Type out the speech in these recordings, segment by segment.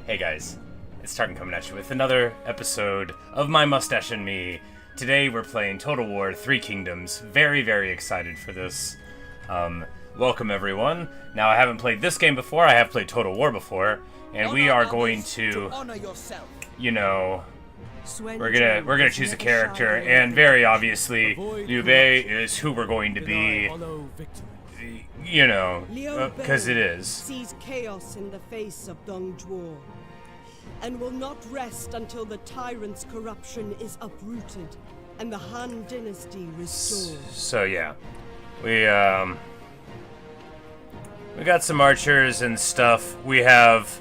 Hey guys, it's Tarkin coming at you with another episode of My Mustache and Me. Today we're playing Total War Three Kingdoms. Very, very excited for this. Welcome everyone. Now I haven't played this game before, I have played Total War before, and we are going to, you know, we're gonna choose a character, and very obviously, Liu Bei is who we're going to be. You know, because it is. Sees chaos in the face of Dong Zhuo, and will not rest until the tyrant's corruption is uprooted and the Han dynasty restored. So yeah, we got some archers and stuff. We have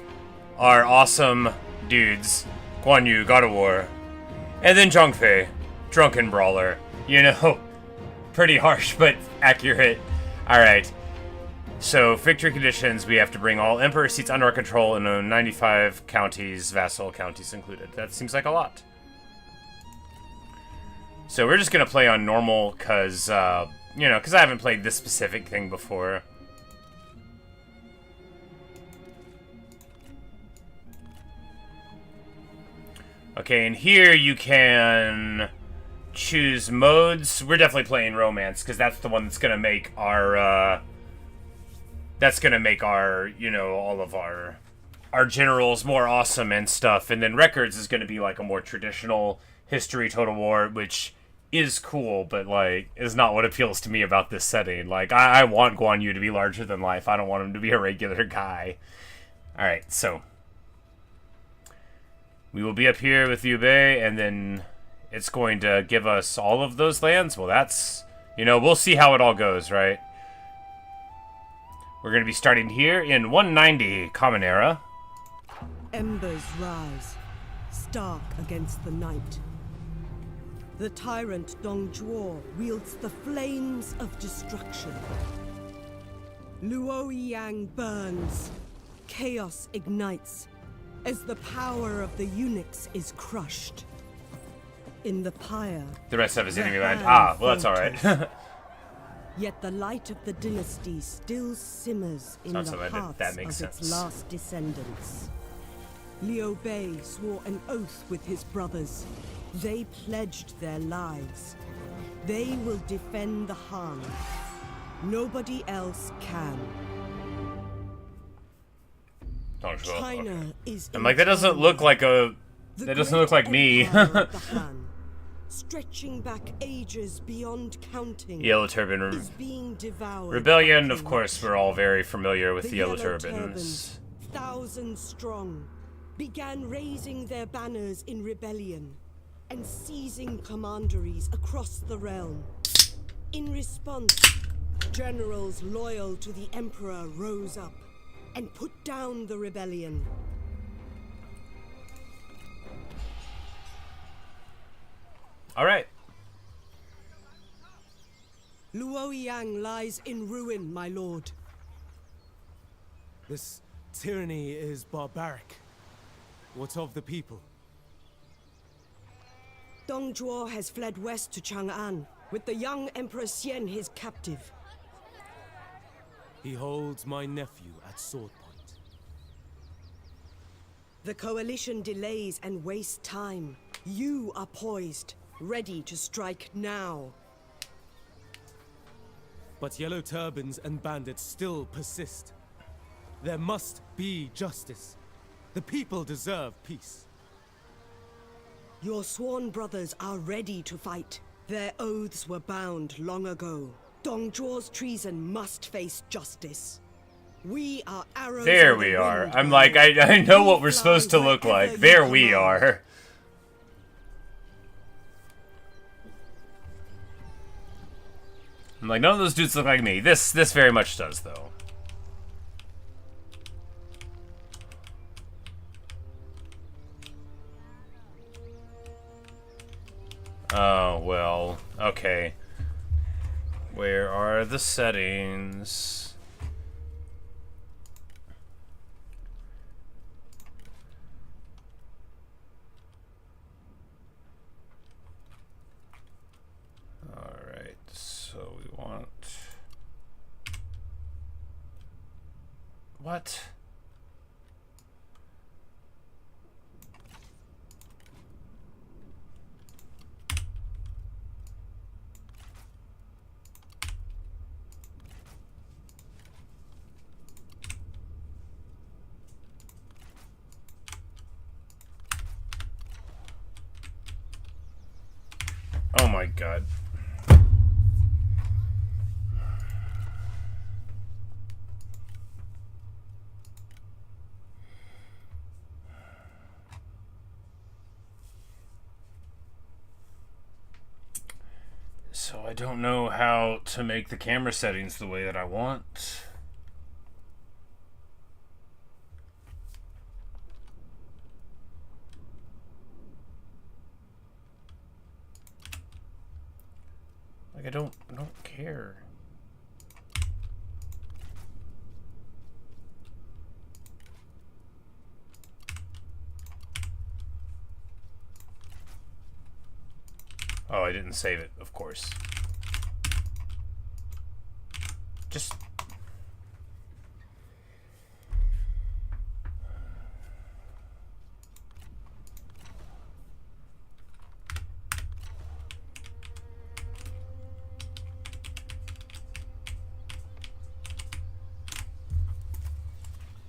our awesome dudes, Guan Yu, God of War, and then Zhang Fei, drunken brawler. You know, pretty harsh but accurate. All right. So, victory conditions, we have to bring all Emperor seats under our control and own 95 counties, vassal counties included. That seems like a lot. So, we're just going to play on normal because, you know, because I haven't played this specific thing before. Okay, and here you can choose modes. We're definitely playing romance because that's the one that's going to make our, you know, all of our generals more awesome and stuff. And then records is going to be like a more traditional history Total War, which is cool, but like is not what appeals to me about this setting. Like I want Guan Yu to be larger than life. I don't want him to be a regular guy. All right, so we will be up here with Liu Bei, and then it's going to give us all of those lands. Well, that's, you know, we'll see how it all goes, right? We're going to be starting here in 190 Common Era. Embers rise, stark against the night. The tyrant Dong Zhuo wields the flames of destruction. Luoyang burns, chaos ignites, as the power of the eunuchs is crushed. In the pyre, the rest of his enemy land. Ah, well, that's alright. Yet the light of the dynasty still simmers in the hearts of its last descendants. Liu Bei swore an oath with his brothers. They pledged their lives. They will defend the Han. Nobody else can. China is. I'm like, that doesn't look like a. That doesn't look like me. Stretching back ages beyond counting. Yellow Turban Rebellion, of course, we're all very familiar with the Yellow Turbans. Thousands strong, began raising their banners in rebellion and seizing commanderies across the realm. In response, generals loyal to the Emperor rose up and put down the rebellion. All right. Luoyang lies in ruin, my lord. This tyranny is barbaric. What of the people? Dong Zhuo has fled west to Chang'an, with the young Emperor Xian his captive. He holds my nephew at sword point. The coalition delays and wastes time. You are poised, ready to strike now. But Yellow Turbans and bandits still persist. There must be justice. The people deserve peace. Your sworn brothers are ready to fight. Their oaths were bound long ago. Dong Zhuo's treason must face justice. We are arrows. There we are. I'm like, I know what we're supposed to look like. There we are. I'm like, none of those dudes look like me. This very much does, though. Oh, well, okay. Where are the settings? Alright, so we want... What? my god. So I don't know how to make the camera settings the way that I want. Like I don't care. Oh, I didn't save it, of course. Just...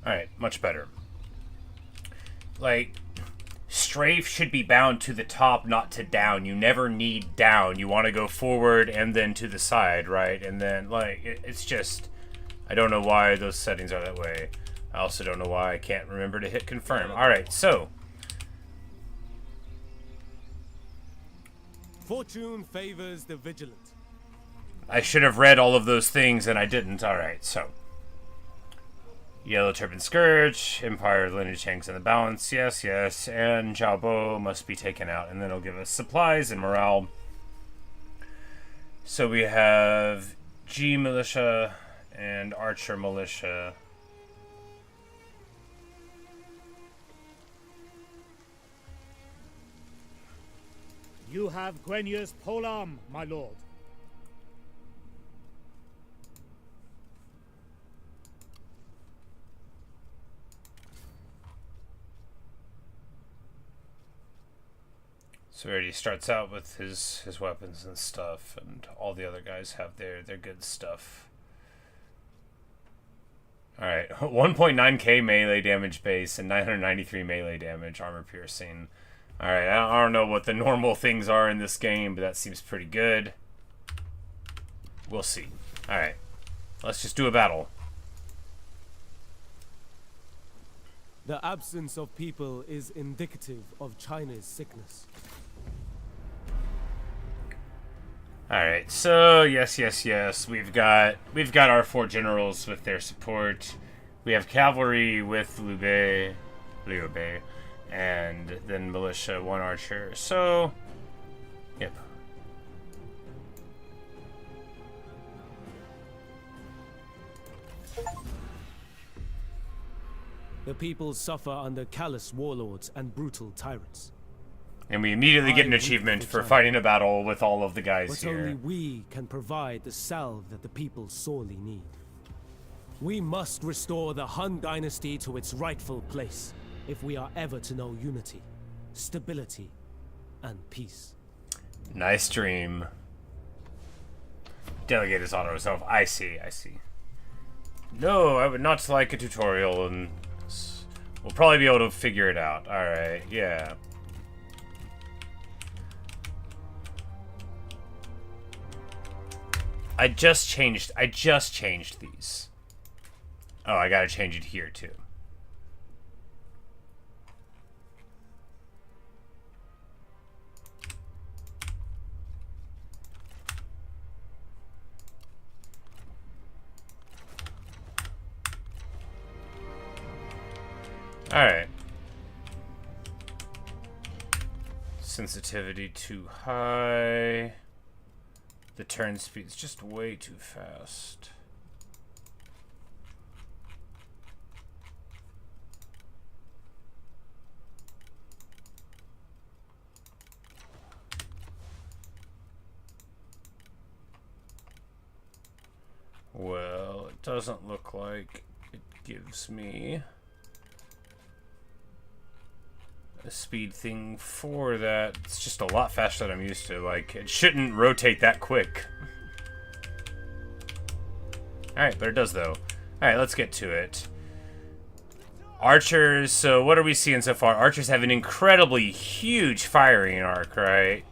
Alright, much better. Like... Strafe should be bound to the top, not to down. You never need down. You want to go forward and then to the side, right? And then, like, it's just... I don't know why those settings are that way. I also don't know why I can't remember to hit confirm. Alright, so... Fortune favors the vigilant. I should have read all of those things and I didn't. Alright, so... Yellow Turban Scourge, Empire lineage hangs in the balance, yes, yes, and Jiaobo must be taken out, and then it'll give us supplies and morale. So we have G Militia and Archer Militia. You have Guan Yu's polearm, my lord. So he already starts out with his weapons and stuff, and all the other guys have their good stuff. Alright, 1.9k melee damage base and 993 melee damage, armor piercing. Alright, I don't know what the normal things are in this game, but that seems pretty good. We'll see. Alright, let's just do a battle. The absence of people is indicative of China's sickness. Alright, so yes, we've got our 4 generals with their support. We have cavalry with Liu Bei, and then militia, 1 archer. So, yep. The people suffer under callous warlords and brutal tyrants. And we immediately get an achievement for fighting a battle with all of the guys here. But only we can provide the salve that the people sorely need. We must restore the Han Dynasty to its rightful place if we are ever to know unity, stability, and peace. Nice dream. Delegate his auto self. I see. No, I would not like a tutorial, and we'll probably be able to figure it out. Alright, yeah. I just changed these. Oh, I gotta change it here too. Alright. Sensitivity too high. The turn speed's just way too fast. Well, it doesn't look like it gives me a speed thing for that. It's just a lot faster than I'm used to. Like, it shouldn't rotate that quick. Alright, but it does though. Alright, let's get to it. Archers, so what are we seeing so far? Archers have an incredibly huge firing arc, right?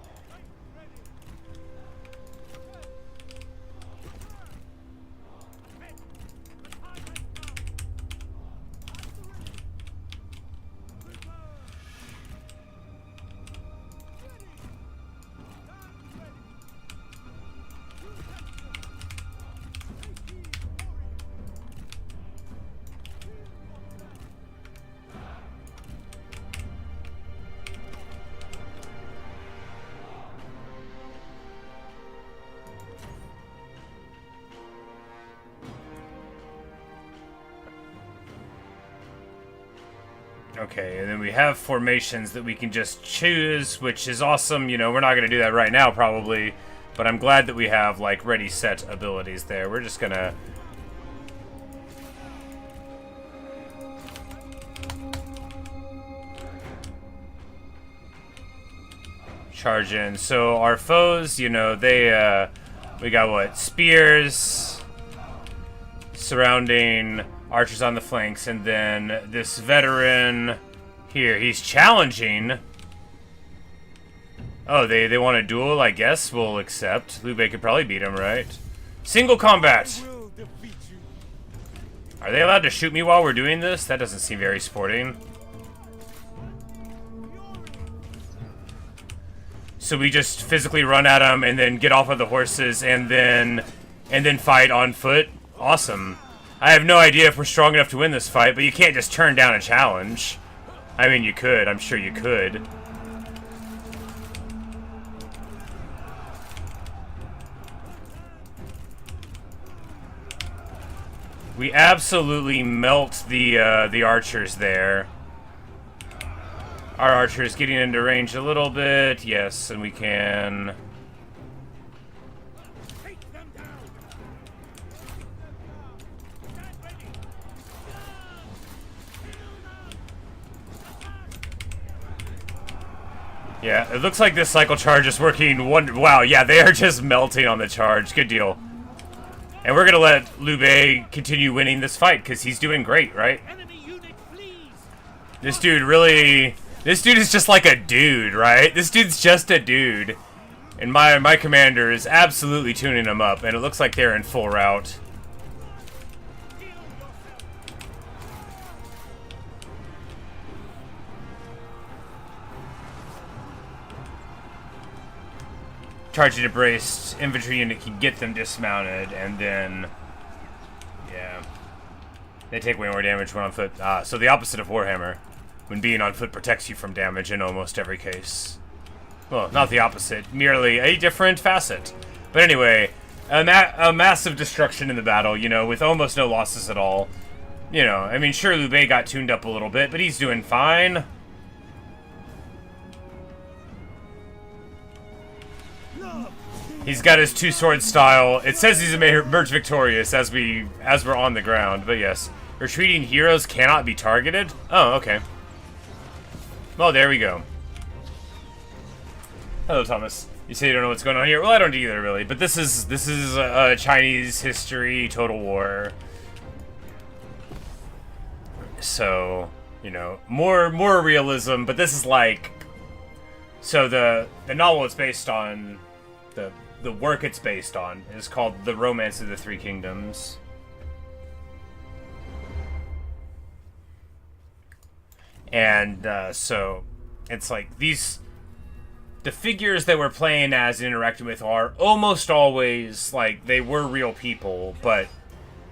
Okay, and then we have formations that we can just choose, which is awesome. You know, we're not going to do that right now, probably. But I'm glad that we have, like, ready set abilities there. We're just going to... charge in. So our foes, you know, they, we got what? Spears surrounding archers on the flanks, and then this veteran here, he's challenging. Oh, they want a duel, I guess. We'll accept. Liu Bei could probably beat him, right? Single combat! Are they allowed to shoot me while we're doing this? That doesn't seem very sporting. So we just physically run at them and then get off of the horses and then fight on foot? Awesome. I have no idea if we're strong enough to win this fight, but you can't just turn down a challenge. I mean, you could. I'm sure you could. We absolutely melt the archers there. Our archers getting into range a little bit. Yes, and we can... Yeah, it looks like this cycle charge is working wow, yeah, they are just melting on the charge. Good deal. And we're gonna let Liu Bei continue winning this fight, because he's doing great, right? This dude really... This dude is just like a dude, right? This dude's just a dude. And my commander is absolutely tuning him up, and it looks like they're in full rout. Charging a braced infantry unit can get them dismounted, and then... Yeah. They take way more damage when on foot. Ah, so the opposite of Warhammer. When being on foot protects you from damage in almost every case. Well, not the opposite, merely a different facet. But anyway, a massive destruction in the battle, you know, with almost no losses at all. You know, I mean, sure, Liu Bei got tuned up a little bit, but he's doing fine. He's got his two-sword style. It says he's emerged victorious as we're on the ground, but yes. Retreating heroes cannot be targeted? Oh, okay. Well, there we go. Hello, Thomas. You say you don't know what's going on here? Well, I don't either, really. But this is Chinese history, Total War. So, you know, more realism. But this is like, so the novel it's based on, the work it's based on is called The Romance of the Three Kingdoms. And so it's like the figures that we're playing as and interacting with are almost always like they were real people, but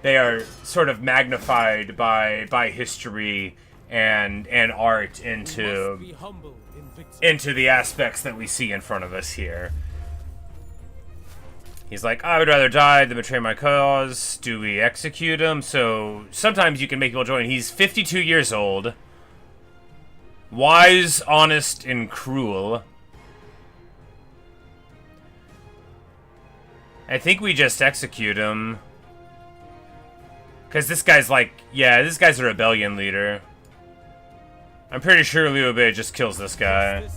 they are sort of magnified by history and art into the aspects that we see in front of us here. He's like, I would rather die than betray my cause. Do we execute him? So sometimes you can make people join. He's 52 years old. Wise, honest, and cruel. I think we just execute him. Because this guy's like, yeah, this guy's a rebellion leader. I'm pretty sure Liu Bei just kills this guy.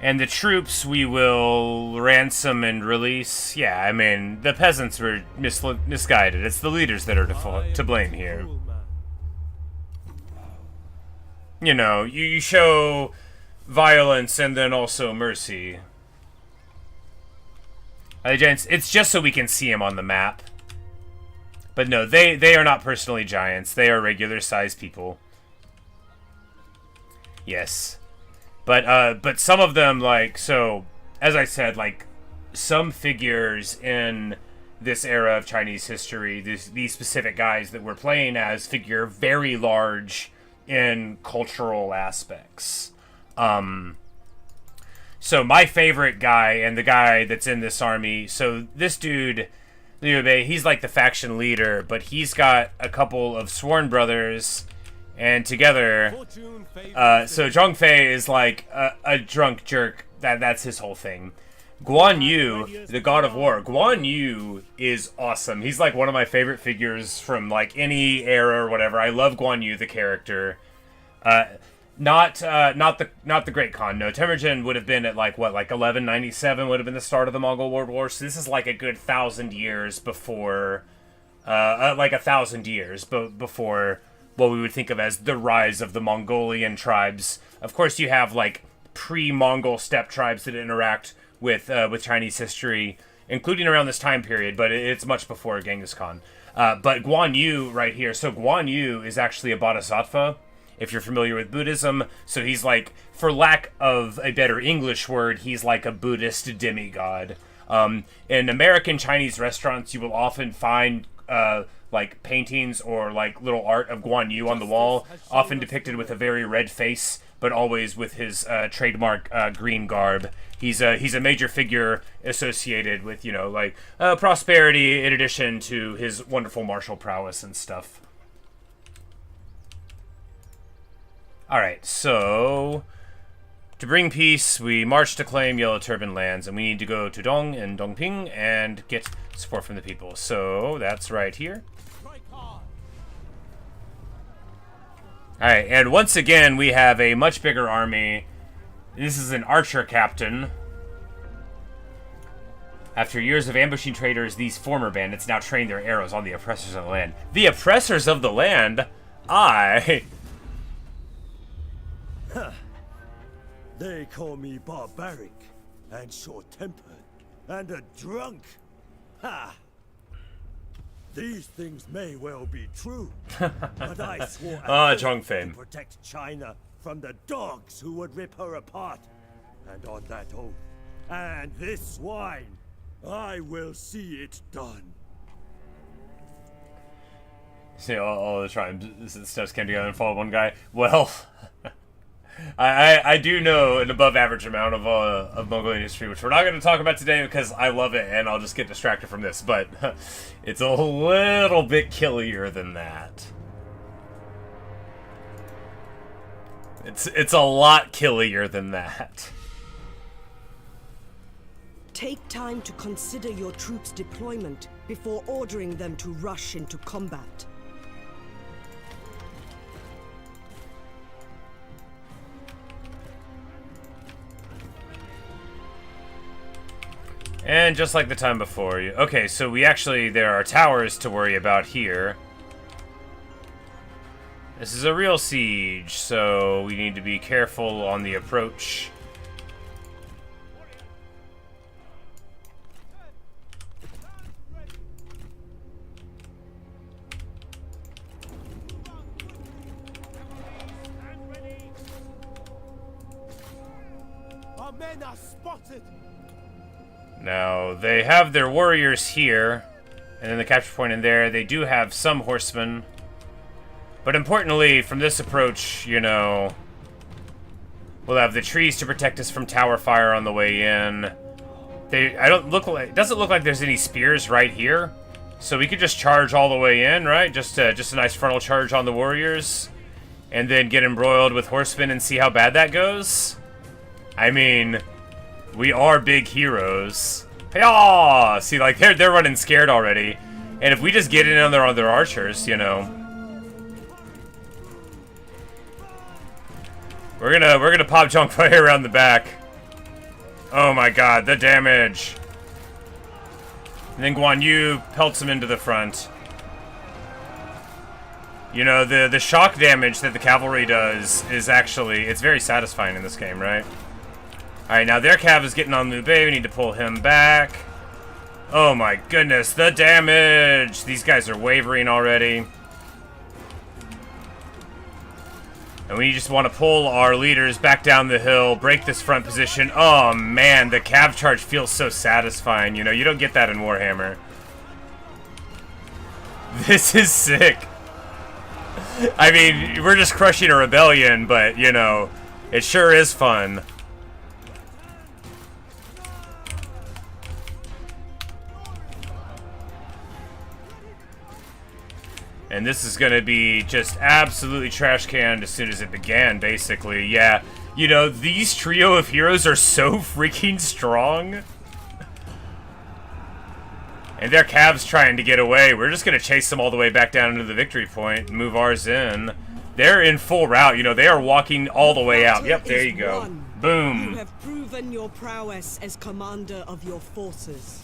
And the troops we will ransom and release. Yeah, I mean, the peasants were misguided. It's the leaders that are to blame here. You know, you show violence and then also mercy. It's just so we can see him on the map. But no, they are not personally giants. They are regular-sized people. Yes. But some of them, like, so, as I said, like, some figures in this era of Chinese history, these specific guys that we're playing as figure very large in cultural aspects. So my favorite guy, and the guy that's in this army, so this dude, Liu Bei, he's like the faction leader, but he's got a couple of sworn brothers, and together, so Zhang Fei is like a drunk jerk. That's his whole thing. Guan Yu, the god of war. Guan Yu is awesome. He's like one of my favorite figures from like any era or whatever. I love Guan Yu, the character. Not the Great Khan. No, Temujin would have been at like what, like 1197 would have been the start of the Mongol World War. So this is like a good 1,000 years before, like 1,000 years before what we would think of as the rise of the Mongolian tribes. Of course, you have like pre-Mongol steppe tribes that interact with Chinese history, including around this time period, but it's much before Genghis Khan. But Guan Yu right here. So Guan Yu is actually a bodhisattva, if you're familiar with Buddhism. So he's like, for lack of a better English word, he's like a Buddhist demigod. In American Chinese restaurants, you will often find like paintings or like little art of Guan Yu on the wall, often depicted with a very red face, but always with his trademark green garb. He's a major figure associated with, you know, like prosperity, in addition to his wonderful martial prowess and stuff. Alright, so to bring peace, we march to claim Yellow Turban lands, and we need to go to Dong and Dongping and get support from the people. So that's right here. Alright, and once again, we have a much bigger army. This is an archer captain. After years of ambushing traders, these former bandits now train their arrows on the oppressors of the land. The oppressors of the land? They call me barbaric, and short-tempered, and a drunk. Ha! These things may well be true, but I swore to protect China from the dogs who would rip her apart. And on that oath, and this swine, I will see it done. See, all the tribes, steps came together and followed one guy. Well, I do know an above-average amount of Mongolian history, which we're not going to talk about today because I love it and I'll just get distracted from this, but it's a little bit killier than that. It's a lot killier than that. Take time to consider your troops' deployment before ordering them to rush into combat. And just like the time before, okay, so there are towers to worry about here. This is a real siege, so we need to be careful on the approach. Our men are spotted. Now, they have their warriors here, and then the capture point in there. They do have some horsemen. But importantly, from this approach, you know, we'll have the trees to protect us from tower fire on the way in. It doesn't look like there's any spears right here. So we could just charge all the way in, right? Just a nice frontal charge on the warriors. And then get embroiled with horsemen and see how bad that goes. I mean, we are big heroes. Hey-aw! See, like, they're running scared already. And if we just get in on their archers, you know, we're gonna pop junk fire around the back. Oh my god, the damage. And then Guan Yu pelts him into the front. You know, the shock damage that the cavalry does is actually, it's very satisfying in this game, right? Alright, now their cav is getting on Liu Bei. We need to pull him back. Oh my goodness, the damage! These guys are wavering already. And we just want to pull our leaders back down the hill, break this front position. Oh man, the cav charge feels so satisfying. You know, you don't get that in Warhammer. This is sick. I mean, we're just crushing a rebellion, but, you know, it sure is fun. And this is gonna be just absolutely trash canned as soon as it began, basically. Yeah, you know, these trio of heroes are so freaking strong. And their Cavs trying to get away. We're just gonna chase them all the way back down into the victory point and move ours in. They're in full route, you know, they are walking all the way out. Yep, there you go. Boom. You have proven your prowess as commander of your forces.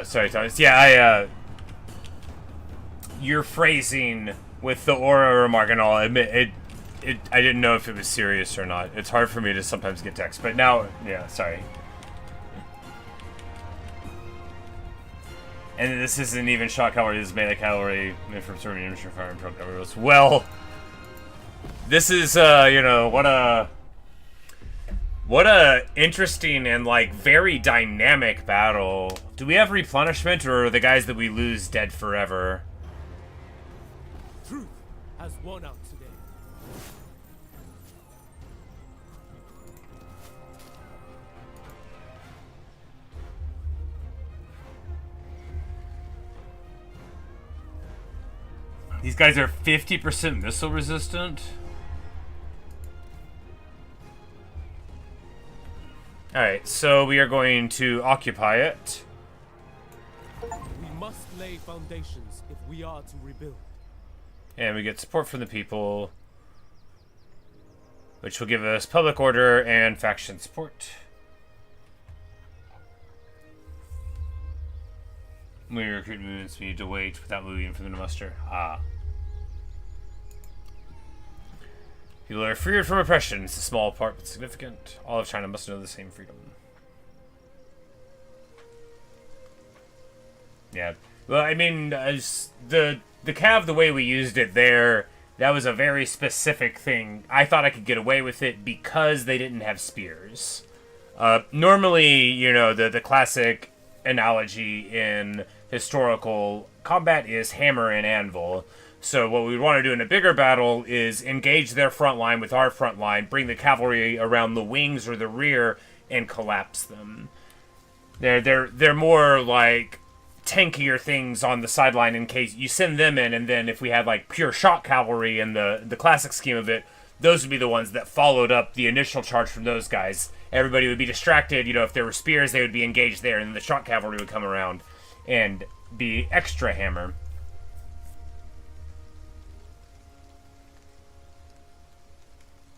Sorry, Thomas. Yeah, your phrasing with the aura remark, and I'll admit, I didn't know if it was serious or not. It's hard for me to sometimes get text, but now, yeah, sorry. And this isn't even shot cavalry, this is melee cavalry, made from certain infantry fire and pro cavalry. Well, this is, you know, what a interesting and, like, very dynamic battle. Do we have replenishment, or are the guys that we lose dead forever? Truth has won out today. These guys are 50% missile resistant. Alright, so we are going to occupy it. We must lay foundations if we are to rebuild. And we get support from the people, which will give us public order and faction support. We recruit movements, we need to wait without moving for them to muster. Ah. People are freed from oppression. It's a small part, but significant. All of China must know the same freedom. Yeah. Well, I mean, the cav, the way we used it there, that was a very specific thing. I thought I could get away with it because they didn't have spears. Normally, you know, the classic analogy in historical combat is hammer and anvil. So what we want to do in a bigger battle is engage their front line with our front line, bring the cavalry around the wings or the rear, and collapse them. They're more like tankier things on the sideline in case you send them in, and then if we had like pure shot cavalry in the classic scheme of it, those would be the ones that followed up the initial charge from those guys. Everybody would be distracted, you know, if there were spears, they would be engaged there, and then the shot cavalry would come around and be extra hammer.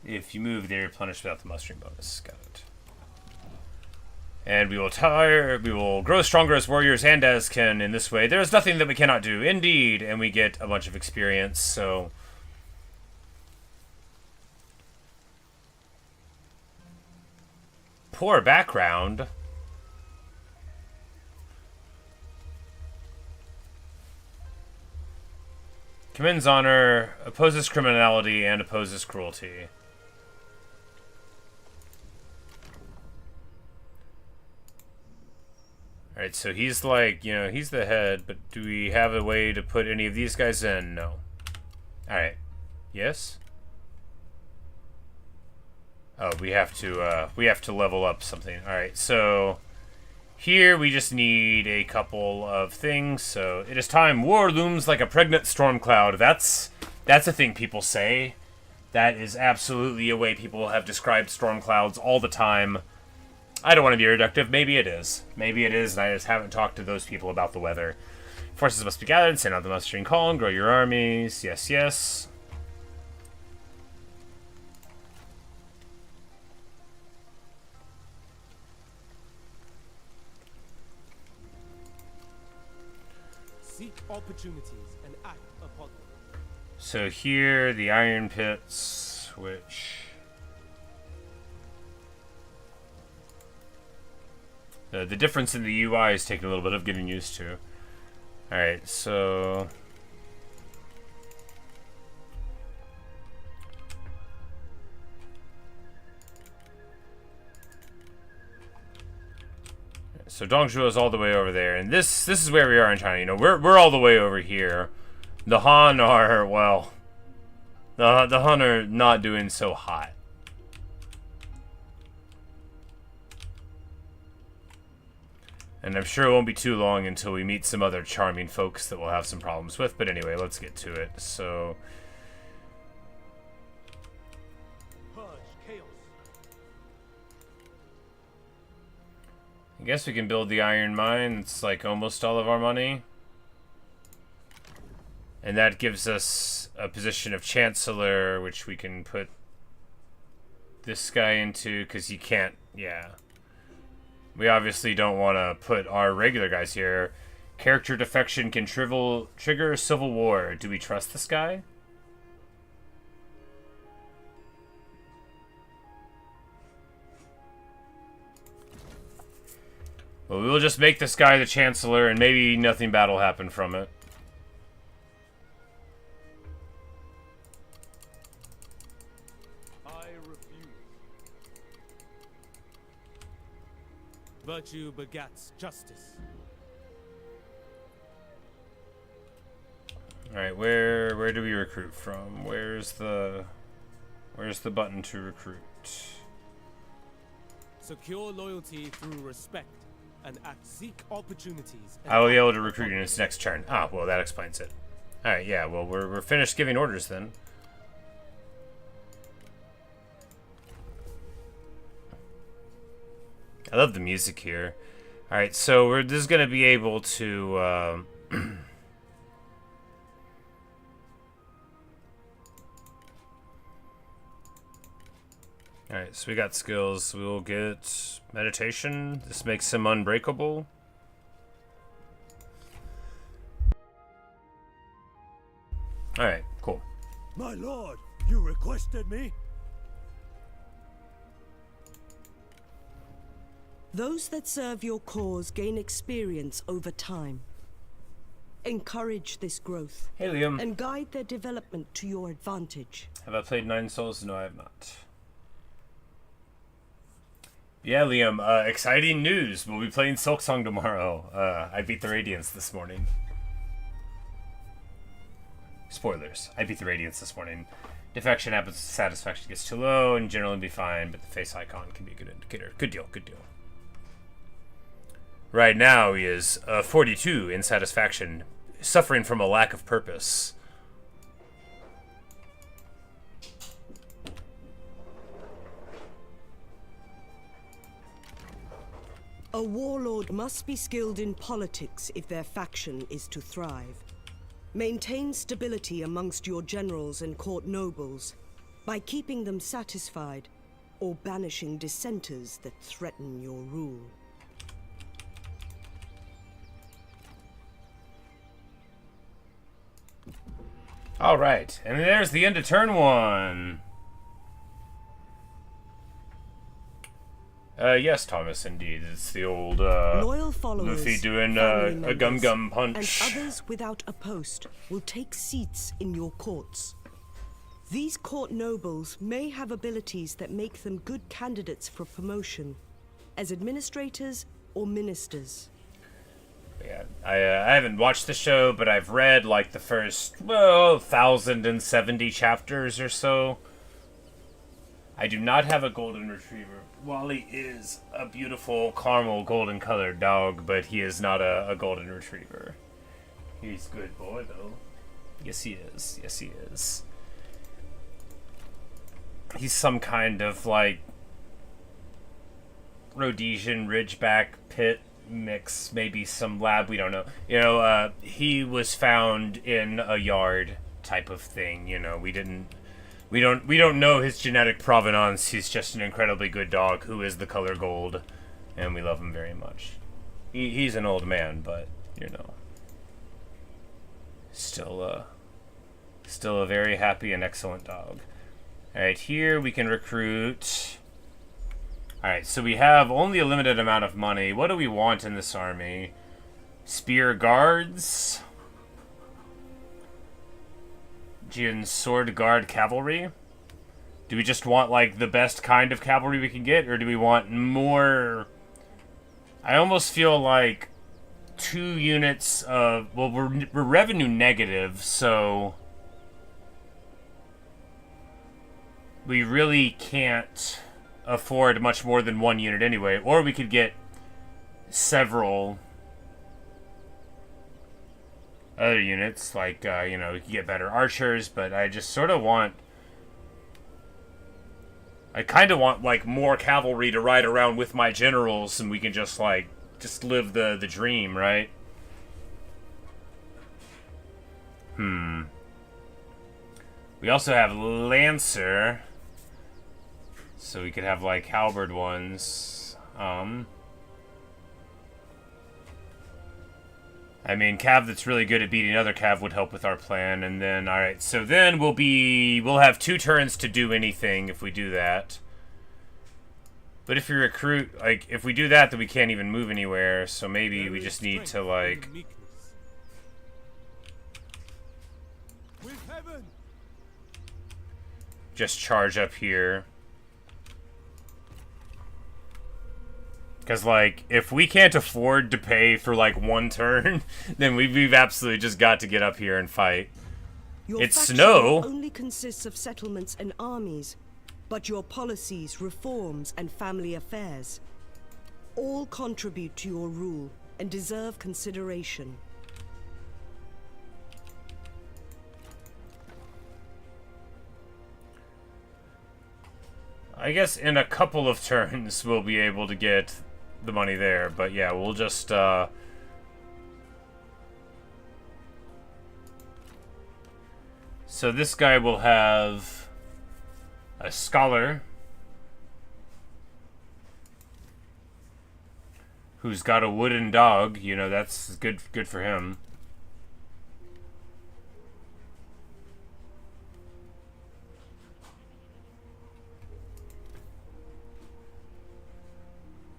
If you move, they replenish without the mustering bonus. Got it. And we will grow stronger as warriors and as kin in this way. There is nothing that we cannot do. Indeed. And we get a bunch of experience, so... Poor background. Commends honor, opposes criminality, and opposes cruelty. Alright, so he's like, you know, he's the head, but do we have a way to put any of these guys in? No. Alright. Yes? Oh, we have to level up something. Alright, so here we just need a couple of things. So it is time. War looms like a pregnant storm cloud. That's a thing people say. That is absolutely a way people have described storm clouds all the time. I don't want to be reductive. Maybe it is. Maybe it is, and I just haven't talked to those people about the weather. Forces must be gathered. Send out the mustering column. Grow your armies. Yes, yes. Seek opportunities and act upon them. So here, the iron pits, which... The difference in the UI is taking a little bit of getting used to. Alright, so... So Dongzhuo is all the way over there, and this is where we are in China. You know, we're all the way over here. The Han are, well... The Han are not doing so hot. And I'm sure it won't be too long until we meet some other charming folks that we'll have some problems with. But anyway, let's get to it. So... I guess we can build the iron mine. It's like almost all of our money. And that gives us a position of Chancellor, which we can put this guy into, because you can't, yeah. We obviously don't want to put our regular guys here. Character defection can trigger civil war. Do we trust this guy? Well, we'll just make this guy the Chancellor, and maybe nothing bad will happen from it. I refuse. Virtue begats justice. Alright, where do we recruit from? Where's the button to recruit? Secure loyalty through respect. And seek opportunities. I will be able to recruit in its next turn. Ah, well, that explains it. Alright, yeah, well, we're finished giving orders then. I love the music here. Alright, so we're just going to be able to... Alright, so we got skills. We'll get meditation. This makes him unbreakable. Alright, cool. My lord, you requested me? Those that serve your cause gain experience over time. Encourage this growth. Hey, Liam. And guide their development to your advantage. Have I played 9 Souls? No, I have not. Yeah, Liam, exciting news. We'll be playing Silksong tomorrow. I beat the Radiance this morning. Spoilers. I beat the Radiance this morning. Defection happens, satisfaction gets too low, and generally be fine, but the face icon can be a good indicator. Good deal, good deal. Right now, he is 42 in satisfaction, suffering from a lack of purpose. A warlord must be skilled in politics if their faction is to thrive. Maintain stability amongst your generals and court nobles by keeping them satisfied or banishing dissenters that threaten your rule. All right, and there's the end of turn 1. Yes, Thomas, indeed. It's the old, Loyal followers, Luffy doing, family a gum-gum punch. and others without a post will take seats in your courts. These court nobles may have abilities that make them good candidates for promotion, as administrators or ministers. Yeah, I haven't watched the show, but I've read, like, the first, well, 1,070 chapters or so. I do not have a golden retriever. Wally is a beautiful caramel golden colored dog, but he is not a golden retriever. He's a good boy, though. Yes, he is. Yes, he is. He's some kind of, like, Rhodesian Ridgeback pit mix, maybe some lab, we don't know. You know, he was found in a yard type of thing, you know. We don't know his genetic provenance. He's just an incredibly good dog who is the color gold, and we love him very much. He's an old man, but, you know, still a very happy and excellent dog. Alright, here we can recruit. Alright, so we have only a limited amount of money. What do we want in this army? Spear guards? Jian's sword guard cavalry? Do we just want, like, the best kind of cavalry we can get, or do we want more? I almost feel like 2 units of, well, we're revenue negative, so we really can't afford much more than 1 unit anyway. Or we could get several other units, like, you know, you can get better archers, but I just sort of want... I kind of want, like, more cavalry to ride around with my generals, and we can just, like, just live the dream, right? We also have Lancer, so we could have, like, halberd ones. I mean, Cav that's really good at beating other Cav would help with our plan, and then, alright, so then we'll have 2 turns to do anything if we do that. But if we recruit, like, if we do that, then we can't even move anywhere, so maybe we just need to, like... just charge up here. Because, like, if we can't afford to pay for, like, 1 turn, then we've absolutely just got to get up here and fight. It's snow. Only consists of settlements and armies, but your policies, reforms, and family affairs all contribute to your rule and deserve consideration. I guess in a couple of turns we'll be able to get the money there, but yeah, we'll just so this guy will have a scholar who's got a wooden dog, you know, that's good for him.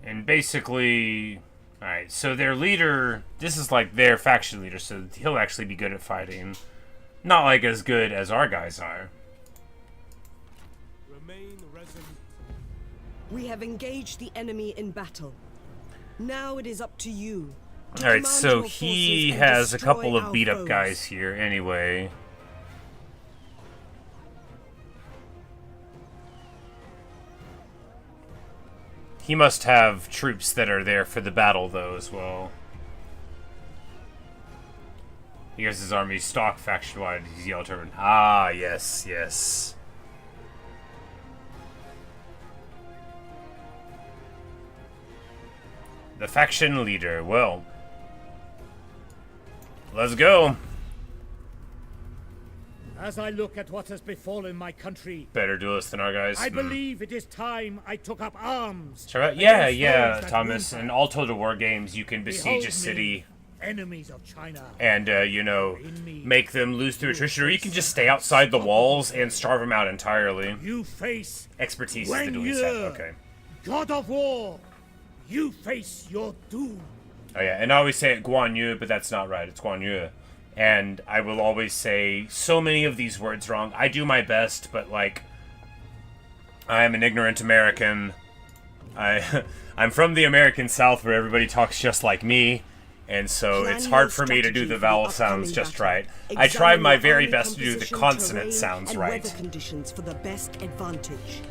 And basically, alright, so their leader, this is like their faction leader, so he'll actually be good at fighting. Not like as good as our guys are. Remain resolute. We have engaged the enemy in battle. Now it is up to you. Alright, so he has a couple of beat up guys here anyway. He must have troops that are there for the battle, though, as well. He has his army stock faction-wide. He's yellow turban. Ah, yes, yes. The faction leader. Well, let's go. As I look at what has befallen my country, Better duelist than our guys. I believe it is time I took up arms. Yeah, Thomas. In all Total War games, you can besiege a city, enemies of China, and you know, make them lose through attrition, or you can just stay outside the walls and starve them out entirely. You face Expertise is the Guan dueling Yu, set. Okay. God of War. You face your doom. Oh yeah, and I always say it Guan Yu, but that's not right. It's Guan Yu. And I will always say so many of these words wrong. I do my best, but, like, I am an ignorant American. I'm from the American South where everybody talks just like me, and so it's hard for me to do the vowel sounds just right. I try my very best to do the consonant sounds right. Conditions for the best advantage.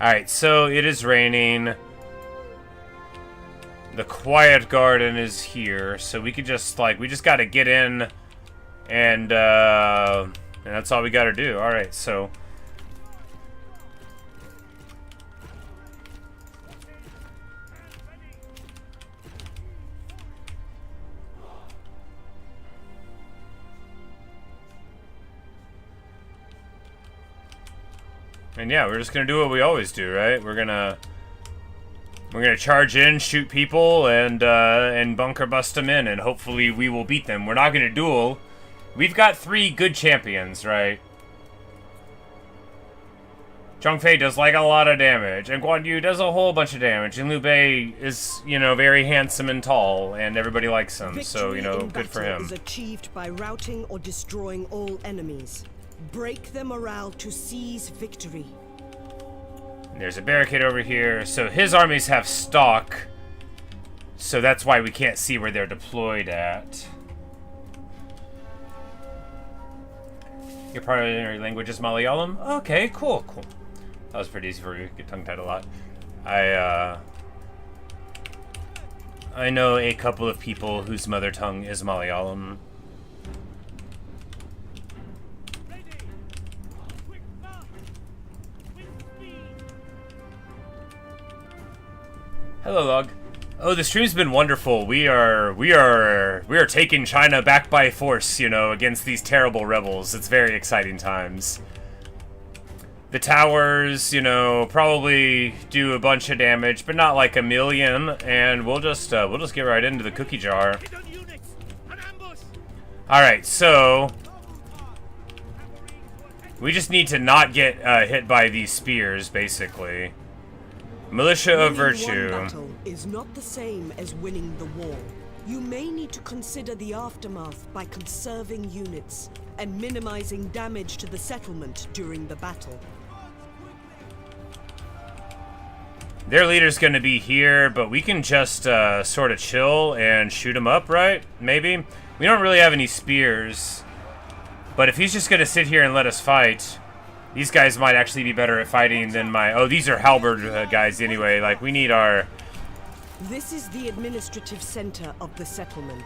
Alright, so it is raining. The quiet garden is here, so we could just, like, we just gotta get in, and that's all we gotta do. Alright, so... and yeah, we're just gonna do what we always do, right? We're gonna charge in, shoot people, and bunker bust them in, and hopefully we will beat them. We're not gonna duel. We've got 3 good champions, right? Zhang Fei does like a lot of damage, and Guan Yu does a whole bunch of damage, and Liu Bei is, you know, very handsome and tall, and everybody likes him, so, you know, good for him. Victory in battle is achieved by routing or destroying all enemies. Break their morale to seize victory. There's a barricade over here. So his armies have stock. So that's why we can't see where they're deployed at. Your primary language is Malayalam? Okay, cool. That was pretty easy for you to get tongue-tied a lot. I know a couple of people whose mother tongue is Malayalam. Hello, Log. Oh, the stream's been wonderful. We are taking China back by force, you know, against these terrible rebels. It's very exciting times. The towers, you know, probably do a bunch of damage, but not like a million, and we'll just get right into the cookie jar. All right, so we just need to not get hit by these spears, basically. Militia of Virtue. One battle is not the same as winning the war. You may need to consider the aftermath by conserving units and minimizing damage to the settlement during the battle. Their leader's gonna be here, but we can just sort of chill and shoot him up, right? Maybe? We don't really have any spears. But if he's just gonna sit here and let us fight, these guys might actually be better at fighting than my... Oh, these are halberd guys anyway. Like, we need our... This is the administrative center of the settlement.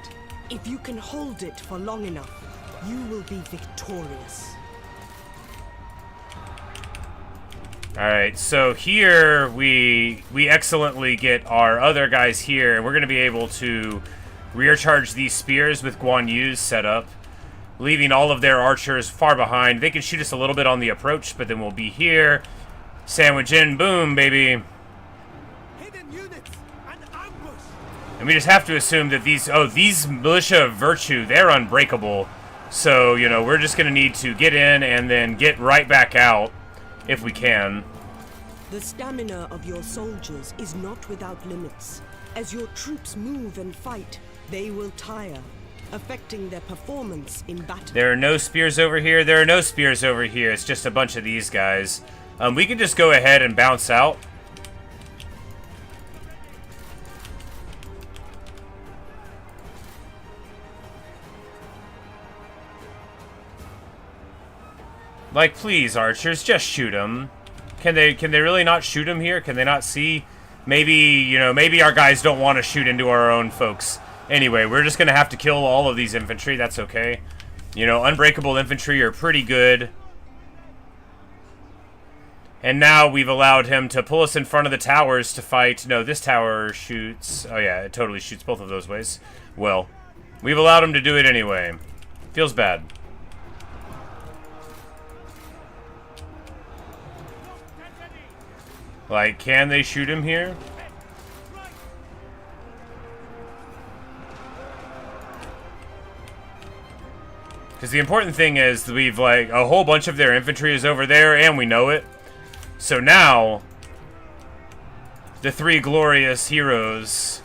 If you can hold it for long enough, you will be victorious. Alright, so here we excellently get our other guys here, and we're going to be able to rear charge these spears with Guan Yu's set up, leaving all of their archers far behind. They can shoot us a little bit on the approach, but then we'll be here. Sandwich in, boom, baby. Hidden units and ambush. And we just have to assume that these militia of virtue, they're unbreakable. So, you know, we're just going to need to get in and then get right back out if we can. The stamina of your soldiers is not without limits. As your troops move and fight, they will tire, affecting their performance in battle. There are no spears over here. There are no spears over here. It's just a bunch of these guys. We can just go ahead and bounce out. Like, please, archers, just shoot them. Can they really not shoot them here? Can they not see? Maybe, you know, maybe our guys don't want to shoot into our own folks. Anyway, we're just going to have to kill all of these infantry. That's okay. You know, unbreakable infantry are pretty good. And now we've allowed him to pull us in front of the towers to fight. No, this tower shoots. Oh, yeah, it totally shoots both of those ways. Well, we've allowed him to do it anyway. Feels bad. Like, can they shoot him here? Because the important thing is that we've, like, a whole bunch of their infantry is over there, and we know it. So now, the three glorious heroes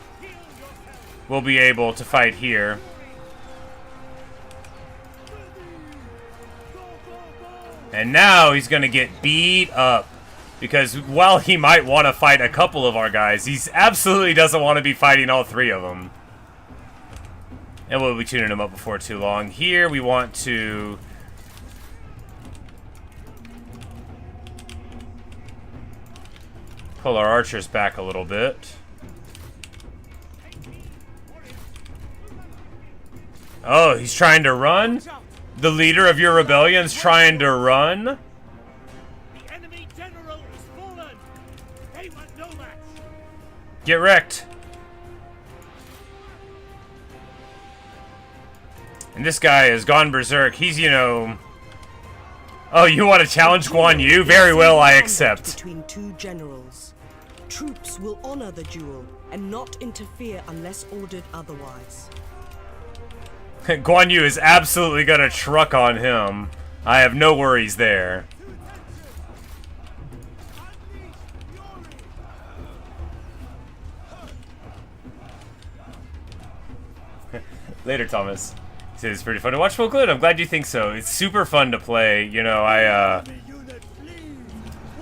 will be able to fight here. And now he's going to get beat up. Because while he might want to fight a couple of our guys, he absolutely doesn't want to be fighting all three of them. And we'll be tuning him up before too long. Here we want to... pull our archers back a little bit. Oh, he's trying to run? The leader of your rebellion's trying to run? Get wrecked. And this guy has gone berserk. He's, you know... Oh, you want to challenge Guan Yu? Very well, I accept. Between two generals. Troops will honor the duel and not interfere unless ordered otherwise. Guan Yu is absolutely gonna truck on him. I have no worries there. Later, Thomas. He said it's pretty fun to watch. Well, good. I'm glad you think so. It's super fun to play. You know,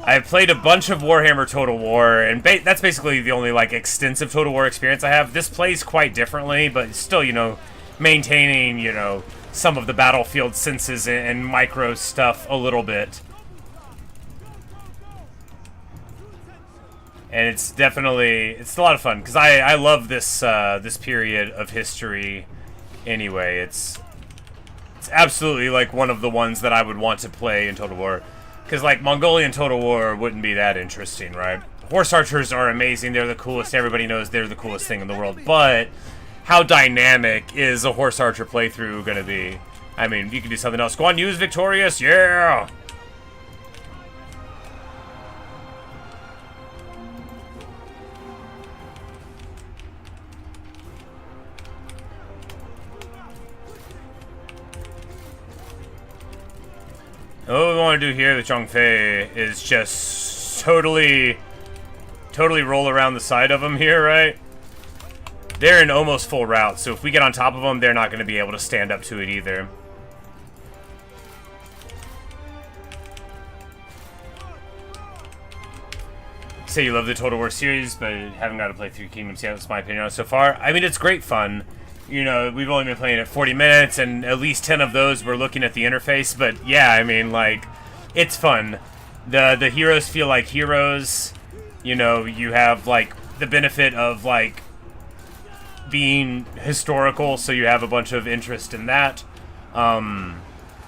I've played a bunch of Warhammer Total War, and that's basically the only, like, extensive Total War experience I have. This plays quite differently, but still, you know, maintaining, you know, some of the battlefield senses and micro stuff a little bit. And it's a lot of fun because I love this this period of history. Anyway, it's absolutely like one of the ones that I would want to play in Total War, because like Mongolian Total War wouldn't be that interesting, right? Horse archers are amazing; they're the coolest. Everybody knows they're the coolest thing in the world. But how dynamic is a horse archer playthrough going to be? I mean, you can do something else. Guan Yu is victorious, yeah. What we want to do here with Zhongfei is just totally roll around the side of them here, right? They're in almost full route, so if we get on top of them, they're not going to be able to stand up to it either. Say you love the Total War series, but haven't got to play Three Kingdoms yet. That's my opinion on it so far. I mean, it's great fun. You know, we've only been playing it 40 minutes, and at least 10 of those we're looking at the interface. But yeah, I mean, like, it's fun. The heroes feel like heroes. You know, you have, like, the benefit of, like, being historical, so you have a bunch of interest in that.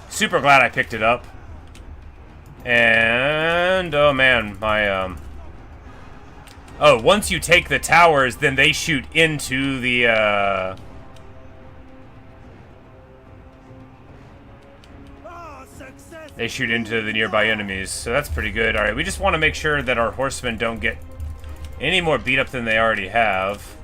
Super glad I picked it up. And, oh man, my, oh, once you take the towers, then they shoot into the, they shoot into the nearby enemies, so that's pretty good. Alright, we just want to make sure that our horsemen don't get any more beat up than they already have.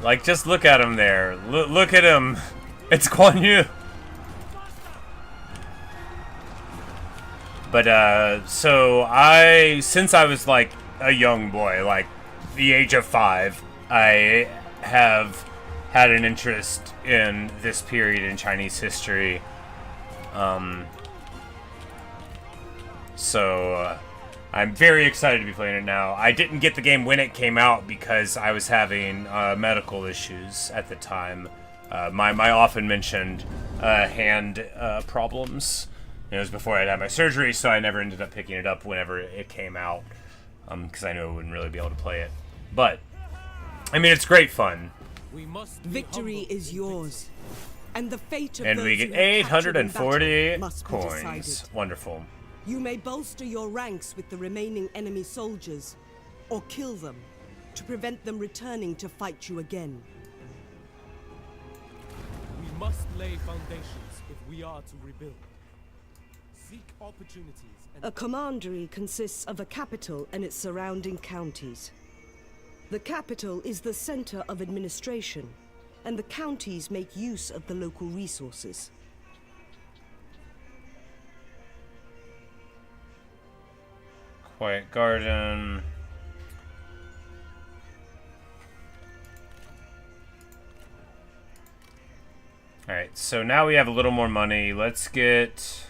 Like, just look at him there. Look at him. It's Guan Yu. But, so since I was, like, a young boy, like, the age of 5, I have had an interest in this period in Chinese history. I'm very excited to be playing it now. I didn't get the game when it came out because I was having medical issues at the time. My often mentioned hand problems. It was before I'd had my surgery, so I never ended up picking it up whenever it came out, because I knew I wouldn't really be able to play it. But, I mean, it's great fun. Victory is yours, and the fate of and those we get who have captured in battle 840 must be coins. decided. Wonderful. You may bolster your ranks with the remaining enemy soldiers, or kill them, to prevent them returning to fight you again. We must lay foundations if we are to rebuild. Seek opportunities. A commandery consists of a capital and its surrounding counties. The capital is the center of administration, and the counties make use of the local resources. Quiet Garden. Alright, so now we have a little more money. Let's get...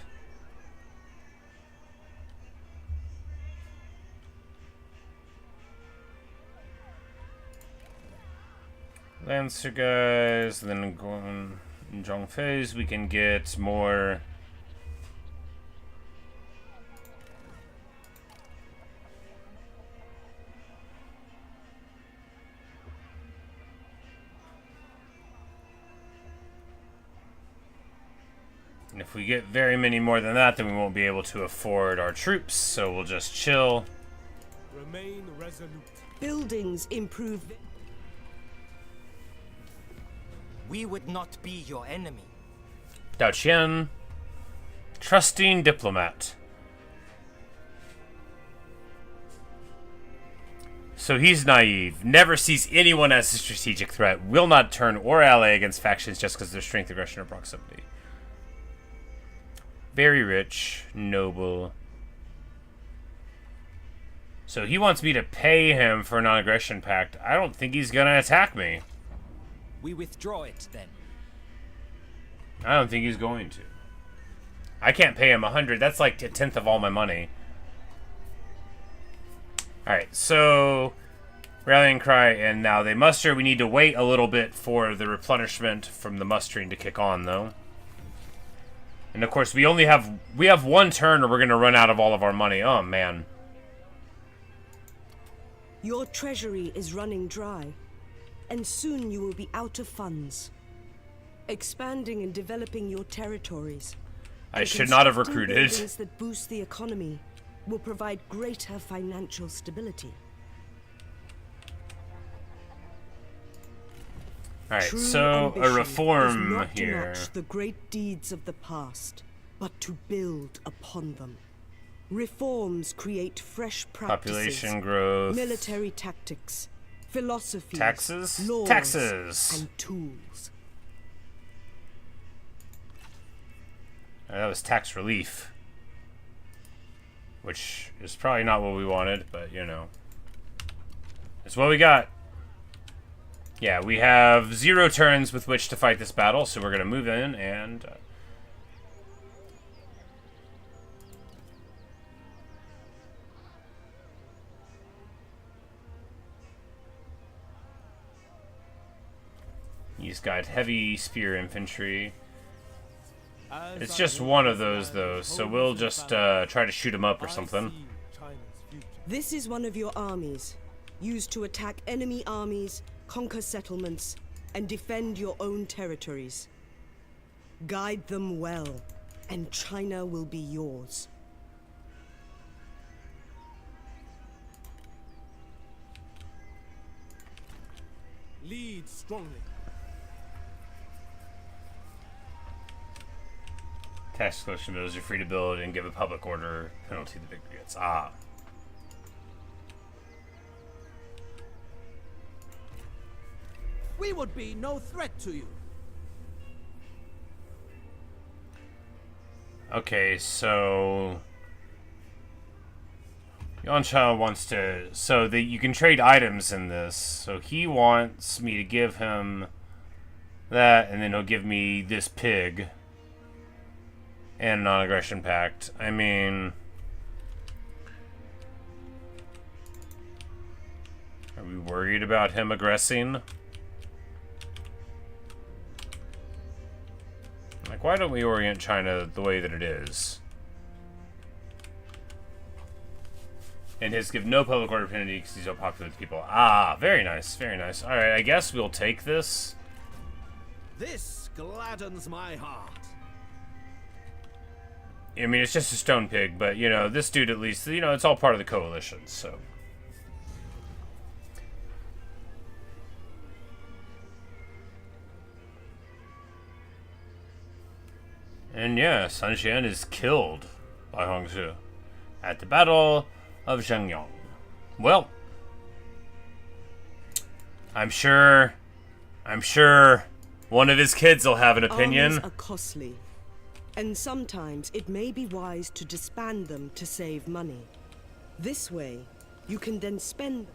Lancer guys, then going in Zhongfei's, we can get more... And if we get very many more than that, then we won't be able to afford our troops, so we'll just chill. Remain resolute. Buildings improve. We would not be your enemy. Dao Qian, trusting diplomat. So he's naive, never sees anyone as a strategic threat, will not turn or ally against factions just because of their strength, aggression, or proximity. Very rich, noble. So he wants me to pay him for a non-aggression pact. I don't think he's gonna attack me. We withdraw it then. I don't think he's going to. I can't pay him 100. That's like a tenth of all my money. Alright, so rallying cry, and now they muster. We need to wait a little bit for the replenishment from the mustering to kick on, though. And of course, we have one turn, or we're gonna run out of all of our money. Oh man. Your treasury is running dry, and soon you will be out of funds. Expanding and developing your territories. I should not have Constructing recruited. buildings that boost the economy will provide greater financial stability. Alright, True so a ambition is reform not to here. match the great deeds of the past, but to build upon them. Reforms create fresh practices, Population growth. military tactics, philosophies, Taxes? laws, Taxes! and tools. That was tax relief. Which is probably not what we wanted, but you know. It's what we got. Yeah, we have 0 turns with which to fight this battle, so we're going to move in and... he's got heavy spear infantry. It's just one of those, though, so we'll just try to shoot him up or something. This is one of your armies, used to attack enemy armies, conquer settlements, and defend your own territories. Guide them well, and China will be yours. Lead strongly. Tax collection bills are free to build and give a public order penalty the victory gets. Ah. We would be no threat to you. Okay, so Yansha wants to, so that you can trade items in this. So he wants me to give him that, and then he'll give me this pig and a non-aggression pact. I mean, are we worried about him aggressing? Like, why don't we orient China the way that it is? And his give no public order penalty because he's so popular with people. Ah, very nice, very nice. Alright, I guess we'll take this. This gladdens my heart. I mean, it's just a stone pig, but, you know, this dude at least, you know, it's all part of the coalition, so. And yeah, Sun Xian is killed by Hongzhi at the Battle of Zhengyang. Well, I'm sure one of his kids will have an opinion. Armies are costly, and sometimes it may be wise to disband them to save money. This way, you can then spend.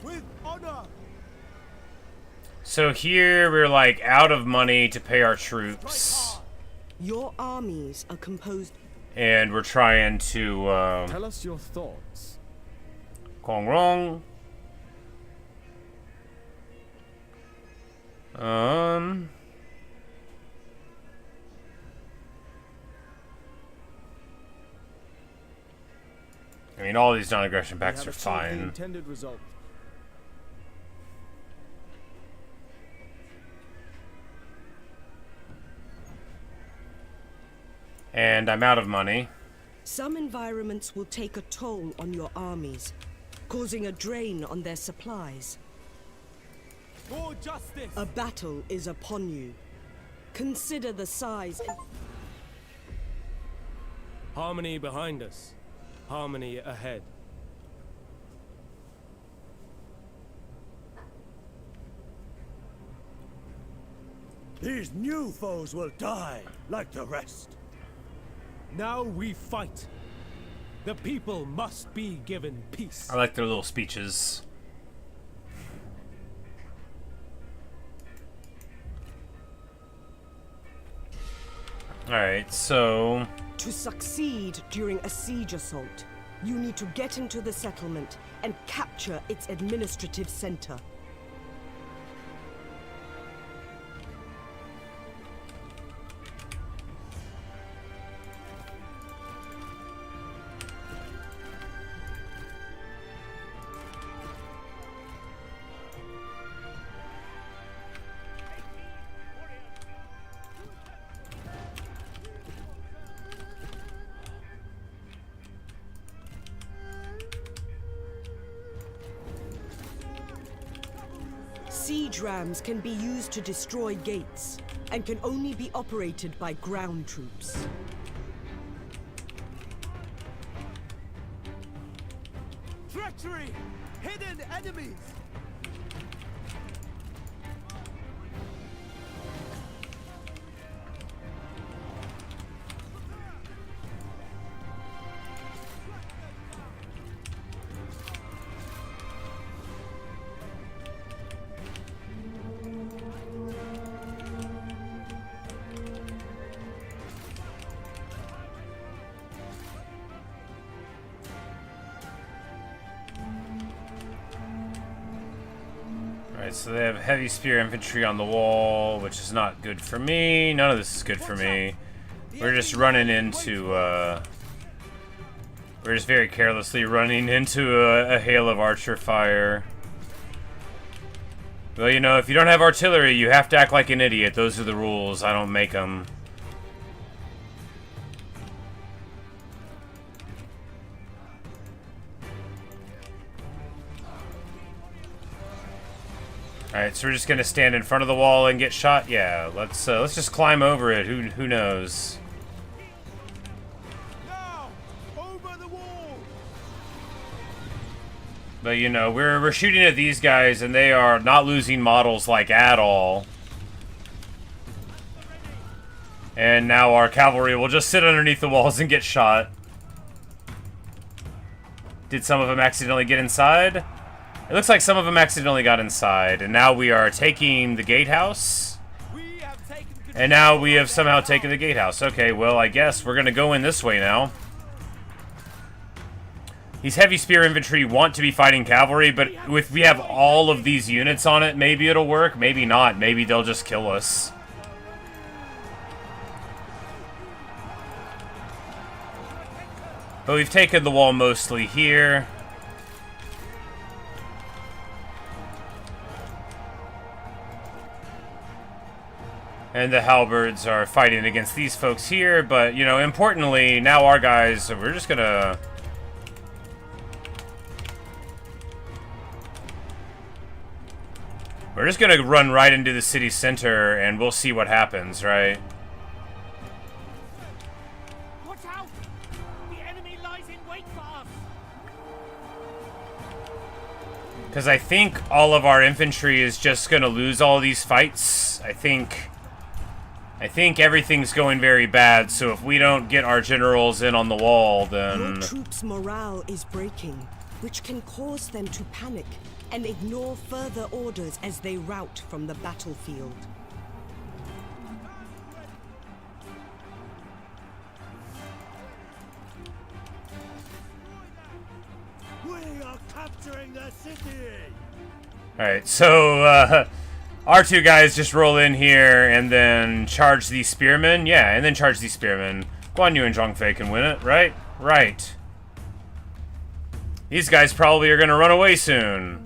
With honor. So here we're like out of money to pay our troops, Your armies are composed. and we're trying to Tell us your thoughts. Kongrong. I mean, all these non-aggression pacts are fine. Intended result. And I'm out of money. Some environments will take a toll on your armies, causing a drain on their supplies. For justice. A battle is upon you. Consider the size. Harmony behind us. Harmony ahead. These new foes will die like the rest. Now we fight. The people must be given peace. I like their little speeches. Alright, so... To succeed during a siege assault, you need to get into the settlement and capture its administrative center. Siege rams can be used to destroy gates, and can only be operated by ground troops. Treachery! Hidden enemies! Alright, so they have heavy spear infantry on the wall, which is not good for me. None of this is good for me. We're just running into, we're just very carelessly running into a hail of archer fire. Well, you know, if you don't have artillery, you have to act like an idiot. Those are the rules. I don't make them. Alright, so we're just gonna stand in front of the wall and get shot? Yeah, let's just climb over it. Who knows? Now! Over the wall! But you know, we're shooting at these guys and they are not losing models like at all. And now our cavalry will just sit underneath the walls and get shot. Did some of them accidentally get inside? It looks like some of them accidentally got inside, and now we are taking the gatehouse. And now we have somehow taken the gatehouse. Okay, well, I guess we're gonna go in this way now. These heavy spear infantry want to be fighting cavalry, but if we have all of these units on it, maybe it'll work, maybe not. Maybe they'll just kill us. But we've taken the wall mostly here. And the halberds are fighting against these folks here, but, you know, importantly, now our guys, we're just gonna... We're just gonna run right into the city center, and we'll see what happens, right? Watch out! The enemy lies in wait for us! Because I think all of our infantry is just gonna lose all these fights. I think everything's going very bad, so if we don't get our generals in on the wall, then... Your troops' morale is breaking, which can cause them to panic and ignore further orders as they rout from the battlefield. We are capturing the city! Alright, so, our two guys just roll in here and then charge these spearmen. Yeah, and then charge these spearmen. Guan Yu and Zhongfei can win it, right? Right. These guys probably are going to run away soon.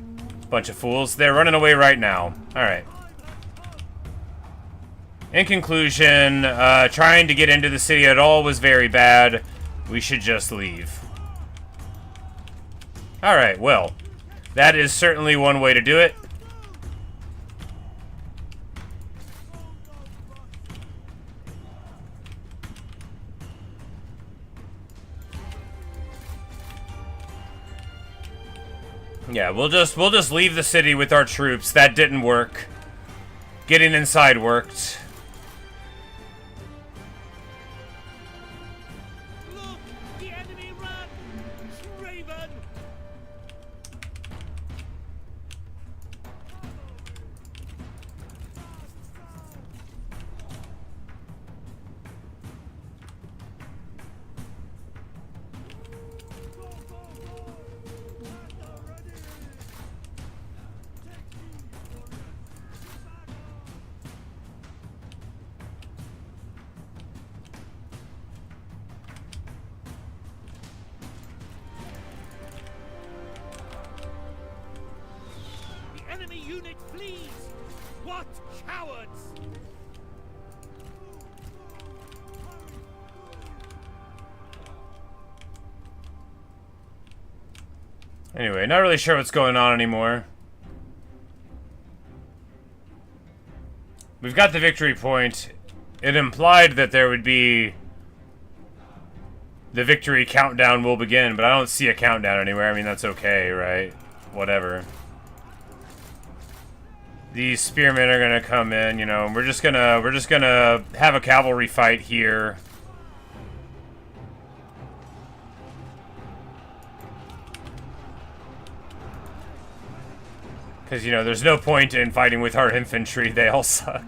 Bunch of fools. They're running away right now. Alright. In conclusion, trying to get into the city at all was very bad. We should just leave. Alright, well. That is certainly one way to do it. Yeah, we'll just leave the city with our troops. That didn't work. getting inside worked. Look! The enemy runs! Raven! The enemy unit flees! What cowards! Anyway, not really sure what's going on anymore. We've got the victory point. It implied that there would be the victory countdown will begin, but I don't see a countdown anywhere. I mean, that's okay, right? Whatever. These spearmen are gonna come in, you know, and we're just gonna have a cavalry fight here. Because, you know, there's no point in fighting with our infantry. They all suck.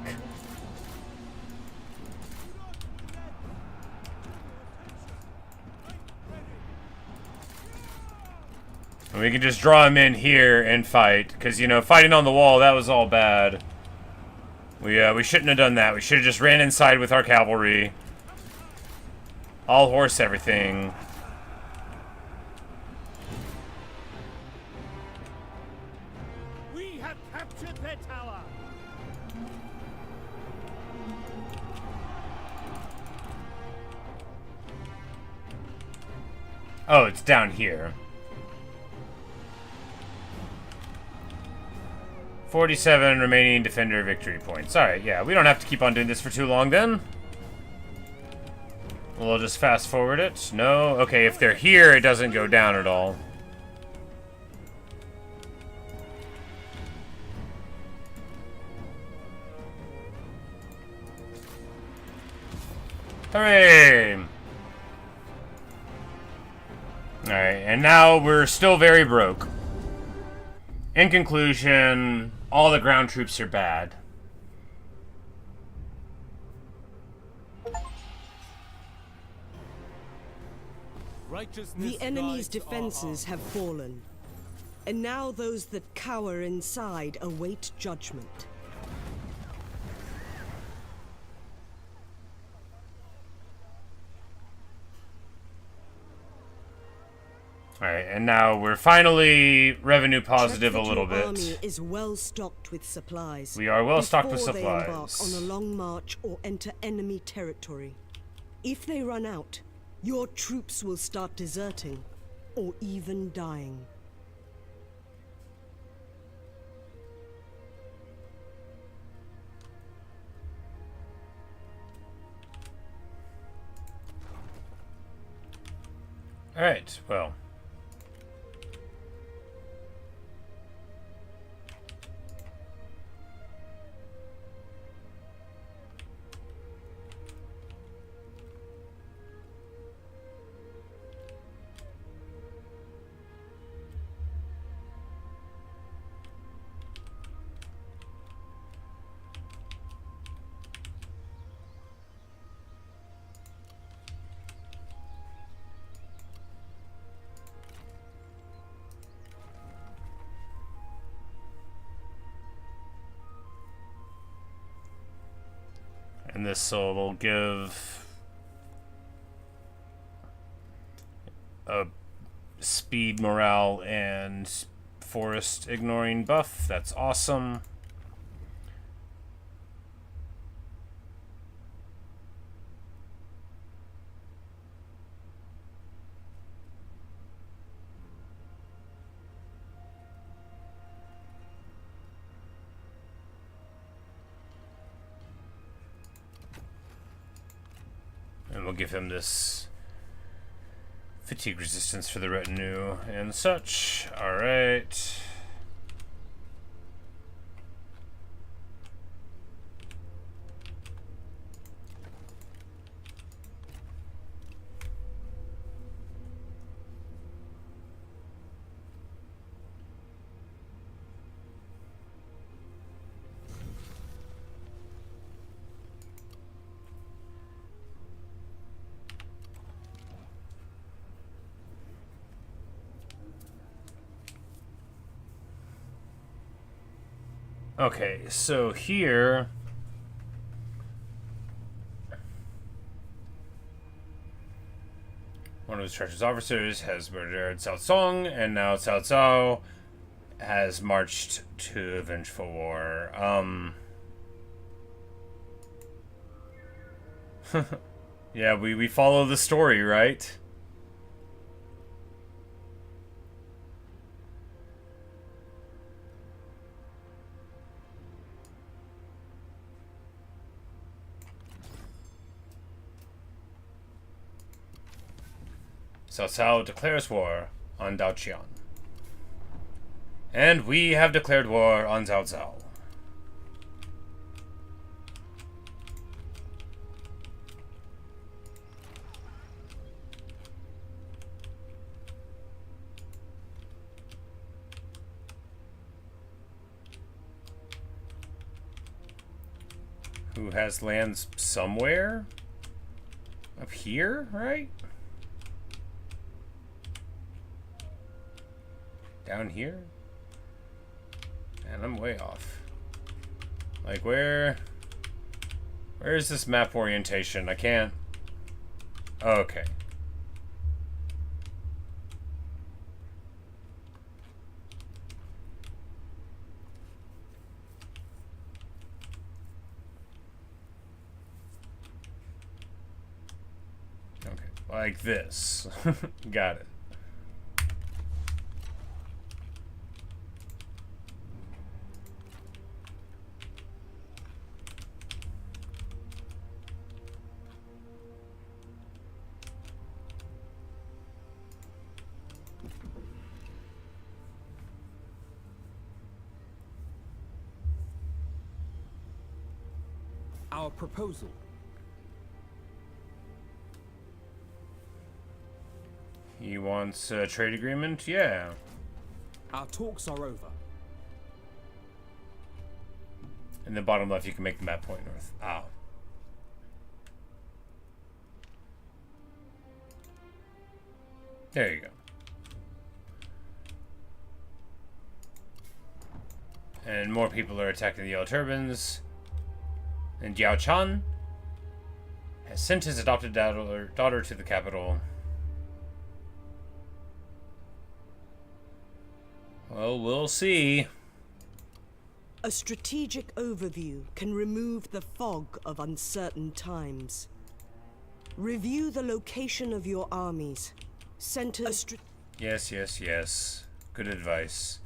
And we can just draw them in here and fight. Because, you know, fighting on the wall, that was all bad. We shouldn't have done that. We should have just ran inside with our cavalry. All horse everything. We have captured their tower! Oh, it's down here. 47 remaining defender victory points. Alright, yeah, we don't have to keep on doing this for too long then. We'll just fast forward it. No? Okay, if they're here, it doesn't go down at all. Hooray! Alright, and now we're still very broke. In conclusion, all the ground troops are bad. The enemy's defenses have fallen, and now those that cower inside await judgment. Alright, and now we're finally revenue positive a little Your bit. army is well stocked with supplies. We are well stocked with before they embark on supplies. a long march or enter enemy territory. If they run out, your troops will start deserting, or even dying. Alright, well. And this will give a speed, morale, and forest ignoring buff. That's awesome. And we'll give him this fatigue resistance for the retinue and such. Alright. Okay, so here... one of his treacherous officers has murdered Cao Song, and now Cao Cao has marched to a vengeful war. Yeah, we follow the story, right? Cao Cao declares war on Daoqian. And we have declared war on Cao Cao. Who has lands somewhere? Up here, right? Down here? And I'm way off. Like, where is this map orientation? I can't... Oh, okay. Okay, like this. Got it. Our proposal. He wants a trade agreement? Yeah. Our talks are over. In the bottom left, you can make the map point north. Ow. There you go. And more people are attacking the Yellow Turbans. And Yao Chan has sent his adopted daughter to the capital. Well, we'll see. A strategic overview can remove the fog of uncertain times. Review the location of your armies. Center a Yes, yes, yes. Good advice.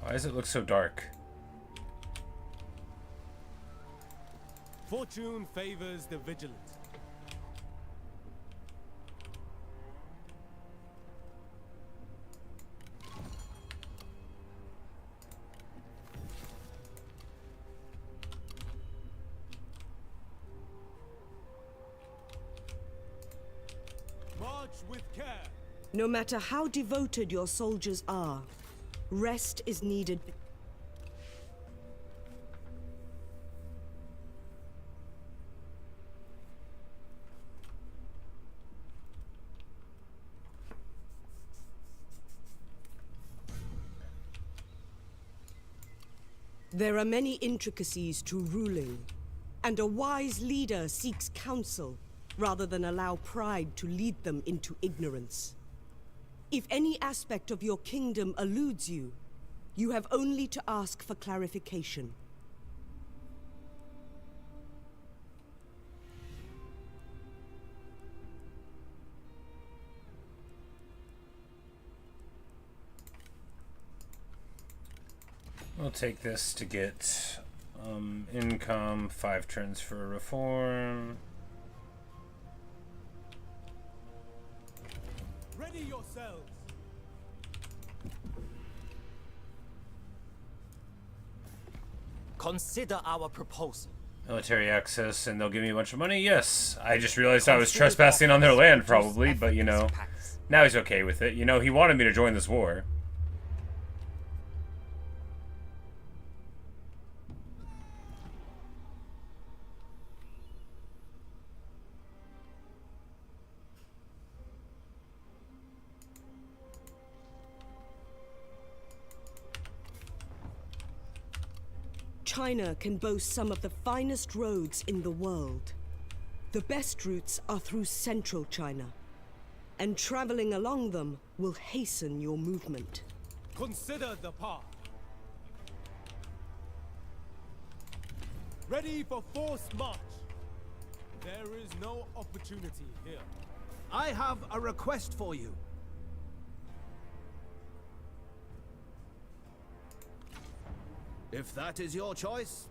Why does it look so dark? Fortune favors the vigilant. March with care. No matter how devoted your soldiers are, rest is needed. There are many intricacies to ruling, and a wise leader seeks counsel rather than allow pride to lead them into ignorance. If any aspect of your kingdom eludes you, you have only to ask for clarification. We'll take this to get income, 5 turns for reform. Ready yourselves. Consider our proposal. Military access, and they'll give me a bunch of money? Yes. I just realized I was trespassing on their land, probably, but you know, now he's okay with it. You know, he wanted me to join this war. China can boast some of the finest roads in the world. The best routes are through central China, and traveling along them will hasten your movement. Consider the path. Ready for forced march. There is no opportunity here. I have a request for you. If that is your choice.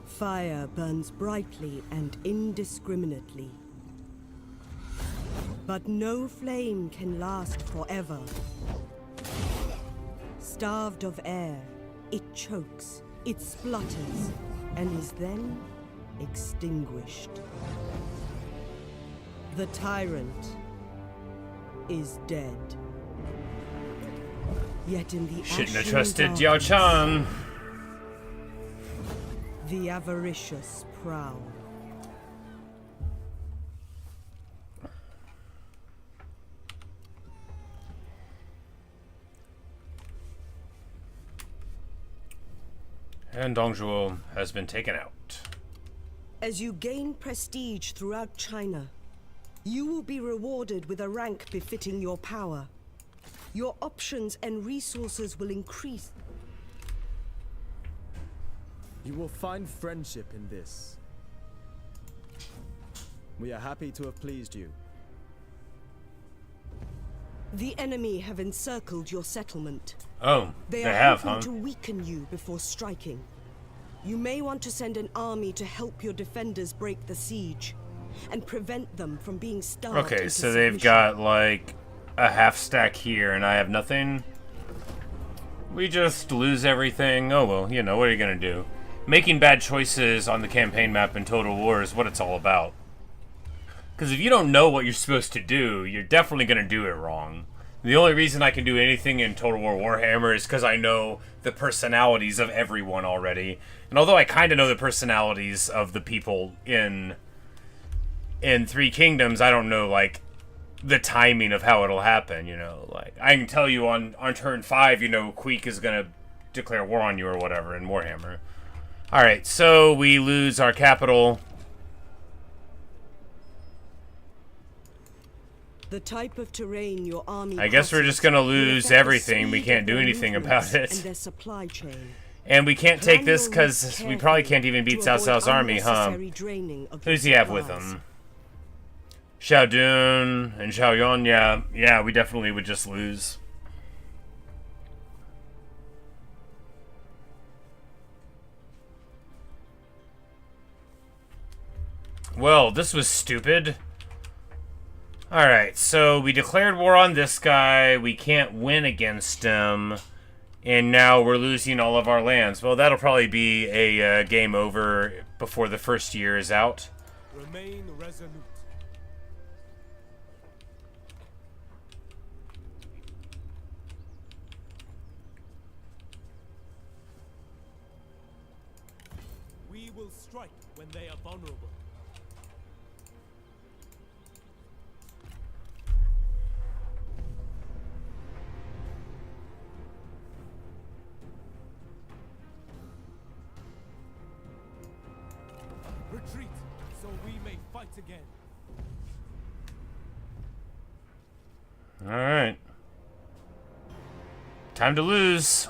Fire burns brightly and indiscriminately. But no flame can last forever. Starved of air, it chokes, it splutters, and is then extinguished. The tyrant is dead. Yet in the Shouldn't have ashen trusted darkness, Yao Chan. the avaricious prowl. And Dongzhuo has been taken out. As you gain prestige throughout China, you will be rewarded with a rank befitting your power. Your options and resources will increase. You will find friendship in this. We are happy to have pleased you. The enemy have encircled your settlement. Oh, They they are have, hoping huh? to weaken you before striking. You may want to send an army to help your defenders break the siege and prevent them from being starved. Okay, into so they've submission. got like a half stack here and I have nothing. We just lose everything. Oh well, you know, what are you gonna do? Making bad choices on the campaign map in Total War is what it's all about. Because if you don't know what you're supposed to do, you're definitely gonna do it wrong. The only reason I can do anything in Total War Warhammer is because I know the personalities of everyone already. And although I kind of know the personalities of the people in Three Kingdoms, I don't know, like, the timing of how it'll happen, you know. Like, I can tell you on turn 5, you know, Queek is going to declare war on you or whatever in Warhammer. Alright, so we lose our capital. The type of terrain your army I guess we're crosses just gonna will lose affect the everything. We speed can't of do their anything movements about it. and their supply chain. And we can't take Plan this your because routes we probably carefully can't even beat to Cao avoid Cao's army, huh? unnecessary draining of Who does your he have with supplies. him? Xiao Dun and Xiao Yun, yeah, we definitely would just lose. Well, this was stupid. Alright, so we declared war on this guy, we can't win against him, and now we're losing all of our lands. Well, that'll probably be a game over before the first year is out. Remain resolute. We will strike when they are vulnerable. Retreat, so we may fight again. Alright. Time to lose.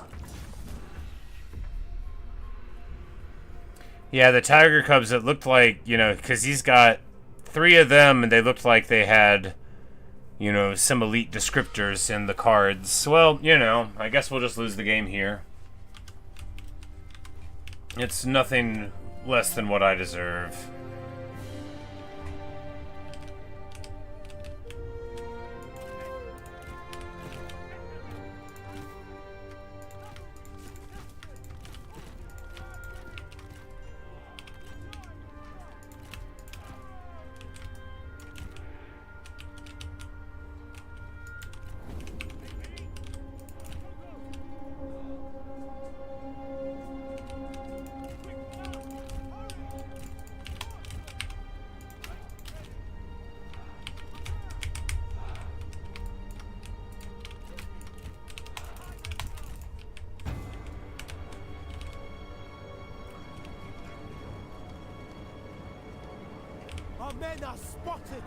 Yeah, the Tiger Cubs, it looked like, you know, because he's got 3 of them, and they looked like they had, you know, some elite descriptors in the cards. Well, you know, I guess we'll just lose the game here. It's nothing less than what I deserve. Men are spotted.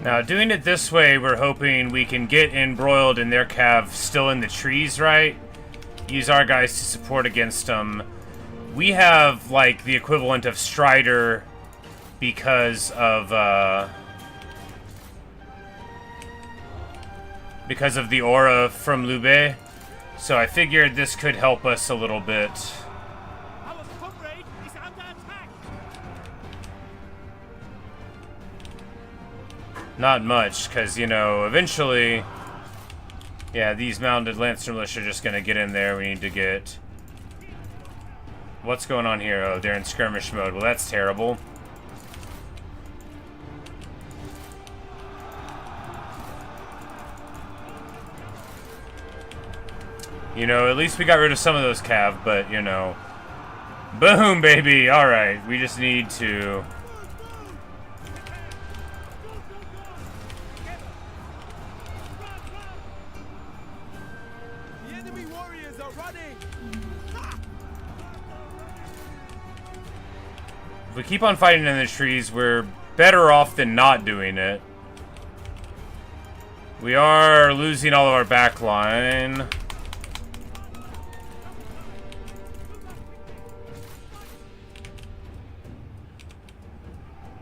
Now, doing it this way, we're hoping we can get embroiled in their cav still in the trees, right? Use our guys to support against them. We have, like, the equivalent of Strider because of the aura from Lube. So I figured this could help us a little bit. Our comrade is under attack. Not much, because, you know, eventually... Yeah, these mounted Lancer militia are just going to get in there. We need to get... What's going on here? Oh, they're in skirmish mode. Well, that's terrible. You know, at least we got rid of some of those cav, but, you know... Boom, baby! Alright, we just need to... The enemy warriors are running. If we keep on fighting in the trees, we're better off than not doing it. We are losing all of our back line.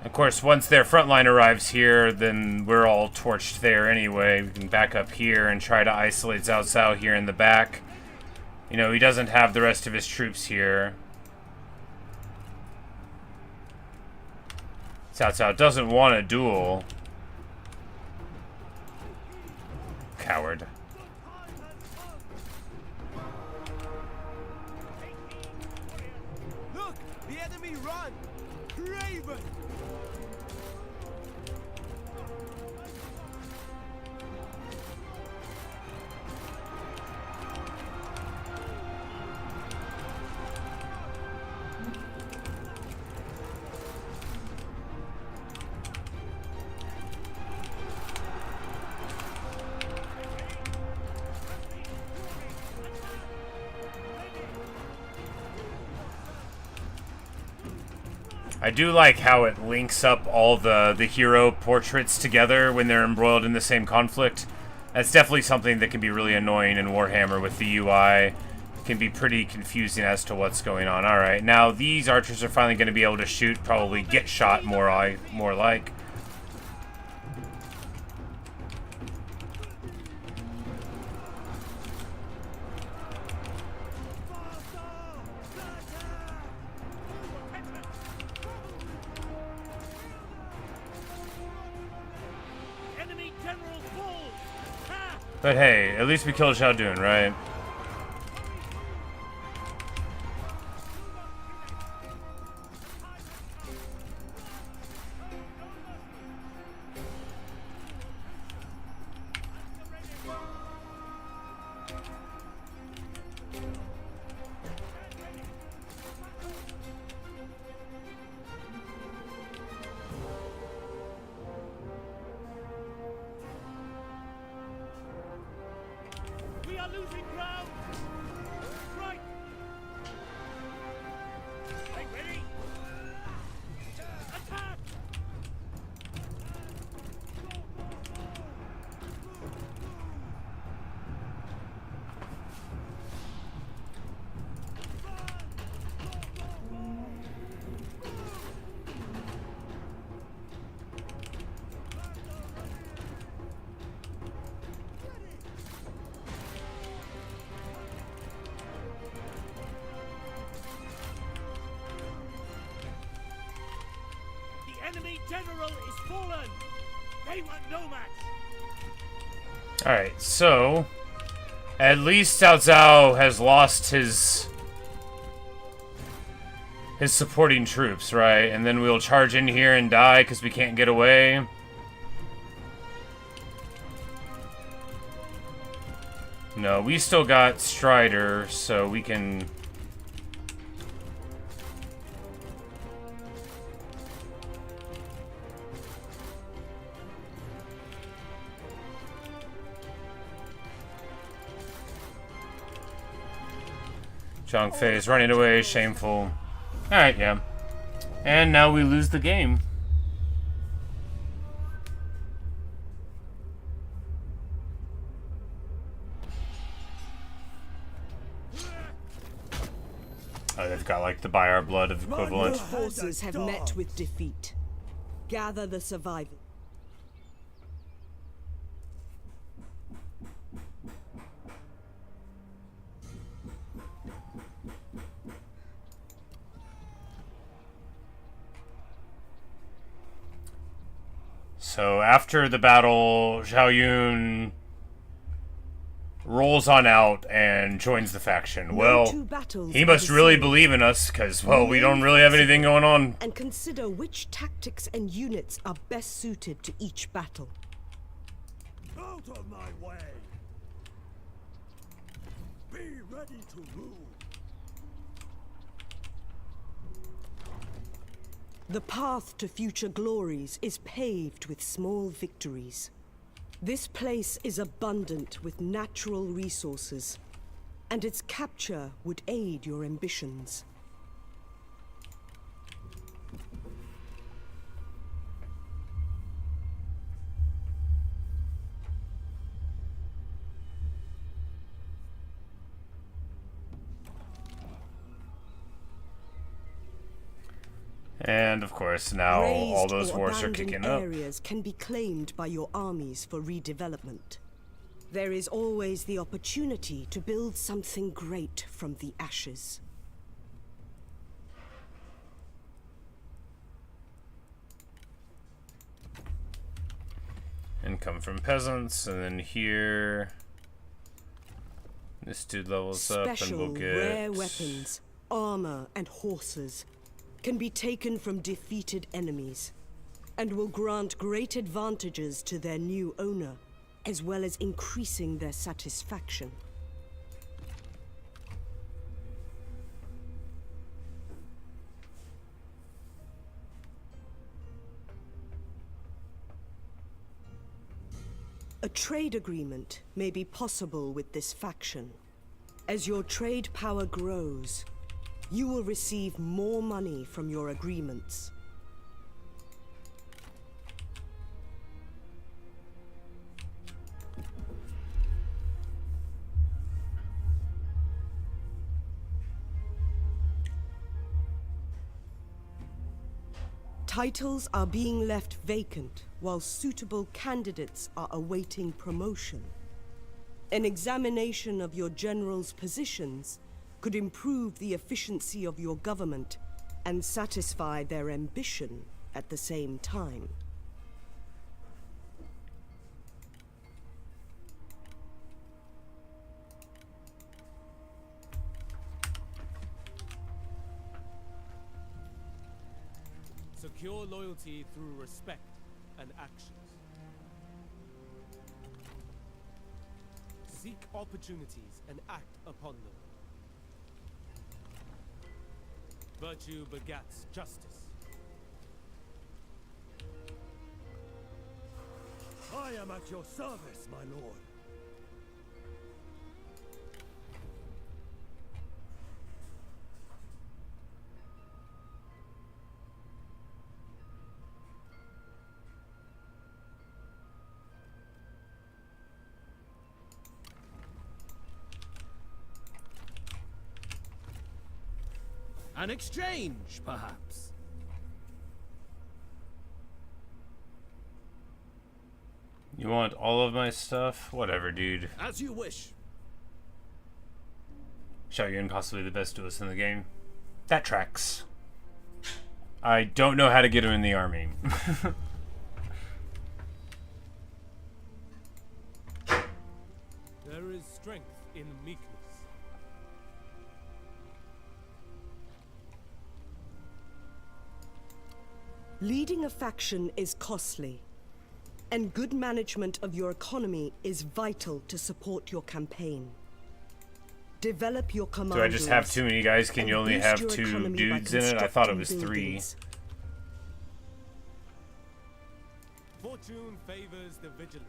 Of course, once their front line arrives here, then we're all torched there anyway. We can back up here and try to isolate Cao Cao here in the back. You know, he doesn't have the rest of his troops here. Cao Cao doesn't want a duel. Coward. Look, the enemy run. Raven. I do like how it links up all the hero portraits together when they're embroiled in the same conflict. That's definitely something that can be really annoying in Warhammer with the UI. It can be pretty confusing as to what's going on. Alright, now these archers are finally going to be able to shoot, probably get shot more like. But hey, at least we killed Xiao Dun, right? Losing ground! Right! Stay ready! Attack! Enemy general is fallen. They want no match. Alright, so at least Cao Cao has lost his his supporting troops, right? And then we'll charge in here and die because we can't get away. No, we still got Strider, so we can... Zhang Fei is running away, shameful. Alright, yeah. And now we lose the game. Oh, they've got like the By Our Blood of equivalent. Your forces have met with defeat. Gather the survivors. So after the battle, Zhao Yun rolls on out and joins the faction. Well, he must really believe in us, because, well, we don't really have anything going on. And consider which tactics and units are best suited to each battle. Out of my way! Be ready to move! The path to future glories is paved with small victories. This place is abundant with natural resources, and its capture would aid your ambitions. And of course, now all those wars are kicking up. Areas can be claimed by your armies for redevelopment. There is always the opportunity to build something great from the ashes. Income from peasants, and then here this dude levels up, and we'll get rare weapons, armor, and horses can be taken from defeated enemies, and will grant great advantages to their new owner, as well as increasing their satisfaction. A trade agreement may be possible with this faction. As your trade power grows, you will receive more money from your agreements. Titles are being left vacant while suitable candidates are awaiting promotion. An examination of your general's positions could improve the efficiency of your government and satisfy their ambition at the same time. Secure loyalty through respect and actions. Seek opportunities and act upon them. Virtue begats justice. I am at your service, my lord. An exchange, perhaps? You want all of my stuff? Whatever, dude. As you wish. Zhao Yun, possibly the best duelist in the game. That tracks. I don't know how to get him in the army. There is strength in meekness. Leading a faction is costly, and good management of your economy is vital to support your campaign. Develop your commandos. Do I just have too many guys? Can you only have 2 dudes in it? I thought it was 3. Fortune favors the vigilant.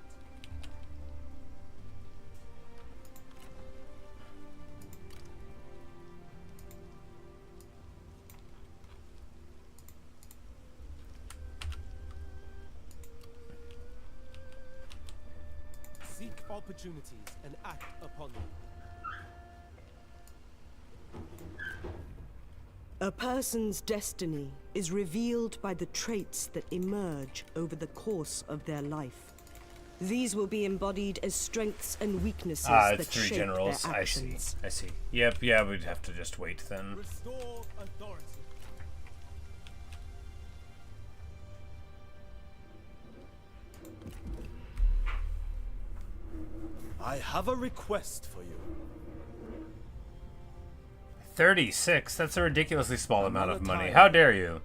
Seek opportunities and act upon them. A person's destiny is revealed by the traits that emerge over the course of their life. These will be embodied as strengths and weaknesses it's that 3 shape generals. their actions. I see. Yep, yeah, we'd have to just wait then. Restore authority. I have a request for you. 36? That's a ridiculously small amount of money. How dare you?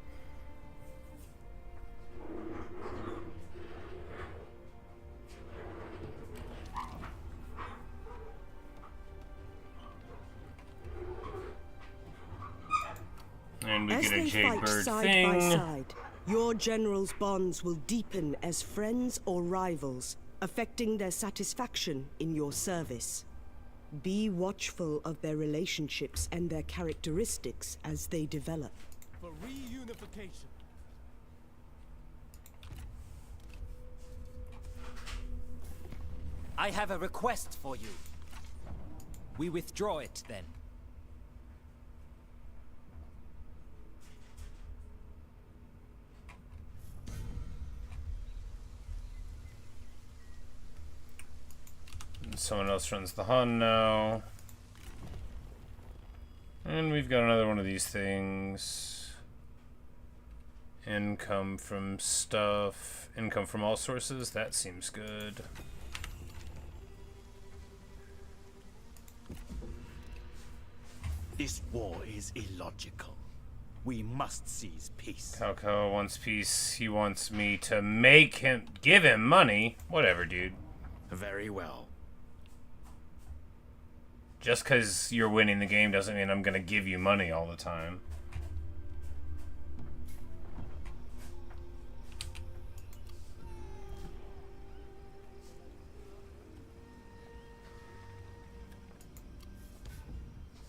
And we As get a they jade fight bird side thing. by side, your generals' bonds will deepen as friends or rivals, affecting their satisfaction in your service. Be watchful of their relationships and their characteristics as they develop. For reunification. I have a request for you. We withdraw it then. Someone else runs the Hun now. And we've got another one of these things. Income from stuff. Income from all sources. That seems good. This war is illogical. We must seize peace. Calco wants peace. He wants me to make him... give him money. Whatever, dude. Very well. Just because you're winning the game doesn't mean I'm going to give you money all the time.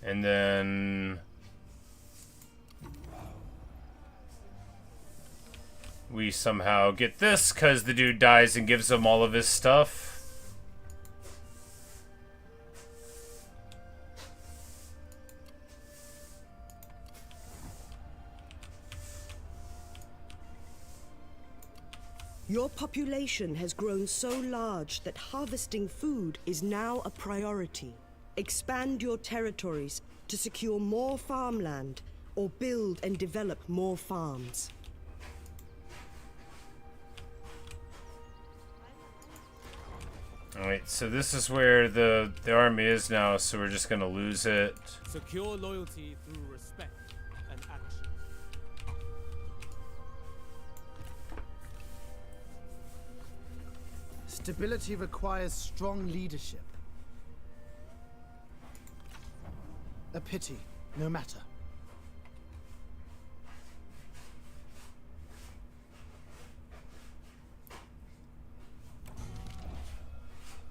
And then... we somehow get this because the dude dies and gives him all of his stuff. Your population has grown so large that harvesting food is now a priority. Expand your territories to secure more farmland or build and develop more farms. Alright, so this is where the army is now, so we're just gonna lose it. Secure loyalty through respect and action. Stability requires strong leadership. A pity, no matter.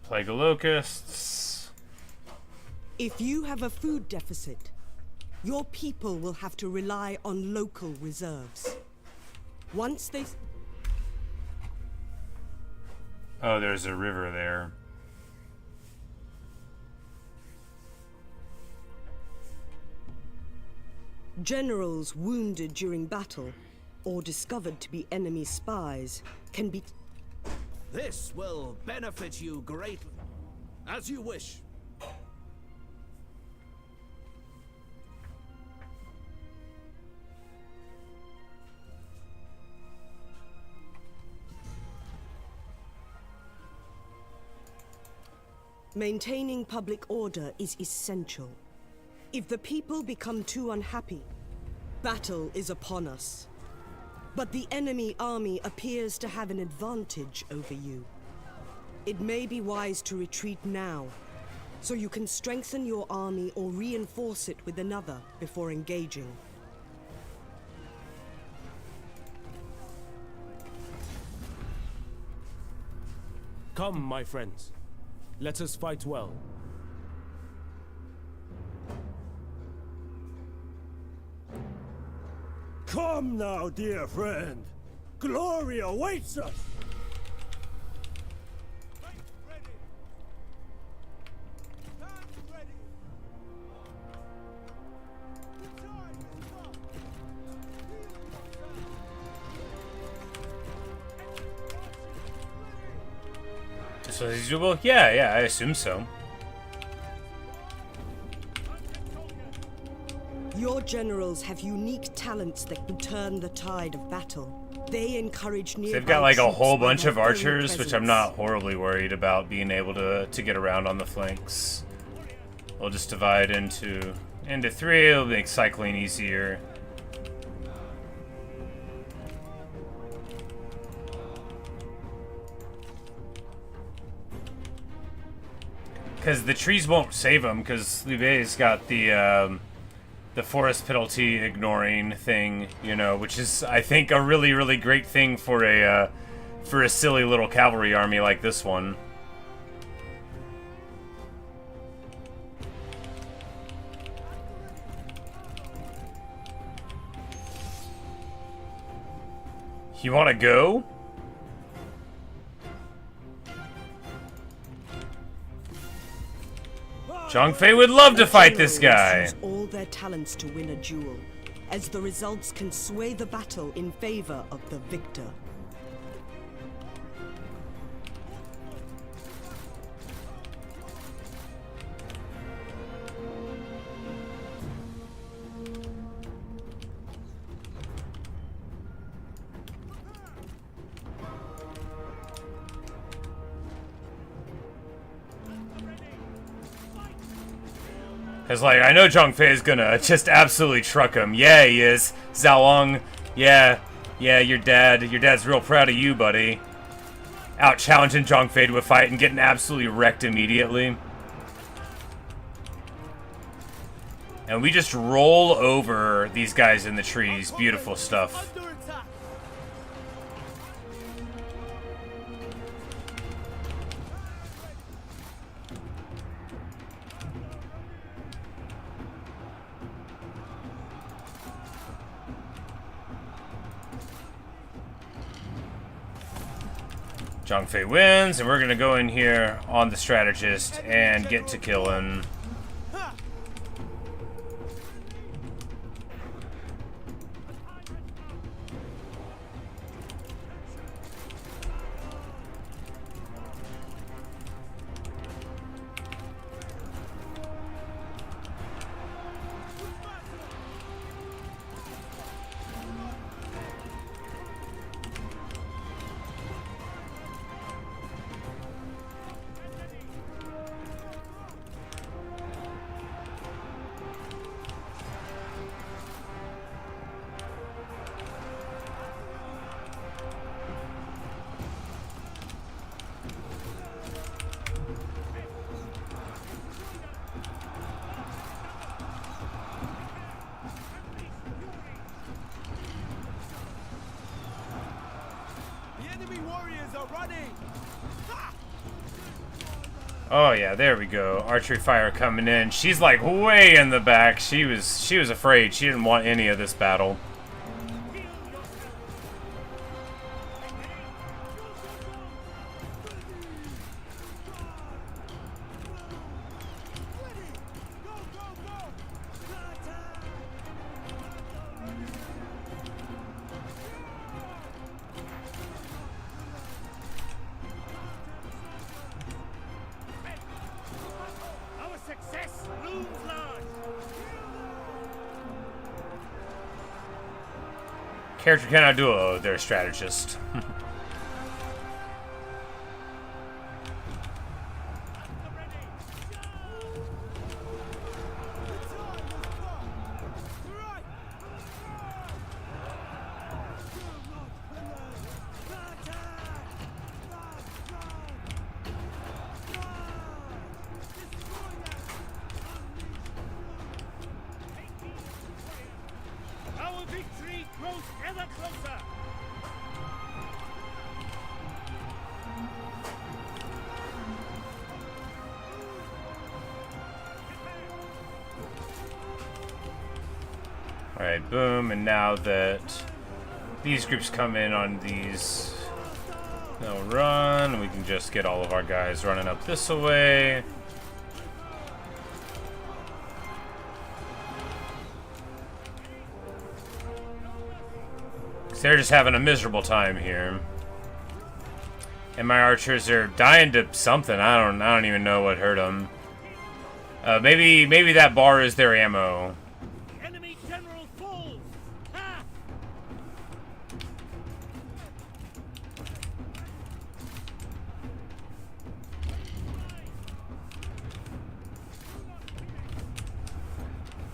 Plague of locusts. If you have a food deficit, your people will have to rely on local reserves. Once they... Oh, there's a river there. Generals wounded during battle, or discovered to be enemy spies, can be... This will benefit you greatly. As you wish. Maintaining public order is essential. If the people become too unhappy, battle is upon us. But the enemy army appears to have an advantage over you. It may be wise to retreat now, so you can strengthen your army or reinforce it with another before engaging. Come, my friends. Let us fight well. Come now, dear friend. Glory awaits us. This was usable? Yeah, I assume so. Your generals have unique talents that can turn the tide of battle. They encourage nearby They've got like a whole troops by bunch their of very archers, which I'm presence. not horribly worried about being able to get around on the flanks. We'll just divide into three. It'll make cycling easier. Because the trees won't save him, because Liu Bei's got the forest penalty ignoring thing, you know, which is, I think, a really, really great thing for a silly little cavalry army like this one. You want to go? Zhang Fei would love to fight this guy. Use all their talents to win a duel, as the results can sway the battle in favor of the victor. Cause like, I know Zhang Fei is gonna just absolutely truck him. Yeah, he is. Zhaolong, yeah, your dad's real proud of you, buddy. Out challenging Zhang Fei to a fight and getting absolutely wrecked immediately. And we just roll over these guys in the trees. Beautiful stuff. Zhang Fei wins, and we're gonna go in here on the strategist and get to killing. Oh yeah, there we go. Archery fire coming in. She's like way in the back. She was afraid. She didn't want any of this battle. Character cannot do it. They're a strategist. Alright, boom, and now that these groups come in on these, they'll run. We can just get all of our guys running up this way. They're just having a miserable time here. And my archers are dying to something. I don't even know what hurt them. Maybe that bar is their ammo. Enemy general falls. Ha!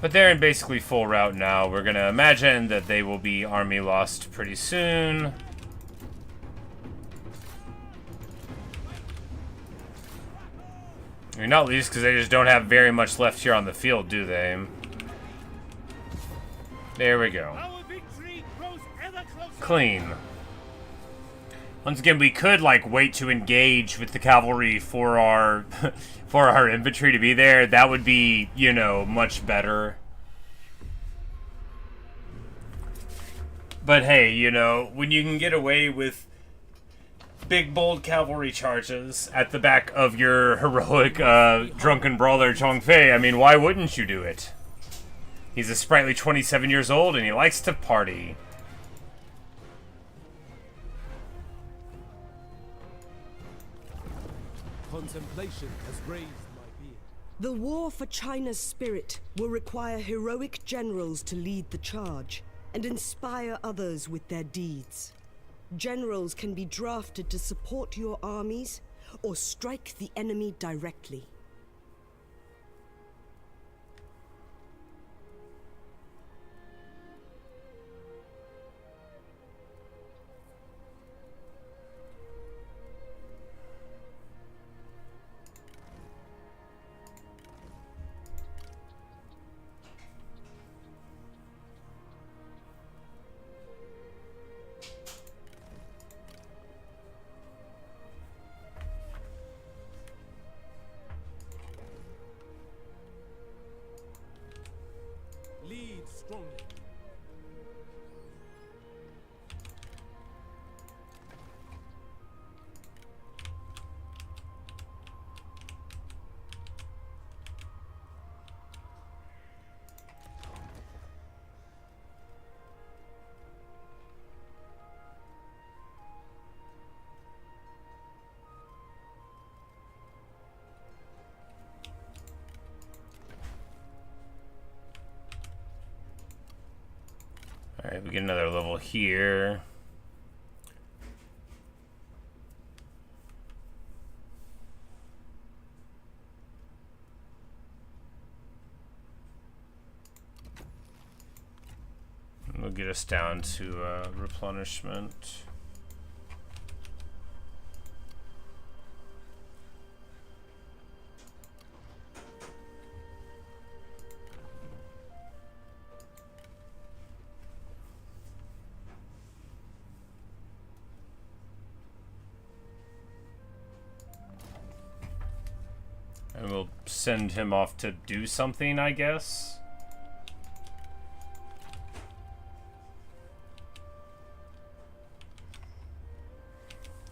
But they're in basically full route now. We're gonna imagine that they will be army lost pretty soon. I mean, not least because they just don't have very much left here on the field, do they? There we go. Clean. Once again, we could like wait to engage with the cavalry for our for our infantry to be there. That would be, you know, much better. But hey, you know, when you can get away with big, bold cavalry charges at the back of your heroic drunken brawler Zhong Fei, I mean, why wouldn't you do it? He's a sprightly 27 years old and he likes to party. Contemplation has raised my beard. The war for China's spirit will require heroic generals to lead the charge and inspire others with their deeds. Generals can be drafted to support your armies or strike the enemy directly. Lead strongly. Alright, we get another level here. We'll get us down to replenishment. And we'll send him off to do something, I guess.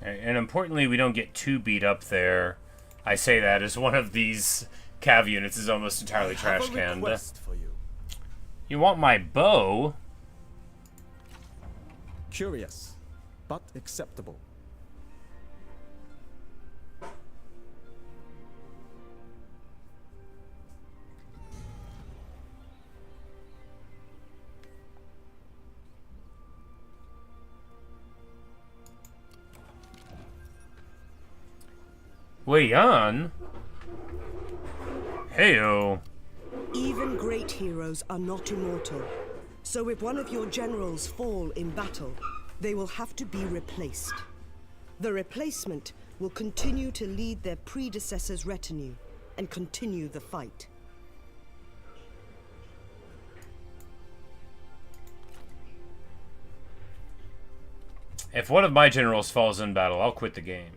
And importantly, we don't get too beat up there. I say that as one of these cav units is almost entirely trash canned. You want my bow? Curious, but acceptable. Wei Yan? Heyo. Even great heroes are not immortal. So if one of your generals fall in battle, they will have to be replaced. The replacement will continue to lead their predecessor's retinue and continue the fight. If one of my generals falls in battle, I'll quit the game.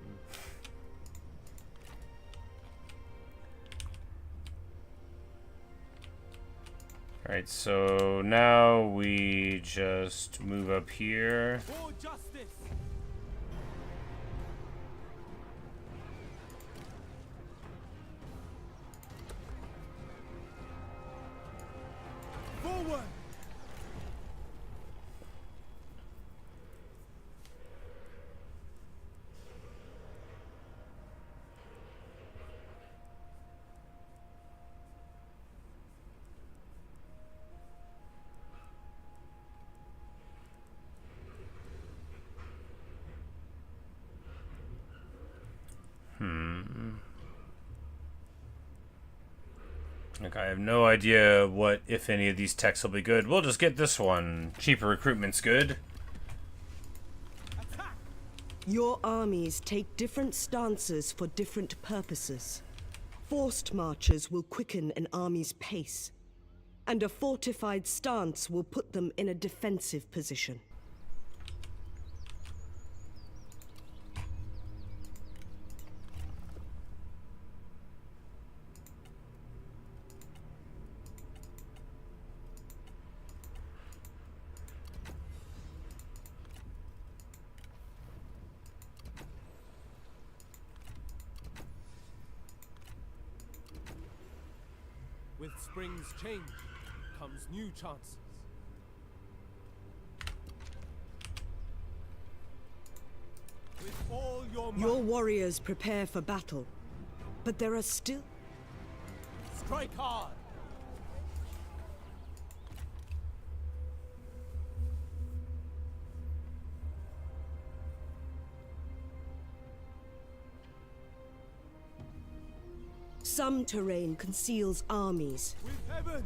Alright, so now we just move up here. For justice! Forward! Like, I have no idea what, if any of these techs will be good. We'll just get this one. Cheaper recruitment's good. Your armies take different stances for different purposes. Forced marches will quicken an army's pace, and a fortified stance will put them in a defensive position. With spring's change comes new chances. With all your might, Your warriors prepare for battle, but there are still... strike hard! Some terrain conceals armies. With heaven!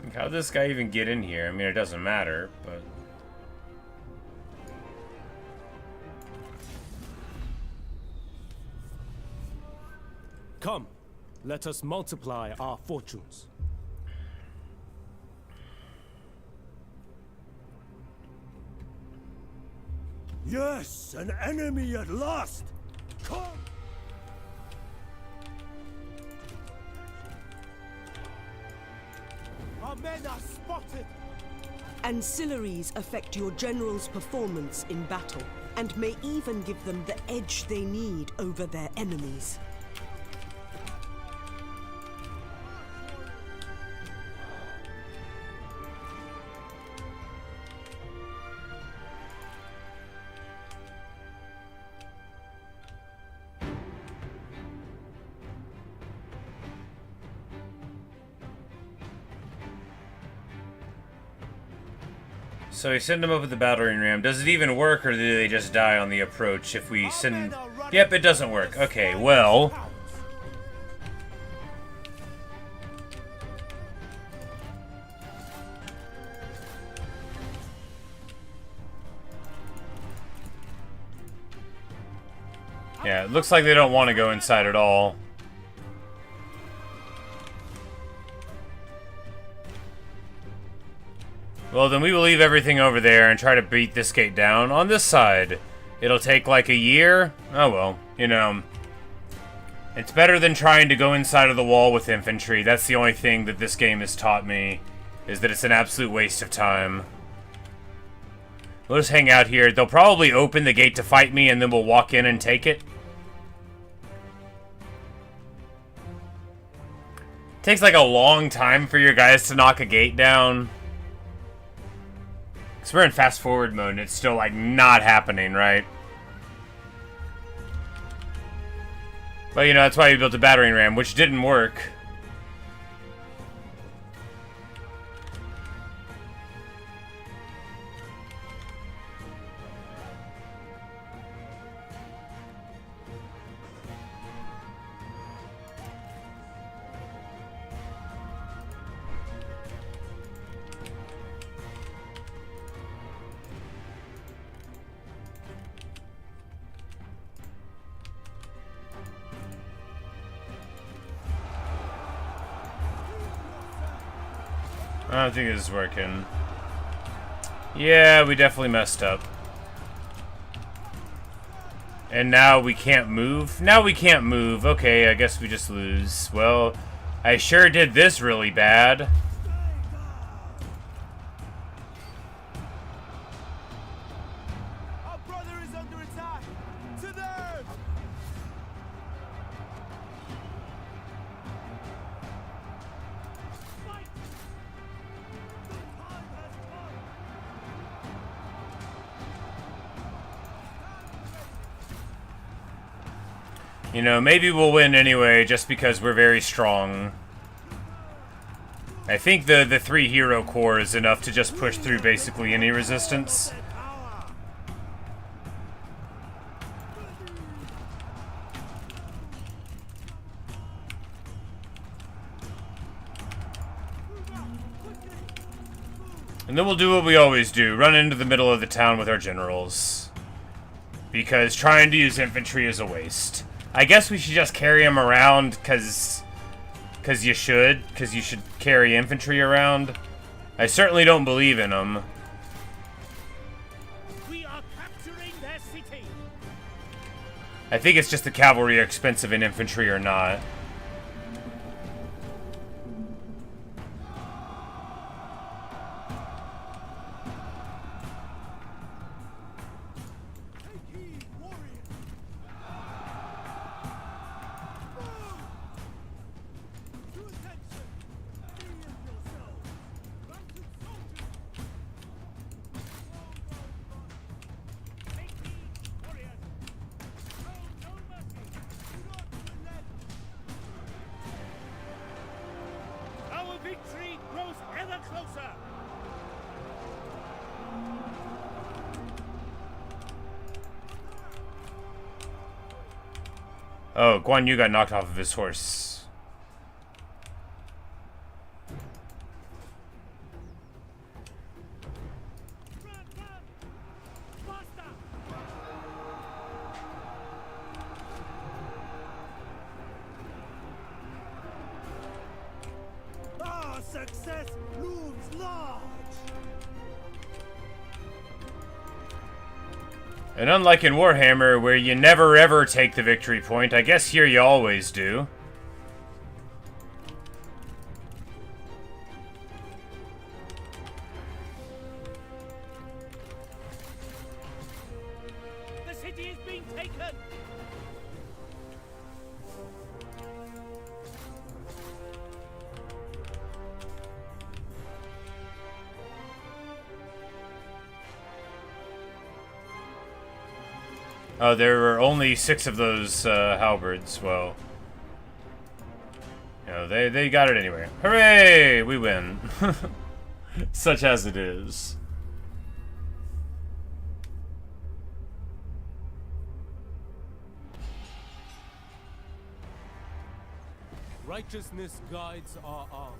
Like, how'd this guy even get in here? I mean, it doesn't matter, but... Come, let us multiply our fortunes. Yes, an enemy at last! Come! Our men are spotted! Ancillaries affect your general's performance in battle, and may even give them the edge they need over their enemies. So we send them up at the battering ram. Does it even work, or do they just die on the approach if we send... Yep, it doesn't work. Okay, well... Yeah, it looks like they don't want to go inside at all. Well, then we will leave everything over there and try to beat this gate down. On this side, it'll take like a year. Oh well, you know. It's better than trying to go inside of the wall with infantry. That's the only thing that this game has taught me, is that it's an absolute waste of time. We'll just hang out here. They'll probably open the gate to fight me, and then we'll walk in and take it. Takes like a long time for your guys to knock a gate down. Because we're in fast forward mode and it's still like not happening, right? But you know, that's why we built a battering ram, which didn't work. I don't think this is working. Yeah, we definitely messed up. And now we can't move? Now we can't move. Okay, I guess we just lose. Well, I sure did this really bad. Our brother is under attack! To them! You know, maybe we'll win anyway, just because we're very strong. I think the 3 hero core is enough to just push through basically any resistance. And then we'll do what we always do, run into the middle of the town with our generals. Because trying to use infantry is a waste. I guess we should just carry them around, because you should carry infantry around. I certainly don't believe in them. We are capturing their city. I think it's just the cavalry are expensive and infantry are not. Our victory grows ever closer. Oh, Guan Yu got knocked off of his horse. Our success looms large! And unlike in Warhammer, where you never ever take the victory point, I guess here you always do. The city is being taken. Oh, there were only 6 of those halberds. Well, you know, they got it anyway. Hooray! We win. Such as it is. Righteousness guides our arm.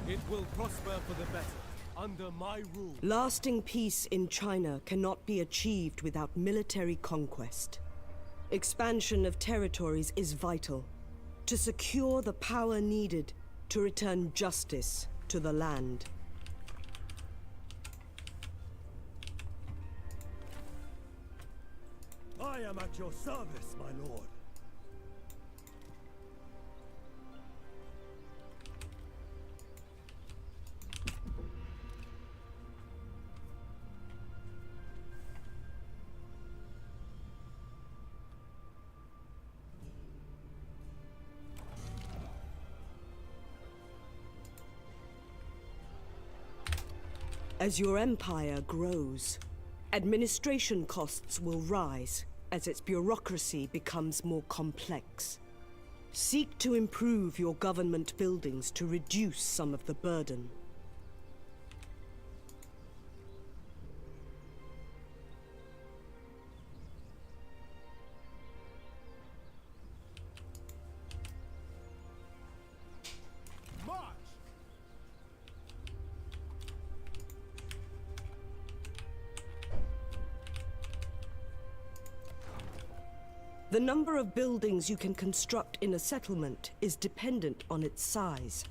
It will prosper for the better. Under my rule. Lasting peace in China cannot be achieved without military conquest. Expansion of territories is vital to secure the power needed to return justice to the land. I am at your service, my lord. As your empire grows, administration costs will rise as its bureaucracy becomes more complex. Seek to improve your government buildings to reduce some of the burden. The number of buildings you can construct in a settlement is dependent on its size.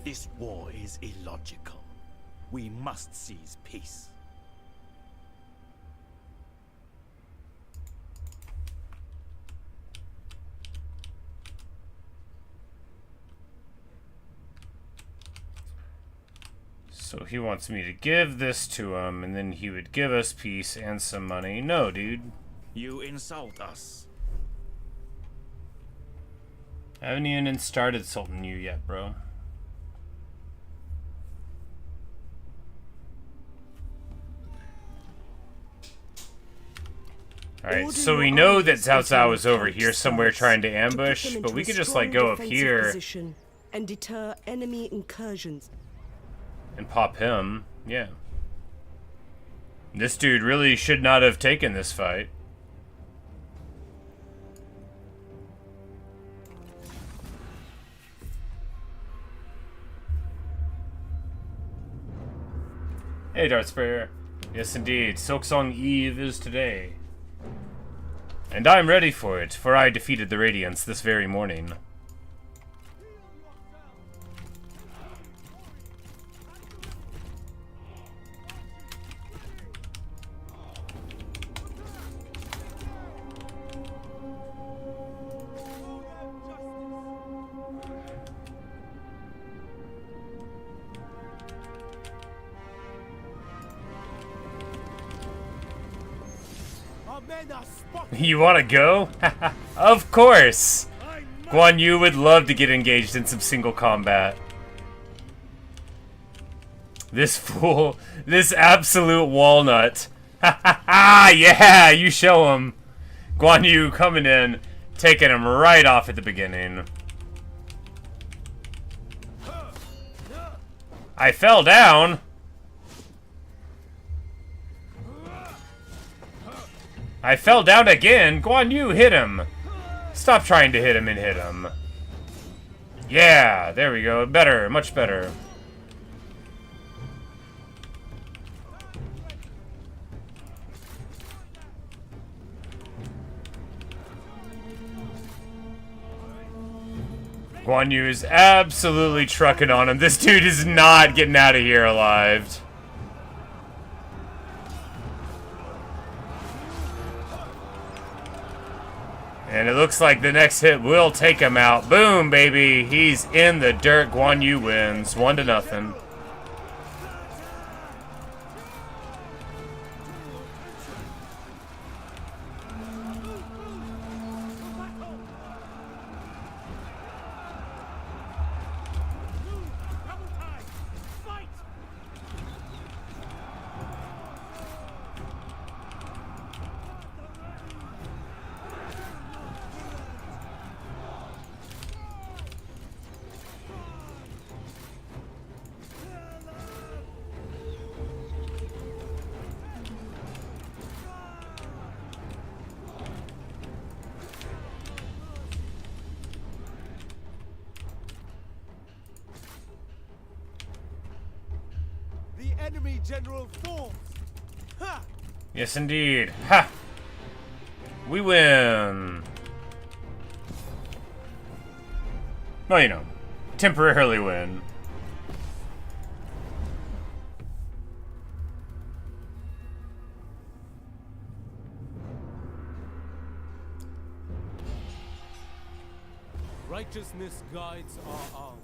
This war is illogical. We must seize peace. So he wants me to give this to him, and then he would give us peace and some money. No, dude. You insult us. I haven't even started insulting you yet, bro. Alright, so we know that Cao Cao is over here somewhere trying to ambush, but we could just, like, go up here and deter enemy incursions. And pop him, yeah. This dude really should not have taken this fight. Hey, Dart Sprayer. Yes, indeed. Silksong Eve is today. And I'm ready for it, for I defeated the Radiants this very morning. You want to go? Of course! Guan Yu would love to get engaged in some single combat. This fool, this absolute walnut. Yeah, you show him. Guan Yu coming in, taking him right off at the beginning. I fell down. I fell down again. Guan Yu, hit him. Stop trying to hit him and hit him. Yeah, there we go. Better, much better. Guan Yu is absolutely trucking on him. This dude is not getting out of here alive. And it looks like the next hit will take him out. Boom, baby. He's in the dirt. Guan Yu wins 1-0. Enemy general forms. Ha! Yes, indeed. Ha! We win. Well, you know, temporarily win. Righteousness guides our arms.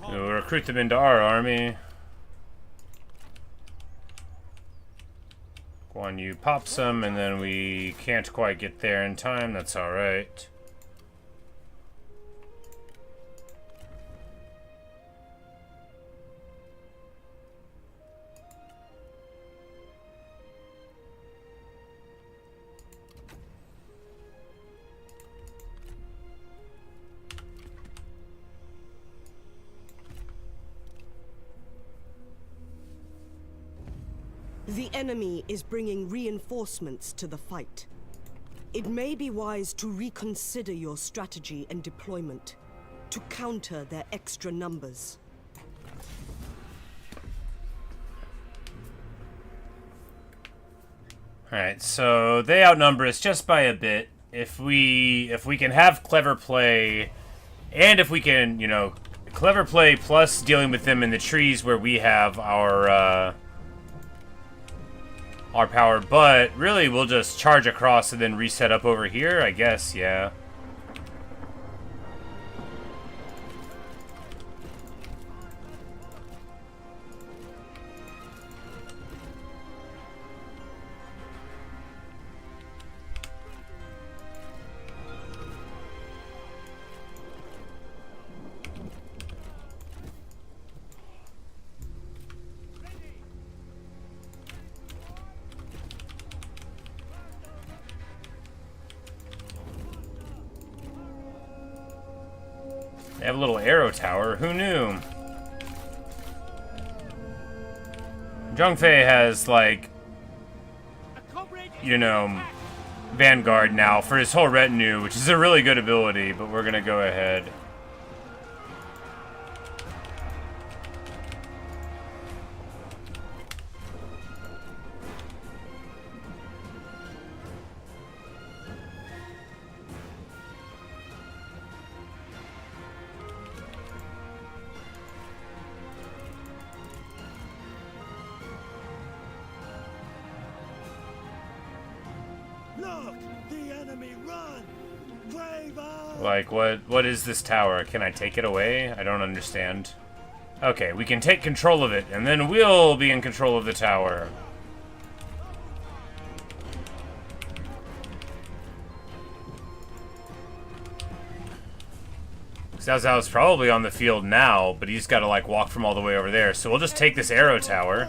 We'll recruit them into our army. Guan Yu pops them, and then we can't quite get there in time. That's alright. The enemy is bringing reinforcements to the fight. It may be wise to reconsider your strategy and deployment, to counter their extra numbers. Alright, so they outnumber us just by a bit. If we can have clever play, and if we can, you know, clever play plus dealing with them in the trees where we have our power, but really we'll just charge across and then reset up over here, I guess, yeah. They have a little arrow tower. Who knew? Zhongfei has, like, you know, Vanguard now for his whole retinue, which is a really good ability, but we're gonna go ahead. Look, the enemy run! Brave up! Like, what is this tower? Can I take it away? I don't understand. Okay, we can take control of it, and then we'll be in control of the tower. Cao Cao's probably on the field now, but he's got to, like, walk from all the way over there. So we'll just take this arrow tower.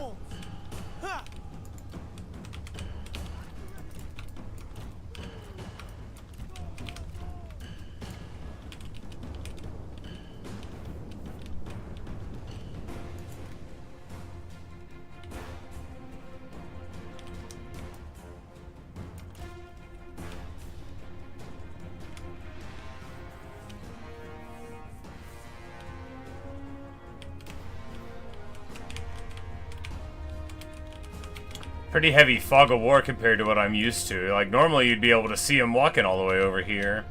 Pretty heavy fog of war compared to what I'm used to. Like, normally you'd be able to see him walking all the way over here.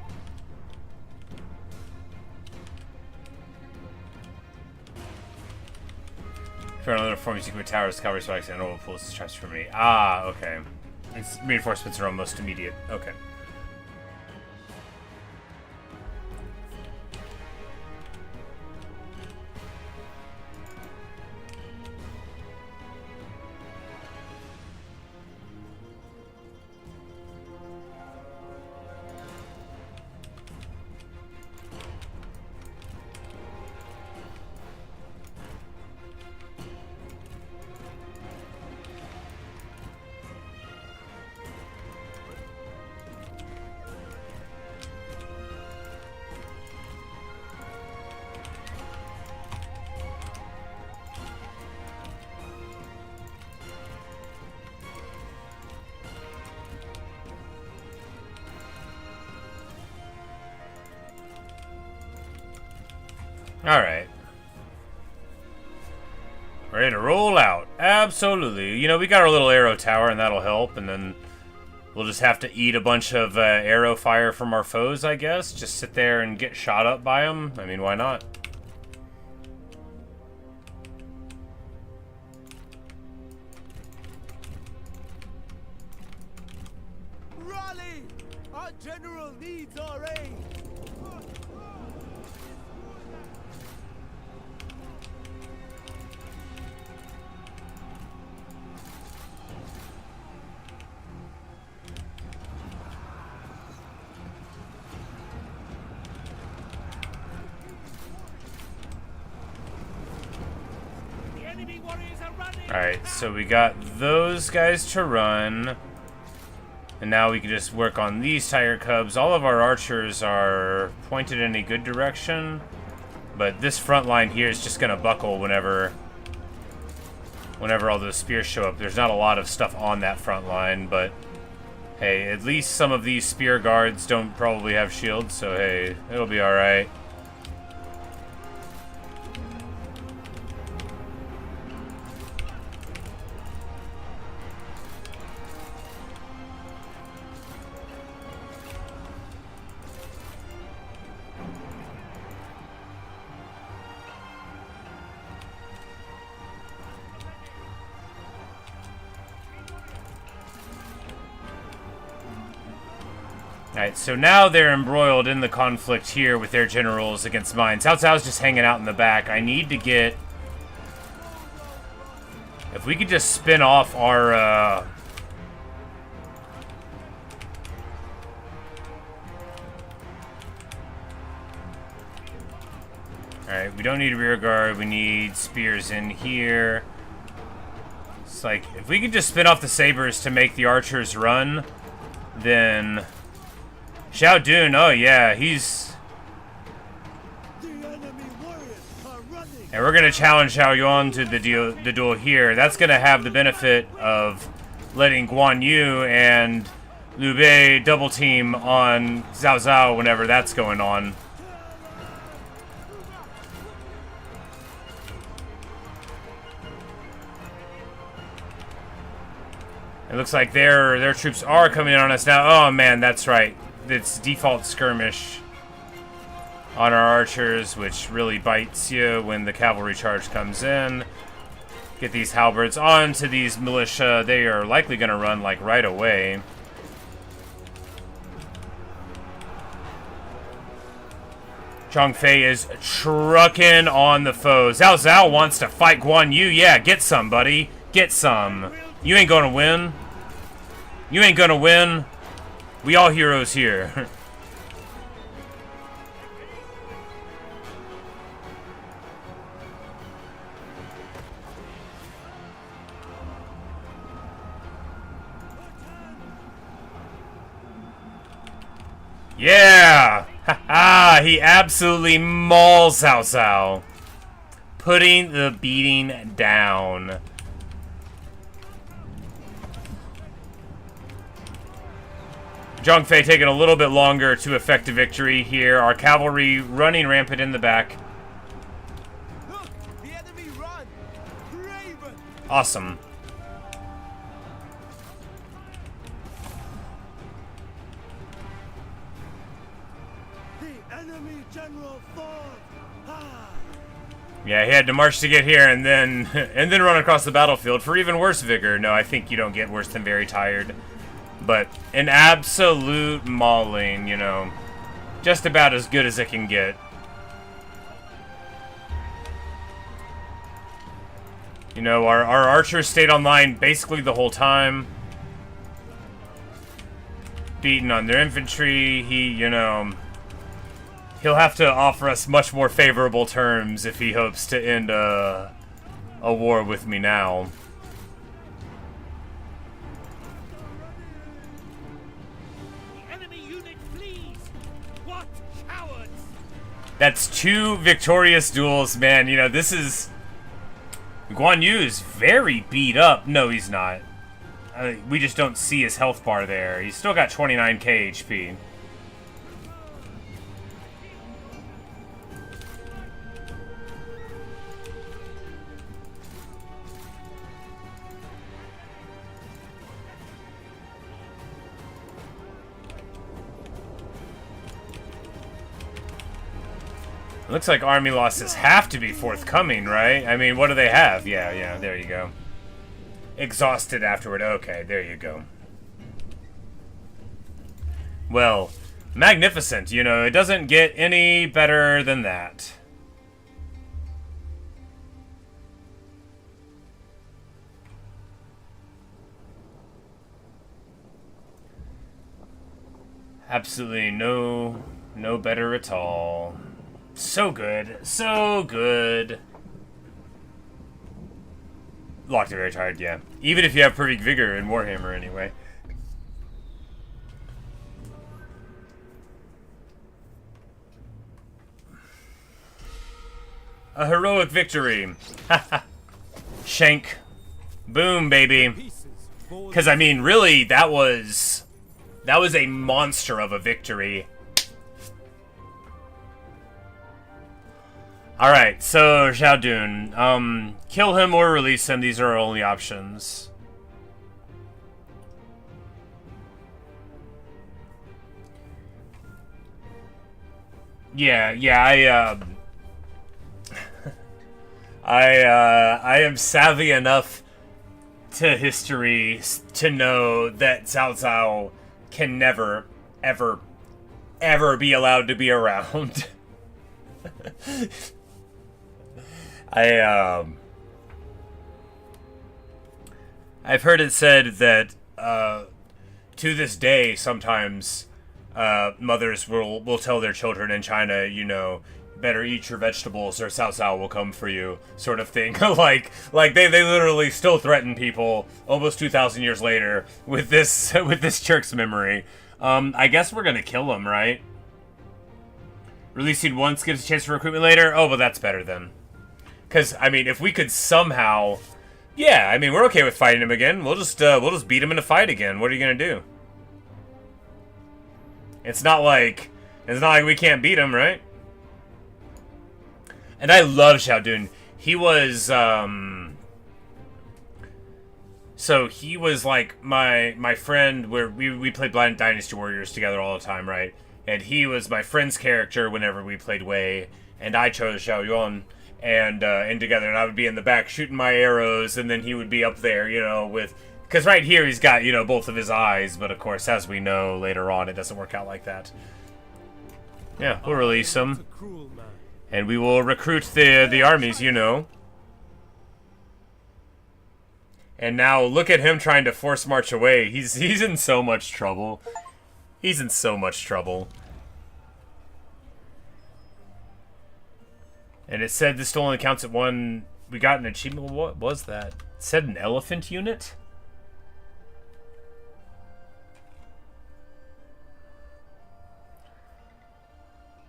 For another form, you secret towers, cover spikes, and overall pulls traps for me. Ah, okay. Its reinforcements are almost immediate. Okay. Alright. Ready to roll out. Absolutely. You know, we got our little arrow tower, and that'll help, and then we'll just have to eat a bunch of arrow fire from our foes, I guess. Just sit there and get shot up by them. I mean, why not? Rally! Our general needs our aid! Alright, so we got those guys to run. And now we can just work on these tiger cubs. All of our archers are pointed in a good direction. But this front line here is just going to buckle whenever all those spears show up. There's not a lot of stuff on that front line, but hey, at least some of these spear guards don't probably have shields, so hey, it'll be alright. Alright, so now they're embroiled in the conflict here with their generals against mine. Cao Cao's just hanging out in the back. I need to get... If we could just spin off our, Alright, we don't need a rear guard. We need spears in here. It's like, if we could just spin off the sabers to make the archers run, then... Xiao Dun, oh yeah, he's... And we're going to challenge Xiao Yuan to the duel here. That's going to have the benefit of letting Guan Yu and Liu Bei double team on Cao Cao whenever that's going on. It looks like their troops are coming in on us now. Oh man, that's right. It's default skirmish on our archers, which really bites you when the cavalry charge comes in. Get these halberds onto these militia. They are likely going to run like right away. Zhang Fei is trucking on the foe. Cao Cao wants to fight Guan Yu. Yeah, get some, buddy. Get some. You ain't gonna win. You ain't gonna win. We all heroes here. Yeah! Ha-ha! He absolutely mauls Cao Cao. Putting the beating down. Zhang Fei taking a little bit longer to effect a victory here. Our cavalry running rampant in the back. Look, the enemy run! Raven! Awesome. The enemy general fought. Ha! Yeah, he had to march to get here and then run across the battlefield for even worse vigor. No, I think you don't get worse than very tired. But an absolute mauling, you know. Just about as good as it can get. You know, our archers stayed online basically the whole time. Beating on their infantry. He'll have to offer us much more favorable terms if he hopes to end a war with me now. That's 2 victorious duels, man. You know, this is... Guan Yu is very beat up. No, he's not. We just don't see his health bar there. He's still got 29k HP. Looks like army losses have to be forthcoming, right? I mean, what do they have? Yeah, there you go. Exhausted afterward. Okay, there you go. Well, magnificent. You know, it doesn't get any better than that. Absolutely no better at all. So good. So good. Locked are very tired, yeah. Even if you have perfect vigor in Warhammer, anyway. A heroic victory. Shank. Boom, baby. Because, I mean, really, that was a monster of a victory. Alright, so Xiao Dun. Kill him or release him. These are our only options. Yeah, I am savvy enough to history to know that Cao Cao can never, ever be allowed to be around. I've heard it said that to this day sometimes mothers will tell their children in China, you know, better eat your vegetables or Cao Cao will come for you, sort of thing. like they literally still threaten people almost 2,000 years later with this jerk's memory. I guess we're gonna kill him, right? Releasing once gives a chance for recruitment later. Oh, well, that's better then. Because I mean, if we could somehow, yeah, I mean, we're okay with fighting him again. We'll just beat him in a fight again. What are you gonna do? It's not like we can't beat him, right? And I love Xiaodun. He was, so he was like my friend where we played Blind Dynasty Warriors together all the time, right? And he was my friend's character whenever we played Wei, and I chose Xiaoyuan, and together, and I would be in the back shooting my arrows, and then he would be up there, you know, with, because right here he's got, you know, both of his eyes, but of course, as we know later on, it doesn't work out like that. Yeah, we'll release him. And we will recruit the armies, you know. And now look at him trying to force march away. He's in so much trouble. He's in so much trouble. And it said this still only counts at one. We got an achievement. What was that? It said an elephant unit?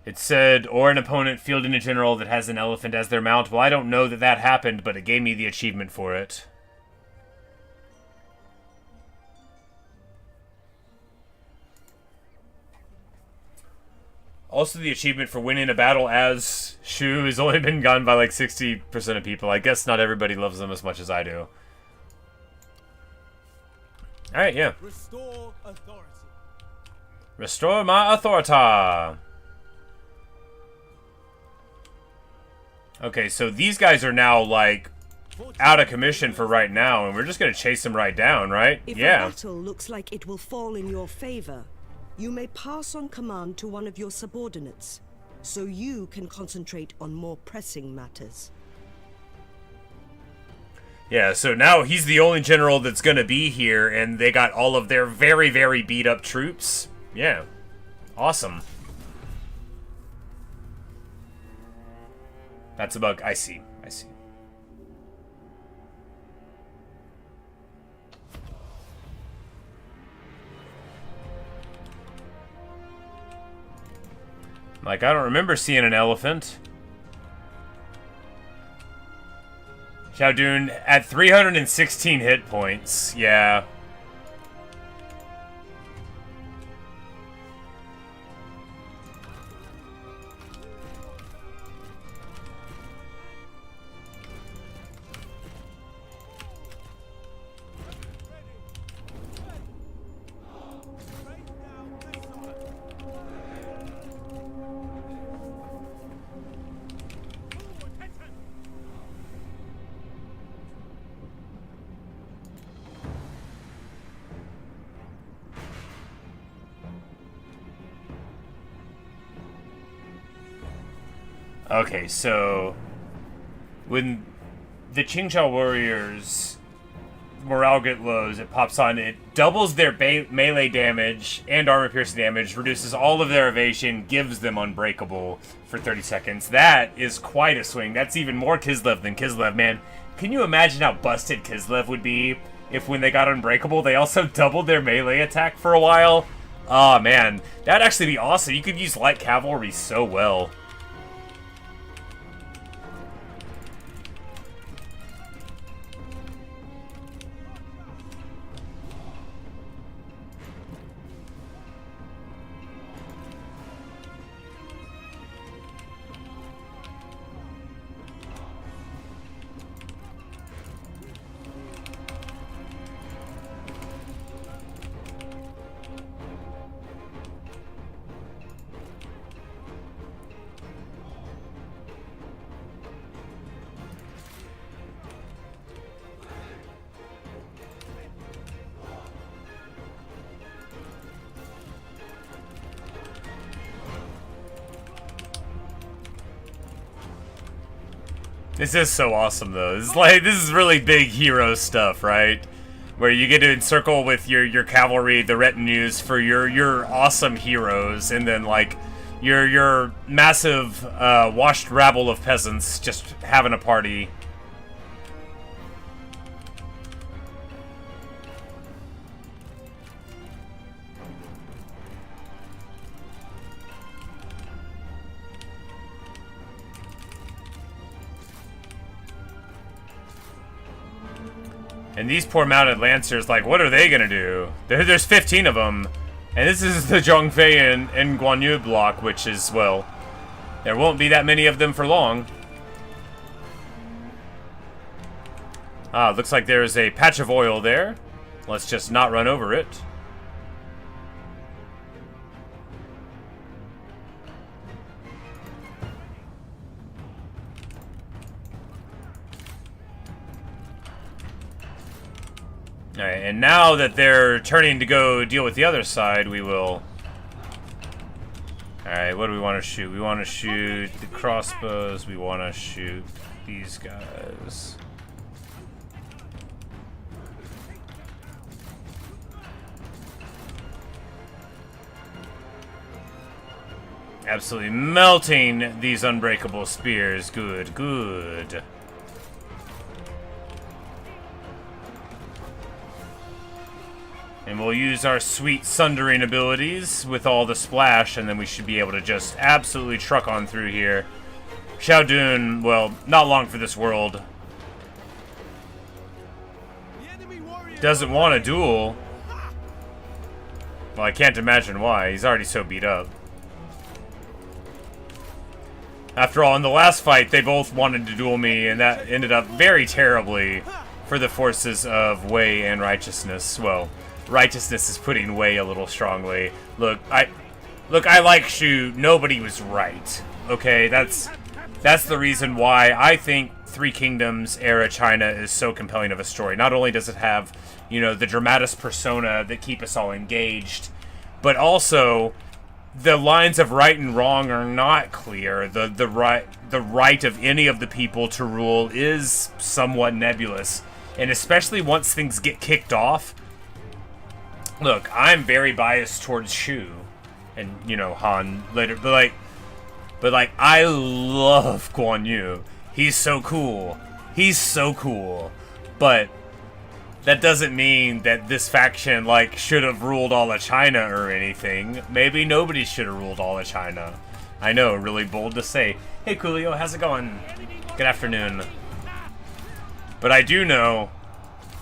It said, or an opponent fielding a general that has an elephant as their mount. Well, I don't know that happened, but it gave me the achievement for it. Also, the achievement for winning a battle as Shu has only been gotten by like 60% of people. I guess not everybody loves them as much as I do. Alright, yeah. Restore authority. Restore my authority. Okay, so these guys are now, like, out of commission for right now, and we're just gonna chase them right down, right? If yeah. a battle looks like it will fall in your favor, you may pass on command to one of your subordinates, so you can concentrate on more pressing matters. Yeah, so now he's the only general that's gonna be here, and they got all of their very, very beat-up troops. Yeah. Awesome. That's a bug. I see. I see. Like, I don't remember seeing an elephant. Xiaodun at 316 hit points. Yeah. Okay, so when the Qingzhou warriors morale get lows, it pops on, it doubles their melee damage and armor piercing damage, reduces all of their evasion, gives them unbreakable for 30 seconds. That is quite a swing. That's even more Kislev than Kislev, man. Can you imagine how busted Kislev would be if when they got unbreakable, they also doubled their melee attack for a while? Oh, man. That'd actually be awesome. You could use light cavalry so well. This is so awesome, though. This is really big hero stuff, right? Where you get to encircle with your cavalry, the retinues for your awesome heroes, and then like your massive washed rabble of peasants just having a party. And these poor mounted lancers, like, what are they gonna do? There's 15 of them. And this is the Zhongfei and Guan Yu block, which is, well, there won't be that many of them for long. Ah, looks like there's a patch of oil there. Let's just not run over it. Alright, and now that they're turning to go deal with the other side, we will... Alright, what do we want to shoot? We want to shoot the crossbows, we want to shoot these guys. Absolutely melting these unbreakable spears. Good, good. And we'll use our sweet sundering abilities with all the splash, and then we should be able to just absolutely truck on through here. Xiaodun, well, not long for this world. Doesn't want a duel. Well, I can't imagine why. He's already so beat up. After all, in the last fight, they both wanted to duel me, and that ended up very terribly for the forces of Wei and Righteousness. Well, Righteousness is putting Wei a little strongly. Look, I like Shu. Nobody was right. Okay, that's the reason why I think Three Kingdoms era China is so compelling of a story. Not only does it have, you know, the dramatis persona that keep us all engaged, but also the lines of right and wrong are not clear. The right of any of the people to rule is somewhat nebulous, and especially once things get kicked off. Look, I'm very biased towards Shu, and you know Han later, but like I love Guan Yu. He's so cool. He's so cool, but that doesn't mean that this faction like should have ruled all of China or anything. Maybe nobody should have ruled all of China. I know, really bold to say. Hey Coolio, how's it going? Good afternoon. But I do know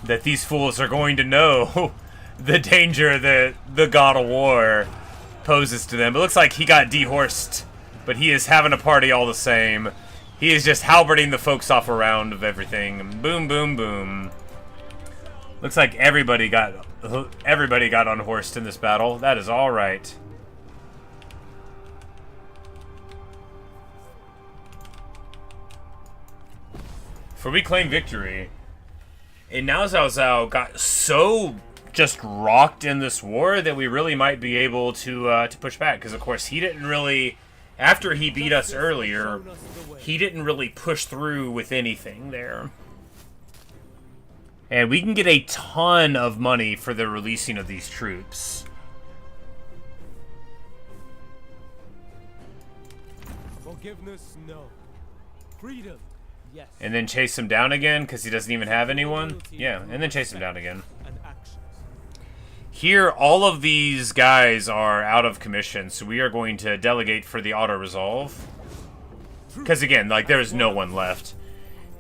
that these fools are going to know the danger that the God of War poses to them. It looks like he got dehorsed, but he is having a party all the same. He is just halberting the folks off around of everything. Boom, boom, boom. Looks like everybody got unhorsed in this battle. That is all right. For we claim victory. And now Zhao Zhao got so just rocked in this war that we really might be able to push back, because of course he didn't really, after he beat us earlier, he didn't really push through with anything there. And we can get a ton of money for the releasing of these troops. Forgiveness, no. Freedom, yes. And then chase him down again because he doesn't even have anyone. Yeah, and then chase him down again. Here, all of these guys are out of commission, so we are going to delegate for the auto-resolve. Because again, like, there's no one left.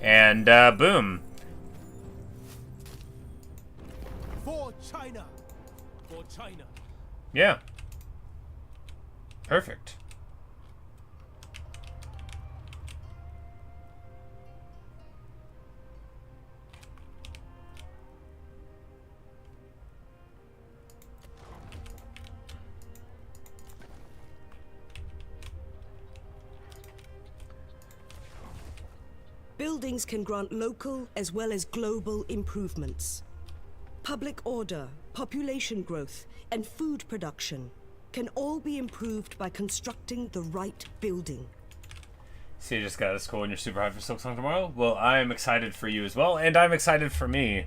And, boom. For China. For China. Yeah. Perfect. Buildings can grant local as well as global improvements. Public order, population growth, and food production can all be improved by constructing the right building. So you just got out of school and you're super hyped for Silksong tomorrow? Well, I'm excited for you as well, and I'm excited for me.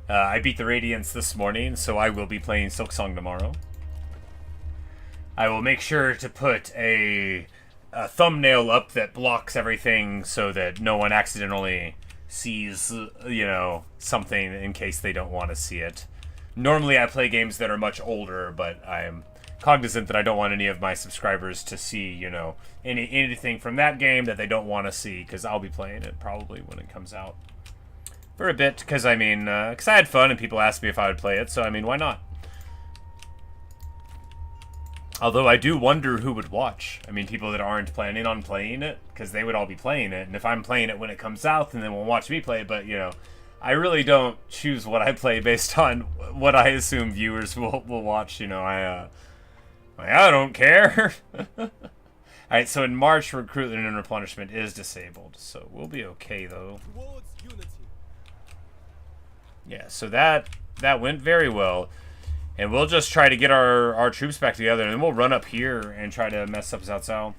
I beat the Radiance this morning, so I will be playing Silksong tomorrow. I will make sure to put a thumbnail up that blocks everything so that no one accidentally sees, you know, something in case they don't want to see it. Normally I play games that are much older, but I am cognizant that I don't want any of my subscribers to see, you know, anything from that game that they don't want to see, because I'll be playing it probably when it comes out for a bit, because I mean, because I had fun and people asked me if I would play it, so I mean, why not? Although I do wonder who would watch. I mean, people that aren't planning on playing it, because they would all be playing it, and if I'm playing it when it comes out, then they won't watch me play it, but, you know, I really don't choose what I play based on what I assume viewers will watch, you know, I don't care. Alright, so in March, recruitment and replenishment is disabled, so we'll be okay, though. Yeah, so that went very well. And we'll just try to get our troops back together, and then we'll run up here and try to mess up Cao Cao.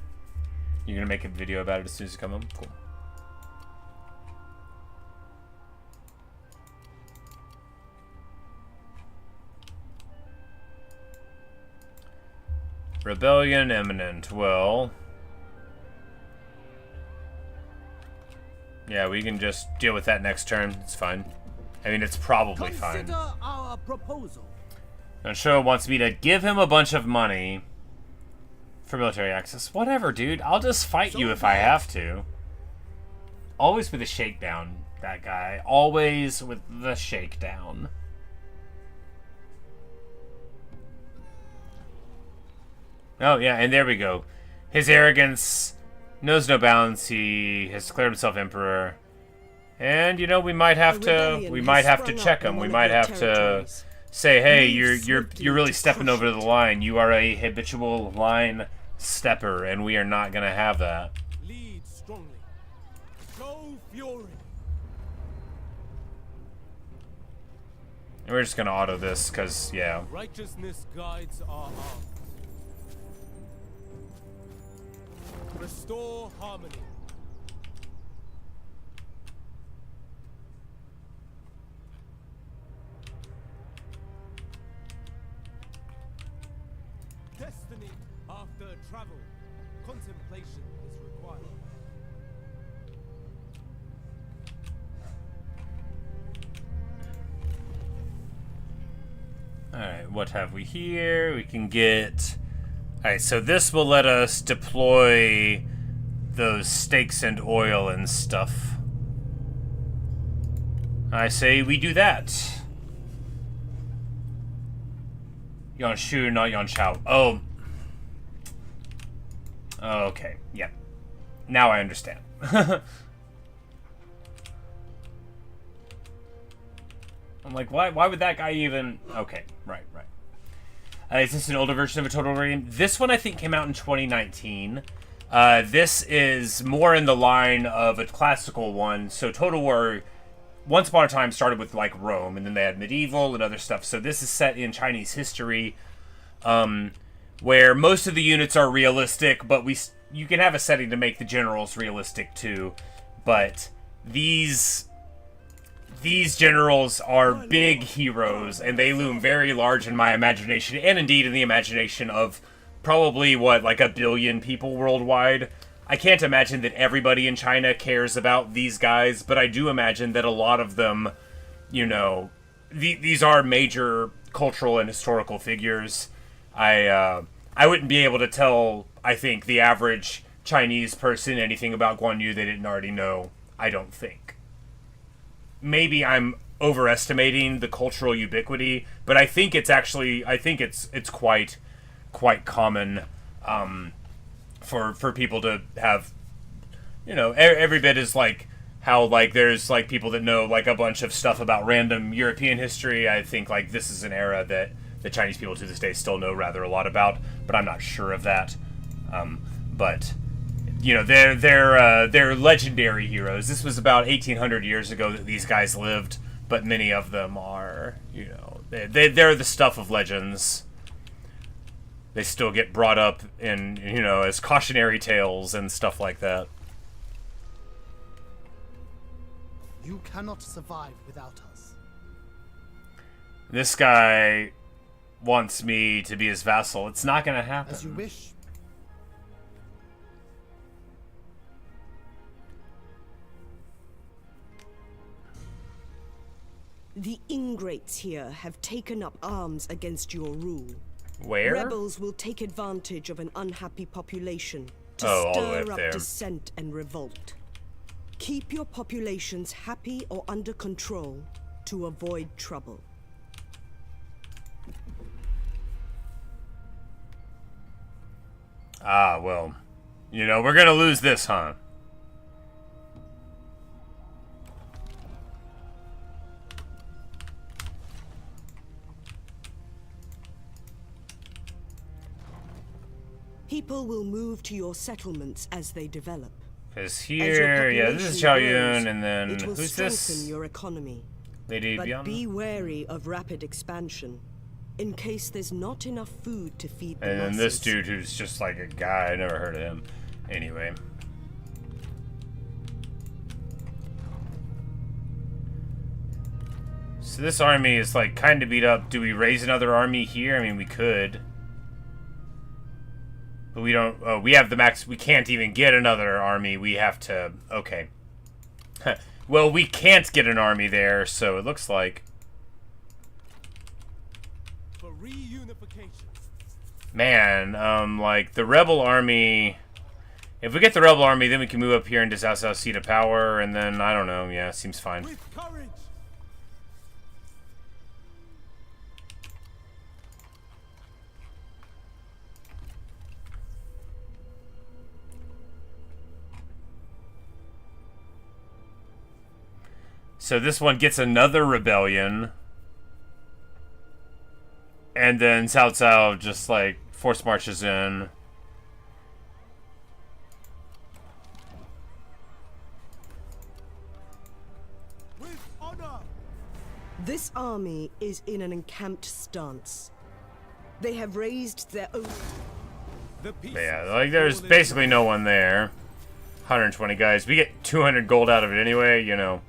You're going to make a video about it as soon as you come home? Cool. Rebellion imminent. Well, yeah, we can just deal with that next turn. It's fine. I mean, it's probably fine. Consider our proposal. And Sho wants me to give him a bunch of money for military access. Whatever, dude. I'll just fight you if I have to. Always with a shakedown, that guy. Always with the shakedown. Oh, yeah, and there we go. His arrogance knows no bounds. He has declared himself emperor. And, you know, we might have to check him. We might have to say, hey, you're really stepping over the line. You are a habitual line stepper, and we are not going to have that. Lead strongly. Show fury. And we're just going to auto this, because, yeah. Righteousness guides our arms. Restore harmony. Destiny after travel. Contemplation is required. Alright, what have we here? We can get... Alright, so this will let us deploy those stakes and oil and stuff. I say we do that. Yuan Shu, not Yuan Shao. Oh. Okay, yeah. Now I understand. I'm like, why would that guy even... Okay, right. Is this an older version of a Total War game? This one, I think, came out in 2019. This is more in the line of a classical one. So Total War, once upon a time, started with, like, Rome, and then they had medieval and other stuff. So this is set in Chinese history, where most of the units are realistic, but you can have a setting to make the generals realistic, too. But these generals are big heroes, and they loom very large in my imagination, and indeed in the imagination of probably, like 1 billion people worldwide. I can't imagine that everybody in China cares about these guys, but I do imagine that a lot of them, you know, these are major cultural and historical figures. I wouldn't be able to tell, I think, the average Chinese person anything about Guan Yu they didn't already know, I don't think. Maybe I'm overestimating the cultural ubiquity, but I think it's actually, it's quite common for people to have, you know, every bit is like how, like, there's, like, people that know, like, a bunch of stuff about random European history. I think, like, this is an era that the Chinese people to this day still know rather a lot about, but I'm not sure of that. But... you know, they're legendary heroes. This was about 1,800 years ago that these guys lived, but many of them are, you know, they're the stuff of legends. They still get brought up in, you know, as cautionary tales and stuff like that. You cannot survive without us. This guy wants me to be his vassal. It's not going to happen. As you wish. The ingrates here have taken up arms against your rule. Where? Rebels will take advantage of an unhappy population to all the way stir up up there. dissent and revolt. Keep your populations happy or under control to avoid trouble. Ah, well, you know, we're gonna lose this, huh? People will move to your settlements as they develop. Because As your here, yeah, this is population Xiaoyun, grows, and then it will who's strengthen this? your economy. Lady But Bian? be wary of rapid expansion, in case there's not enough food to feed the And then masses. this dude who's just like a guy, I never heard of him. Anyway. So this army is like kind of beat up. Do we raise another army here? I mean, we could. But we don't, oh, we have the max, we can't even get another army. We have to, okay. Well, we can't get an army there, so it looks like. For reunification. Man, like, the rebel army... If we get the rebel army, then we can move up here into Cao Cao's seat of power, and then, I don't know, yeah, seems fine. With courage. So this one gets another rebellion. And then Cao Cao just, like, force marches in. With honor. This army is in an encamped stance. They have raised their own... The peace. Yeah, like, there's basically no one there. 120 guys. We get 200 gold out of it anyway, you know.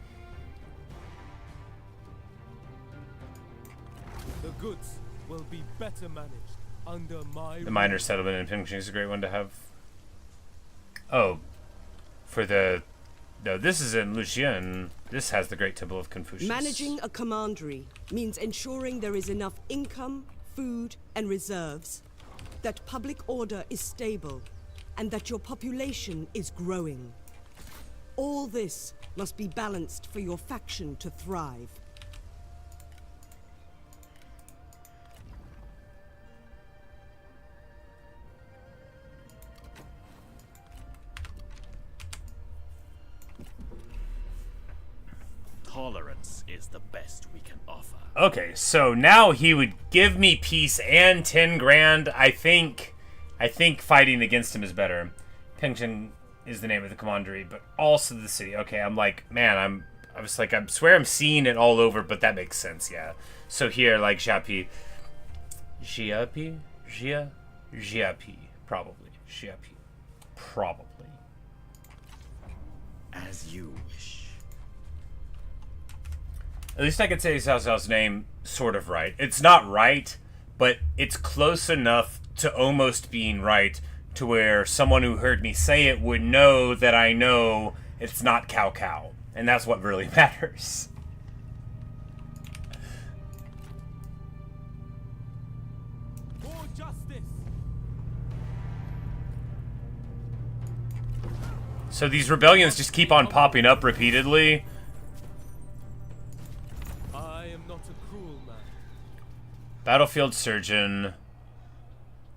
The goods will be better managed under my The miner settlement in Pingxing is a great one to have. Oh. For the... No, this is in Luxian. This has the Great Temple of Confucius. Managing a commandery means ensuring there is enough income, food, and reserves, that public order is stable, and that your population is growing. All this must be balanced for your faction to thrive. Tolerance is the best we can offer. Okay, so now he would give me peace and 10 grand. I think fighting against him is better. Pingxing is the name of the commandery, but also the city. Okay, I'm like, man, I swear I'm seeing it all over, but that makes sense, yeah. So here, like, Xiapi, probably. Xiapi, probably. As you wish. At least I could say Cao Cao's name sort of right. It's not right, but it's close enough to almost being right to where someone who heard me say it would know that I know it's not Cao Cao. And that's what really matters. for justice. So these rebellions just keep on popping up repeatedly. I am not a cruel man. Battlefield Surgeon.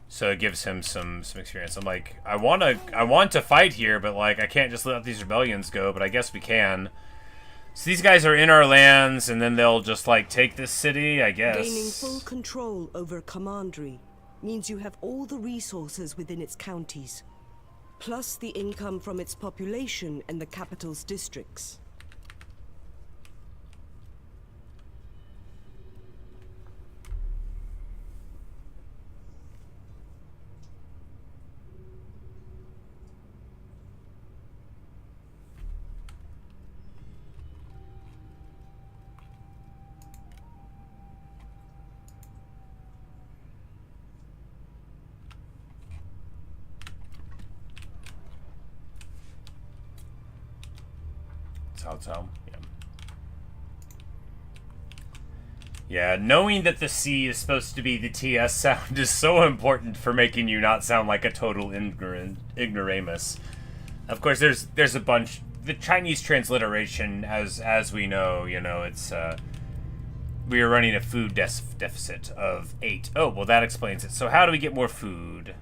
So it gives him some experience. I'm like, I want to fight here, but like I can't just let these rebellions go, but I guess we can. So these guys are in our lands, and then they'll just like take this city, I guess. Gaining full control over commandery means you have all the resources within its counties, plus the income from its population and the capital's districts. Cao Cao. Yeah. Yeah, knowing that the C is supposed to be the TS sound is so important for making you not sound like a total ignoramus. Of course, there's a bunch. The Chinese transliteration, as we know, you know, it's we are running a food deficit of 8. Oh, well, that explains it. So how do we get more food?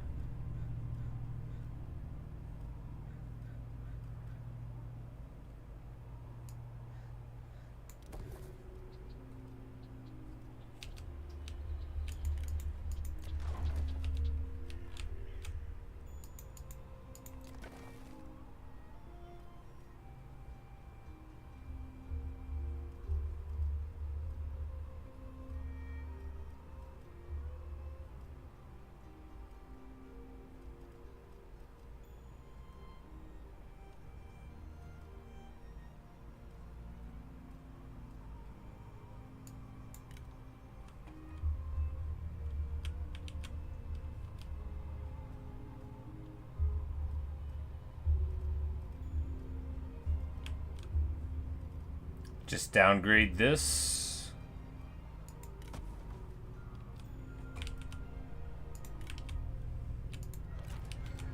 Just downgrade this.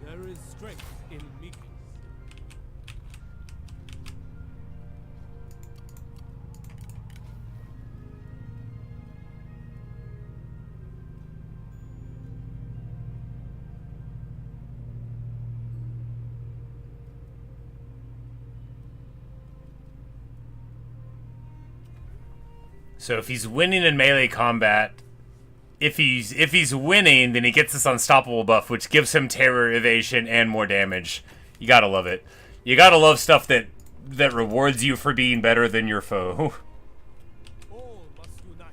There is strength in meekness. So if he's winning in melee combat, if he's winning, then he gets this unstoppable buff, which gives him terror, evasion, and more damage. You gotta love it. You gotta love stuff that rewards you for being better than your foe. All must unite.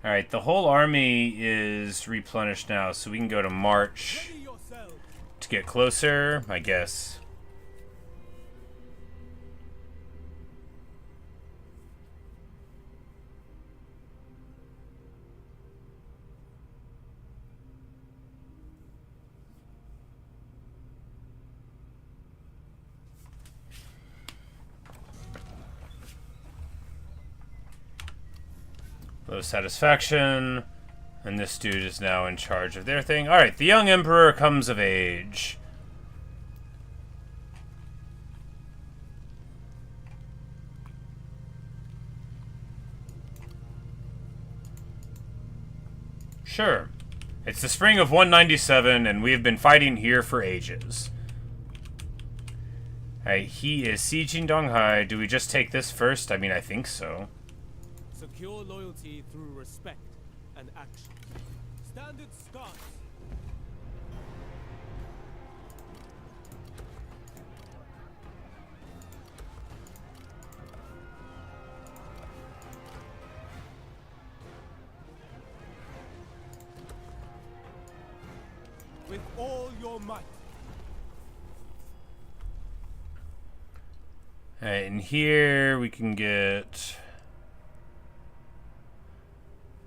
Alright, the whole army is replenished now, so we can go to March Ready yourself. to get closer, I guess. Low satisfaction. And this dude is now in charge of their thing. Alright, the young emperor comes of age. Sure. It's the spring of 197, and we have been fighting here for ages. Alright, he is sieging Donghai. Do we just take this first? I mean, I think so. Secure loyalty through respect and action. Standard stance. With all your might. Alright, and here we can get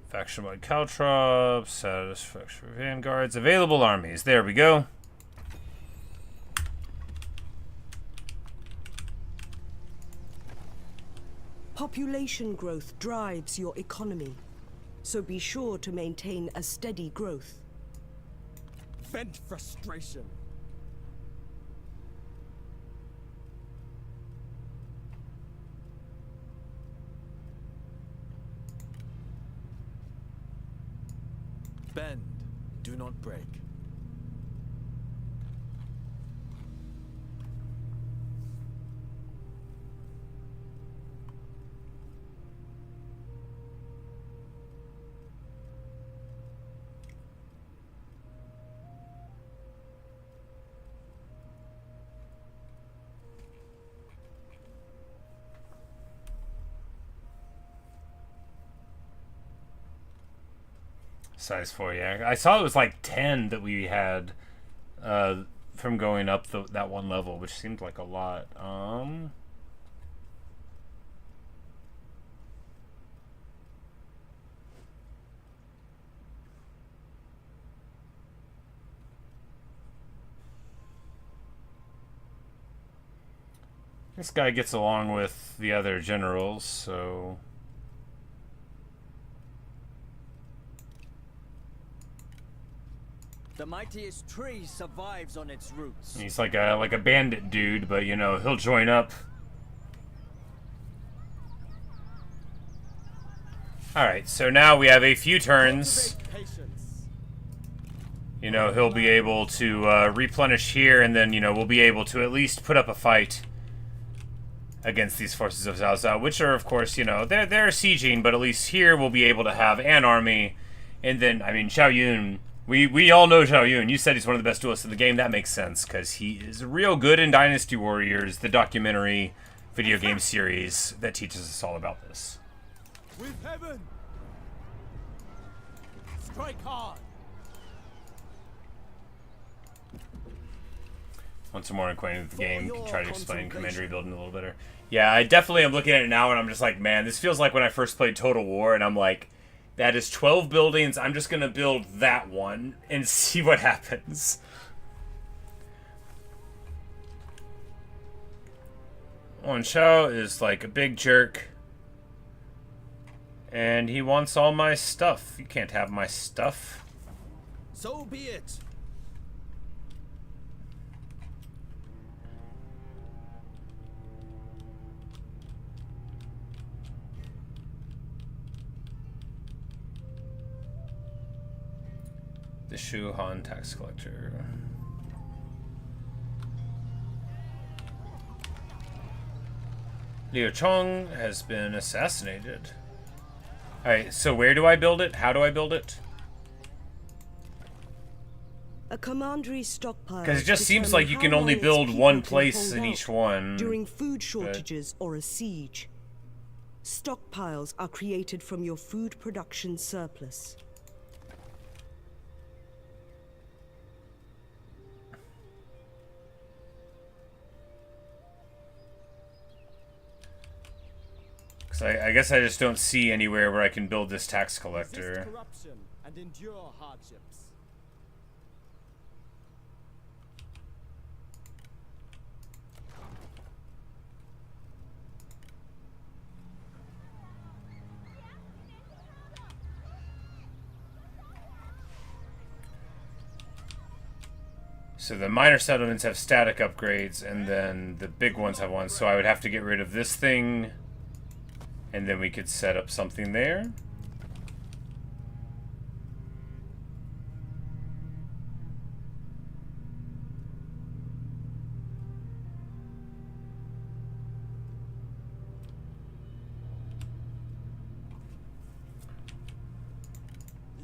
faction-wide caltrops, satisfaction for vanguards, available armies. There we go. Population growth drives your economy, so be sure to maintain a steady growth. Vent frustration. Bend, do not break. Size 4, yeah. I saw it was like 10 that we had from going up that one level, which seemed like a lot. This guy gets along with the other generals, so... The mightiest tree survives on its roots. He's like a bandit dude, but you know, he'll join up. Alright, so now we have a few turns. You know, he'll be able to replenish here, and then, you know, we'll be able to at least put up a fight against these forces of Zhao Zhao, which are, of course, you know, they're sieging, but at least here we'll be able to have an army. And then, I mean, Zhao Yun, we all know Zhao Yun. You said he's one of the best duelists in the game. That makes sense, because he is real good in Dynasty Warriors, the documentary video game series that teaches us all about this. With heaven! Strike hard! Once I'm more acquainted with the game, can try to explain commandery building a little better. Yeah, I definitely am looking at it now, and I'm just like, man, this feels like when I first played Total War, and I'm like, that is 12 buildings, I'm just going to build that one and see what happens. Wan Shao is like a big jerk. And he wants all my stuff. You can't have my stuff. So be it. The Shu Han tax collector. Liu Chong has been assassinated. Alright, so where do I build it? How do I build it? A commandery stockpile. Because it just seems like you can only build one place in each one. During food shortages or a siege. Stockpiles are created from your food production surplus. I guess I just don't see anywhere where I can build this tax collector. Resist corruption and endure hardships. So the minor settlements have static upgrades, and then the big ones have one. So I would have to get rid of this thing. And then we could set up something there.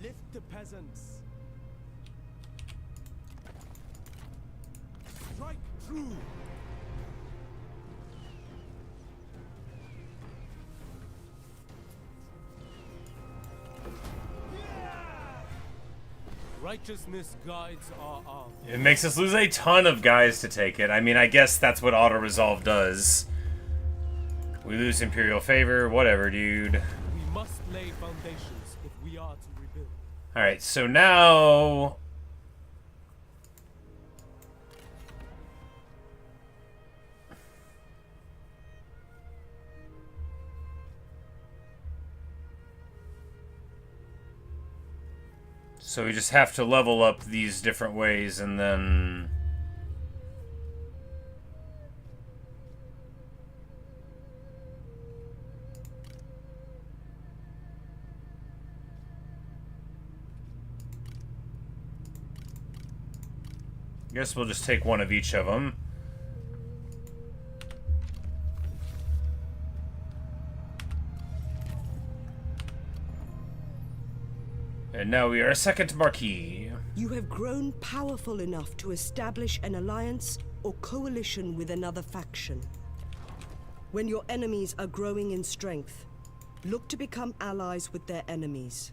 Lift the peasants. Strike true. Righteousness guides our arm. It makes us lose a ton of guys to take it. I mean, I guess that's what auto-resolve does. We lose Imperial favor, whatever, dude. We must lay foundations if we are to rebuild. Alright, so now... So we just have to level up these different ways, and then... Guess we'll just take one of each of them. And now we are a second Marquis. You have grown powerful enough to establish an alliance or coalition with another faction. When your enemies are growing in strength, look to become allies with their enemies.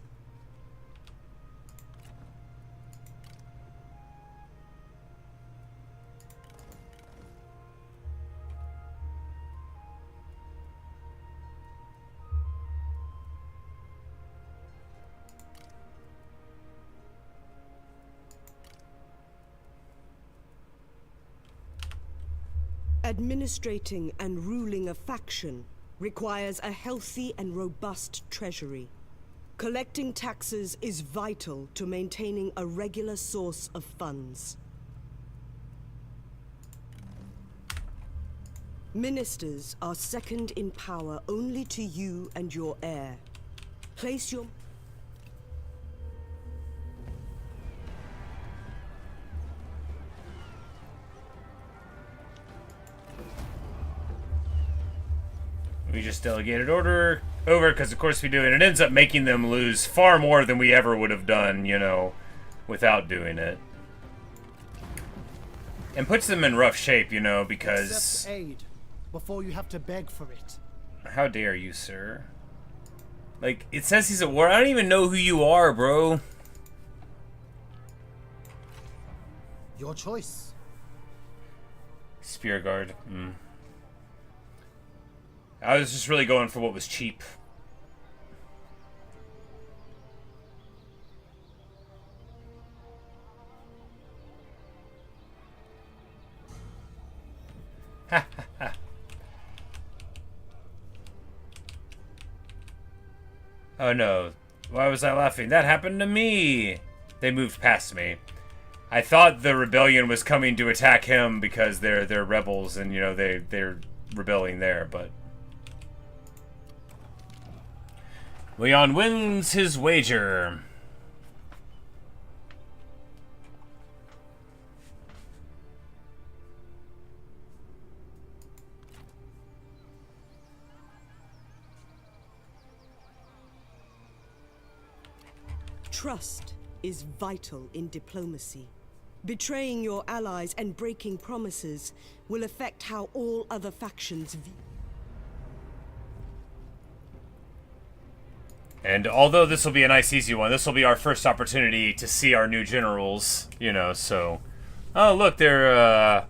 Administrating and ruling a faction requires a healthy and robust treasury. Collecting taxes is vital to maintaining a regular source of funds. Ministers are second in power only to you and your heir. Place your... We just delegated order over because, of course, we do, and it ends up making them lose far more than we ever would have done, you know, without doing it. And puts them in rough shape, you know, because... Accept aid before you have to beg for it. How dare you, sir? Like, it says he's at war. I don't even know who you are, bro. Your choice. Spear guard. I was just really going for what was cheap. Ha ha ha. Oh no. Why was I laughing? That happened to me! They moved past me. I thought the rebellion was coming to attack him because they're rebels and, you know, they're rebelling there, but... Leon wins his wager. Trust is vital in diplomacy. Betraying your allies and breaking promises will affect how all other factions view. And although this will be a nice easy one, this will be our first opportunity to see our new generals, you know, so... Oh, look, they're a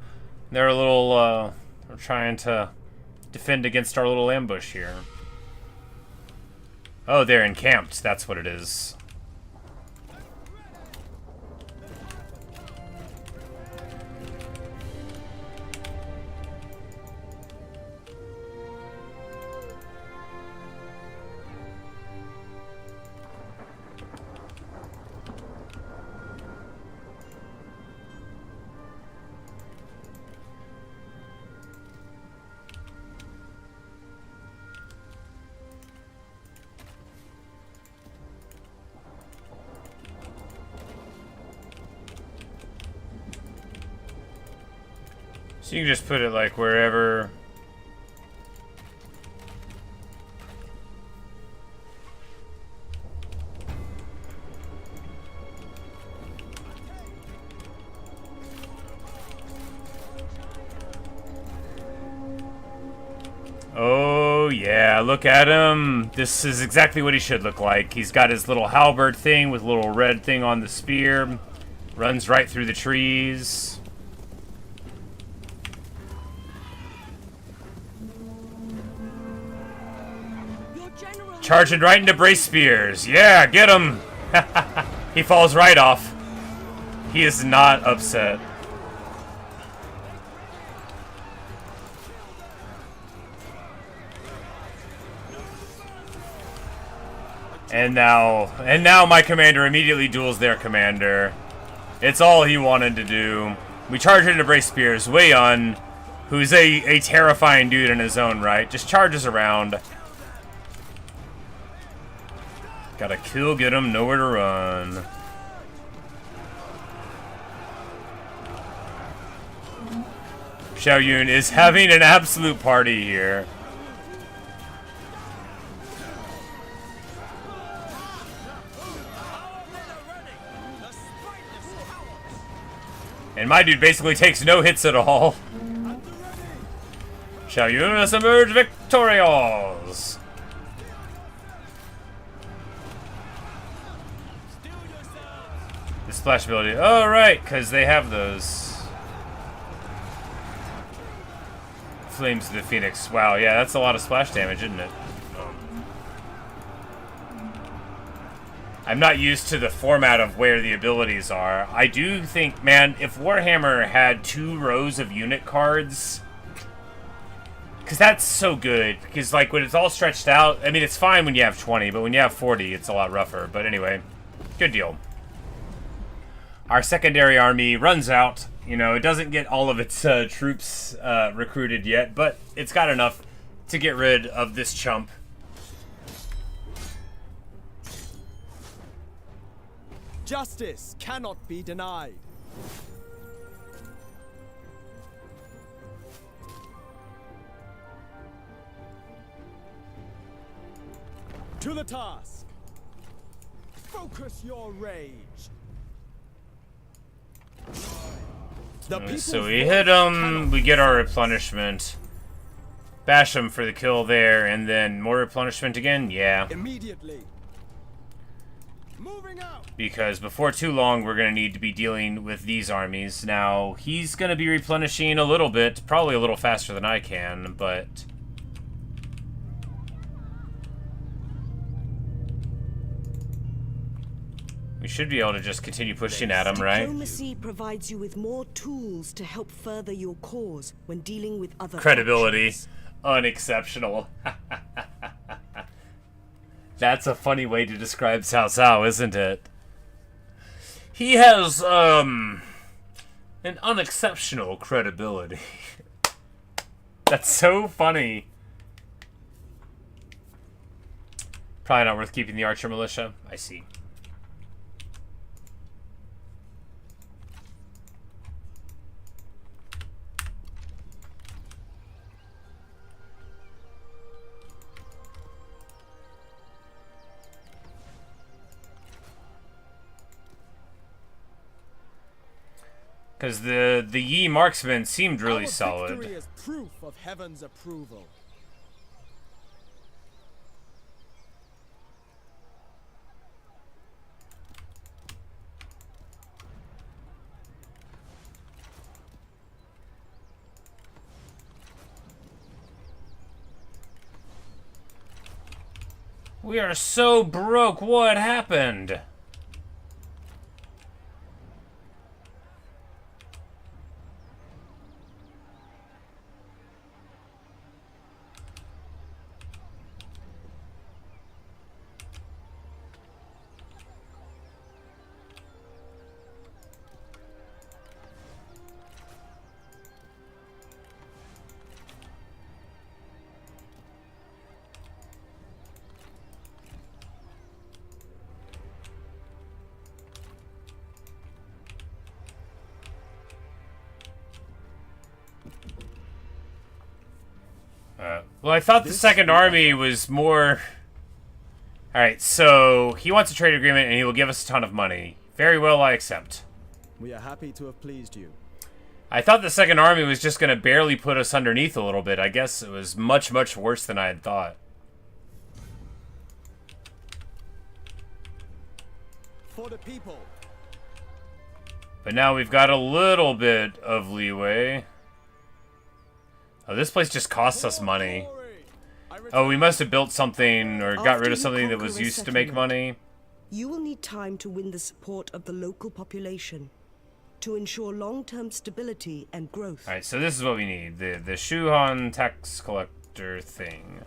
little, they're trying to defend against our little ambush here. Oh, they're encamped, that's what it is. So you can just put it like wherever. Oh yeah, look at him. This is exactly what he should look like. He's got his little halberd thing with a little red thing on the spear. Runs right through the trees. Charging right into brace spears. Yeah, get him. He falls right off. He is not upset. And now my commander immediately duels their commander. It's all he wanted to do. We charge into brace spears. Weyon, who's a terrifying dude in his own right, just charges around. Gotta kill, get him, nowhere to run. Xiao Yun is having an absolute party here. And my dude basically takes no hits at all. Xiao Yun has emerged victorious. The splash ability. Oh, right, because they have those. Flames of the Phoenix. Wow, yeah, that's a lot of splash damage, isn't it? I'm not used to the format of where the abilities are. I do think, man, if Warhammer had 2 rows of unit cards, Because that's so good. Because, like, when it's all stretched out, I mean, it's fine when you have 20, but when you have 40, it's a lot rougher. But anyway, good deal. Our secondary army runs out. You know, it doesn't get all of its troops recruited yet, but it's got enough to get rid of this chump. Justice cannot be denied. To the task. Focus your rage. So we hit him, we get our replenishment. Bash him for the kill there, and then more replenishment again? Yeah. Immediately. Moving out. Because before too long, we're going to need to be dealing with these armies. Now, he's going to be replenishing a little bit, probably a little faster than I can, but... we should be able to just continue pushing at him, right? Diplomacy provides you with more tools to help further your cause when dealing with other credibility. factions. Unexceptional. That's a funny way to describe Cao Cao, isn't it? He has, an unexceptional credibility. That's so funny. Probably not worth keeping the archer militia. I see. Because the Yi marksman seemed really solid. Our victory is proof of heaven's approval. We are so broke. What happened? Well, I thought the second army was more... Alright, so he wants a trade agreement and he will give us a ton of money. Very well, I accept. We are happy to have pleased you. I thought the second army was just going to barely put us underneath a little bit. I guess it was much, much worse than I had thought. For the people. But now we've got a little bit of leeway. Oh, this place just costs us money. Oh, we must have built something or got rid of something that was used to make money. You will need time to win the support of the local population to ensure long-term stability and growth. Alright, so this is what we need. The Shuhan tax collector thing.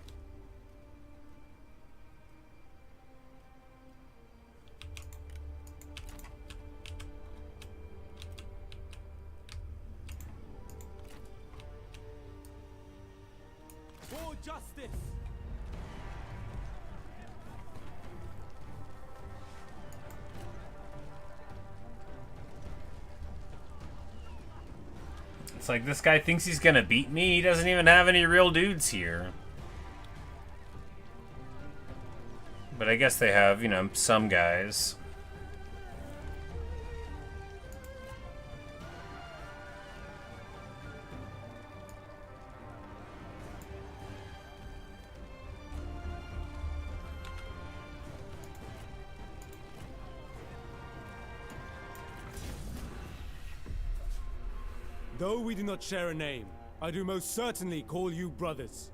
For justice. It's like this guy thinks he's gonna beat me. He doesn't even have any real dudes here. But I guess they have, you know, some guys. Though we do not share a name, I do most certainly call you brothers.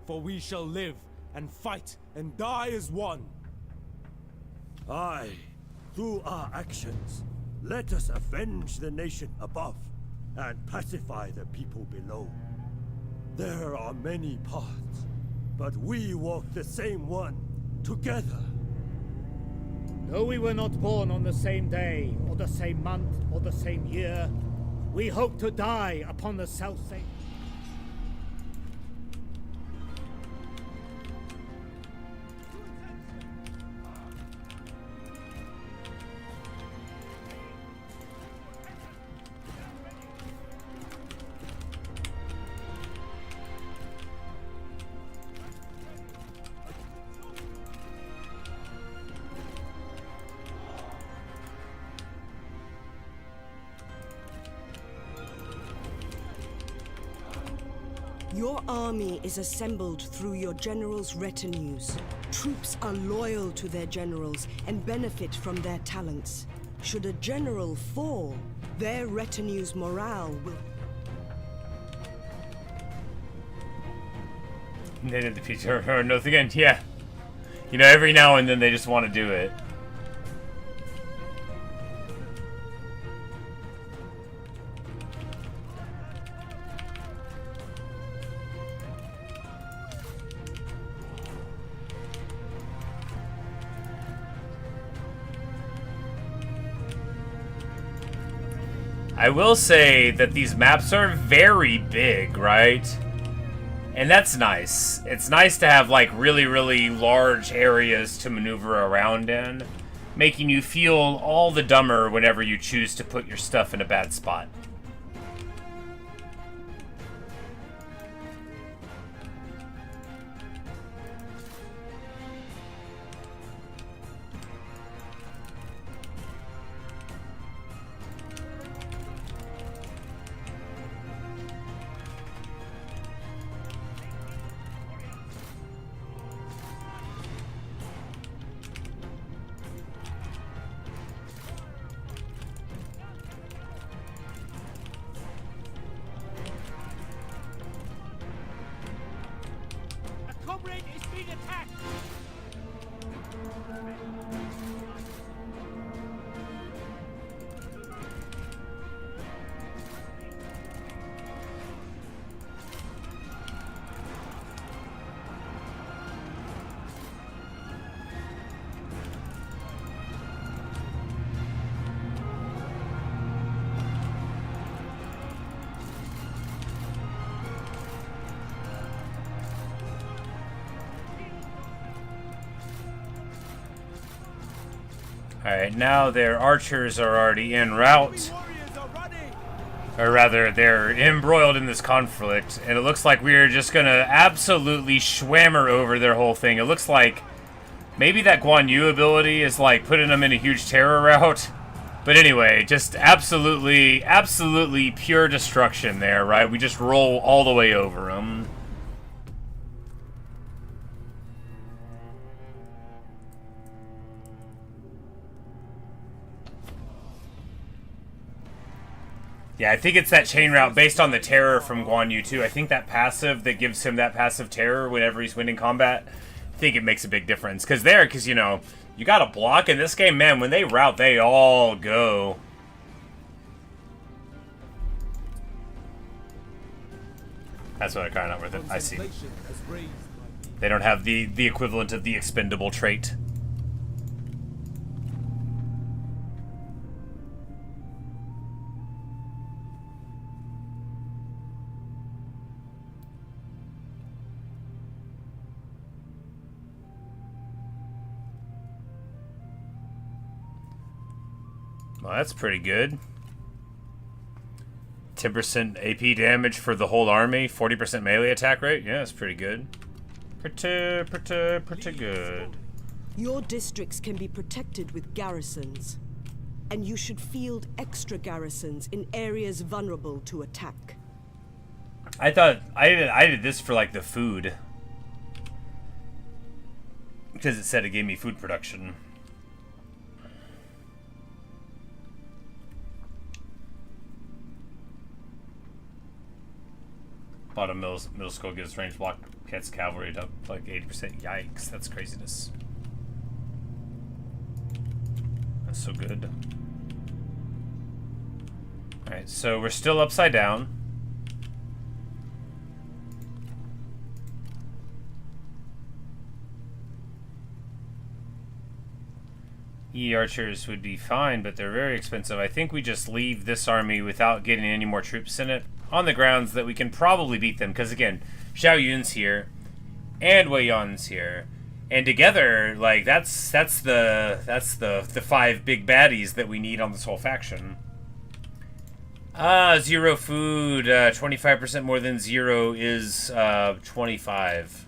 For we shall live and fight and die as one. Aye, through our actions, let us avenge the nation above and pacify the people below. There are many paths, but we walk the same one together. Though we were not born on the same day, or the same month, or the same year, we hope to die upon the self-same... Your army is assembled through your general's retinues. Troops are loyal to their generals and benefit from their talents. Should a general fall, their retinue's morale will... They did the pizza or nothing again, yeah. You know, every now and then they just want to do it. I will say that these maps are very big, right? And that's nice. It's nice to have, like, really, really large areas to maneuver around in, making you feel all the dumber whenever you choose to put your stuff in a bad spot. Alright, now their archers are already en route. Or rather, they're embroiled in this conflict, and it looks like we're just gonna absolutely schwammer over their whole thing. It looks like maybe that Guan Yu ability is like putting them in a huge terror route. But anyway, just absolutely pure destruction there, right? We just roll all the way over them. Yeah, I think it's that chain route based on the terror from Guan Yu too. I think that passive that gives him that passive terror whenever he's winning combat, I think it makes a big difference. Because you know, you got to block in this game, man. When they route, they all go. That's what I kind of worth it. I see. They don't have the equivalent of the expendable trait. Well, that's pretty good. 10% AP damage for the whole army, 40% melee attack rate. Yeah, that's pretty good. Pretty good. Your districts can be protected with garrisons, and you should field extra garrisons in areas vulnerable to attack. I thought I did this for like the food, because it said it gave me food production. Bottom middle school gives range block hits cavalry up like 80%. Yikes, that's craziness. That's so good. Alright, so we're still upside down. E archers would be fine, but they're very expensive. I think we just leave this army without getting any more troops in it, on the grounds that we can probably beat them. Because again, Xiao Yun's here, and Wei Yan's here, and together, like that's the 5 big baddies that we need on this whole faction. 0 food. 25% more than 0 is 25.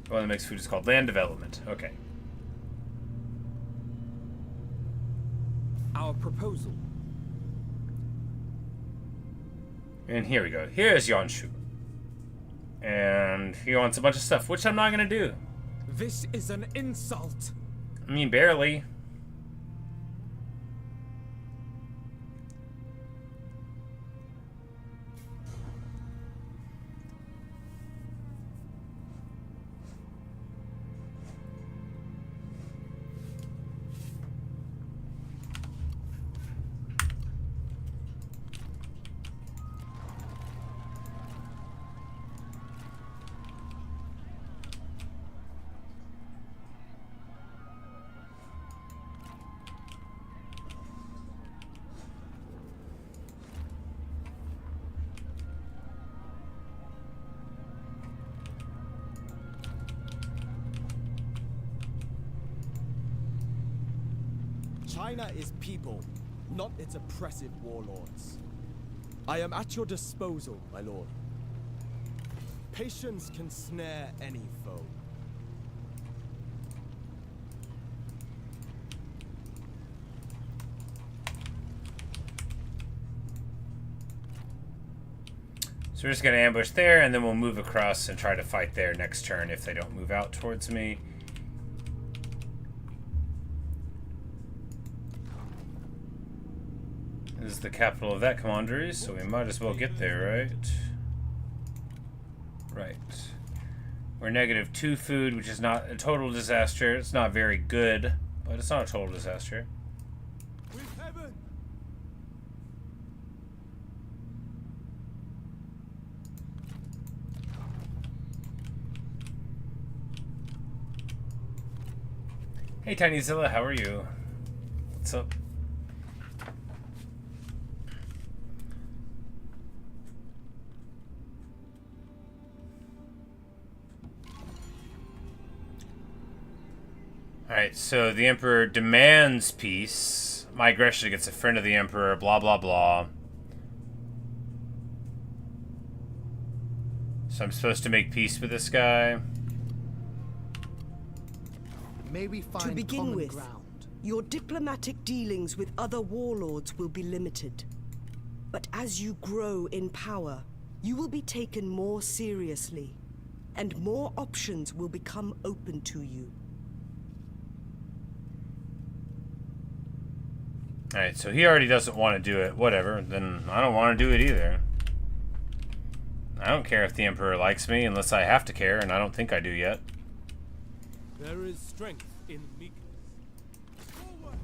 One that makes food is called land development. Okay. Our proposal. And here we go. Here's Yanshu. And he wants a bunch of stuff, which I'm not going to do. This is an insult. I mean, barely. China is people, not its oppressive warlords. I am at your disposal, my lord. Patience can snare any foe. So we're just going to ambush there, and then we'll move across and try to fight there next turn if they don't move out towards me. This is the capital of that commandery, so we might as well get there, right? Right. We're -2 food, which is not a total disaster. It's not very good, but it's not a total disaster. Hey, TinyZilla, how are you? What's up? Alright, so the Emperor demands peace. My aggression against a friend of the Emperor, blah blah blah. So I'm supposed to make peace with this guy. May we find to begin common with, ground. your diplomatic dealings with other warlords will be limited. But as you grow in power, you will be taken more seriously, and more options will become open to you. Alright, so he already doesn't want to do it. Whatever, then I don't want to do it either. I don't care if the Emperor likes me unless I have to care, and I don't think I do yet. There is strength in meekness. Forward!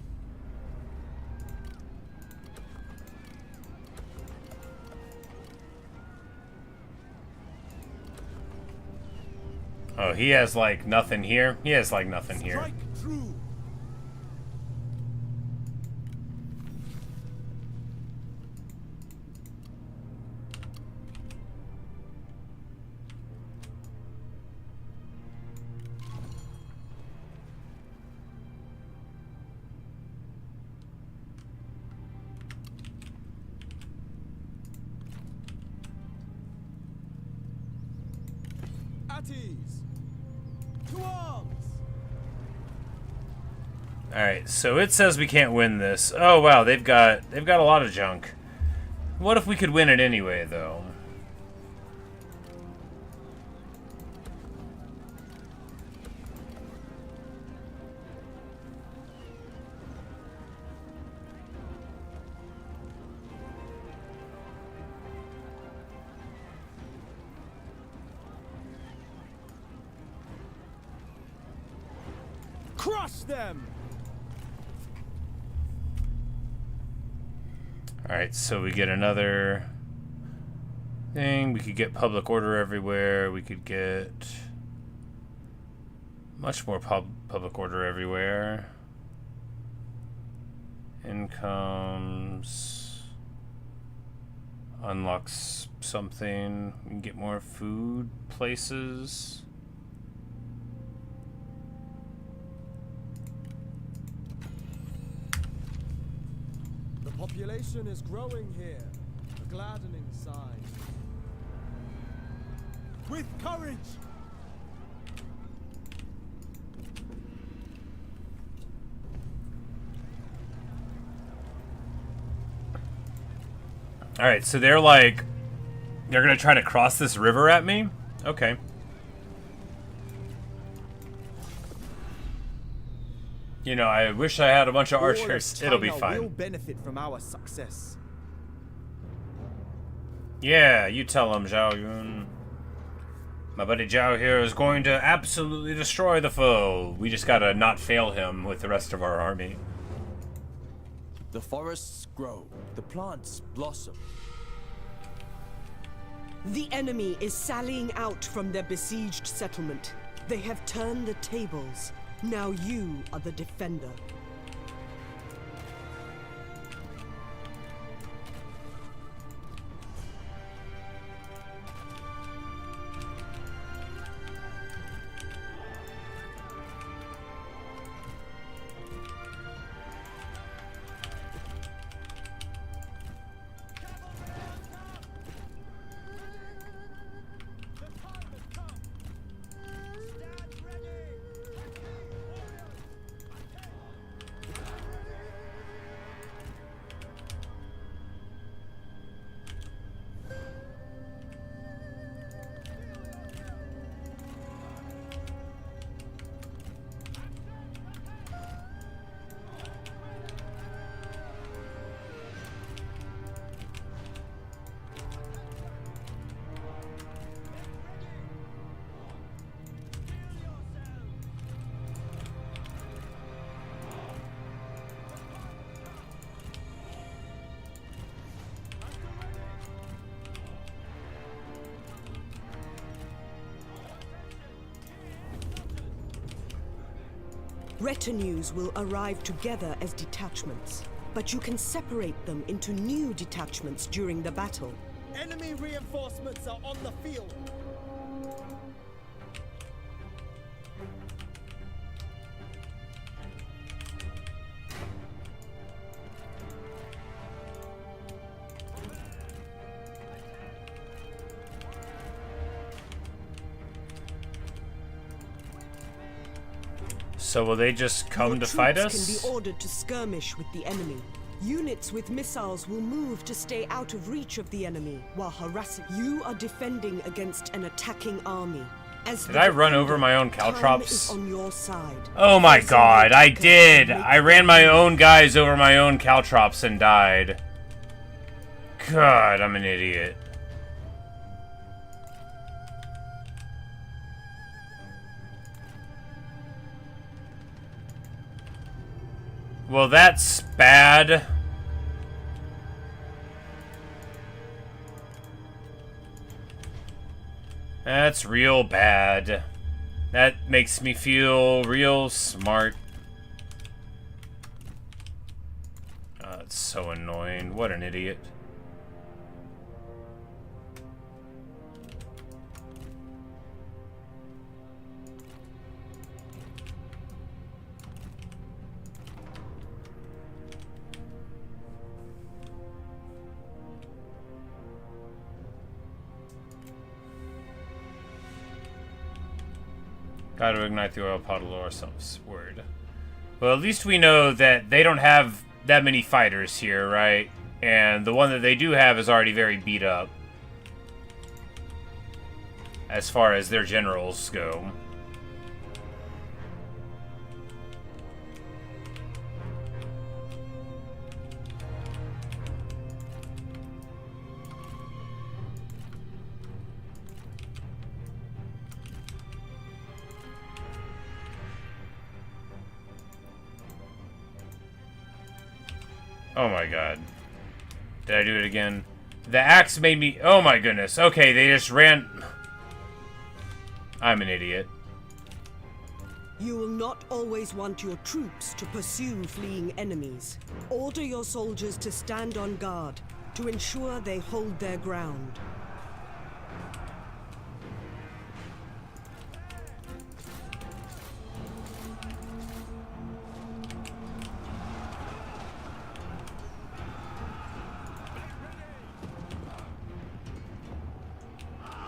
Oh, he has like nothing here? He has like nothing here. Strike true. To arms! Alright, so it says we can't win this. Oh wow, they've got a lot of junk. What if we could win it anyway, though? Crush them! Alright, so we get another thing. We could get public order everywhere. We could get much more public order everywhere. Incomes. Unlocks something. We can get more food places. The population is growing here. A gladdening sign. With courage! Alright, so they're like... They're gonna try to cross this river at me? Okay. You know, I wish I had a bunch of archers. It'll be fine. Will benefit from our success. Yeah, you tell him, Zhao Yun. My buddy Zhao here is going to absolutely destroy the foe. We just gotta not fail him with the rest of our army. The forests grow, the plants blossom. The enemy is sallying out from their besieged settlement. They have turned the tables. Now you are the defender. Retinues will arrive together as detachments, but you can separate them into new detachments during the battle. Enemy reinforcements are on the field. So will they just come to fight us? Troops can be ordered to skirmish with the enemy. Units with missiles will move to stay out of reach of the enemy while harassing. You are defending against an attacking army. Did I run over my own caltrops? On your side. Oh my god, I did! I ran my own guys over my own caltrops and died. God, I'm an idiot. Well, that's bad. That's real bad. That makes me feel real smart. Oh, it's so annoying. What an idiot. Got to ignite the oil pot to lower ourselves. Word. Well, at least we know that they don't have that many fighters here, right? And the one that they do have is already very beat up. As far as their generals go. Oh my god. Did I do it again? The axe made me... Oh my goodness. Okay, they just ran... I'm an idiot. You will not always want your troops to pursue fleeing enemies. Order your soldiers to stand on guard to ensure they hold their ground.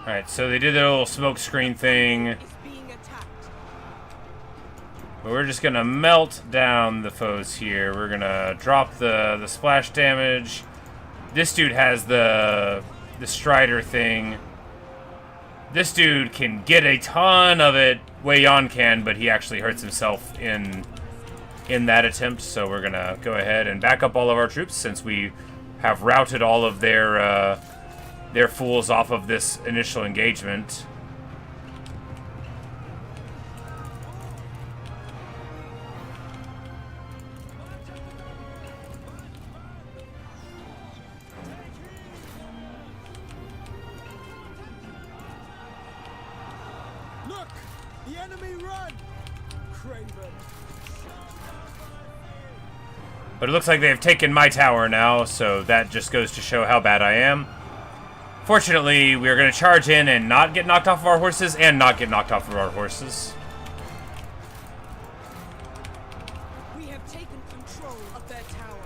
Alright, so they did their little smoke screen thing. But we're just gonna melt down the foes here. We're gonna drop the splash damage. This dude has the Strider thing. This dude can get a ton of it. Wei Yan can, but he actually hurts himself in that attempt. So we're gonna go ahead and back up all of our troops since we have routed all of their fools off of this initial engagement. Look! The enemy run! Craven. But it looks like they've taken my tower now, so that just goes to show how bad I am. Fortunately, we're going to charge in and not get knocked off of our horses, and not get knocked off of our horses. We have taken control of their tower.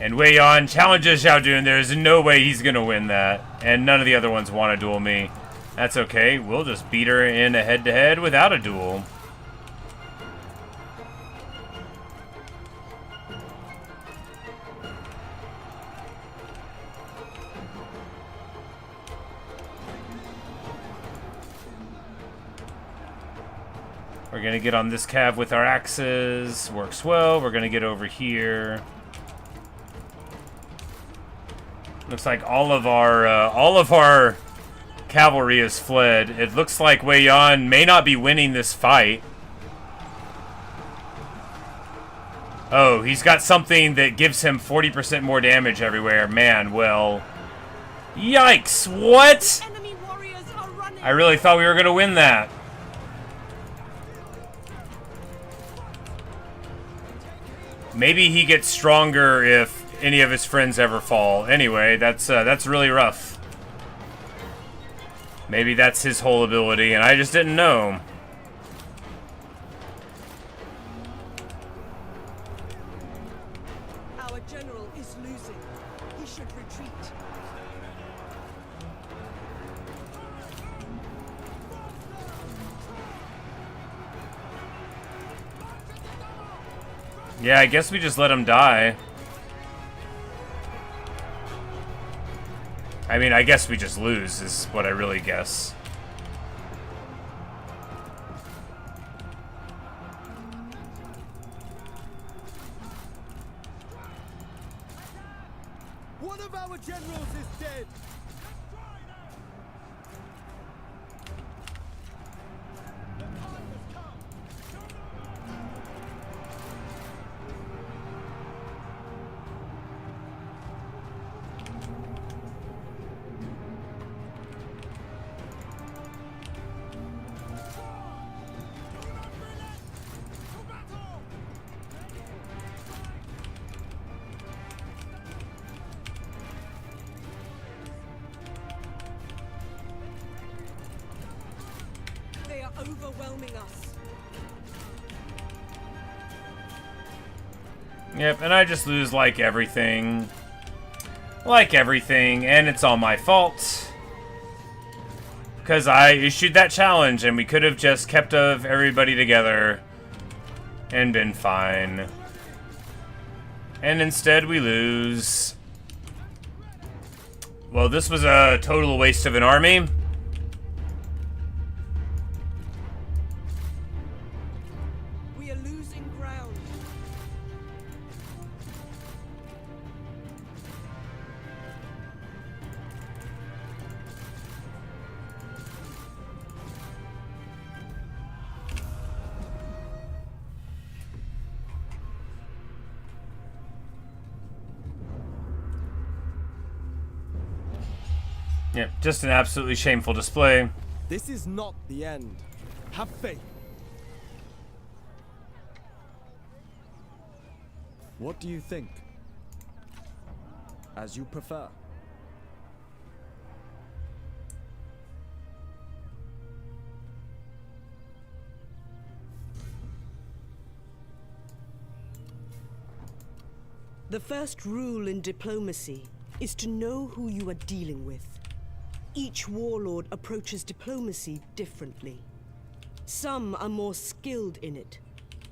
And Wei Yan challenges Xiao Dun. There's no way he's going to win that. And none of the other ones want to duel me. That's okay. We'll just beat her in a head-to-head without a duel. We're going to get on this cav with our axes. Works well. We're going to get over here. Looks like all of our cavalry has fled. It looks like Wei Yan may not be winning this fight. Oh, he's got something that gives him 40% more damage everywhere. Man, well... Yikes! What? Enemy warriors are running. I really thought we were going to win that. Maybe he gets stronger if any of his friends ever fall. Anyway, that's really rough. Maybe that's his whole ability, and I just didn't know. Our general is losing. He should retreat. Yeah, I guess we just let him die. I mean, I guess we just lose, is what I really guess. One of our generals is dead! They are overwhelming us. Yep, and I just lose like everything. Like everything, and it's all my fault. Because I issued that challenge, and we could have just kept everybody together and been fine. And instead we lose. Well, this was a total waste of an army. We are losing ground. Yep, just an absolutely shameful display. This is not the end. Have faith. What do you think? As you prefer. The first rule in diplomacy is to know who you are dealing with. Each warlord approaches diplomacy differently. Some are more skilled in it,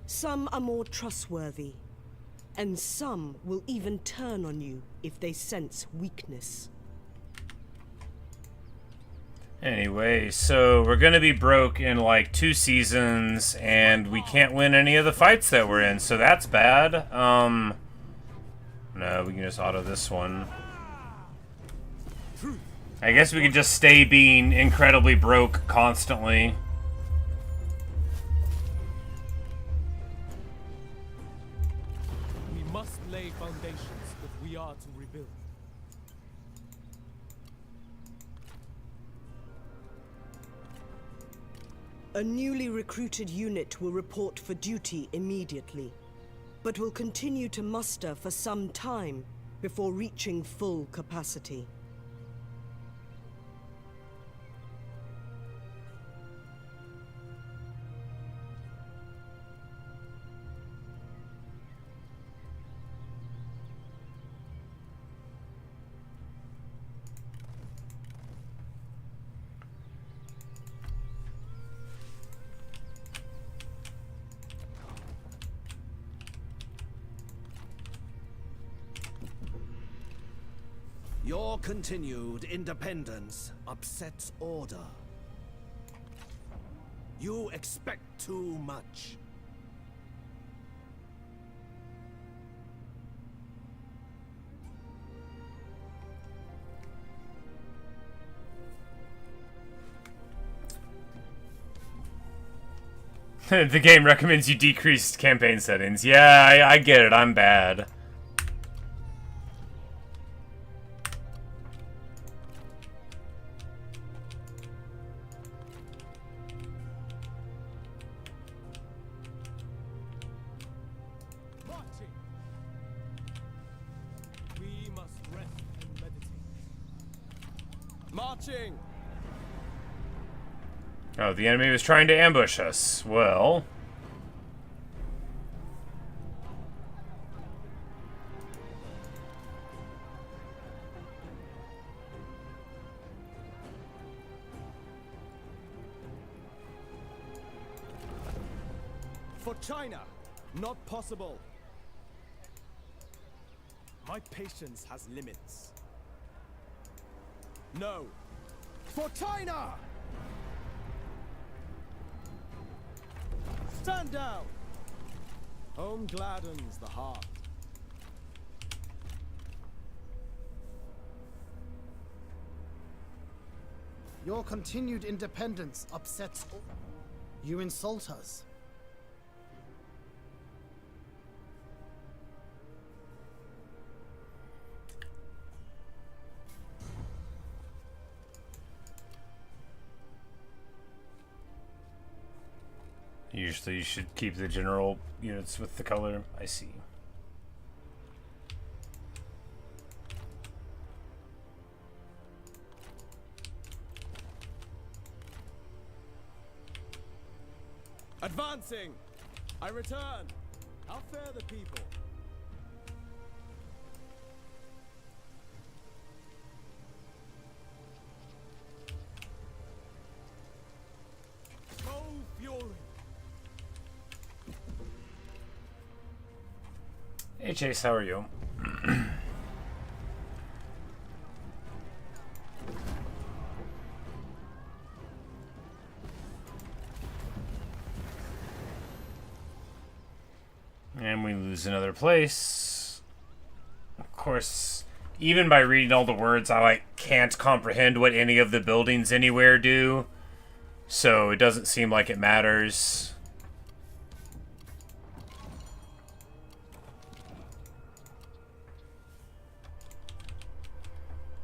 some are more trustworthy, and some will even turn on you if they sense weakness. Anyway, so we're gonna be broke in like 2 seasons, and we can't win any of the fights that we're in, so that's bad. No, we can just auto this one. I guess we could just stay being incredibly broke constantly. We must lay foundations if we are to rebuild. A newly recruited unit will report for duty immediately, but will continue to muster for some time before reaching full capacity. Your continued independence upsets order. You expect too much. The game recommends you decreased campaign settings. Yeah, I get it. I'm bad. We must rest and meditate. Marching! Oh, the enemy was trying to ambush us. Well... For China, not possible. My patience has limits. No. For China! Stand down! Home gladdens the heart. Your continued independence upsets all. You insult us. Usually you should keep the general units with the color. I see. Advancing! I return! How fare the people? Oh, fury! Hey Chase, how are you? And we lose another place. Of course, even by reading all the words, I can't comprehend what any of the buildings anywhere do. So it doesn't seem like it matters.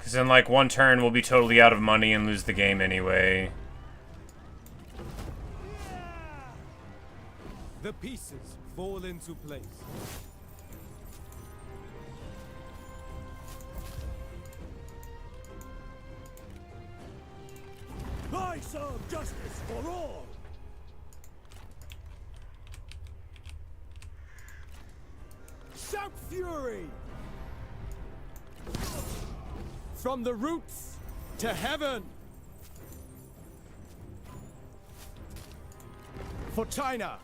Because in like one turn we'll be totally out of money and lose the game anyway. The pieces fall into place. I serve justice for all! Shout fury! From the roots to heaven! For China!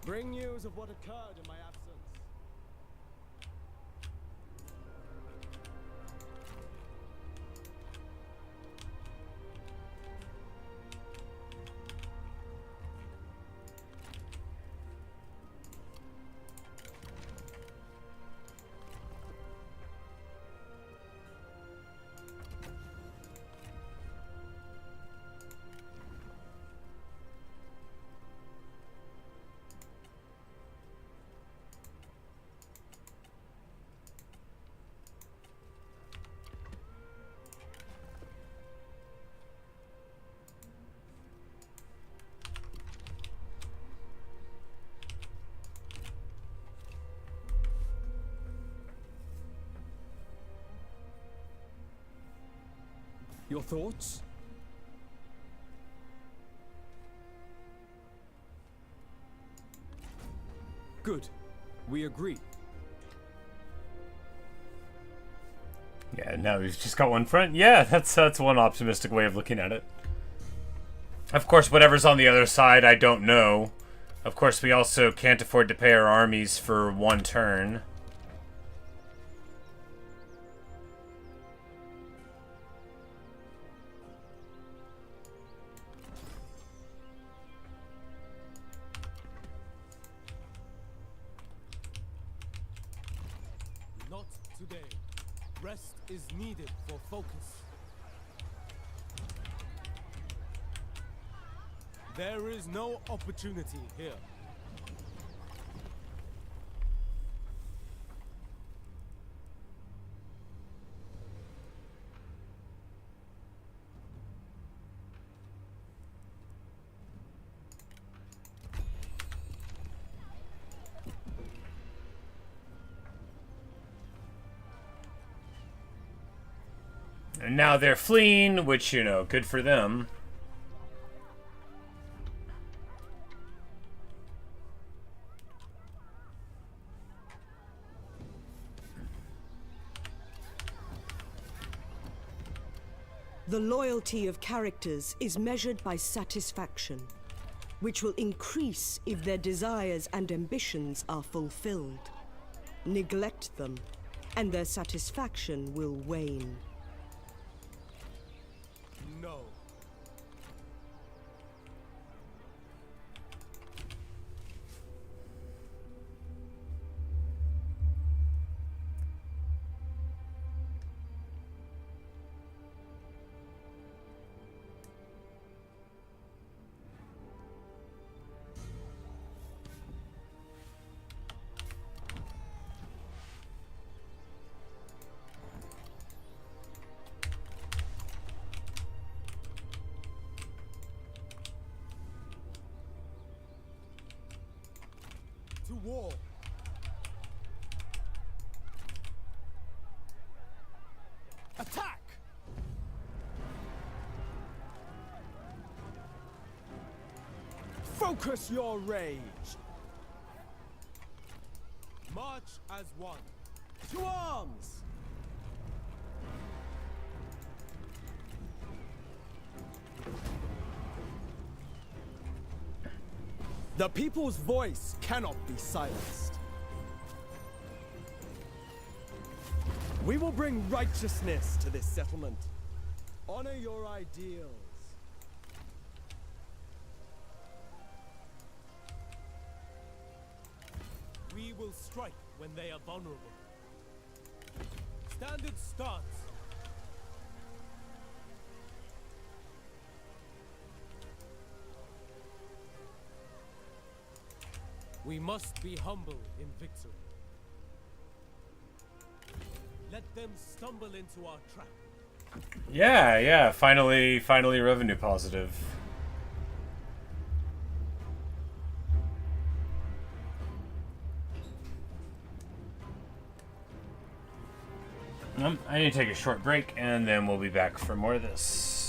Bring news of what occurred in my absence. Your thoughts? Good. We agree. Yeah, now we've just got one front. Yeah, that's one optimistic way of looking at it. Of course, whatever's on the other side, I don't know. Of course, we also can't afford to pay our armies for one turn. Not today. Rest is needed for focus. There is no opportunity here. And now they're fleeing, which, you know, good for them. The loyalty of characters is measured by satisfaction, which will increase if their desires and ambitions are fulfilled. Neglect them, and their satisfaction will wane. No. To war. Attack! Focus your rage. March as one. To arms! The people's voice cannot be silenced. We will bring righteousness to this settlement. Honor your ideals. We will strike when they are vulnerable. Standard stance. We must be humble in victory. Let them stumble into our trap. Yeah, finally revenue positive. I need to take a short break, and then we'll be back for more of this.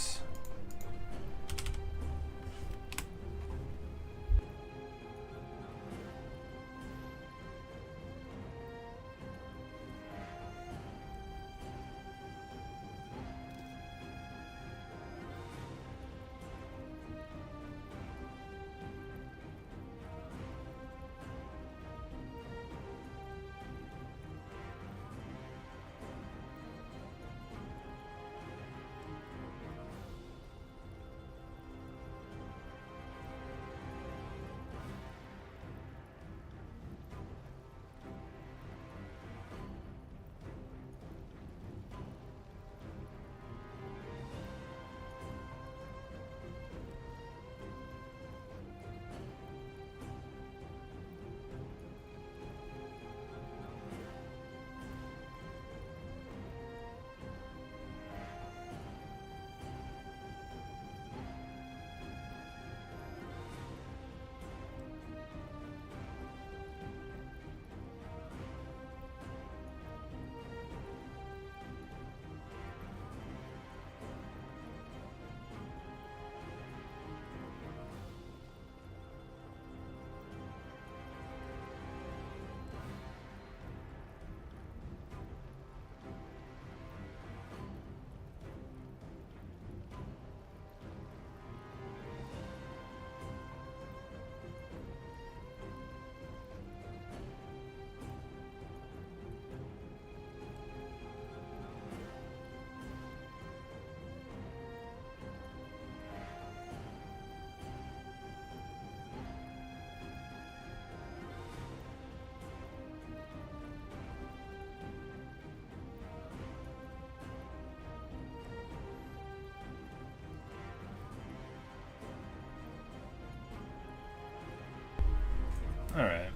All right.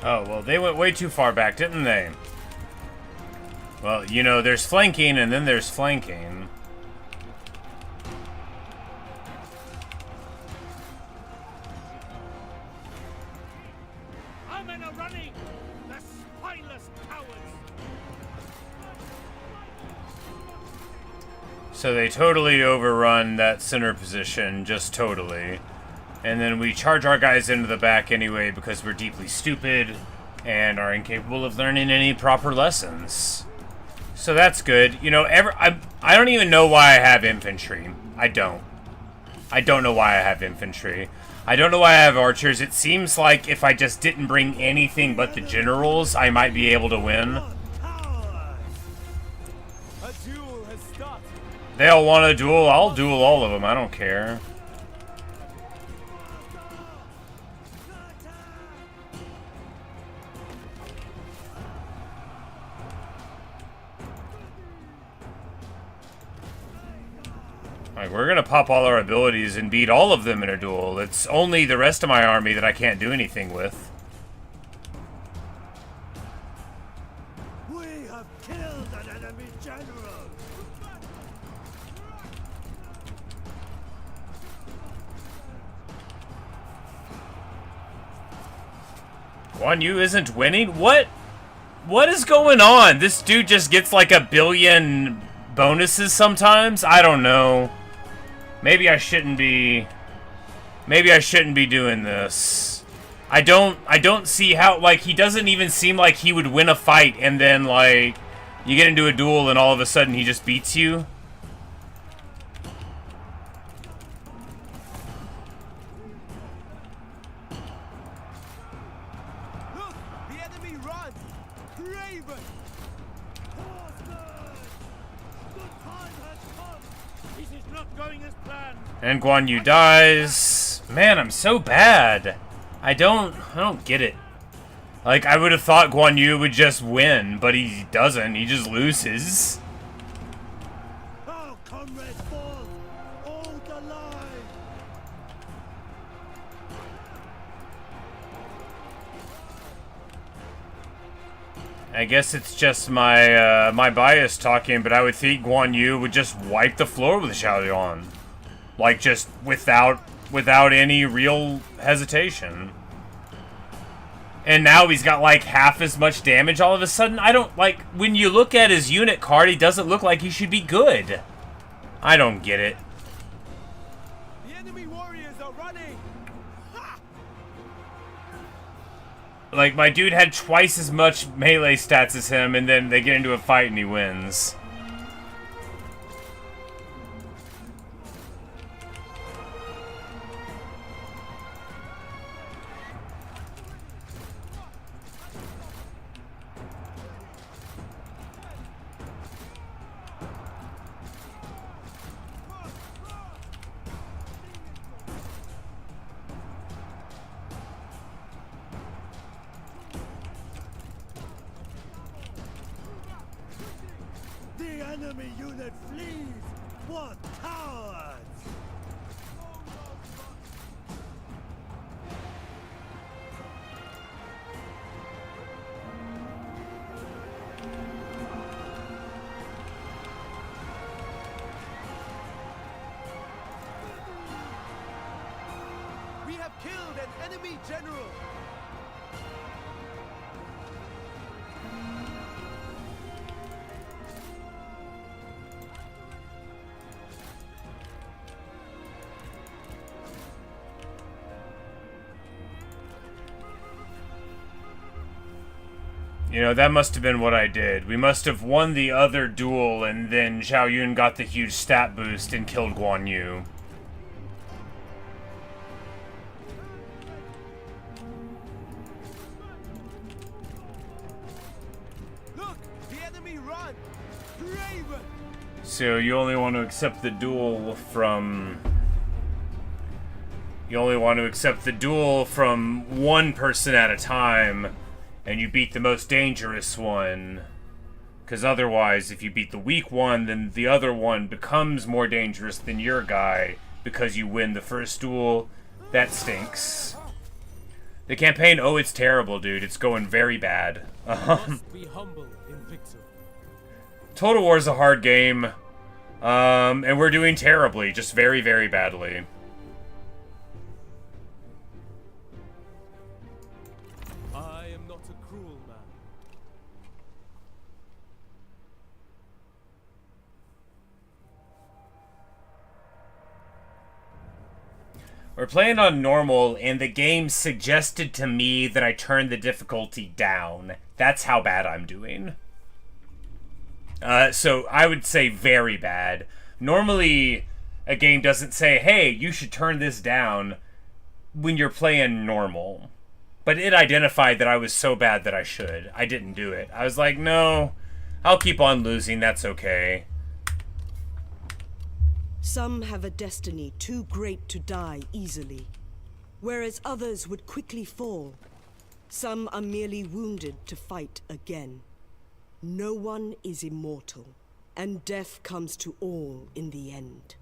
Oh, well, they went way too far back, didn't they? Well, you know, there's flanking, and then there's flanking. Our men are running! The spineless cowards! So they totally overrun that center position, just totally. And then we charge our guys into the back anyway because we're deeply stupid and are incapable of learning any proper lessons. So that's good. You know, I don't even know why I have infantry. I don't know why I have infantry. I don't know why I have archers. It seems like if I just didn't bring anything but the generals, I might be able to win. They all want a duel. I'll duel all of them. I don't care. Like, we're gonna pop all our abilities and beat all of them in a duel. It's only the rest of my army that I can't do anything with. We have killed an enemy general. Guan Yu isn't winning? What is going on? This dude just gets like a billion bonuses sometimes? I don't know. Maybe I shouldn't be doing this. I don't see how, like, he doesn't even seem like he would win a fight and then, like, you get into a duel and all of a sudden he just beats you. Look, the enemy runs. Raven. Good time has come. This is not going as planned. And Guan Yu dies. Man, I'm so bad. I don't get it. Like, I would have thought Guan Yu would just win, but he doesn't. He just loses. Our comrades fall. Hold the line. I guess it's just my my bias talking, but I would think Guan Yu would just wipe the floor with Xiao Yuan. Like, just without any real hesitation. And now he's got like half as much damage all of a sudden. I don't, like, when you look at his unit card, he doesn't look like he should be good. I don't get it. The enemy warriors are running. Like, my dude had twice as much melee stats as him, and then they get into a fight and he wins. The enemy unit flees. What cowards! We have killed an enemy general. You know, that must have been what I did. We must have won the other duel, and then Xiao Yun got the huge stat boost and killed Guan Yu. Look, the enemy run. Raven. So you only want to accept the duel from... You only want to accept the duel from one person at a time, and you beat the most dangerous one. Because otherwise, if you beat the weak one, then the other one becomes more dangerous than your guy because you win the first duel. That stinks. The campaign, oh, it's terrible, dude. It's going very bad. Be humble in victory. Total War is a hard game. And we're doing terribly. Just very, very badly. I am not a cruel man. We're playing on normal, and the game suggested to me that I turn the difficulty down. That's how bad I'm doing. So I would say very bad. Normally, a game doesn't say, hey, you should turn this down when you're playing normal. But it identified that I was so bad that I should. I didn't do it. I was like, no, I'll keep on losing. That's okay. Some have a destiny too great to die easily, whereas others would quickly fall. Some are merely wounded to fight again. No one is immortal, and death comes to all in the end.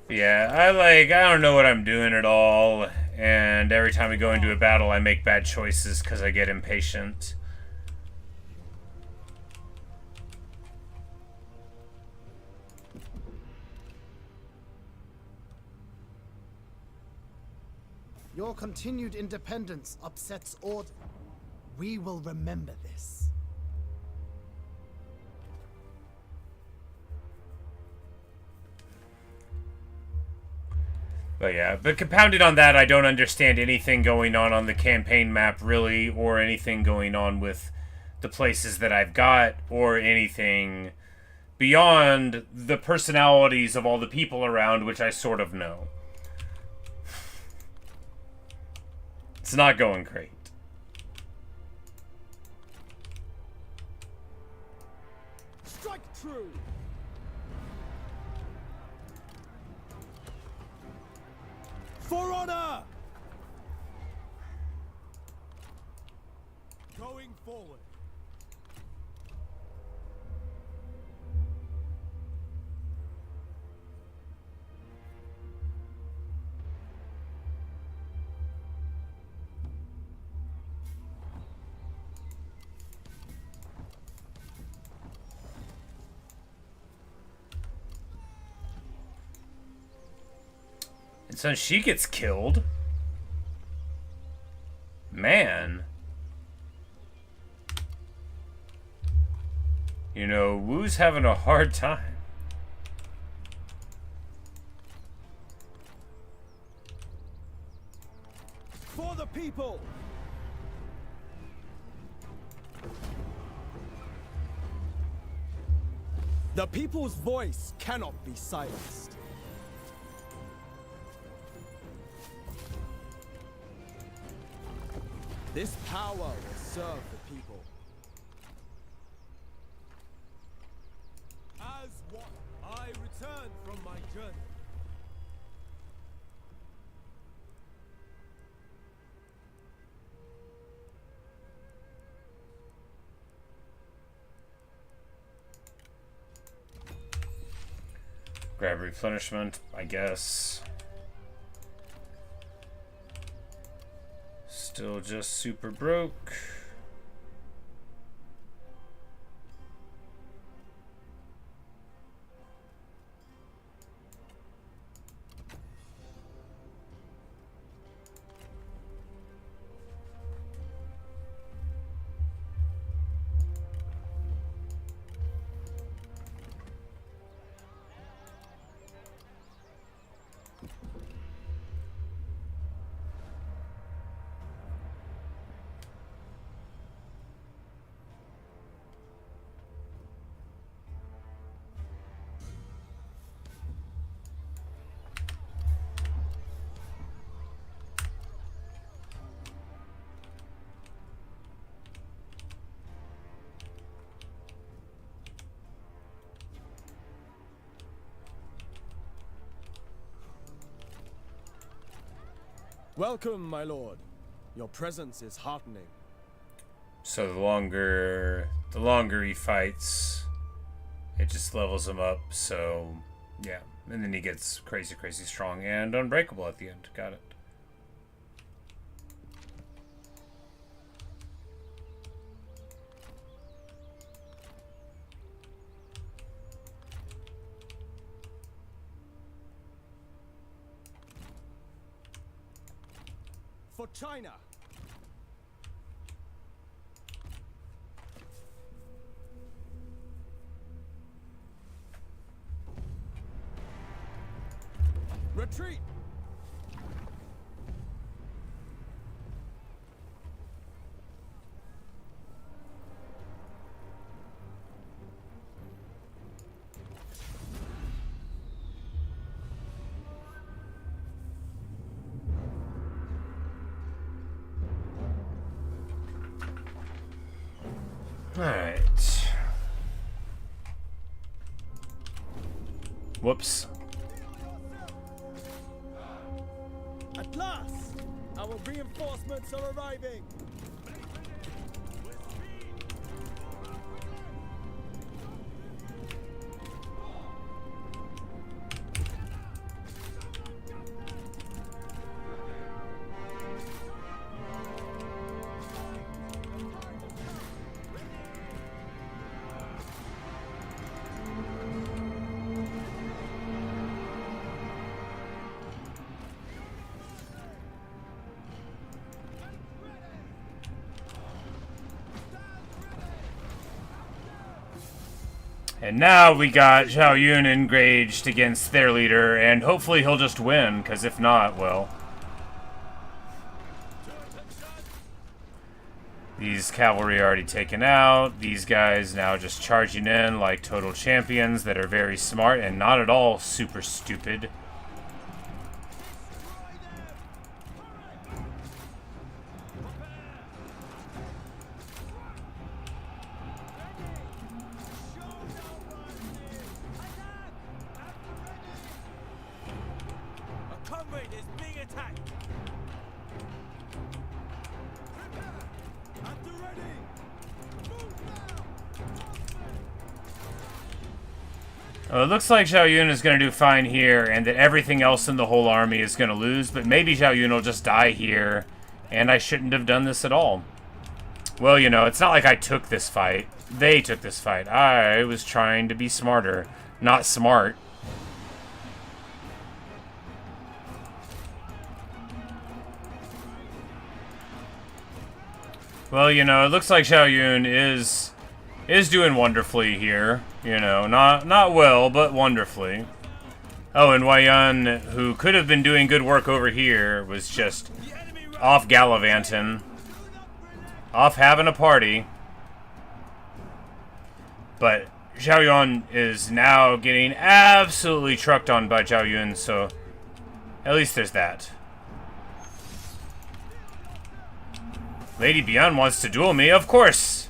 Yeah, I don't know what I'm doing at all, and every time we go into a battle I make bad choices because I get impatient. Your continued independence upsets order. We will remember this. But yeah, but compounded on that, I don't understand anything going on the campaign map, really, or anything going on with the places that I've got, or anything beyond the personalities of all the people around, which I sort of know. It's not going great. Strike true! For honor! Going forward. And so she gets killed. Man. You know, Wu's having a hard time. For the people! The people's voice cannot be silenced. This power will serve the people. As one, I return from my journey. Grab replenishment, I guess. Still just super broke. Welcome, my lord. Your presence is heartening. So the longer he fights, it just levels him up. So yeah, and then he gets crazy strong and unbreakable at the end. Got it. for China! Retreat! Alright. Whoops. At last! Our reinforcements are arriving! And now we got Zhao Yun engaged against their leader, and hopefully he'll just win, because if not, well... These cavalry are already taken out. These guys now just charging in like total champions that are very smart and not at all super stupid. It looks like Zhao Yun is going to do fine here, and that everything else in the whole army is going to lose, but maybe Zhao Yun will just die here, and I shouldn't have done this at all. Well, you know, it's not like I took this fight. They took this fight. I was trying to be smarter, not smart. Well, you know, it looks like Zhao Yun is doing wonderfully here. You know, not well, but wonderfully. Oh, and Wei Yun, who could have been doing good work over here, was just off gallivanting. Off having a party. But Zhao Yun is now getting absolutely trucked on by Zhao Yun, so at least there's that. Lady Bian wants to duel me, of course!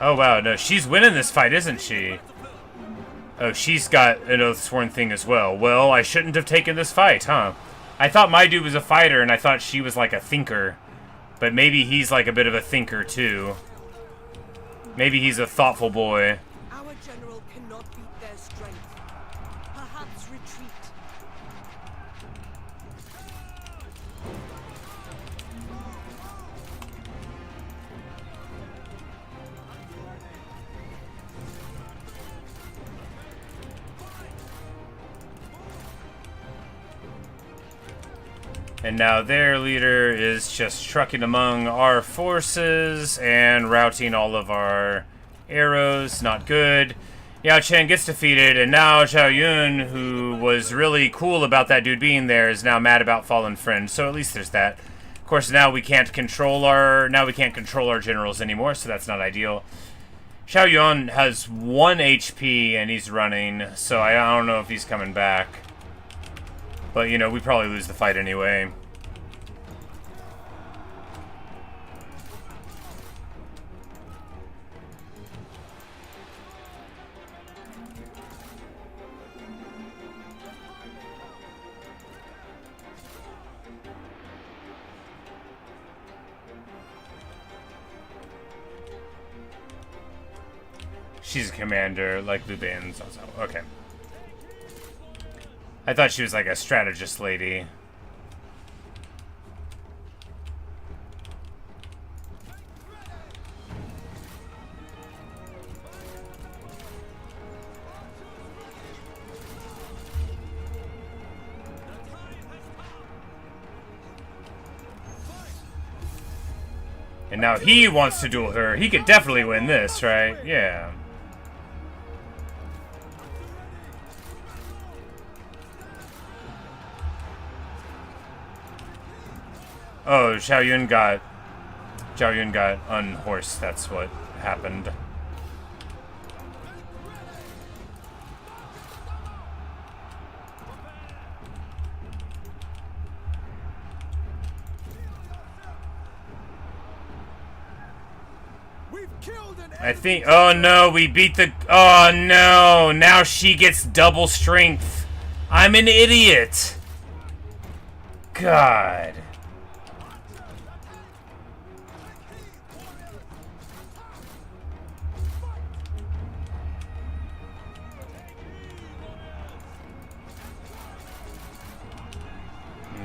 Oh wow, no, she's winning this fight, isn't she? Oh, she's got an Oathsworn thing as well. Well, I shouldn't have taken this fight, huh? I thought my dude was a fighter, and I thought she was like a thinker. But maybe he's like a bit of a thinker, too. Maybe he's a thoughtful boy. Our general cannot beat their strength. Perhaps retreat. And now their leader is just trucking among our forces and routing all of our arrows. Not good. Yao Chen gets defeated, and now Zhao Yun, who was really cool about that dude being there, is now mad about Fallen Friend. So at least there's that. Of course, now we can't control our generals anymore, so that's not ideal. Zhao Yun has 1 HP and he's running, so I don't know if he's coming back. But, you know, we probably lose the fight anyway. She's a commander, like Lubin's also. Okay. I thought she was like a strategist lady. And now he wants to duel her. He could definitely win this, right? Yeah. Oh, Zhao Yun got unhorsed. That's what happened. I think. Oh no, we beat the. Oh no! Now she gets double strength. I'm an idiot. God.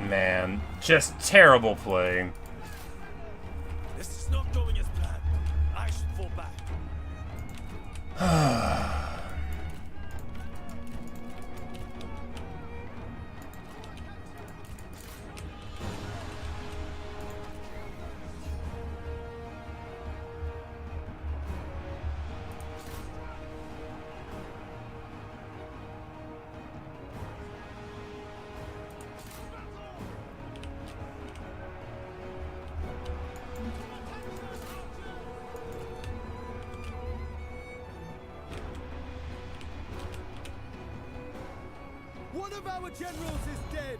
Man, just terrible play. This is not going as planned. I should fall back. One of our generals is dead!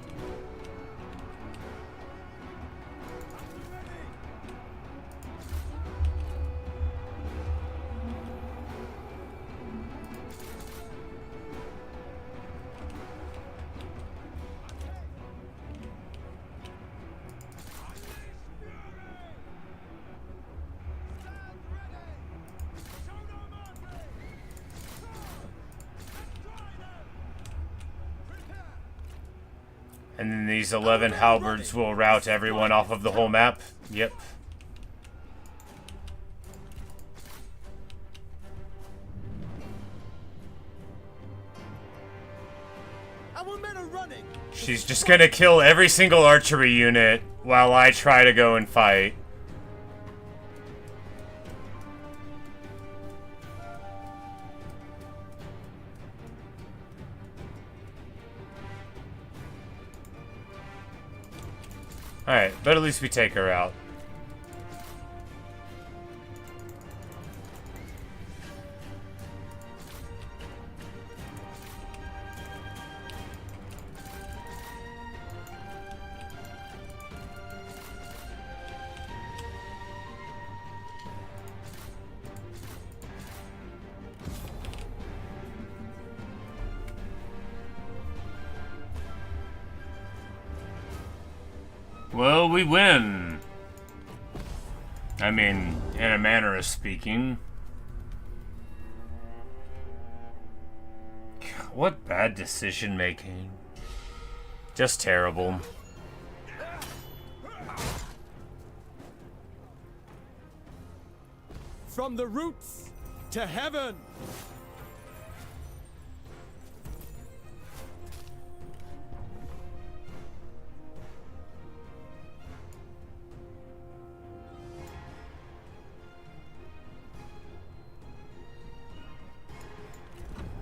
And then these 11 halberds will rout everyone off of the whole map. Yep. Our men are running! She's just gonna kill every single archery unit while I try to go and fight. Alright, but at least we take her out. Well, we win. I mean, in a manner of speaking. What bad decision making. Just terrible. From the roots to heaven!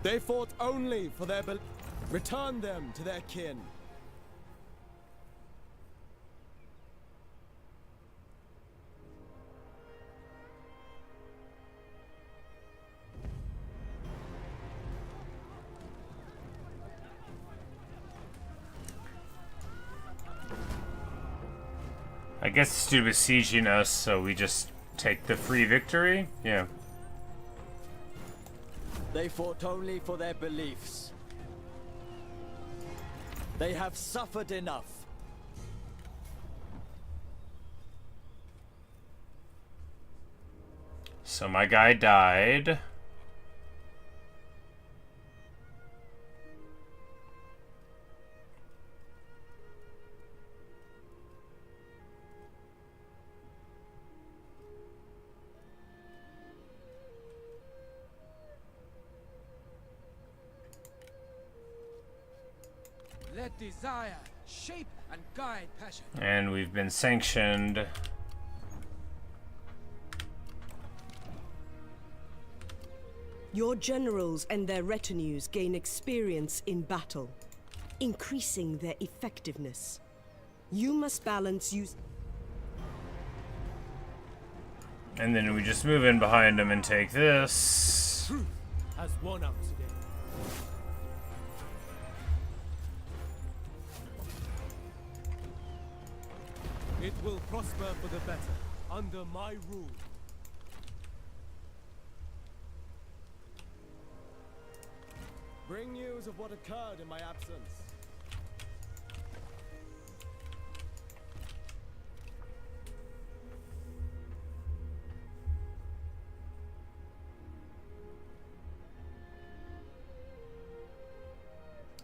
They fought only for their return them to their kin. I guess it's due to besieging us, so we just take the free victory? Yeah. They fought only for their beliefs. They have suffered enough. So my guy died. Let desire shape and guide passion. And we've been sanctioned. Your generals and their retinues gain experience in battle, increasing their effectiveness. You must balance use. And then we just move in behind them and take this. Truth has won out today. It will prosper for the better under my rule. Bring news of what occurred in my absence.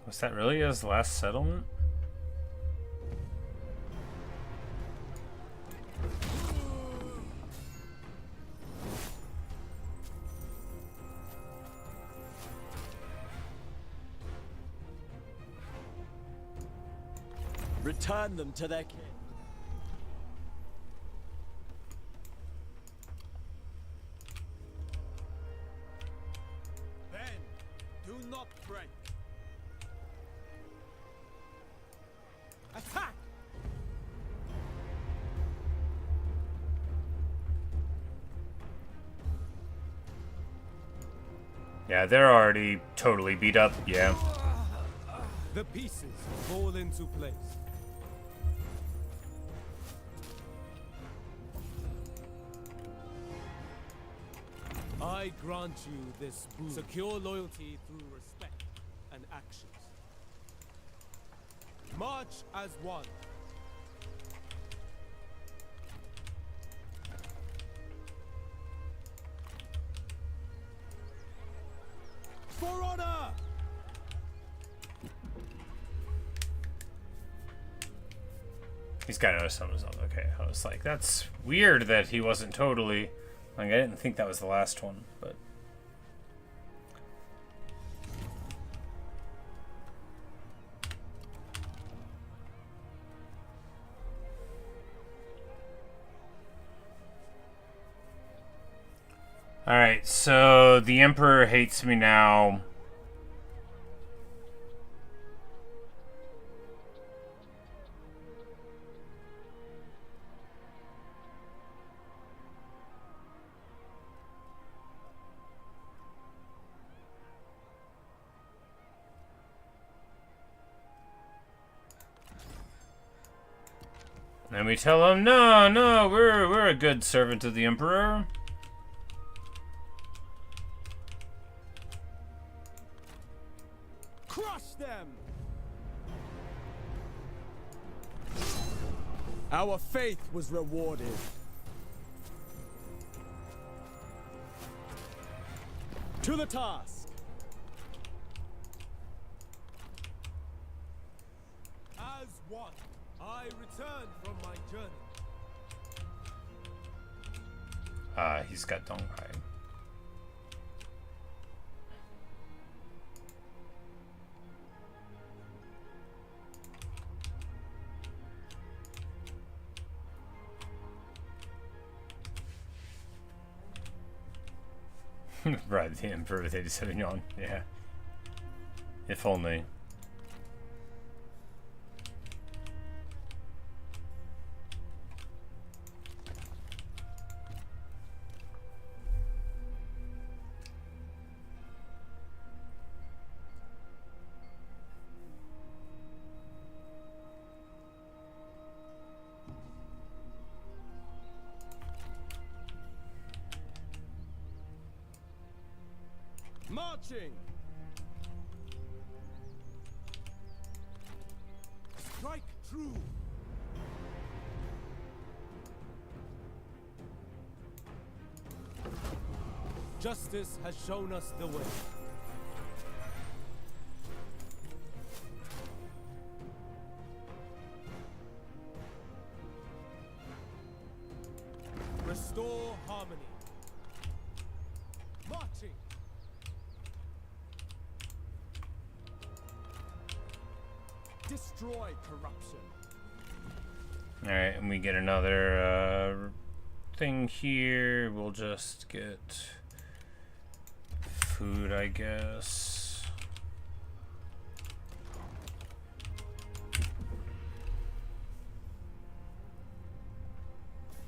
Was that really his last settlement? Return them to their king. Then, do not break. Attack! Yeah, they're already totally beat up. Yeah. The pieces fall into place. I grant you this boon. Secure loyalty through respect and actions. March as one. For honor! He's got another summons on. Okay, I was like, that's weird that he wasn't totally. Like, I didn't think that was the last one, but. Alright, so the Emperor hates me now. And we tell him, no, we're a good servant of the Emperor. Crush them! Our faith was rewarded. To the task. As one, I return from my journey. He's got Donghai. Right, the Emperor with 87 on. Yeah. If only. Marching! Strike true! Justice has shown us the way. Restore harmony. Marching! Destroy corruption. Alright, and we get another thing here. We'll just get food, I guess.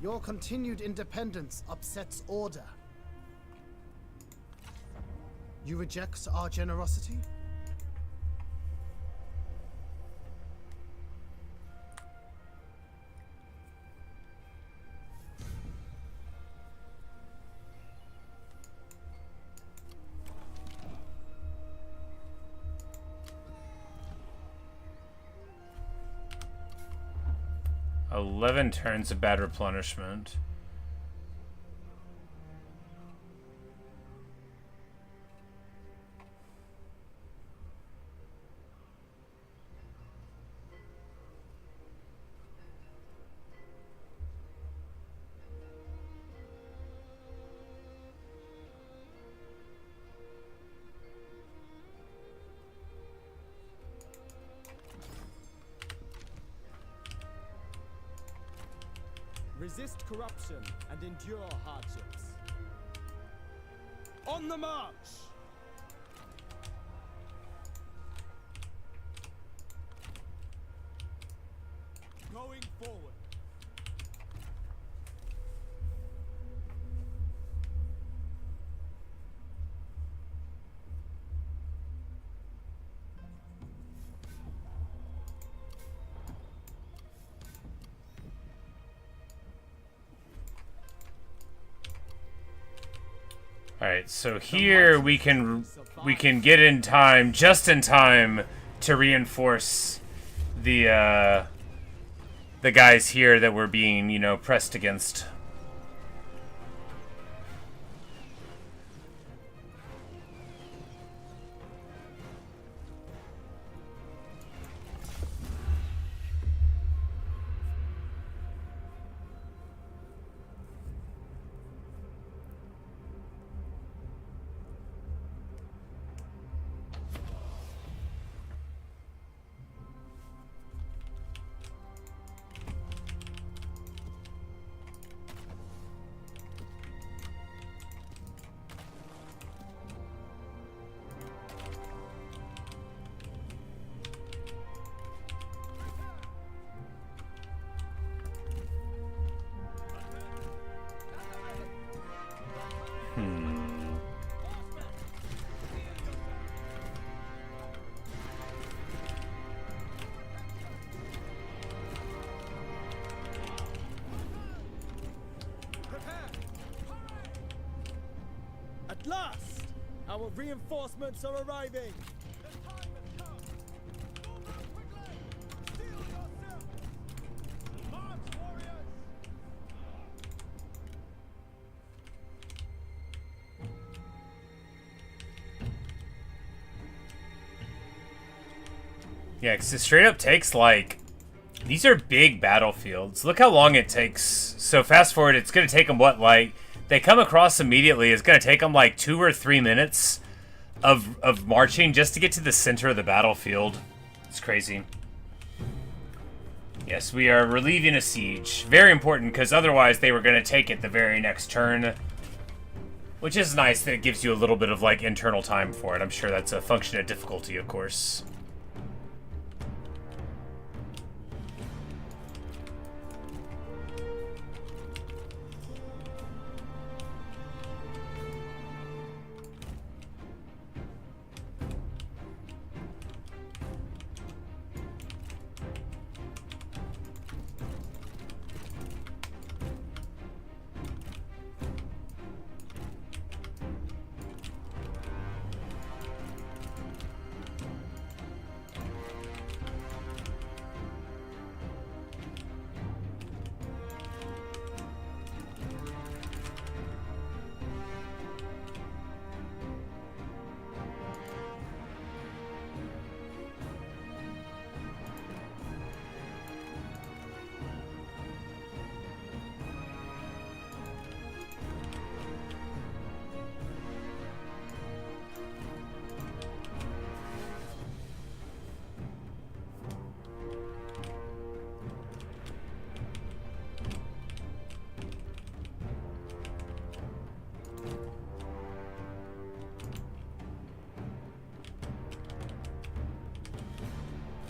Your continued independence upsets order. You reject our generosity? "11 turns of bad replenishment." Resist corruption and endure hardships. On the march! Going forward. Alright, so here we can get in time, just in time, to reinforce the guys here that were being, you know, pressed against. At last! Our reinforcements are arriving! Yeah, because it straight up takes, like... These are big battlefields. Look how long it takes. So fast forward, it's going to take them, what, like... They come across immediately. It's going to take them, like, 2 or 3 minutes of marching just to get to the center of the battlefield. It's crazy. Yes, we are relieving a siege. Very important, because otherwise they were going to take it the very next turn. Which is nice that it gives you a little bit of, like, internal time for it. I'm sure that's a function of difficulty, of course.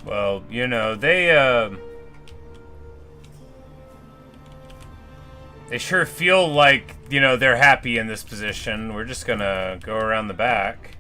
Well, you know, they sure feel like, you know, they're happy in this position. We're just gonna go around the back.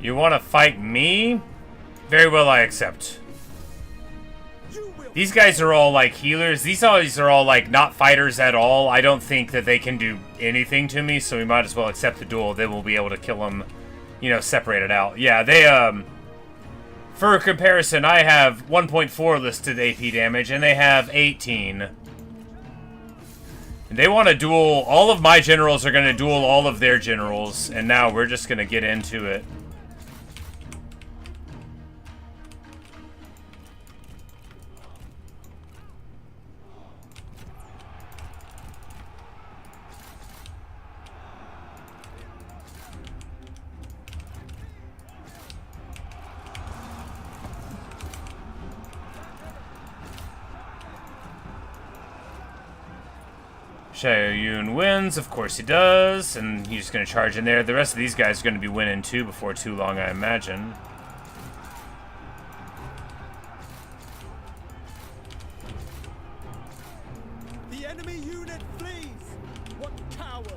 You want to fight me? Very well, I accept. These guys are all like healers. These guys are all like not fighters at all. I don't think that they can do anything to me, so we might as well accept the duel. Then we'll be able to kill them, you know, separate it out. Yeah, they, for comparison, I have 1.4 listed AP damage, and they have 18. And they want to duel. All of my generals are going to duel all of their generals, and now we're just going to get into it. Xiao Yun wins, of course he does, and he's just going to charge in there. The rest of these guys are going to be winning too before too long, I imagine. The enemy unit flees! What cowards!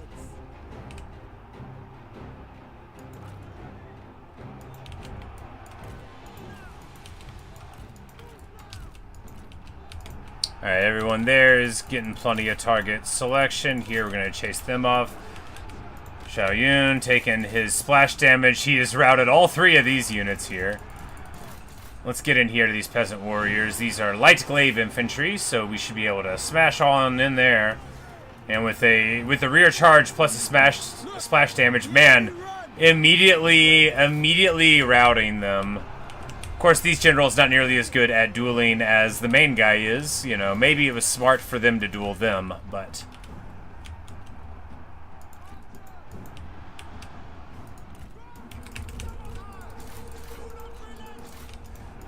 Alright, everyone there is getting plenty of target selection. Here we're going to chase them off. Xiao Yun taking his splash damage. He has routed all three of these units here. Let's get in here to these peasant warriors. These are light glaive infantry, so we should be able to smash on in there. And with the rear charge plus a splash damage, man, immediately routing them. Of course, these generals not nearly as good at dueling as the main guy is. You know, maybe it was smart for them to duel them, but...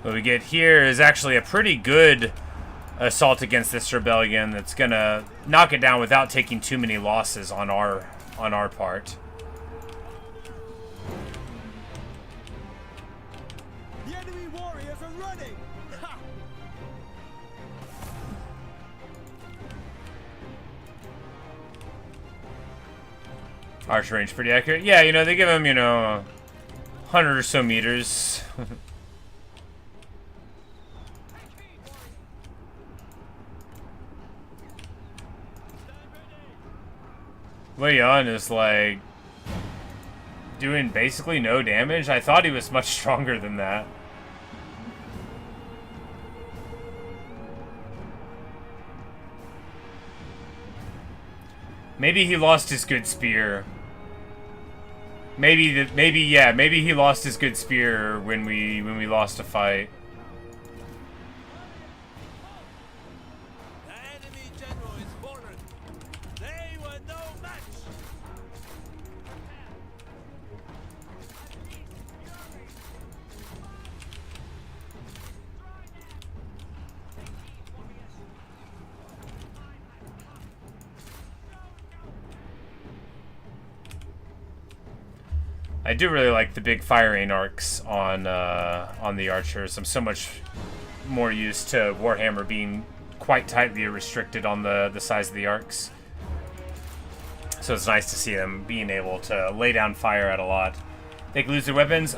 What we get here is actually a pretty good assault against this rebellion that's gonna knock it down without taking too many losses on our part. The enemy warriors are running! Ha! Archer range pretty accurate. Yeah, you know, they give him, you know, 100 or so meters. Wei Yan is like doing basically no damage. I thought he was much stronger than that. Maybe he lost his good spear. Maybe he lost his good spear when we lost a fight. I do really like the big firing arcs on the archers. I'm so much more used to Warhammer being quite tightly restricted on the size of the arcs. So it's nice to see them being able to lay down fire at a lot. They can lose their weapons.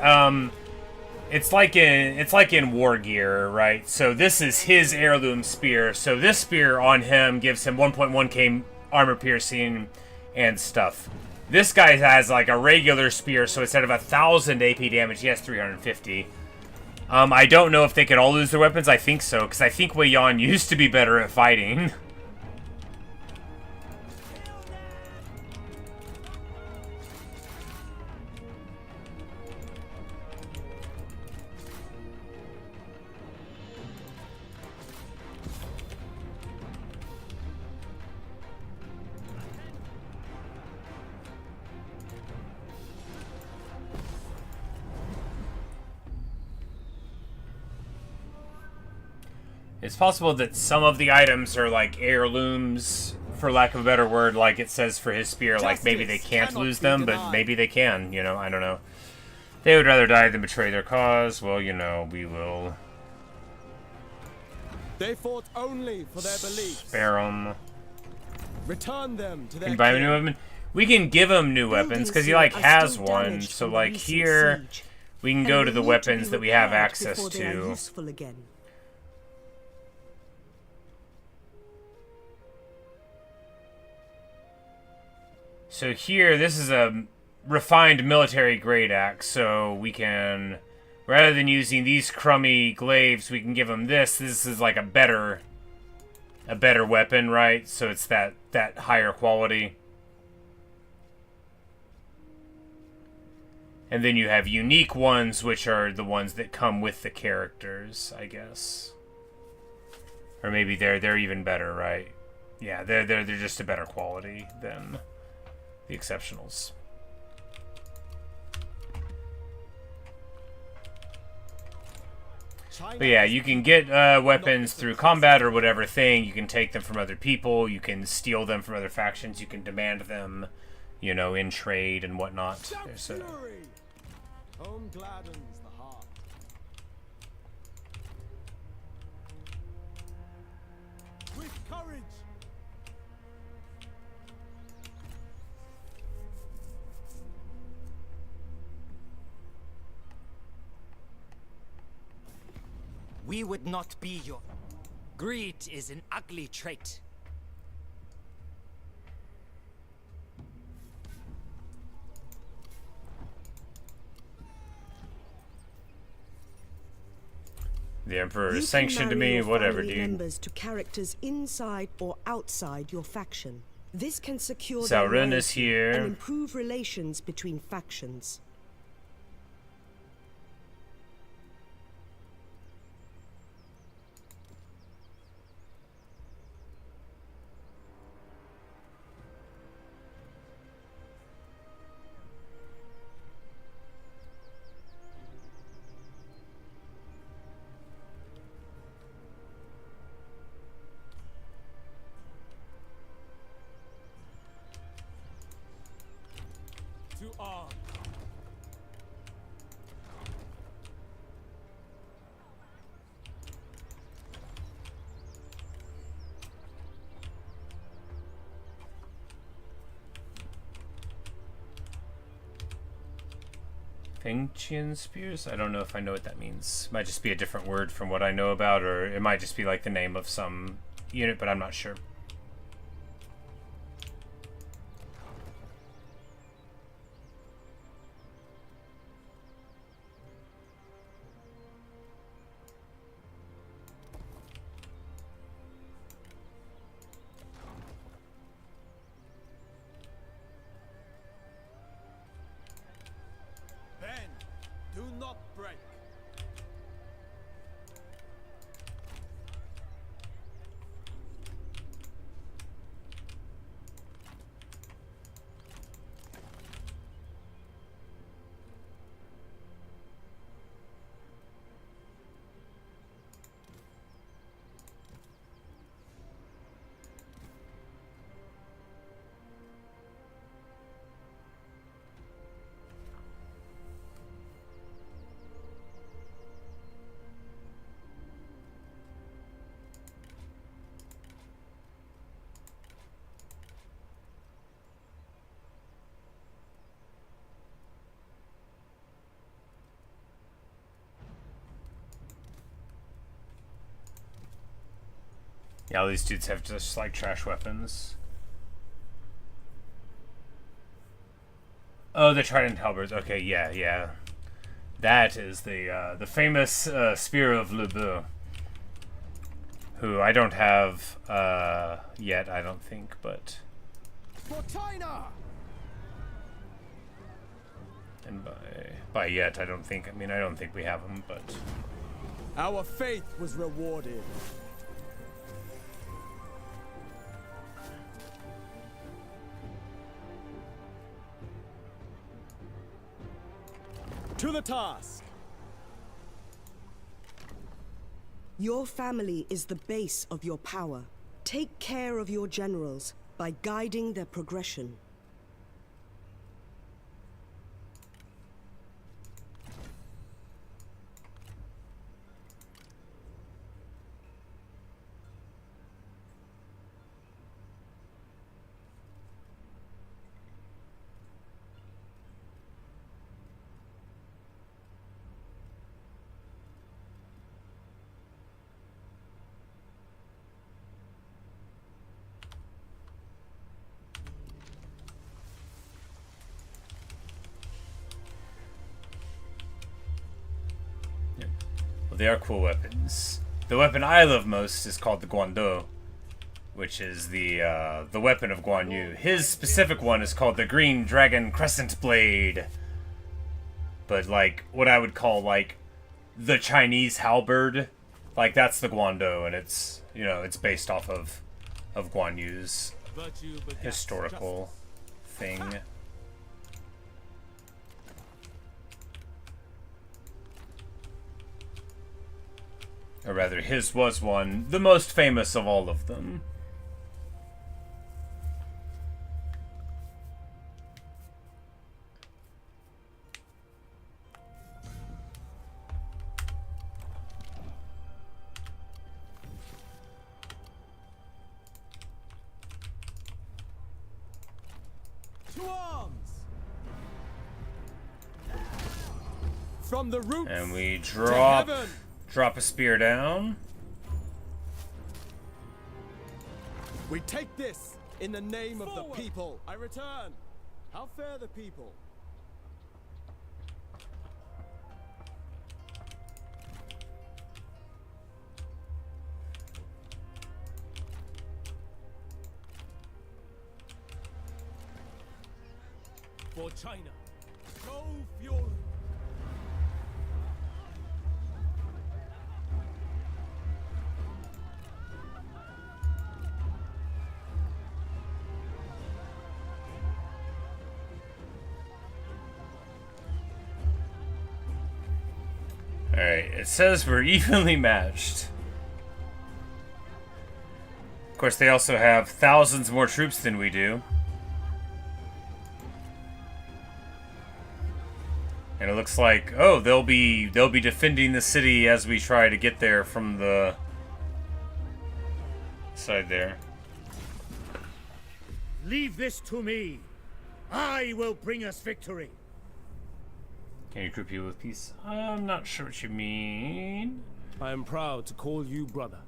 It's like in War Gear, right? So this is his heirloom spear. So this spear on him gives him 1.1k armor piercing and stuff. This guy has like a regular spear, so instead of 1,000 AP damage, he has 350. I don't know if they could all lose their weapons. I think so, because I think Wei Yan used to be better at fighting. It's possible that some of the items are like heirlooms, for lack of a better word, like it says for his spear. Like maybe they can't lose them, but maybe they can. You know, I don't know. They would rather die than betray their cause. Well, you know, we will. They fought only for their beliefs. Spare them. Return them to their Can buy him a new weapon. We can give him new weapons because he like has one. So like here, we can go to the weapons that we have access to. So here, this is a refined military grade axe, so we can, rather than using these crummy glaives, we can give him this. This is like a better weapon, right? So it's that higher quality. And then you have unique ones, which are the ones that come with the characters, I guess. Or maybe they're even better, right? Yeah, they're just a better quality than the exceptionals. But yeah, you can get weapons through combat or whatever thing. You can take them from other people. You can steal them from other factions. You can demand them, you know, in trade and whatnot. There's a... Home gladdens the heart. With courage. We would not be your... Greed is an ugly trait. The Emperor is sanctioned to me, whatever, dude. Members to characters inside or outside your faction. This can secure Sauron is here. and improve relations between factions. Fengtian spears? I don't know if I know what that means. Might just be a different word from what I know about, or it might just be like the name of some unit, but I'm not sure. Do not break. Yeah, all these dudes have just like trash weapons. Oh, the trident halberds. Okay, yeah. That is the famous spear of Le Beau, who I don't have yet, I don't think, but. For China! And by yet, I don't think. I mean, I don't think we have them, but. Our faith was rewarded. To the task. Your family is the base of your power. Take care of your generals by guiding their progression. Well, they are cool weapons. The weapon I love most is called the Guan Yu, which is the weapon of Guan Yu. His specific one is called the Green Dragon Crescent Blade. But like what I would call like the Chinese halberd, like that's the Guan Yu, and it's, you know, it's based off of Guan Yu's historical thing. Or rather, his was one, the most famous of all of them. To arms! From the roots And we to drop heaven. a spear down. We take this in the name of the people. I return. How fare the people? For China, show fury. Alright, it says we're evenly matched. Of course, they also have thousands more troops than we do. And it looks like, oh, they'll be defending the city as we try to get there from the side there. Leave this to me. I will bring us victory. Can you group you with peace? I'm not sure what you mean. I am proud to call you brother.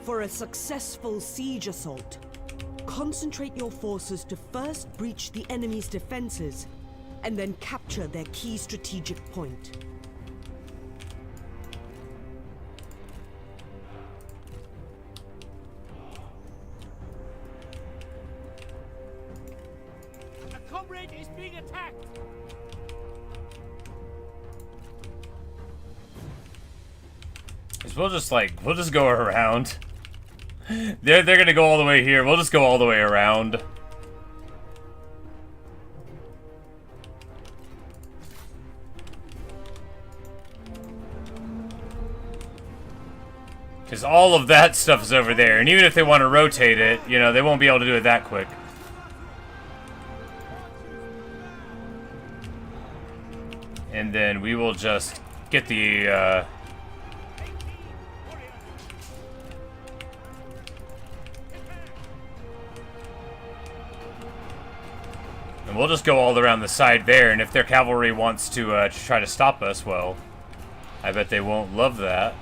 For a successful siege assault, concentrate your forces to first breach the enemy's defenses, and then capture their key strategic point. A comrade is being attacked. We'll just go around. They're gonna go all the way here. We'll just go all the way around. Because all of that stuff is over there, and even if they want to rotate it, you know, they won't be able to do it that quick. And then we will just get the, And we'll just go all around the side there, and if their cavalry wants to try to stop us, well, I bet they won't love that.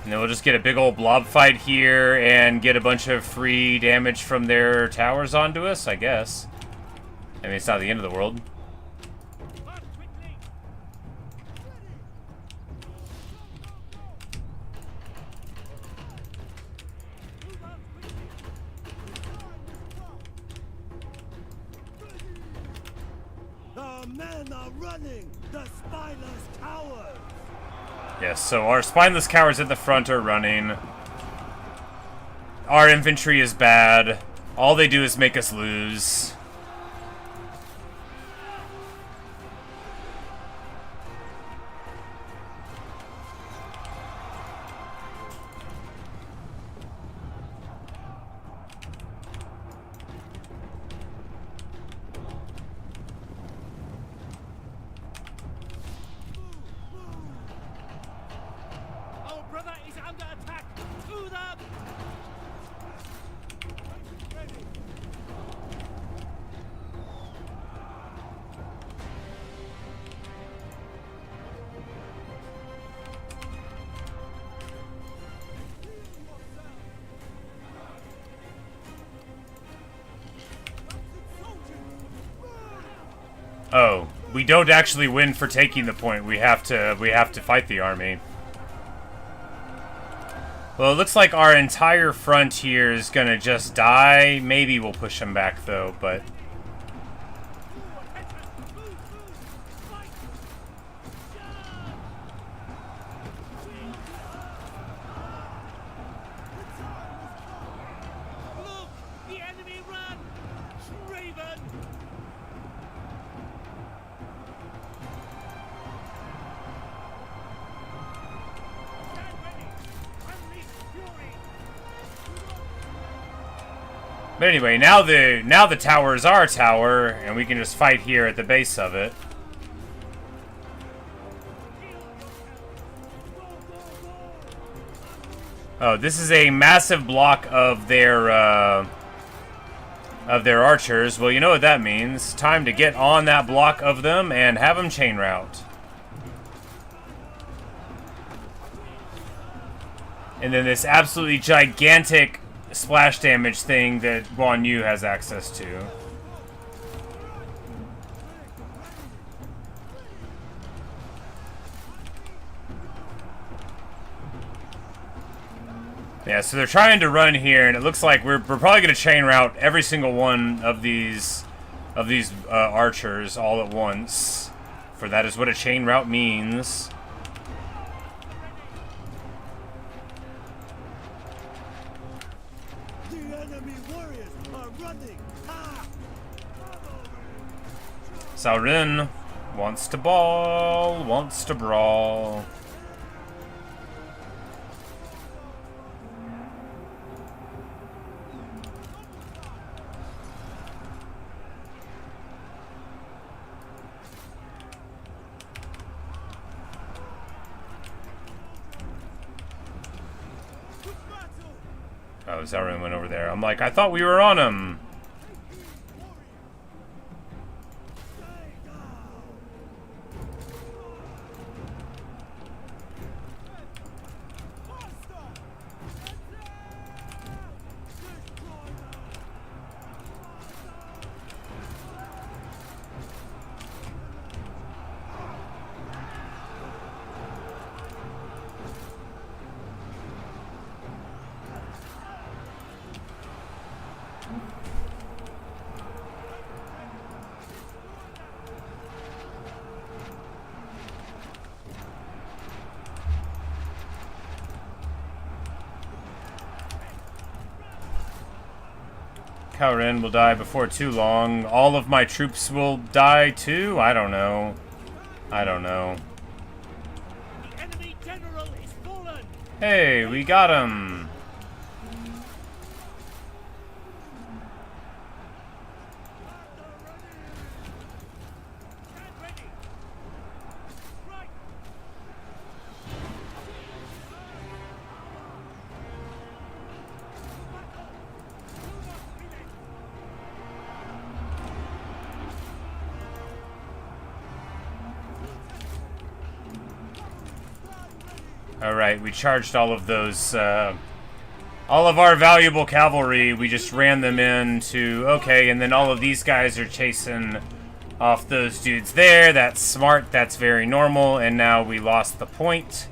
And then we'll just get a big old blob fight here and get a bunch of free damage from their towers onto us, I guess. I mean, it's not the end of the world. Our men are running the spineless towers. Yes, so our spineless cowards at the front are running. Our infantry is bad. All they do is make us lose. Oh, we don't actually win for taking the point. We have to fight the army. Well, it looks like our entire front here is gonna just die. Maybe we'll push them back though, but But anyway, now the tower is our tower, and we can just fight here at the base of it. Oh, this is a massive block of their archers. Well, you know what that means. Time to get on that block of them and have them chain route. And then this absolutely gigantic splash damage thing that Guan Yu has access to. Yeah, so they're trying to run here, and it looks like we're probably going to chain route every single one of these archers all at once. For that is what a chain route means. Cao Ren wants to ball, wants to brawl. Oh, Cao Ren went over there. I'm like, I thought we were on him. Cao Ren will die before too long. All of my troops will die too? I don't know. I don't know. The enemy general is fallen. Hey, we got him. Alright, we charged all of those, all of our valuable cavalry. We just ran them into... Okay, and then all of these guys are chasing off those dudes there. That's smart. That's very normal. And now we lost the point.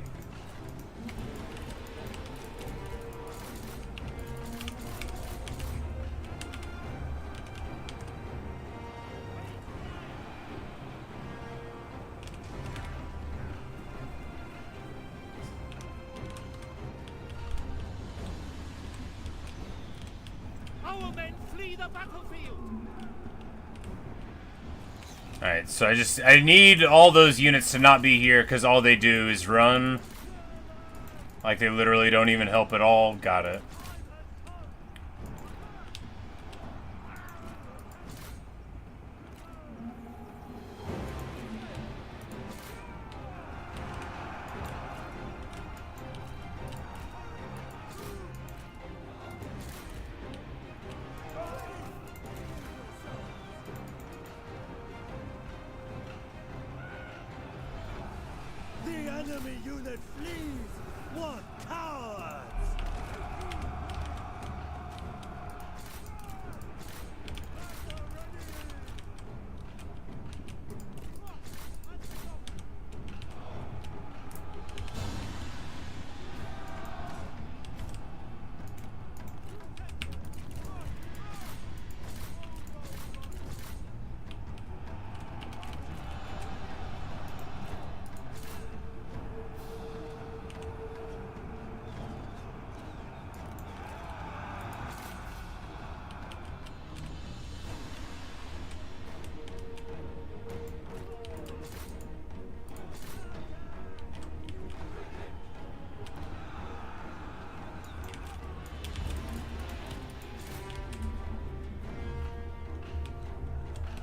Alright, so I need all those units to not be here because all they do is run. Like they literally don't even help at all. Got it. Enemy unit flees! What cowards!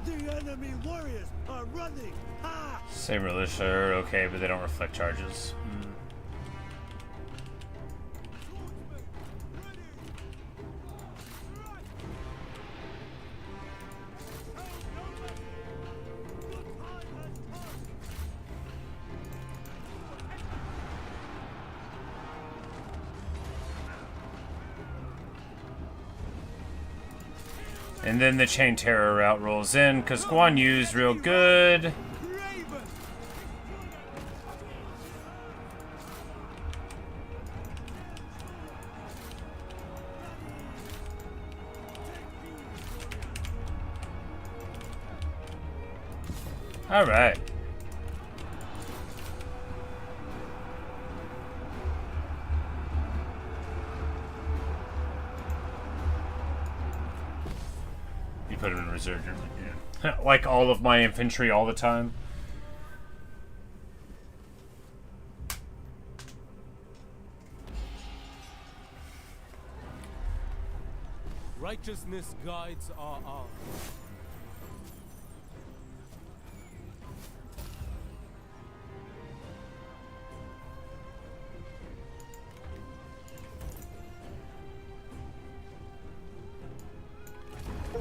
The enemy warriors are running! Ha! Same militia are okay, but they don't reflect charges. And then the Chain Terror route rolls in, because Guan Yu's real good. Alright. You put him in reserve. Yeah. Like all of my infantry all the time. Righteousness guides our arms.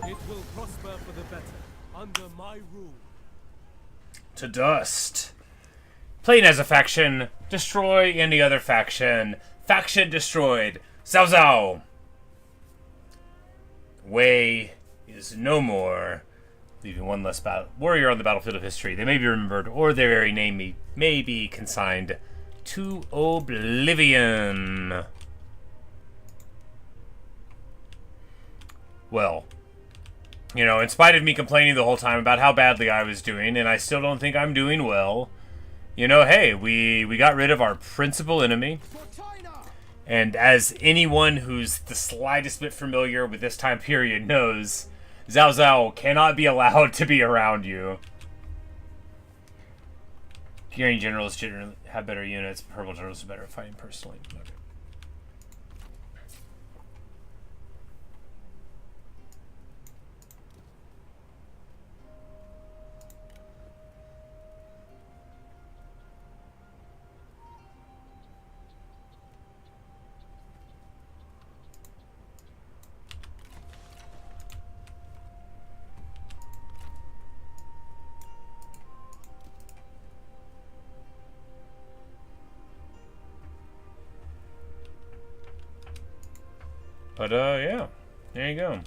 It will prosper for the better, under my rule. To dust. Playing as a faction, destroy any other faction. Faction destroyed. Zhao Zhao. Wei is no more. Leaving one less warrior on the battlefield of history. They may be remembered, or their very name may be consigned to oblivion. Well, you know, in spite of me complaining the whole time about how badly I was doing, and I still don't think I'm doing well, you know, hey, we got rid of our principal enemy. And as anyone who's the slightest bit familiar with this time period knows, Zhao Zhao cannot be allowed to be around you. Gearing generals generally have better units. Purple generals are better at fighting personally. Okay. But, yeah. There you go.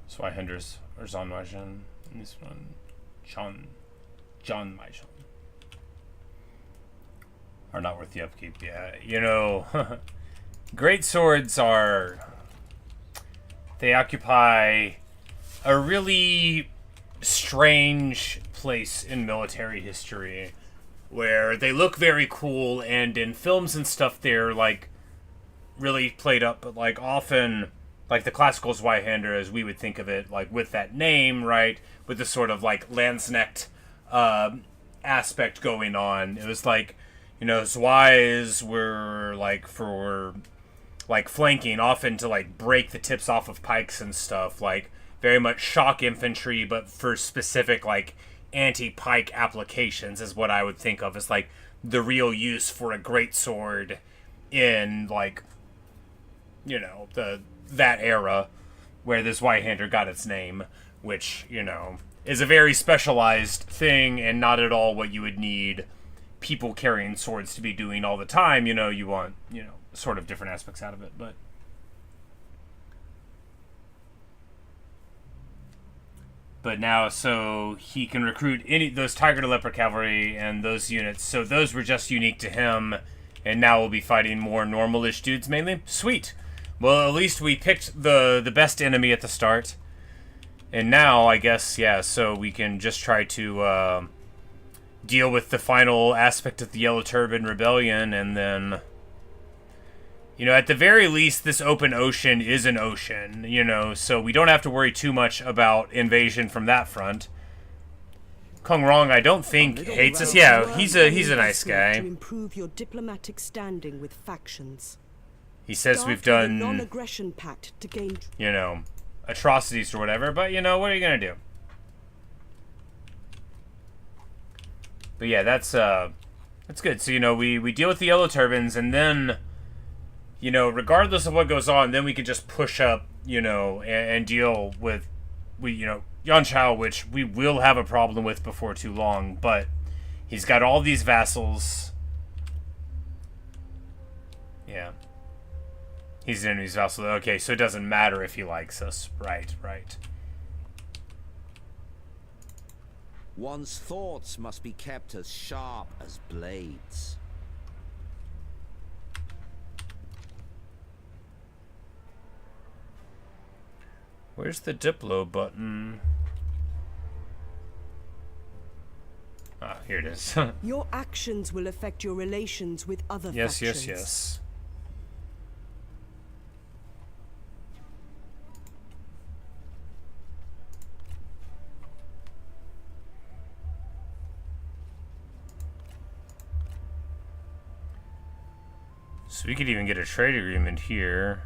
Zweihanders or Zonmajan, and this one, John Majan. Are not worth the upkeep. Yeah, you know, great swords are. They occupy a really strange place in military history, where they look very cool, and in films and stuff, they're like really played up, but like often. Like the classical Zweihander, as we would think of it, like with that name, right? With the sort of like Landsknecht aspect going on. It was like, you know, Zweis were like for like flanking, often to like break the tips off of pikes and stuff. Like very much shock infantry, but for specific like anti-pike applications is what I would think of as like the real use for a greatsword in like, you know, that era where this Zweihander got its name, which, you know, is a very specialized thing and not at all what you would need people carrying swords to be doing all the time. You know, you want, you know, sort of different aspects out of it, but now, so he can recruit any those Tiger to Leopard cavalry and those units, so those were just unique to him, and now we'll be fighting more normal-ish dudes mainly. Sweet. Well, at least we picked the best enemy at the start. And now, I guess, yeah, so we can just try to deal with the final aspect of the Yellow Turban Rebellion, and then, you know, at the very least, this open ocean is an ocean, you know, so we don't have to worry too much about invasion from that front. Kong Rong, I don't think, hates us. Yeah, he's a nice guy. To improve your diplomatic standing with factions. He says we've done, non-aggression pact to gain, you know, atrocities or whatever, but, you know, what are you gonna do? But yeah, that's good. So, you know, we deal with the Yellow Turbans, and then, you know, regardless of what goes on, then we can just push up, you know, and deal with, you know, Yan Chao, which we will have a problem with before too long, but he's got all these vassals. Yeah. He's an enemy's vassal. Okay, so it doesn't matter if he likes us. Right. One's thoughts must be kept as sharp as blades. Where's the Diplo button? Ah, here it is. Your actions will affect your relations with other factions. Yes. So we could even get a trade agreement here.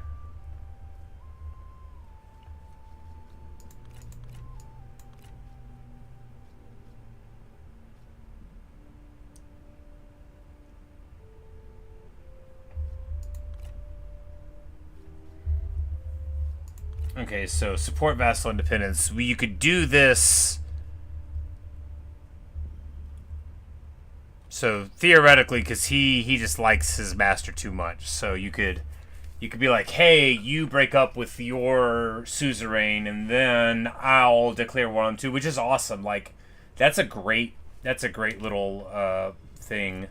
Okay, so support vassal independence. You could do this. So theoretically, because he just likes his master too much, so you could You could be like, hey, you break up with your suzerain, and then I'll declare war on two, which is awesome. Like, that's a great little thing.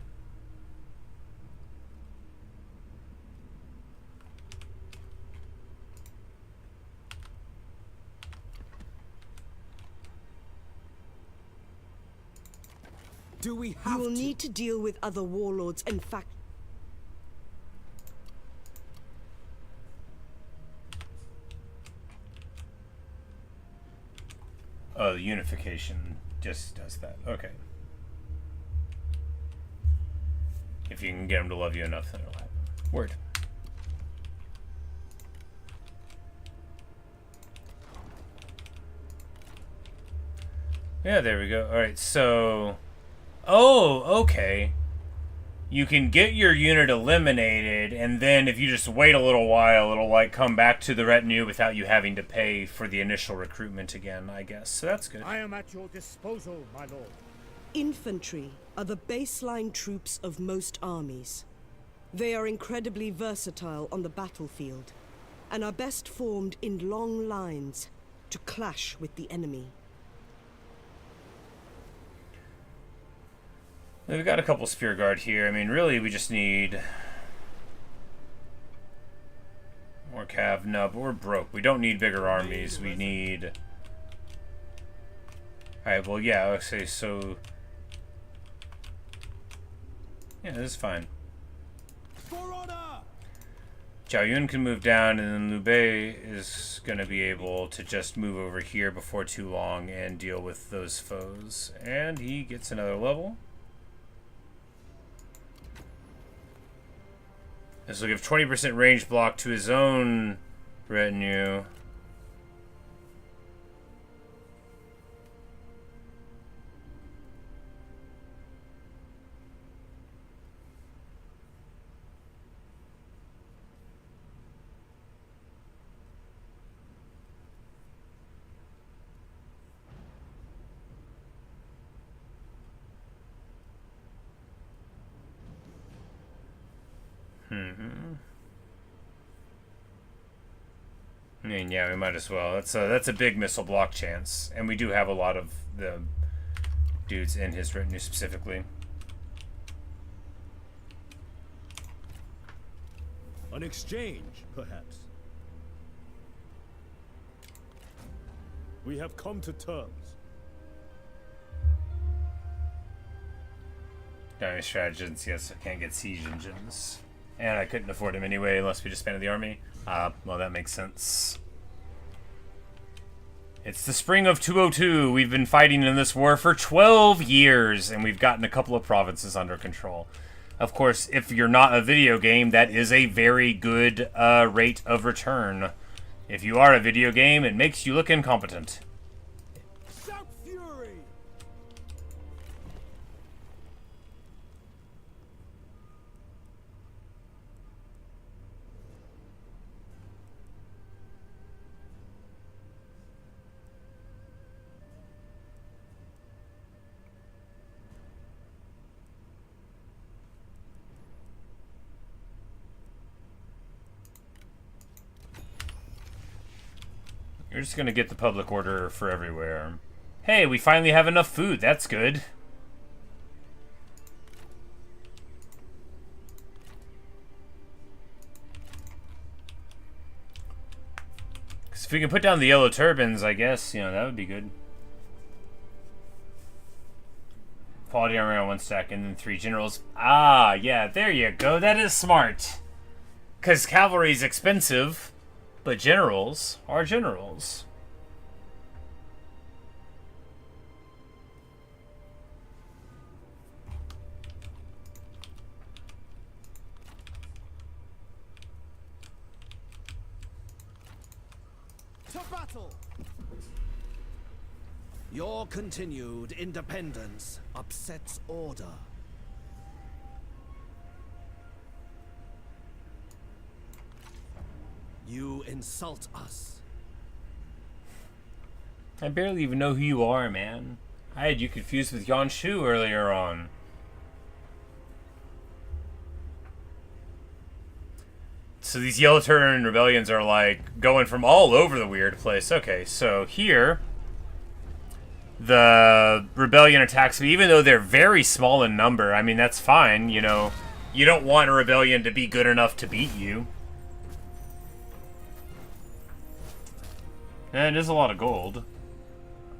Do we have You will need to deal with other warlords and fact. Oh, the unification just does that. Okay. If you can get them to love you enough, then it'll happen. Word. Yeah, there we go. Alright, so... Oh, okay. You can get your unit eliminated, and then if you just wait a little while, it'll, like, come back to the retinue without you having to pay for the initial recruitment again, I guess. So that's good. I am at your disposal, my lord. Infantry are the baseline troops of most armies. They are incredibly versatile on the battlefield, and are best formed in long lines to clash with the enemy. We've got a couple Spear Guard here. I mean, really, we just need more cav. No, but we're broke. We don't need bigger armies. We need... Alright, well, yeah, I'll say so... Yeah, this is fine. Zhao Yun can move down, and then Liu Bei is going to be able to just move over here before too long and deal with those foes. And he gets another level. This will give 20% range block to his own retinue. I mean, yeah, we might as well. That's a big missile block chance, and we do have a lot of the dudes in his retinue specifically. An exchange, perhaps. We have come to terms. Dynamic strategists, yes, I can't get siege engines. And I couldn't afford them anyway unless we just expanded the army. Well, that makes sense. It's the spring of 202. We've been fighting in this war for 12 years, and we've gotten a couple of provinces under control. Of course, if you're not a video game, that is a very good rate of return. If you are a video game, it makes you look incompetent. Shout fury! You're just gonna get the public order for everywhere. Hey, we finally have enough food. That's good. Because if we can put down the yellow turbans, I guess, you know, that would be good. Quality armor on 1 stack and then 3 generals. Ah, yeah, there you go. That is smart. Because cavalry is expensive. But generals are generals. To battle! Your continued independence upsets order. You insult us. I barely even know who you are, man. I had you confused with Yuan Shu earlier on. So these Yellow Turn rebellions are like going from all over the weird place. Okay, so here the rebellion attacks me, even though they're very small in number. I mean, that's fine, you know. You don't want a rebellion to be good enough to beat you. And it is a lot of gold.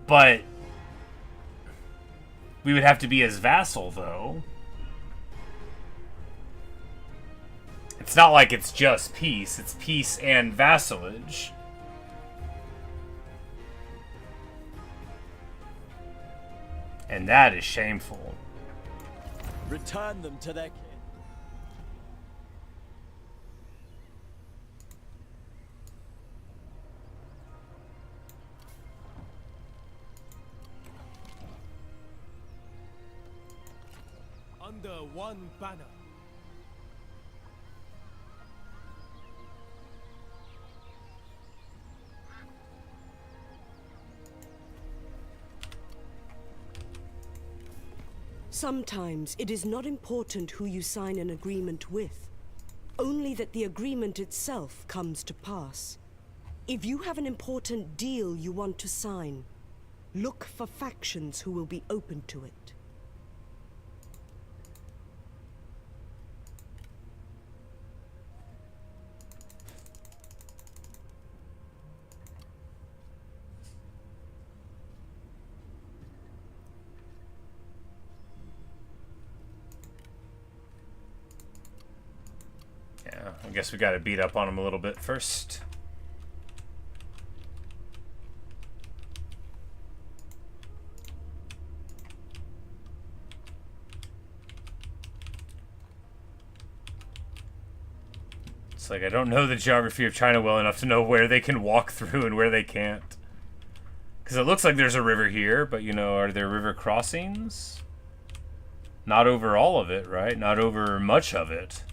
But we would have to be his vassal, though. It's not like it's just peace. It's peace and vassalage. And that is shameful. Return them to their kin. Under one banner. Sometimes it is not important who you sign an agreement with, only that the agreement itself comes to pass. If you have an important deal you want to sign, look for factions who will be open to it. I guess we gotta beat up on him a little bit first. It's like I don't know the geography of China well enough to know where they can walk through and where they can't. Because it looks like there's a river here, but you know, are there river crossings? Not over all of it, right? Not over much of it.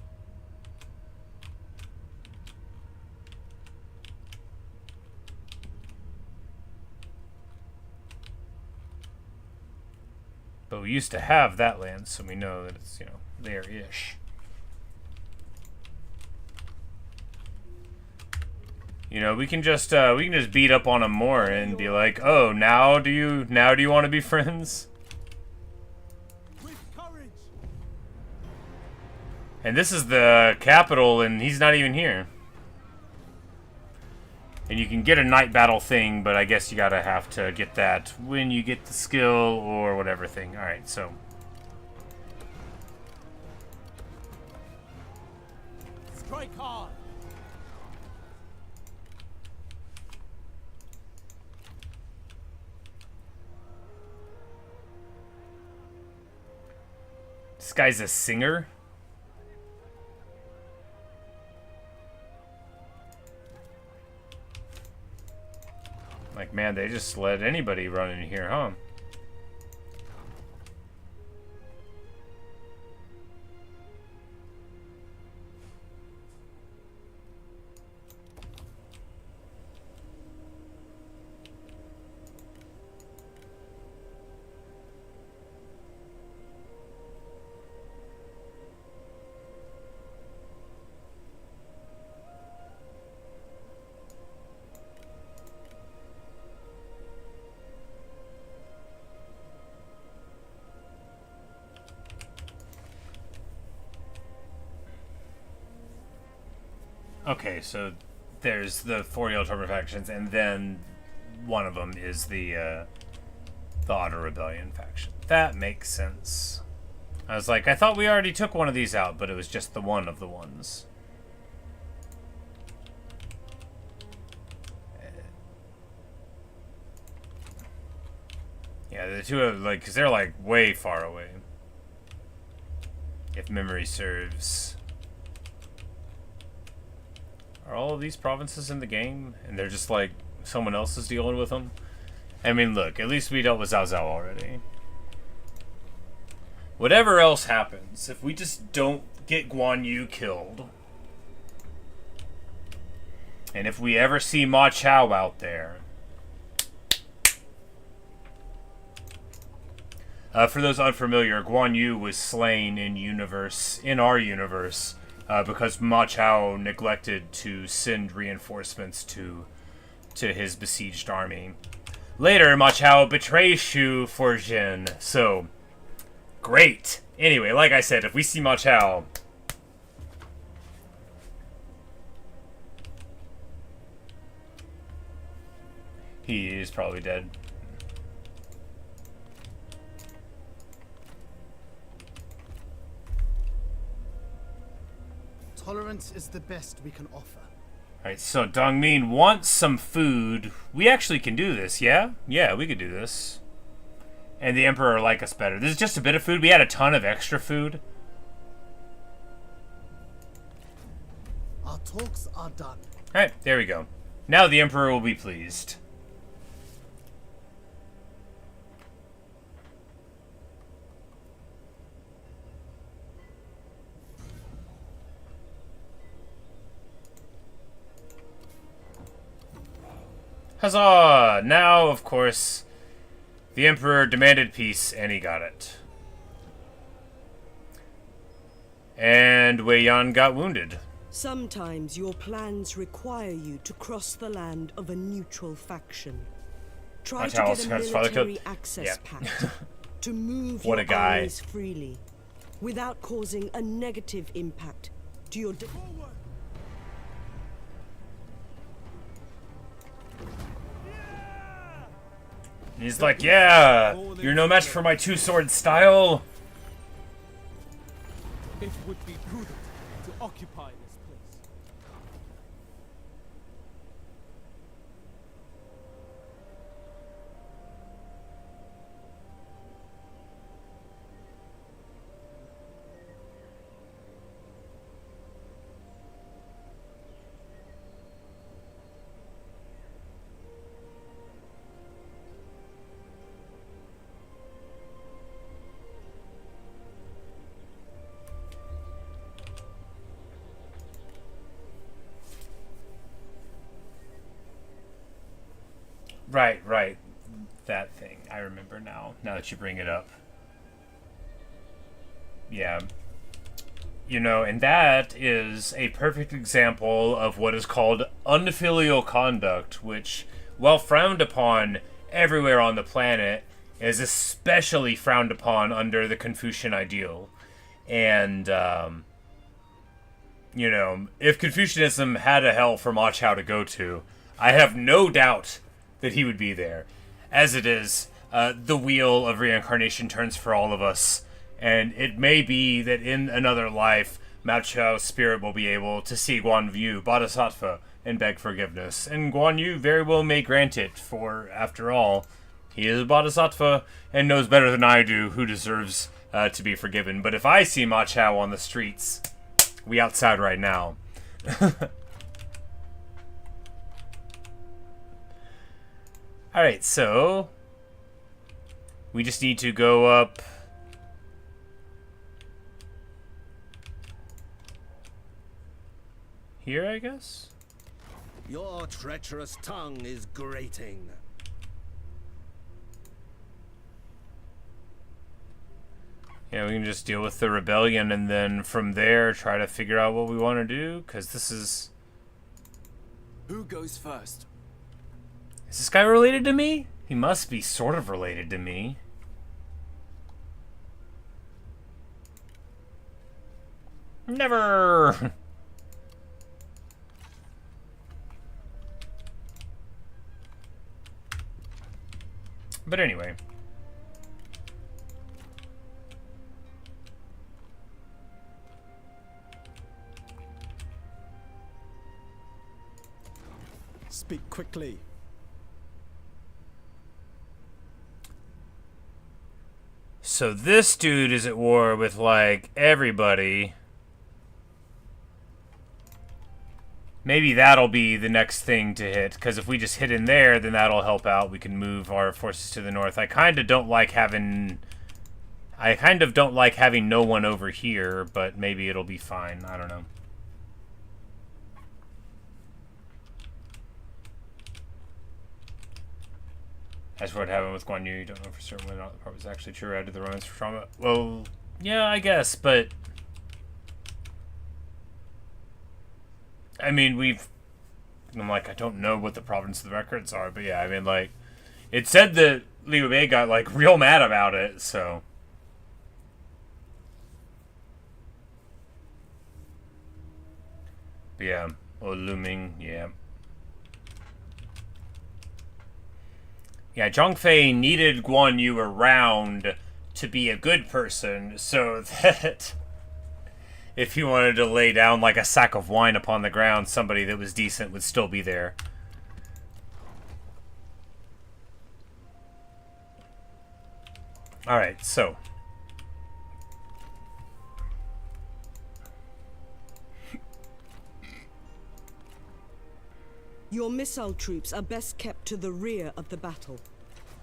But we used to have that land, so we know that it's, you know, there-ish. You know, we can just beat up on them more and be like, oh, now do you want to be friends? And this is the capital, and he's not even here. And you can get a night battle thing, but I guess you gotta have to get that when you get the skill or whatever thing. Alright, so. Strike hard. This guy's a singer? Like, man, they just let anybody run in here, huh? Okay, so there's the 4 Yellow Turban factions, and then one of them is the Otter Rebellion faction. That makes sense. I was like, I thought we already took one of these out, but it was just the one of the ones. Yeah, the two of, like, because they're, like, way far away. If memory serves. Are all of these provinces in the game? And they're just like, someone else is dealing with them? I mean, look, at least we dealt with Zhao Zhao already. Whatever else happens, if we just don't get Guan Yu killed, and if we ever see Ma Chao out there, for those unfamiliar, Guan Yu was slain in our universe, because Ma Chao neglected to send reinforcements to his besieged army. Later, Ma Chao betrays Shu for Jin, so great. Anyway, like I said, if we see Ma Chao, he is probably dead. Tolerance is the best we can offer. Alright, so Dongmin wants some food. We actually can do this, yeah? Yeah, we could do this. And the Emperor like us better. This is just a bit of food. We had a ton of extra food. Our talks are done. Alright, there we go. Now the Emperor will be pleased. Huzzah! Now, of course, the Emperor demanded peace, and he got it. And Wei Yan got wounded. Sometimes your plans require you to cross the land of a neutral faction. Try to get a military access pact to move your armies freely, without causing a negative impact to your... He's like, yeah, you're no match for my two-sword style. It would be prudent to occupy this place. Right. That thing. I remember now that you bring it up. Yeah. You know, and that is a perfect example of what is called unfilial conduct, which, while frowned upon everywhere on the planet, is especially frowned upon under the Confucian ideal. And, you know, if Confucianism had a hell for Ma Chao to go to, I have no doubt that he would be there. As it is, the wheel of reincarnation turns for all of us, and it may be that in another life, Ma Chao's spirit will be able to see Guan Yu, Bodhisattva, and beg forgiveness. And Guan Yu very well may grant it, for, after all, he is a Bodhisattva and knows better than I do who deserves to be forgiven. But if I see Ma Chao on the streets, we outside right now. Alright, so we just need to go up here, I guess? Your treacherous tongue is grating. Yeah, we can just deal with the rebellion and then from there try to figure out what we want to do, because this is... Who goes first? Is this guy related to me? He must be sort of related to me. Never! But anyway. Speak quickly. So this dude is at war with, like, everybody. Maybe that'll be the next thing to hit, because if we just hit in there, then that'll help out. We can move our forces to the north. I kind of don't like having no one over here, but maybe it'll be fine. I don't know. As for what happened with Guan Yu, you don't know for certain whether or not the part was actually true. Added the romance for trauma. Well, yeah, I guess, but I mean, I'm like, I don't know what the provenance of the records are, but yeah, I mean, like, it said that Liu Bei got, like, real mad about it, so. But yeah, Luming, yeah. Yeah, Zhongfei needed Guan Yu around to be a good person, so that if he wanted to lay down like a sack of wine upon the ground, somebody that was decent would still be there. Alright, so. Your missile troops are best kept to the rear of the battle,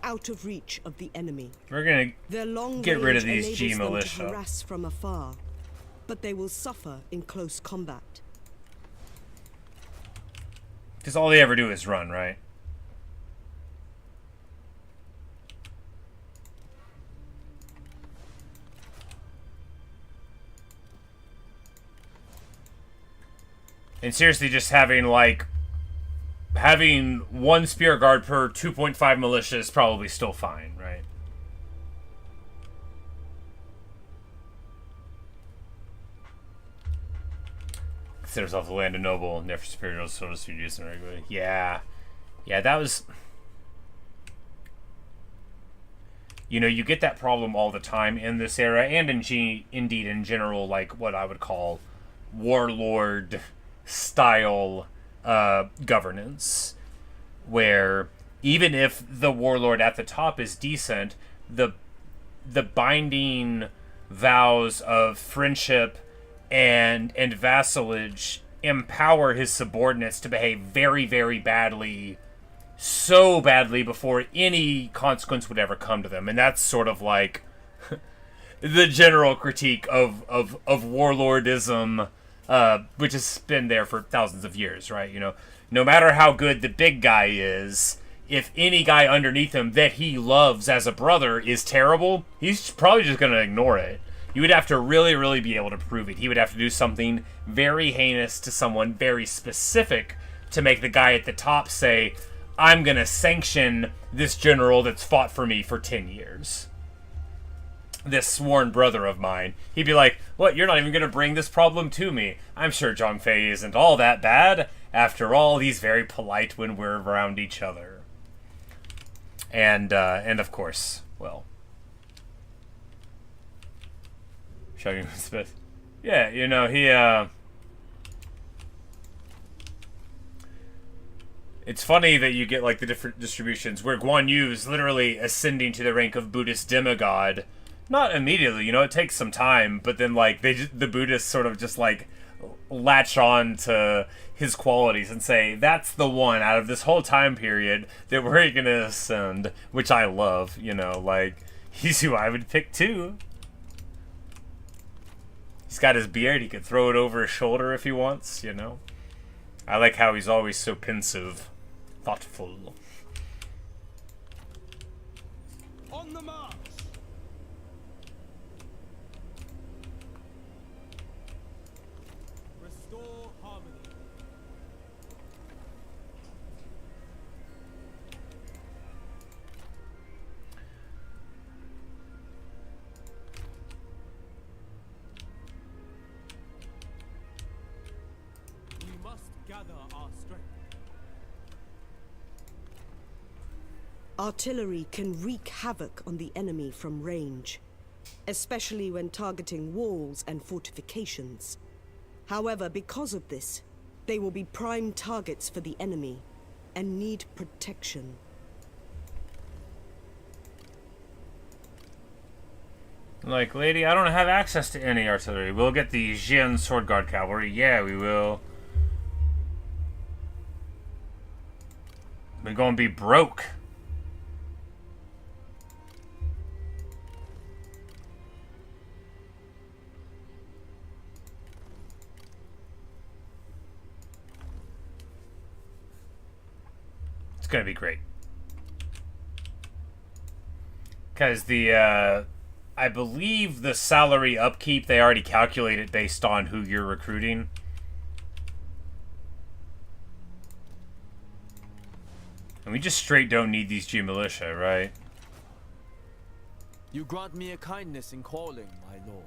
out of reach of the enemy. We're gonna get rid of these G militia. To harass from afar, but they will suffer in close combat. Because all they ever do is run, right? And seriously, just having one spear guard per 2.5 militia is probably still fine, right? Consider yourself a land of noble, and therefore superior so to speak used regularly. Yeah. Yeah, that was... You know, you get that problem all the time in this era, and indeed in general, like what I would call warlord style governance, where even if the warlord at the top is decent, the binding vows of friendship and vassalage empower his subordinates to behave very, very badly, so badly before any consequence would ever come to them. And that's sort of like the general critique of warlordism, which has been there for thousands of years, right? You know, no matter how good the big guy is, if any guy underneath him that he loves as a brother is terrible, he's probably just going to ignore it. You would have to really, really be able to prove it. He would have to do something very heinous to someone very specific to make the guy at the top say, I'm going to sanction this general that's fought for me for 10 years. This sworn brother of mine. He'd be like, what, you're not even going to bring this problem to me? I'm sure Zhongfei isn't all that bad. After all, he's very polite when we're around each other. And of course, well... Chugging Smith. Yeah, you know, he, It's funny that you get, like, the different distributions where Guan Yu is literally ascending to the rank of Buddhist demigod. Not immediately, you know, it takes some time, but then, like, the Buddhists sort of just, like, latch on to his qualities and say, that's the one out of this whole time period that we're gonna ascend, which I love, you know, like, he's who I would pick too. He's got his beard, he could throw it over his shoulder if he wants, you know. I like how he's always so pensive, thoughtful. On the march! Restore harmony. Gather our strength. Artillery can wreak havoc on the enemy from range, especially when targeting walls and fortifications. However, because of this, they will be prime targets for the enemy and need protection. Like, lady, I don't have access to any artillery. We'll get the Jian Sword Guard Cavalry. Yeah, we will. We're gonna be broke. It's gonna be great. Because the, I believe the salary upkeep, they already calculate it based on who you're recruiting. And we just straight don't need these G militia, right? You grant me a kindness in calling, my lord.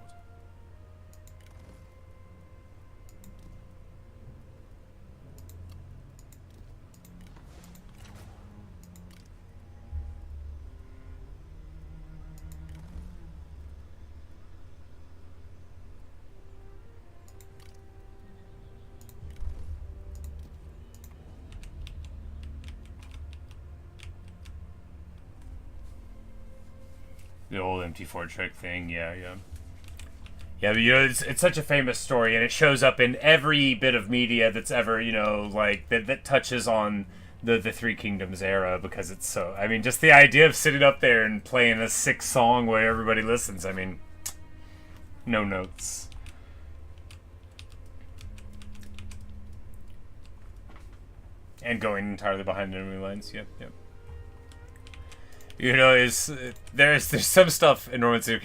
The old MT4 trick thing, yeah. Yeah, but, you know, it's such a famous story, and it shows up in every bit of media that's ever, you know, like, that touches on the Three Kingdoms era, because it's so, I mean, just the idea of sitting up there and playing a sick song where everybody listens, I mean, no notes. And going entirely behind enemy lines, yep. You know, there's some stuff in Romance of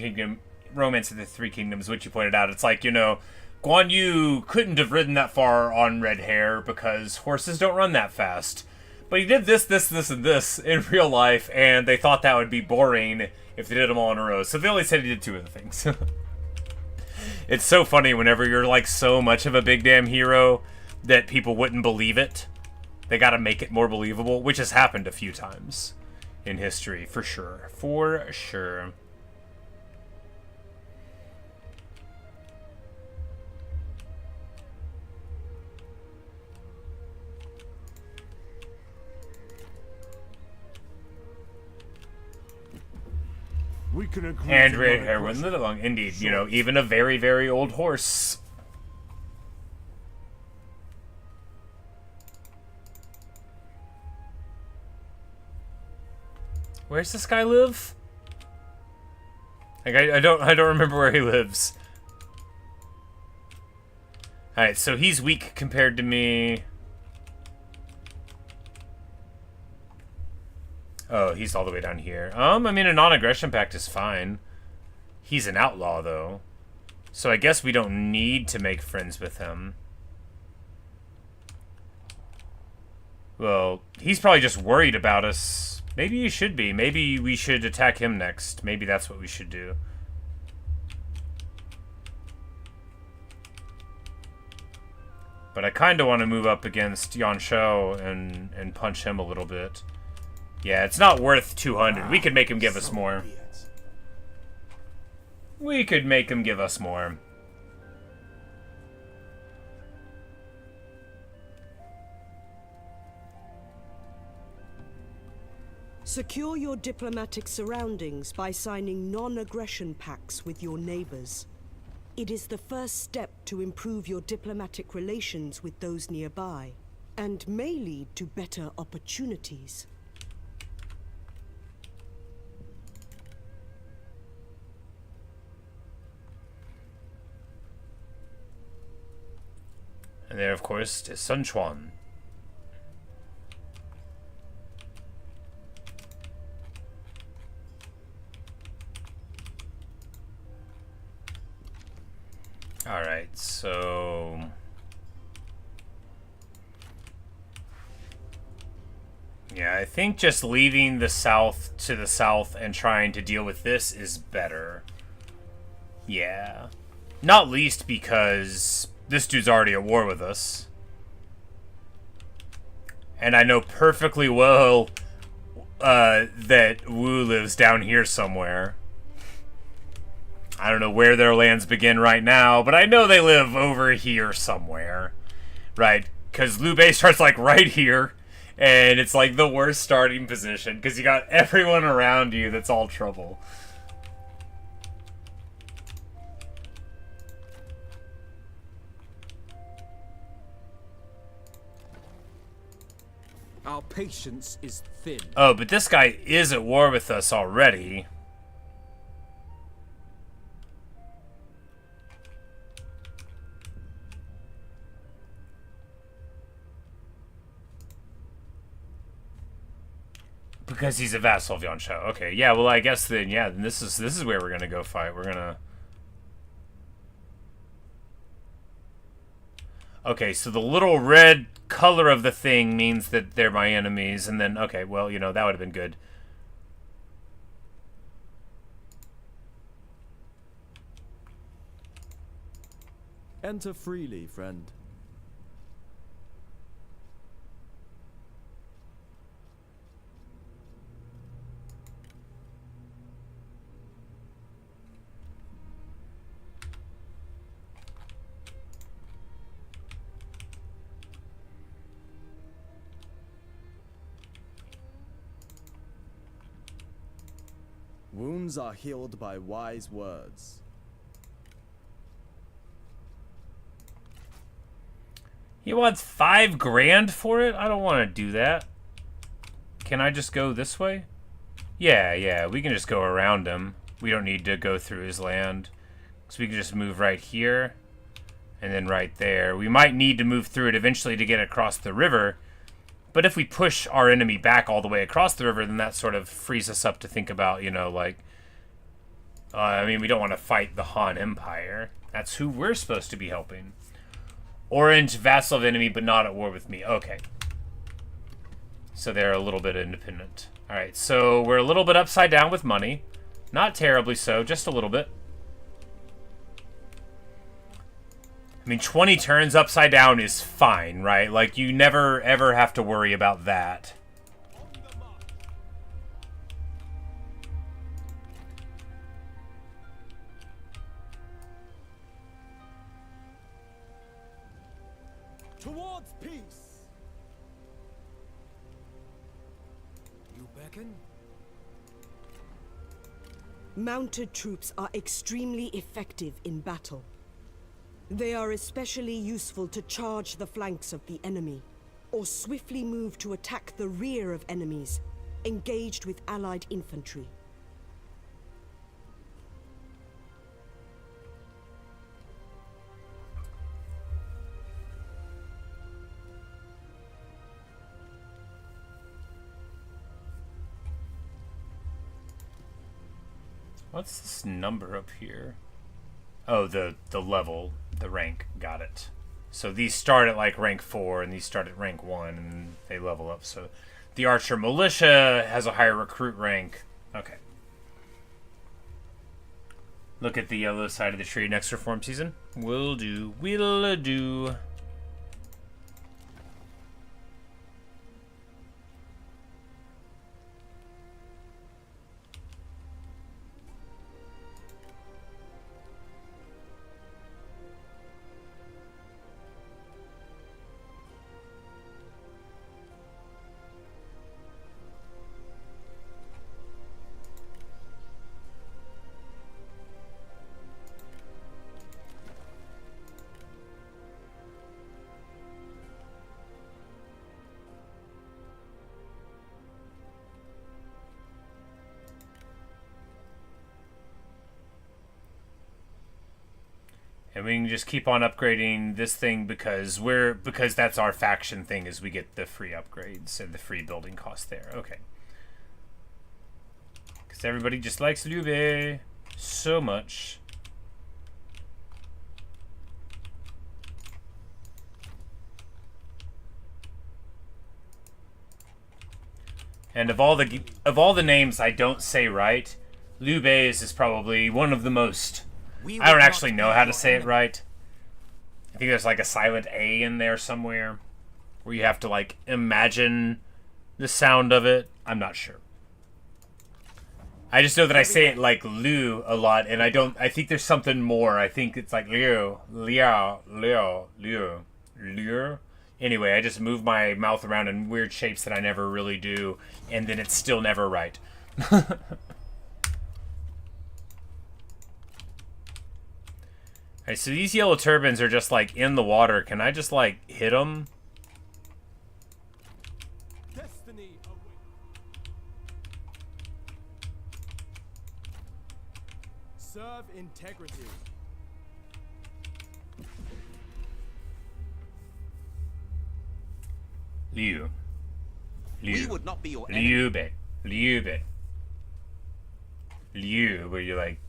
the Three Kingdoms, which you pointed out. It's like, you know, Guan Yu couldn't have ridden that far on red hair because horses don't run that fast. But he did this, and this in real life, and they thought that would be boring if they did them all in a row. So they only said he did 2 of the things. It's so funny whenever you're like so much of a big damn hero that people wouldn't believe it. They gotta make it more believable, which has happened a few times in history, for sure. For sure. We can agree. And red hair wouldn't live long. Indeed, you know, even a very, very old horse. Where's this guy live? Like I don't remember where he lives. Alright, so he's weak compared to me. Oh, he's all the way down here. I mean, a non-aggression pact is fine. He's an outlaw, though. So I guess we don't need to make friends with him. Well, he's probably just worried about us. Maybe you should be. Maybe we should attack him next. Maybe that's what we should do. But I kind of want to move up against Yan Shou and punch him a little bit. Yeah, it's not worth 200. We could make him give us more. We could make him give us more. Secure your diplomatic surroundings by signing non-aggression pacts with your neighbors. It is the first step to improve your diplomatic relations with those nearby, and may lead to better opportunities. And there, of course, is Sun Quan. Alright, so... yeah, I think just leaving the south to the south and trying to deal with this is better. Yeah. Not least because this dude's already at war with us. And I know perfectly well that Wu lives down here somewhere. I don't know where their lands begin right now, but I know they live over here somewhere. Right? Because Liu Bei starts like right here, and it's like the worst starting position, because you got everyone around you that's all trouble. Our patience is thin. Oh, but this guy is at war with us already. Because he's a vassal of Yan Shou. Okay, yeah, well I guess then, yeah, then this is where we're gonna go fight. We're gonna... Okay, so the little red color of the thing means that they're my enemies, and then, okay, well, you know, that would have been good. Enter freely, friend. Wounds are healed by wise words. He wants $5 grand for it? I don't want to do that. Can I just go this way? Yeah, we can just go around him. We don't need to go through his land. So we can just move right here. And then right there. We might need to move through it eventually to get across the river. But if we push our enemy back all the way across the river, then that sort of frees us up to think about, you know, like... I mean, we don't want to fight the Han Empire. That's who we're supposed to be helping. Orange, vassal of enemy, but not at war with me. Okay. So they're a little bit independent. Alright, so we're a little bit upside down with money. Not terribly so, just a little bit. I mean, 20 turns upside down is fine, right? Like, you never, ever have to worry about that. Towards peace! You beckon? Mounted troops are extremely effective in battle. They are especially useful to charge the flanks of the enemy, or swiftly move to attack the rear of enemies, engaged with allied infantry. What's this number up here? Oh, the level, the rank. Got it. So these start at like rank 4, and these start at rank 1, and they level up. So the Archer Militia has a higher recruit rank. Okay. Look at the yellow side of the tree next reform season. Will do. Will do. And we can just keep on upgrading this thing because that's our faction thing, is we get the free upgrades and the free building cost there. Okay. Because everybody just likes Liu so much. And of all the names I don't say right, Liu Bei's is probably one of the most. I don't actually know how to say it right. I think there's like a silent A in there somewhere where you have to like imagine the sound of it. I'm not sure. I just know that I say it like Liu a lot, and I think there's something more. I think it's like Liu. Anyway, I just move my mouth around in weird shapes that I never really do, and then it's still never right. Alright, so these yellow turbans are just, like, in the water. Can I just, like, hit them? Destiny serve integrity. Liu. We would not be your Liu, where you're like,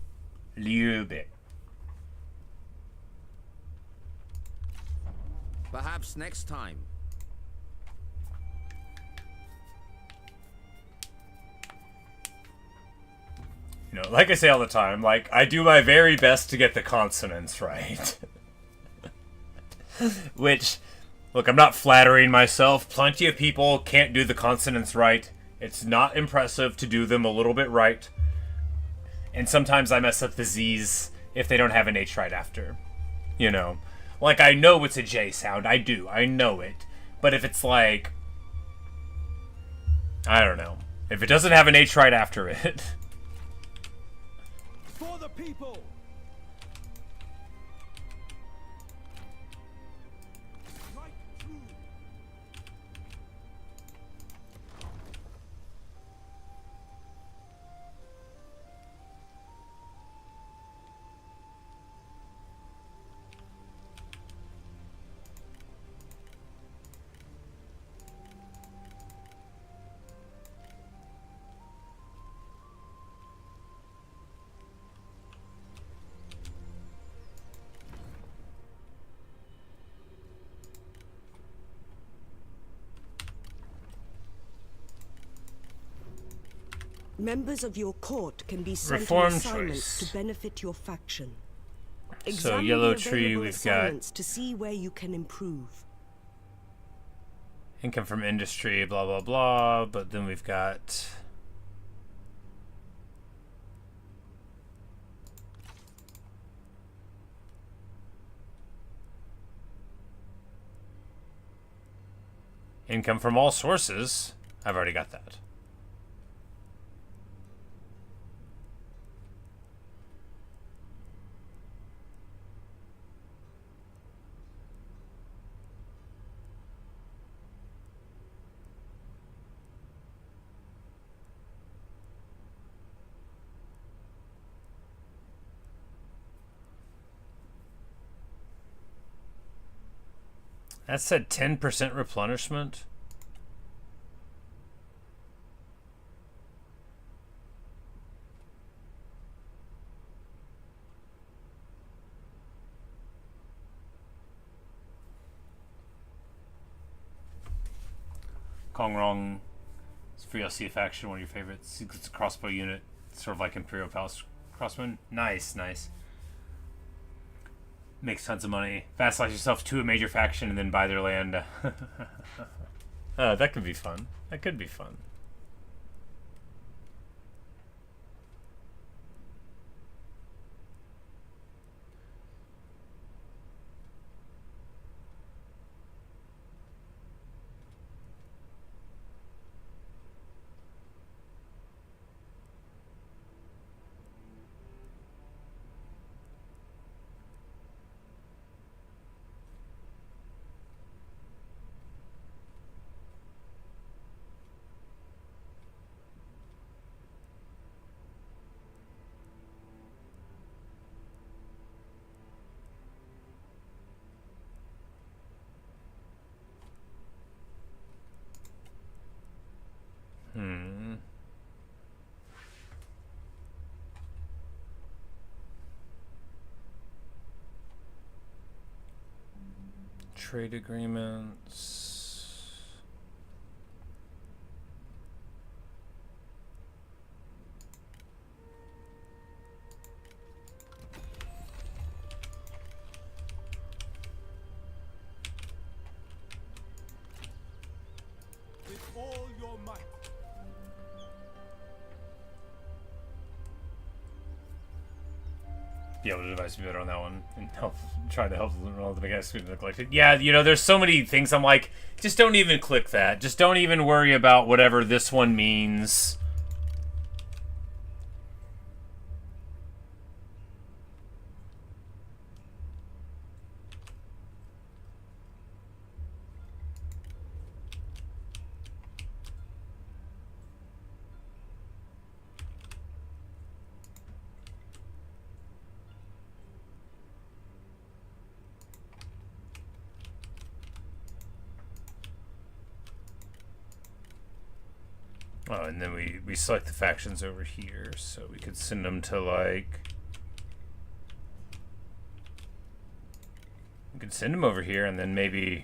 Liu. Perhaps next time. You know, like I say all the time, like, I do my very best to get the consonants right. Which, look, I'm not flattering myself. Plenty of people can't do the consonants right. It's not impressive to do them a little bit right. And sometimes I mess up the Z's if they don't have an H right after. You know? Like, I know it's a J sound. I do. I know it. But if it's like... I don't know. If it doesn't have an H right after it... For the people! Members of your court can be sent Reform on assignments choice. to benefit your faction. So, Examine Yellow the Tree, available we've got assignments to see where you can improve. income from industry, blah, blah, blah. But then we've got... income from all sources. I've already got that. That said 10% replenishment. Kongrong is free LC faction, one of your favorites. It's a crossbow unit, sort of like Imperial Palace Crossman. Nice, nice. Makes tons of money. Vassalize yourself to a major faction and then buy their land. That could be fun. That could be fun. Trade agreements. With all your might. Be able to advise me better on that one and help try to help all the big guys who neglected. Yeah, you know, there's so many things I'm like, just don't even click that. Just don't even worry about whatever this one means. Oh, and then we select the factions over here, so we could send them to, like... could send him over here and then maybe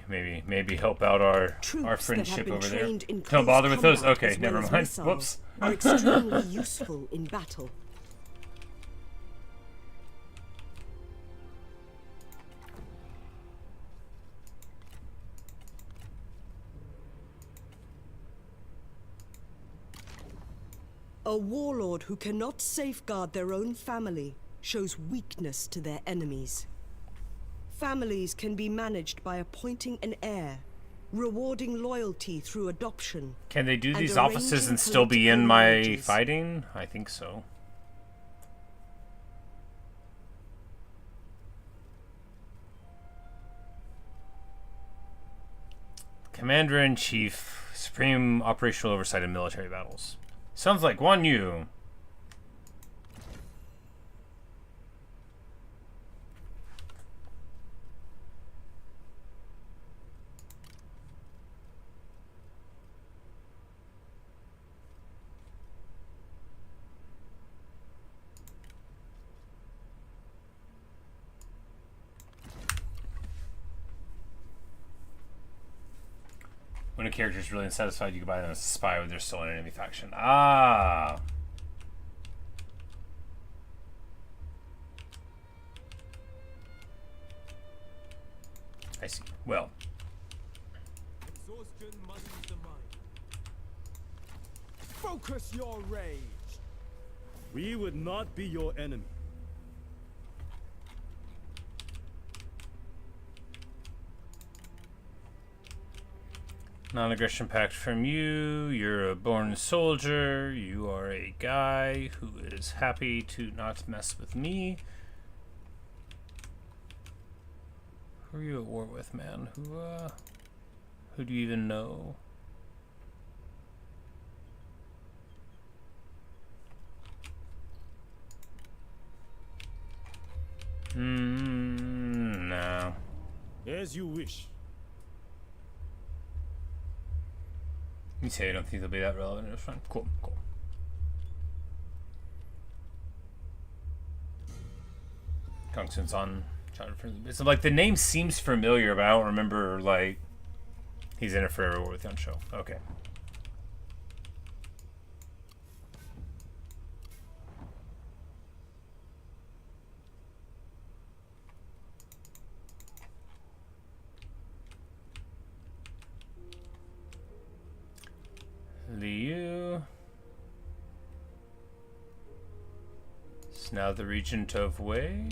help out our friendship over there. Don't bother with those. Okay, never mind. Whoops. Are extremely useful in battle. A warlord who cannot safeguard their own family shows weakness to their enemies. Families can be managed by appointing an heir, rewarding loyalty through adoption. Can they do these offices and still be in my fighting? I think so. Commander-in-Chief, supreme operational oversight in military battles. Sounds like Guan Yu. When a character is really unsatisfied, you can buy them as a spy when they're still in an enemy faction. Ah. I see. Well. Exhaustion muddies the mind. Focus your rage. We would not be your enemy. Non-aggression pact from you. You're a born soldier. You are a guy who is happy to not mess with me. Who are you at war with, man? Who do you even know? No. As you wish. You say I don't think they'll be that relevant. It's fine. Cool, cool. Kongsun's on. It's like the name seems familiar, but I don't remember like he's in it for every War with Young show. Okay. Liu. It's now the Regent of Wei.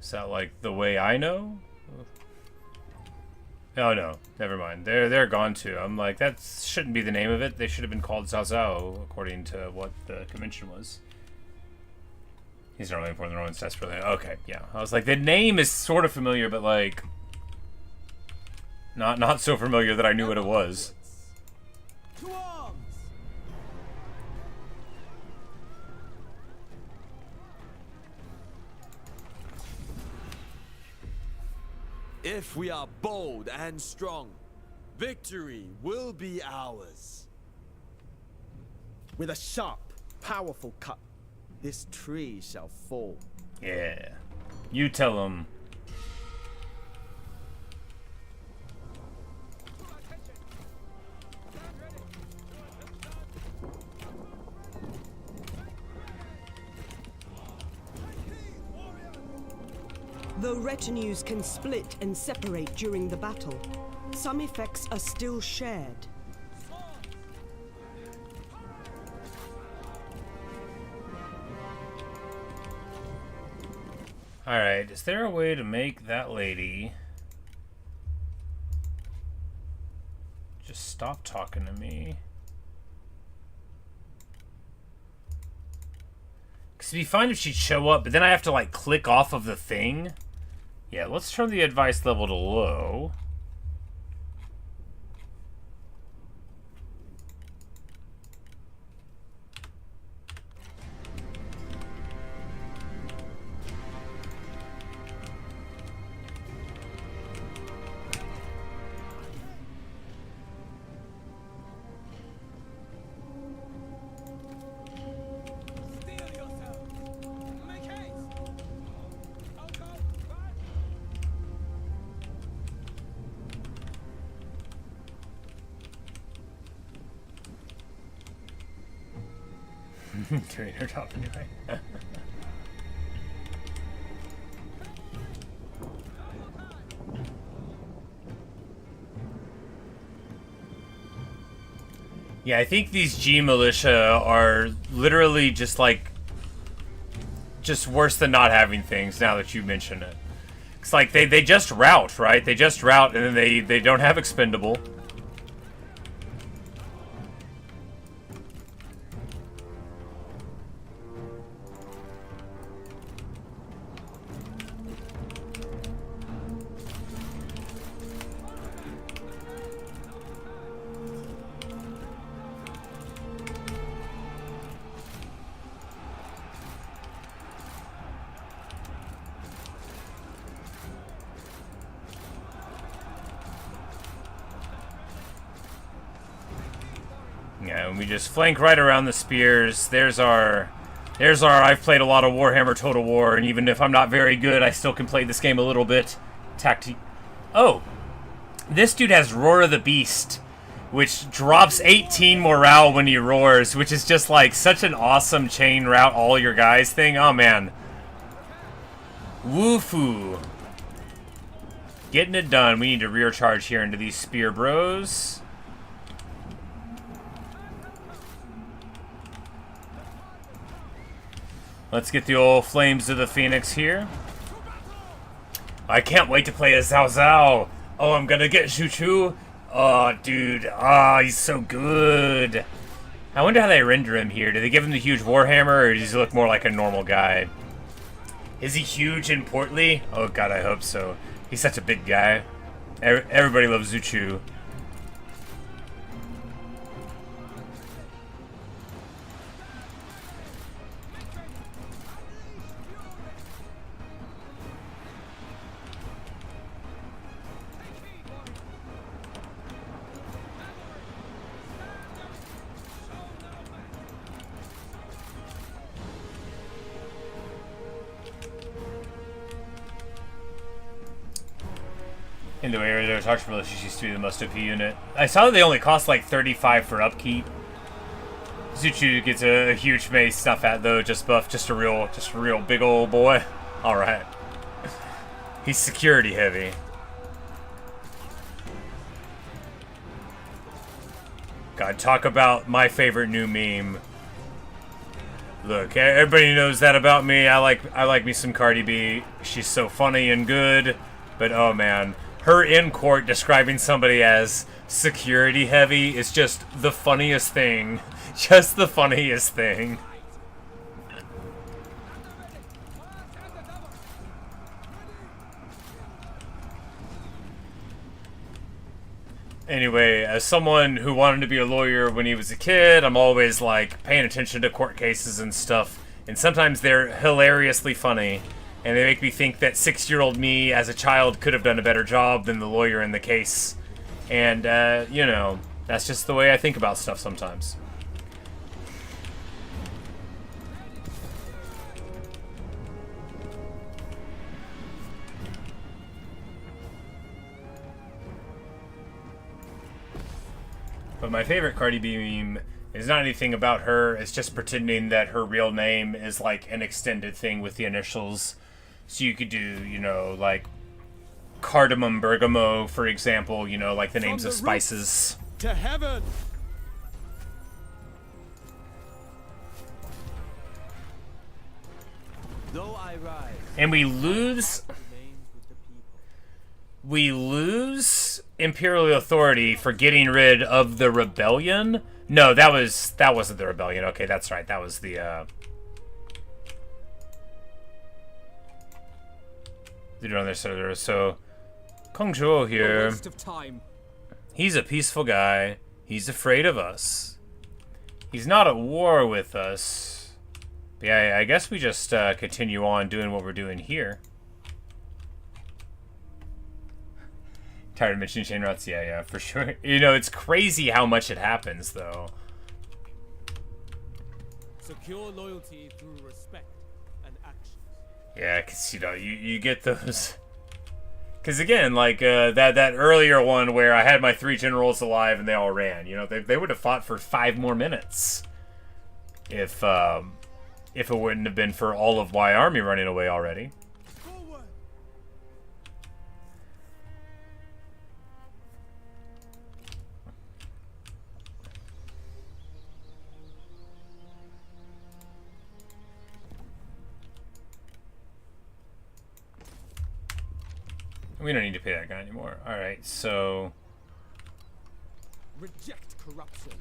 Is that like the way I know? Oh no, never mind. They're gone too. I'm like, that shouldn't be the name of it. They should have been called Cao Cao, according to what the convention was. He's not really important. The Romans desperately. Okay, yeah. I was like, the name is sort of familiar, but like, not so familiar that I knew what it was. To arms! If we are bold and strong, victory will be ours. With a sharp, powerful cut, this tree shall fall. Yeah. You tell him. Though retinues can split and separate during the battle, some effects are still shared. Alright, is there a way to make that lady just stop talking to me? Because it'd be fine if she'd show up, but then I have to like click off of the thing. Yeah, let's turn the advice level to low. Doing her job anyway. Yeah, I think these G militia are literally just like, just worse than not having things now that you mention it. It's like they just rout, right? They just rout and then they don't have expendable. Yeah, and we just flank right around the spears. There's our I've played a lot of Warhammer Total War, and even if I'm not very good, I still can play this game a little bit. Oh, this dude has Roar of the Beast, which drops 18 morale when he roars, which is just like such an awesome chain route all your guys thing. Oh man. Woofoo. Getting it done. We need to rear charge here into these spear bros. Let's get the old Flames of the Phoenix here. I can't wait to play as Zhao Zhao. Oh, I'm gonna get Xu Chu. Oh, dude. Ah, he's so good. I wonder how they render him here. Do they give him the huge Warhammer, or does he look more like a normal guy? Is he huge and portly? Oh, God, I hope so. He's such a big guy. Everybody loves Xu Chu. In the area, there's Archibald. She used to be the most OP unit. I saw that they only cost like 35 for upkeep. Xu Chu gets a huge mace stuff at though, just buff, just a real big old boy. All right, he's security heavy. God, talk about my favorite new meme. Look, everybody knows that about me. I like me some Cardi B. She's so funny and good, but oh man. Her in court describing somebody as security heavy is just the funniest thing. Just the funniest thing. Anyway, as someone who wanted to be a lawyer when he was a kid, I'm always like paying attention to court cases and stuff. And sometimes they're hilariously funny. And they make me think that 6-year-old me as a child could have done a better job than the lawyer in the case. And, you know, that's just the way I think about stuff sometimes. But my favorite Cardi B meme is not anything about her. It's just pretending that her real name is like an extended thing with the initials. So you could do, you know, like cardamom bergamot, for example, you know, like the names of spices. To heaven. Though I rise, and we lose Imperial authority for getting rid of the rebellion. No, that wasn't the rebellion. Okay, that's right. That was the they're on their server. So Kong Zhuo here. He's a peaceful guy. He's afraid of us. He's not at war with us. But yeah, I guess we just continue on doing what we're doing here. Tired of mentioning chain routes? Yeah, for sure. You know, it's crazy how much it happens, though. Secure loyalty through respect and actions. Yeah, because, you know, you get those... Because, again, like, that earlier one where I had my 3 generals alive and they all ran. You know, they would have fought for 5 more minutes. if it wouldn't have been for all of Y Army running away already. We don't need to pay that guy anymore. Alright, so... Reject corruption.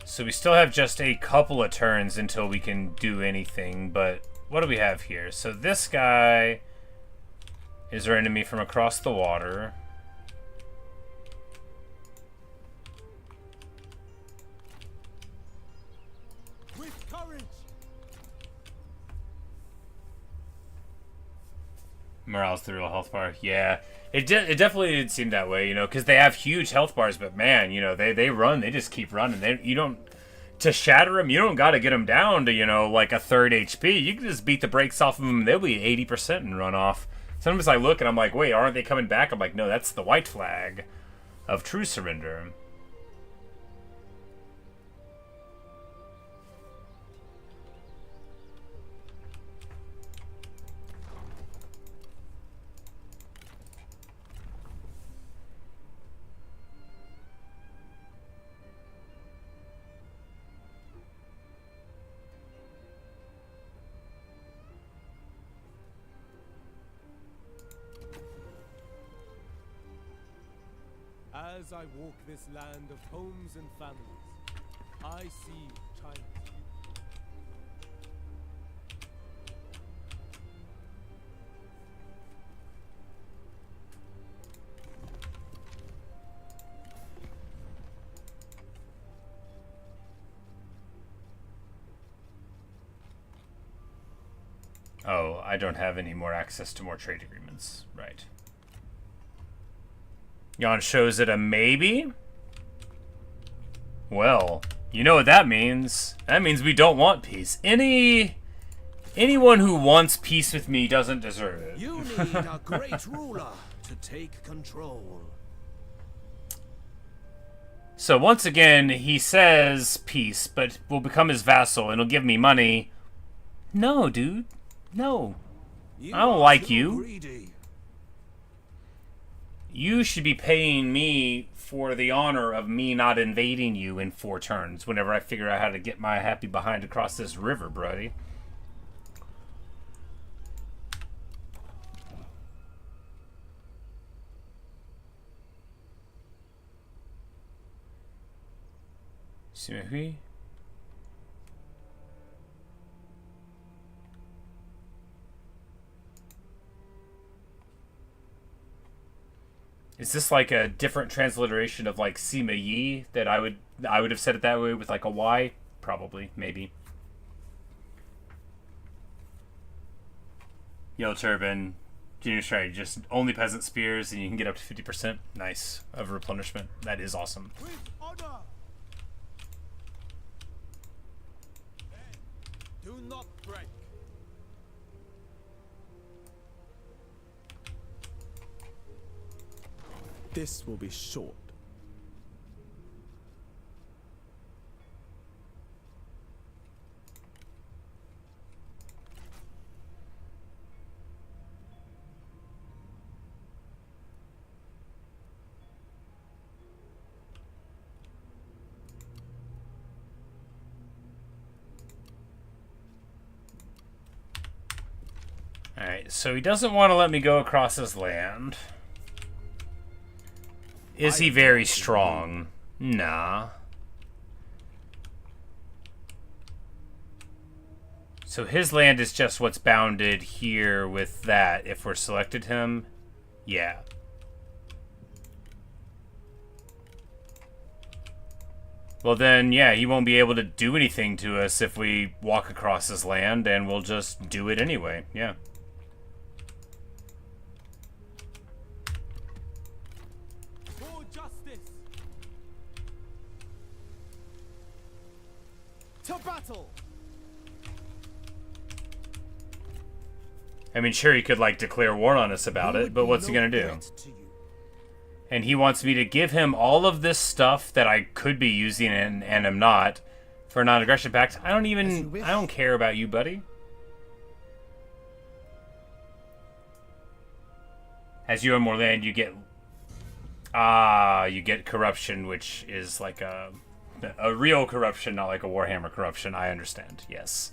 So we still have just a couple of turns until we can do anything, but what do we have here? So this guy is our enemy from across the water. With courage. Morale's the real health bar. Yeah, it definitely did seem that way, you know, because they have huge health bars, but man, you know, they run, they just keep running. You don't, to shatter them, you don't got to get them down to, you know, like a third HP. You can just beat the brakes off of them, they'll be 80% and run off. Sometimes I look and I'm like, wait, aren't they coming back? I'm like, no, that's the white flag of true surrender. As I walk this land of homes and families, I see China. Oh, I don't have any more access to more trade agreements. Right. Jan shows it a maybe? Well, you know what that means. That means we don't want peace. Anyone who wants peace with me doesn't deserve it. You need a great ruler to take control. So once again, he says peace, but will become his vassal and he'll give me money. No, dude. No. I don't like you. Greedy. You should be paying me for the honor of me not invading you in 4 turns whenever I figure out how to get my happy behind across this river, buddy. Is this like a different transliteration of like Sima Yi that I would have said it that way with like a Y? Probably, maybe. Yellow Turban, Junior Strike, just only peasant spears and you can get up to 50%. Nice of replenishment. That is awesome. With honor. Do not break. This will be short. Alright, so he doesn't want to let me go across his land. Is he very strong? Nah. So his land is just what's bounded here with that if we're selected him? Yeah. Well then, yeah, he won't be able to do anything to us if we walk across his land, and we'll just do it anyway, yeah. To battle! I mean, sure, he could, like, declare war on us about it, but what's he gonna do? And he wants me to give him all of this stuff that I could be using and am not for a non-aggression pact. I don't care about you, buddy. As you own more land, you get corruption, which is like a real corruption, not like a Warhammer corruption. I understand. Yes.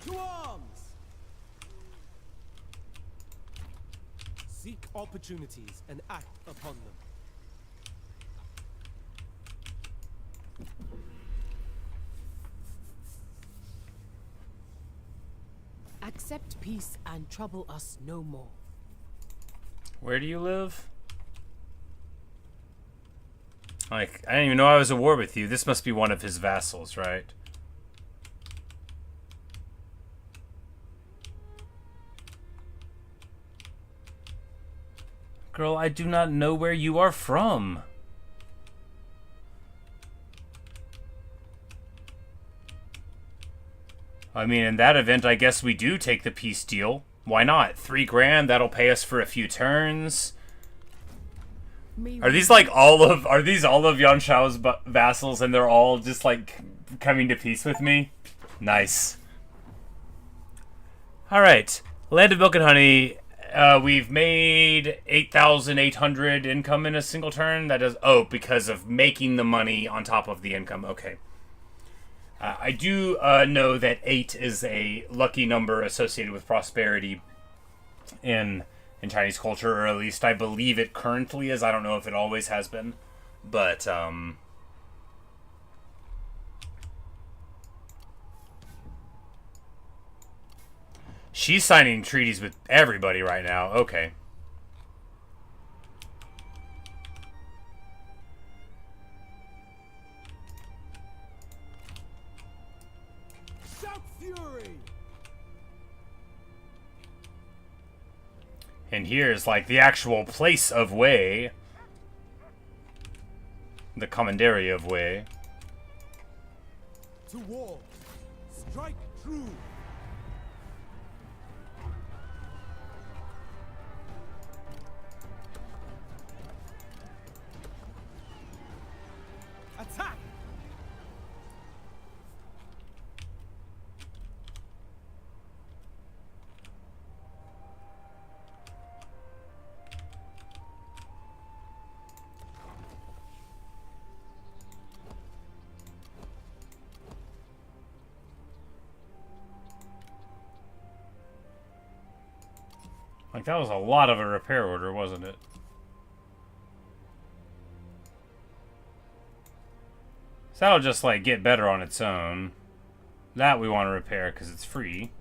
To arms! Seek opportunities and act upon them. Accept peace and trouble us no more. Where do you live? Like, I didn't even know I was at war with you. This must be one of his vassals, right? Girl, I do not know where you are from. I mean, in that event, I guess we do take the peace deal. Why not? 3 grand, that'll pay us for a few turns. Are these like all of Yuan Shao's vassals and they're all just like coming to peace with me? Nice. Alright. Land of Milk and Honey. We've made 8,800 income in a single turn. That is, oh, because of making the money on top of the income. Okay. I do know that 8 is a lucky number associated with prosperity in Chinese culture, or at least I believe it currently is. I don't know if it always has been, but she's signing treaties with everybody right now. Okay. Shout fury! And here's like the actual place of Wei. The commandery of Wei. To war! Strike true! Attack! Like, that was a lot of a repair order, wasn't it? So that'll just, like, get better on its own. That we want to repair because it's free.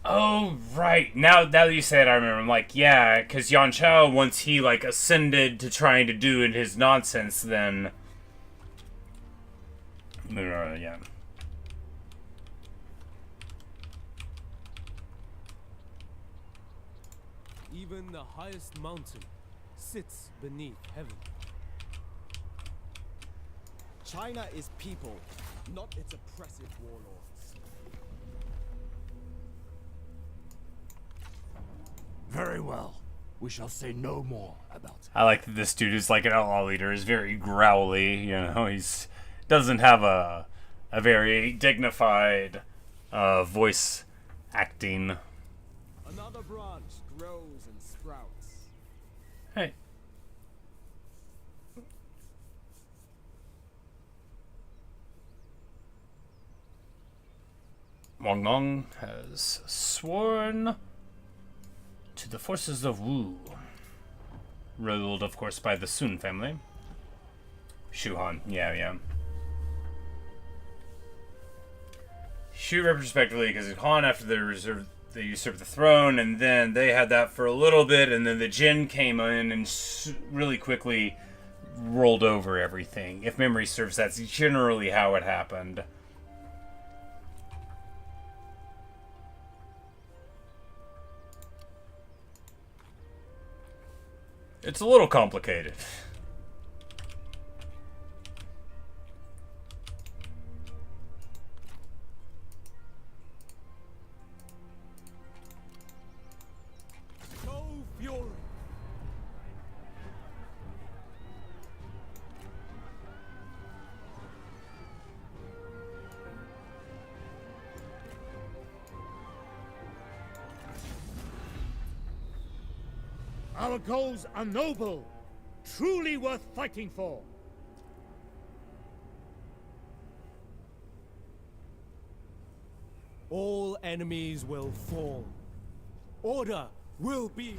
Oh, right. Now that you say it, I remember. I'm like, yeah, because Yuan Shao, once he, like, ascended to trying to do his nonsense, then... yeah. Even the highest mountain sits beneath heaven. China is people, not its oppressive warlords. Very well. We shall say no more about it. I like that this dude is like an outlaw leader, is very growly, you know, he's doesn't have a very dignified voice acting. Another branch grows and sprouts. Hey. Wang Nong has sworn to the forces of Wu, ruled, of course, by the Sun family. Shu Han, yeah. Shu retrospectively, because Han, after they usurped the throne, and then they had that for a little bit, and then the Jin came in and really quickly rolled over everything. If memory serves, that's generally how it happened. It's a little complicated. Our goals are noble, truly worth fighting for. All enemies will fall. Order will be...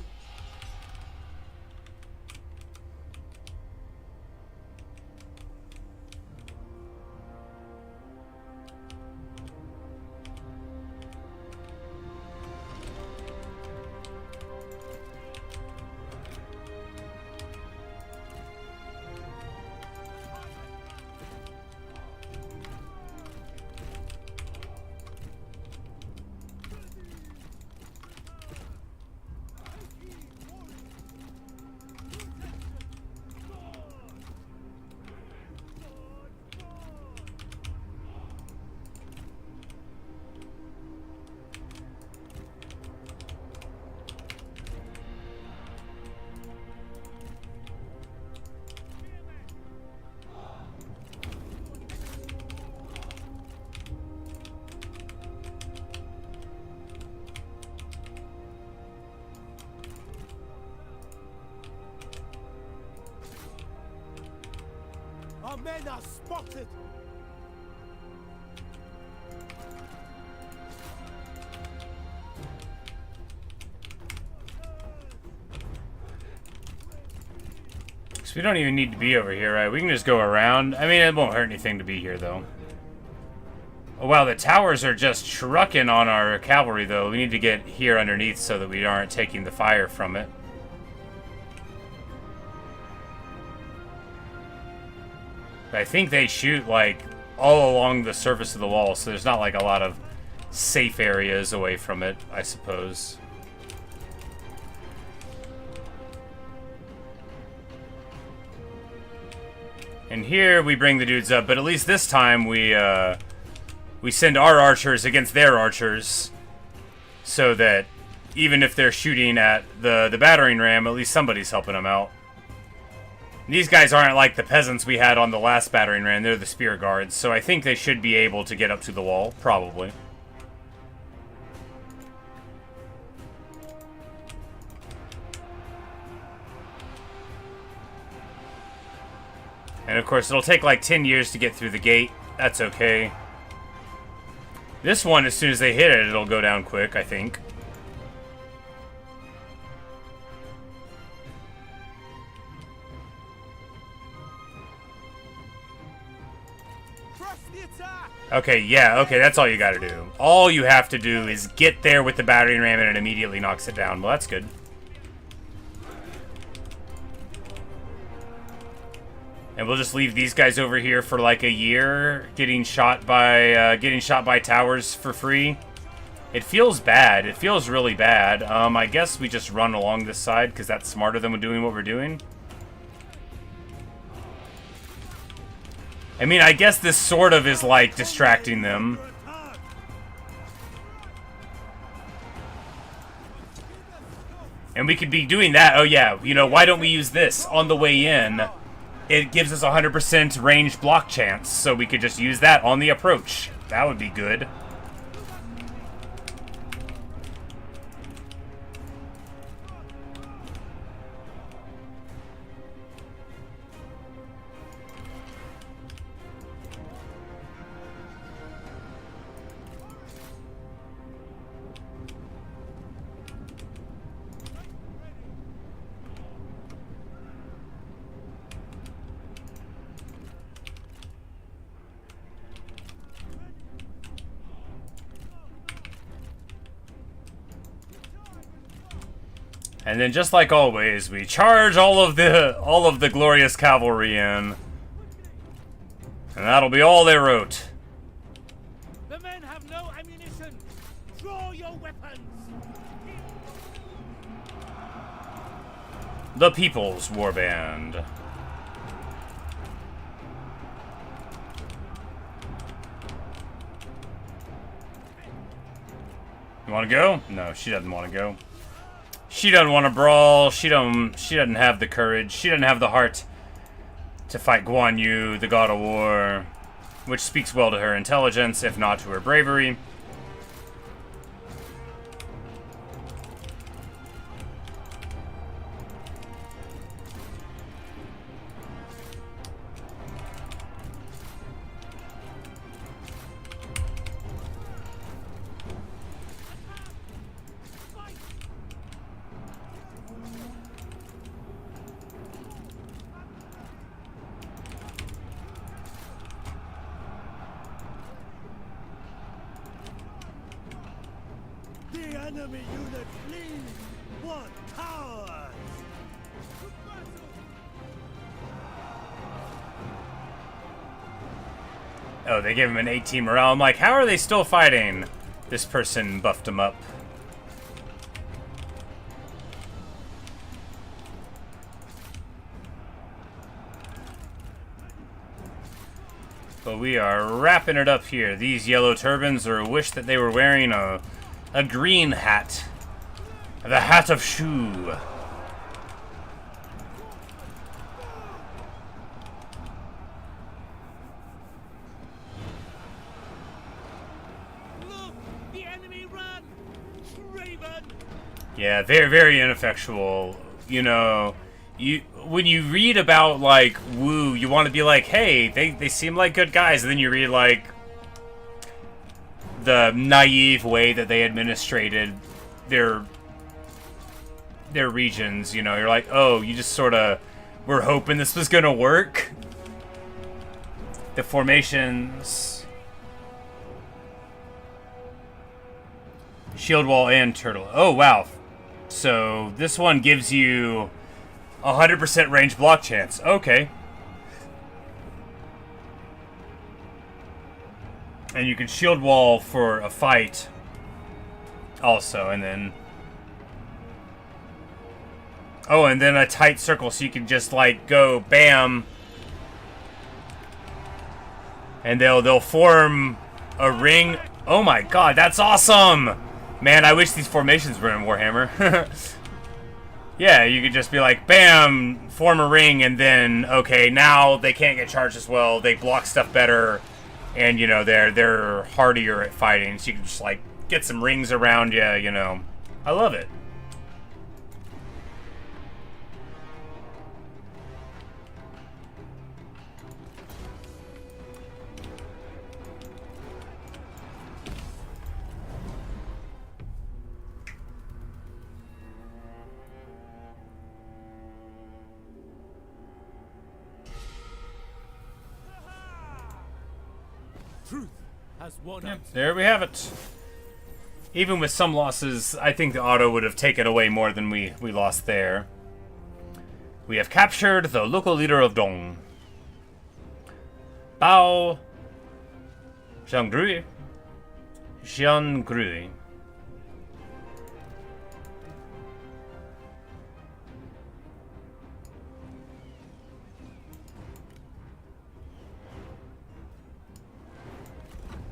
Our men are spotted! So we don't even need to be over here, right? We can just go around. I mean, it won't hurt anything to be here, though. Oh, wow, the towers are just trucking on our cavalry, though. We need to get here underneath so that we aren't taking the fire from it. I think they shoot, like, all along the surface of the wall, so there's not, like, a lot of safe areas away from it, I suppose. And here we bring the dudes up, but at least this time we send our archers against their archers, so that even if they're shooting at the battering ram, at least somebody's helping them out. These guys aren't like the peasants we had on the last battering ram, they're the spear guards, so I think they should be able to get up to the wall, probably. And of course, it'll take like 10 years to get through the gate. That's okay. This one, as soon as they hit it, it'll go down quick, I think. Okay, yeah, okay, that's all you gotta do. All you have to do is get there with the battering ram and it immediately knocks it down. Well, that's good. And we'll just leave these guys over here for like a year, getting shot by towers for free. It feels bad. It feels really bad. I guess we just run along this side because that's smarter than doing what we're doing. I mean, I guess this sort of is like distracting them. And we could be doing that. Oh yeah, you know, why don't we use this on the way in? It gives us 100% range block chance, so we could just use that on the approach. That would be good. And then, just like always, we charge all of the glorious cavalry in, and that'll be all they wrote. The men have no ammunition. Draw your weapons. The People's Warband. You want to go? No, she doesn't want to go. She doesn't want to brawl. She doesn't have the courage. She doesn't have the heart to fight Guan Yu, the god of war, which speaks well to her intelligence, if not to her bravery. Enemy unit flees! What cowards! Oh, they gave him an 18 morale. I'm like, how are they still fighting? This person buffed him up. But we are wrapping it up here. These yellow turbans are a wish that they were wearing a green hat. The hat of Shu. Look, the enemy run. Raven. Yeah, very, very ineffectual. You know, when you read about, like, Wu, you want to be like, hey, they seem like good guys. And then you read, like, the naive way that they administrated their regions, you know. You're like, oh, you just sort of were hoping this was gonna work. The formations, shield wall and turtle. Oh wow, so this one gives you 100% range block chance. Okay. And you can shield wall for a fight also, and then... Oh, and then a tight circle, so you can just, like, go bam. And they'll form a ring. Oh my god, that's awesome! Man, I wish these formations were in Warhammer. Yeah, you could just be like, bam, form a ring, and then, okay, now they can't get charged as well, they block stuff better. And, you know, they're hardier at fighting, so you can just, like, get some rings around you, you know. I love it. Truth has won out. There we have it. Even with some losses, I think the auto would have taken away more than we lost there. We have captured the local leader of Dong. Bao Zhanggrui. Zhanggrui.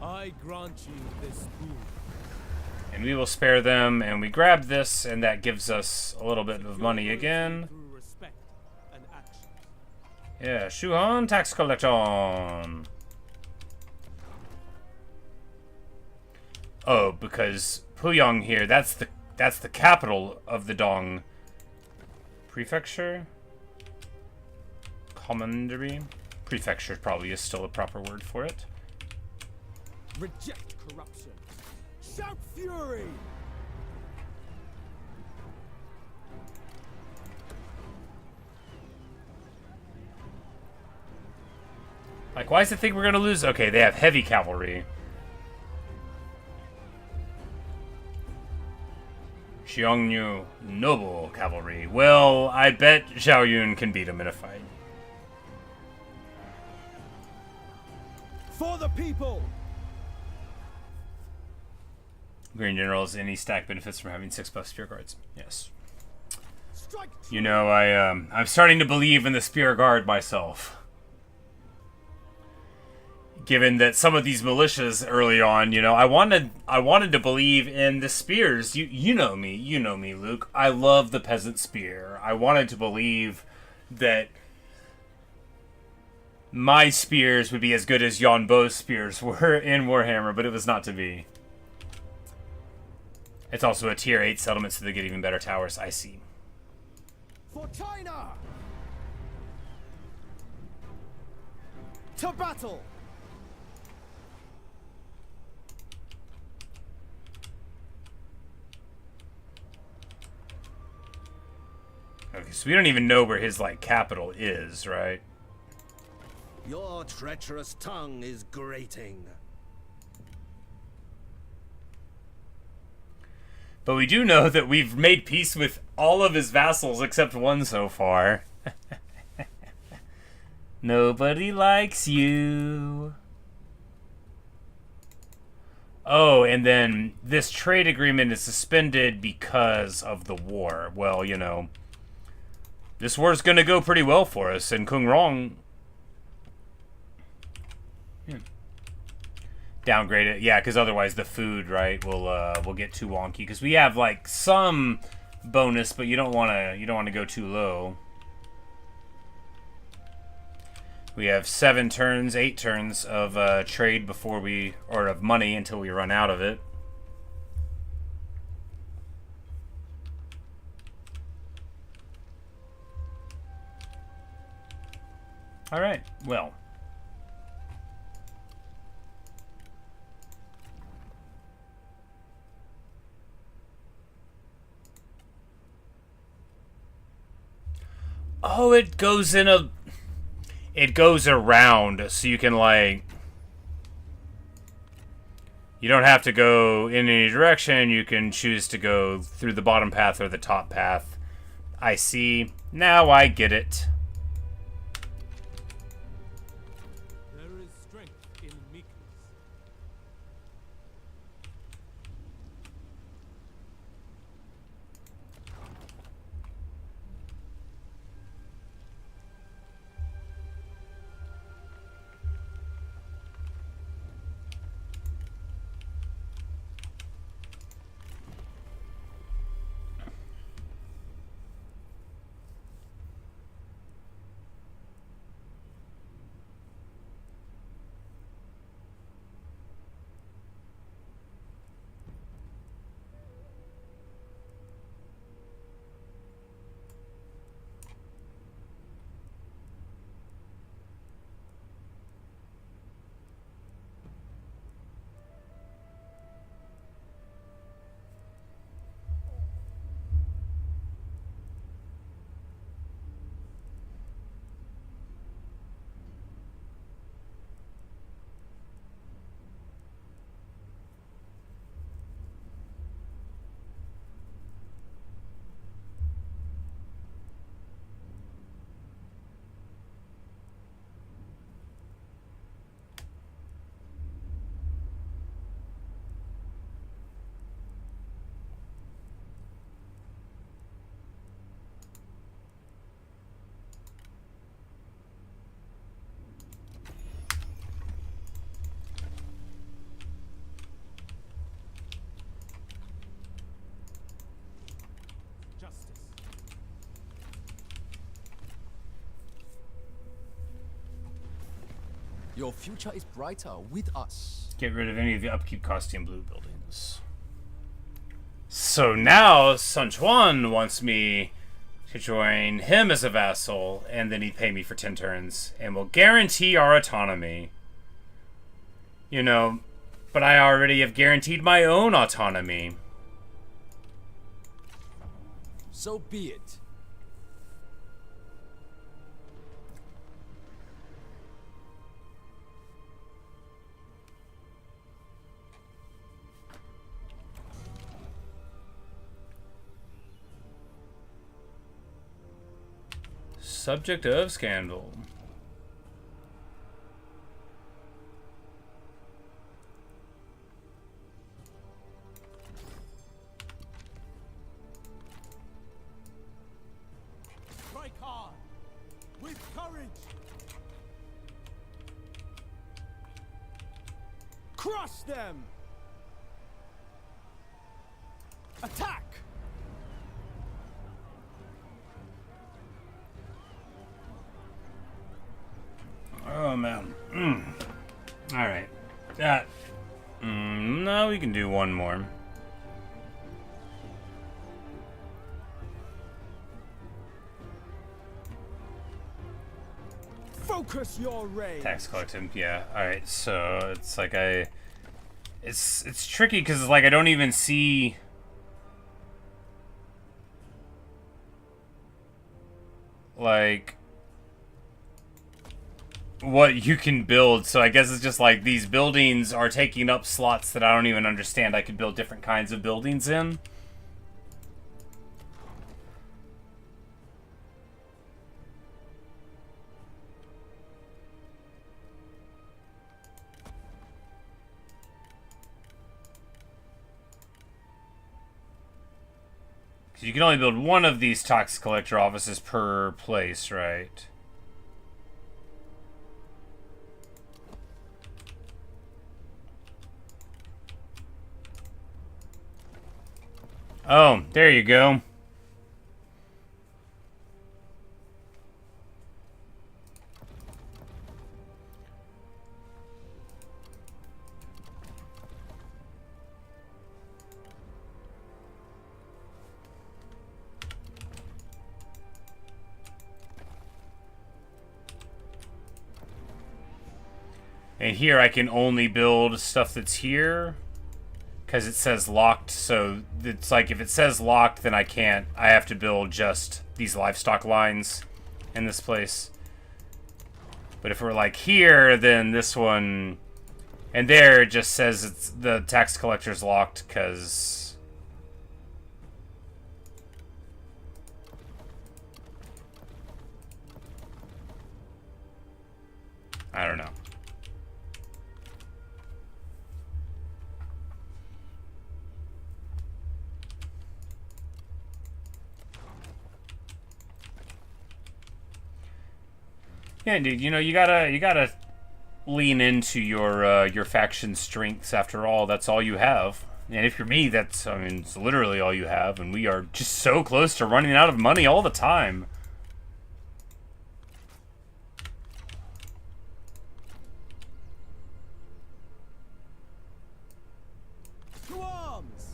I grant you this boon. And we will spare them, and we grab this, and that gives us a little bit of money again. Through respect and action. Yeah, Shuhan tax collection. Oh, because Puyang here, that's the capital of the Dong prefecture. Commandery. Prefecture probably is still a proper word for it. Reject corruption. Shout fury! Like, why does it think we're gonna lose? Okay, they have heavy cavalry. Guan Yu, noble cavalry. Well, I bet Zhao Yun can beat him in a fight. For the people! Green Generals, any stack benefits from having 6+ spear guards. Yes. You know, I'm starting to believe in the spear guard myself. Given that some of these militias early on, you know, I wanted to believe in the spears. You know me, Luke. I love the peasant spear. I wanted to believe that my spears would be as good as Yon Bo's spears were in Warhammer, but it was not to be. It's also a tier 8 settlement, so they get even better towers. I see. For China! To battle! Okay, so we don't even know where his, like, capital is, right? Your treacherous tongue is grating. But we do know that we've made peace with all of his vassals except one so far. Nobody likes you. Oh, and then this trade agreement is suspended because of the war. Well, you know, this war's gonna go pretty well for us, and Kung Rong downgrade it, yeah, because otherwise the food, right, will get too wonky. Because we have like some bonus, but you don't want to go too low. We have 7 turns, 8 turns of trade before we, or of money until we run out of it. All right, well. Oh, it goes in a... It goes around, so you can, like... You don't have to go in any direction. You can choose to go through the bottom path or the top path. I see. Now I get it. There is strength in meekness. Your future is brighter with us. Get rid of any of the upkeep costume blue buildings. So now Sun Quan wants me to join him as a vassal, and then he'd pay me for 10 turns, and will guarantee our autonomy. You know, but I already have guaranteed my own autonomy. So be it. Subject of scandal. Strike hard, with courage. Crush them. Attack. Oh man. All right. That. No, we can do one more. Focus your ray. Tax collecting. Yeah. All right. So it's like it's tricky because like I don't even see. Like what you can build, so I guess it's just like these buildings are taking up slots that I don't even understand I could build different kinds of buildings in. So you can only build one of these tax collector offices per place, right? Oh, there you go. And here I can only build stuff that's here. Because it says locked, so it's like if it says locked, then I can't. I have to build just these livestock lines in this place. But if we're like here, then this one and there it just says it's the tax collector's locked because I don't know. Yeah, dude. You know, you gotta lean into your faction's strengths. After all, that's all you have. And if you're me, that's, I mean, it's literally all you have. And we are just so close to running out of money all the time. To arms.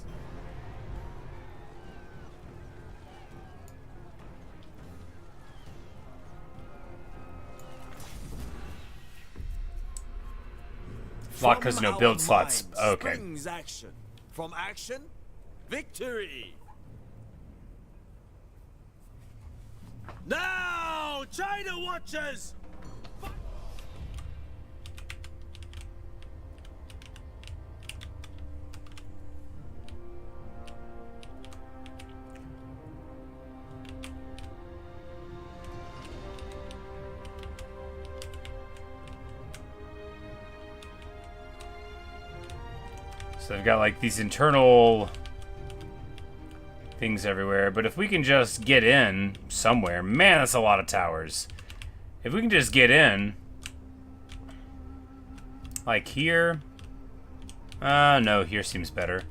Lock because no build slots. Okay. Action. From action, victory. Now, China Watchers. So they've got like these internal things everywhere, but if we can just get in somewhere, man, that's a lot of towers. If we can just get in, like here, no, here seems better.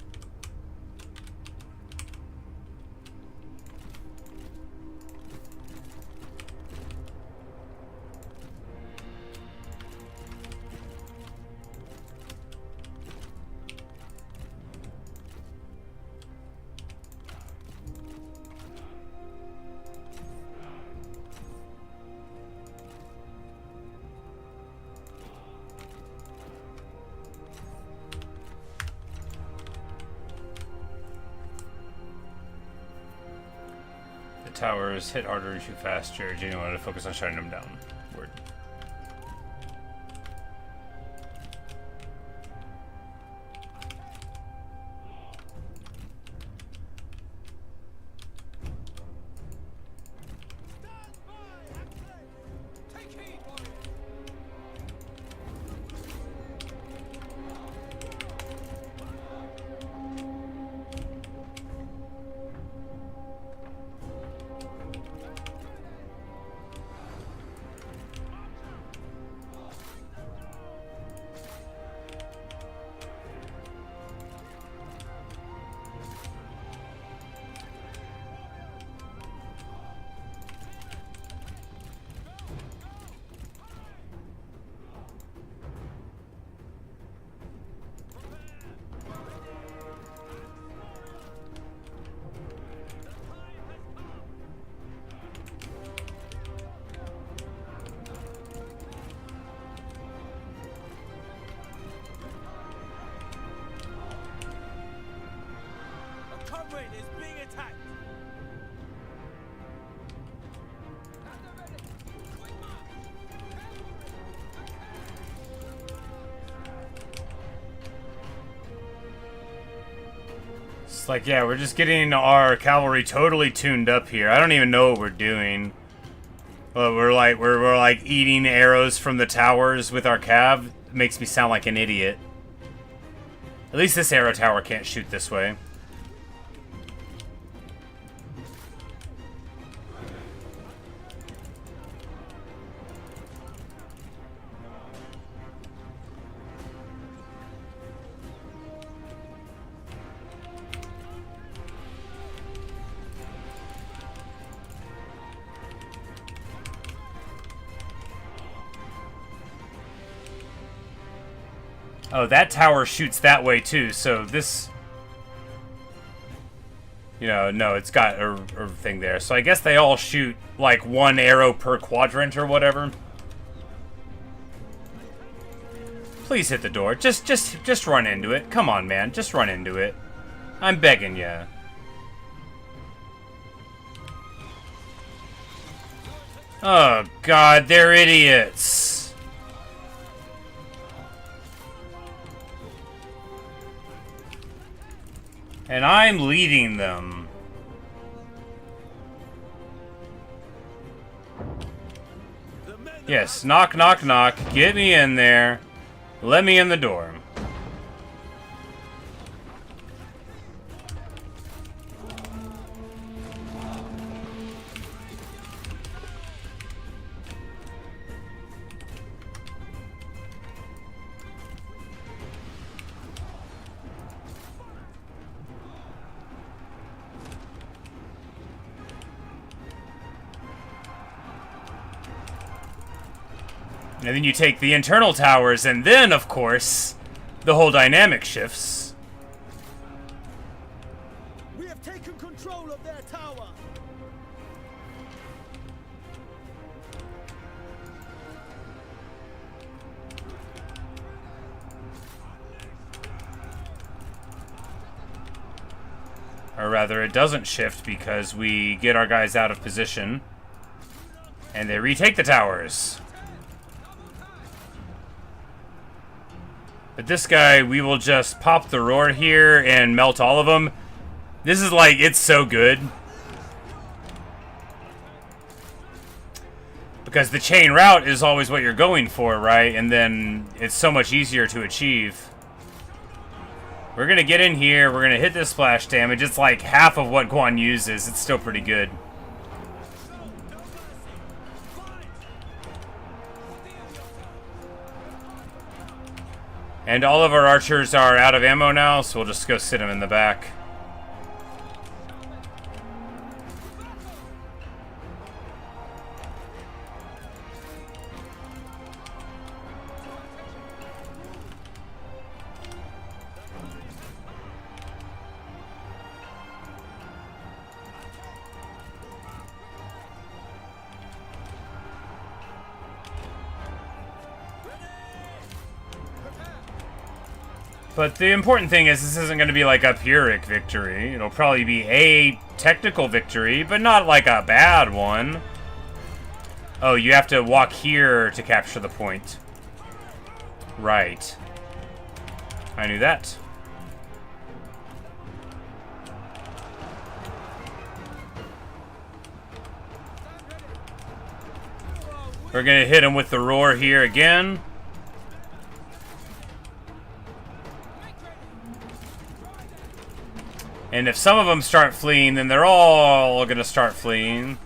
Towers hit harder and shoot faster. Genuine wanted to focus on shutting them down. Word. comrade is being attacked. It's like, yeah, we're just getting our cavalry totally tuned up here. I don't even know what we're doing. Well, we're like eating arrows from the towers with our cav. It makes me sound like an idiot. At least this arrow tower can't shoot this way. Oh, that tower shoots that way too, so this... You know, no, it's got a thing there. So I guess they all shoot, like, 1 arrow per quadrant or whatever. Please hit the door. Just run into it. Come on, man. Just run into it. I'm begging ya. Oh, God, they're idiots. And I'm leading them. Yes, knock, knock, knock. Get me in there. Let me in the door. And then you take the internal towers, and then, of course, the whole dynamic shifts. We have taken control of their tower. Or rather, it doesn't shift because we get our guys out of position. And they retake the towers. But this guy, we will just pop the roar here and melt all of them. This is like, it's so good. Because the chain route is always what you're going for, right? And then it's so much easier to achieve. We're going to get in here. We're going to hit this splash damage. It's like half of what Guan Yu's is. It's still pretty good. And all of our archers are out of ammo now, so we'll just go sit them in the back. But the important thing is this isn't going to be like a Pyrrhic victory. It'll probably be a technical victory, but not like a bad one. Oh, you have to walk here to capture the point. Right. I knew that. We're going to hit him with the roar here again. And if some of them start fleeing, then they're all going to start fleeing.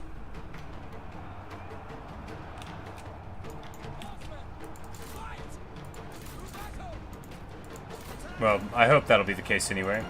Well, I hope that'll be the case anyway.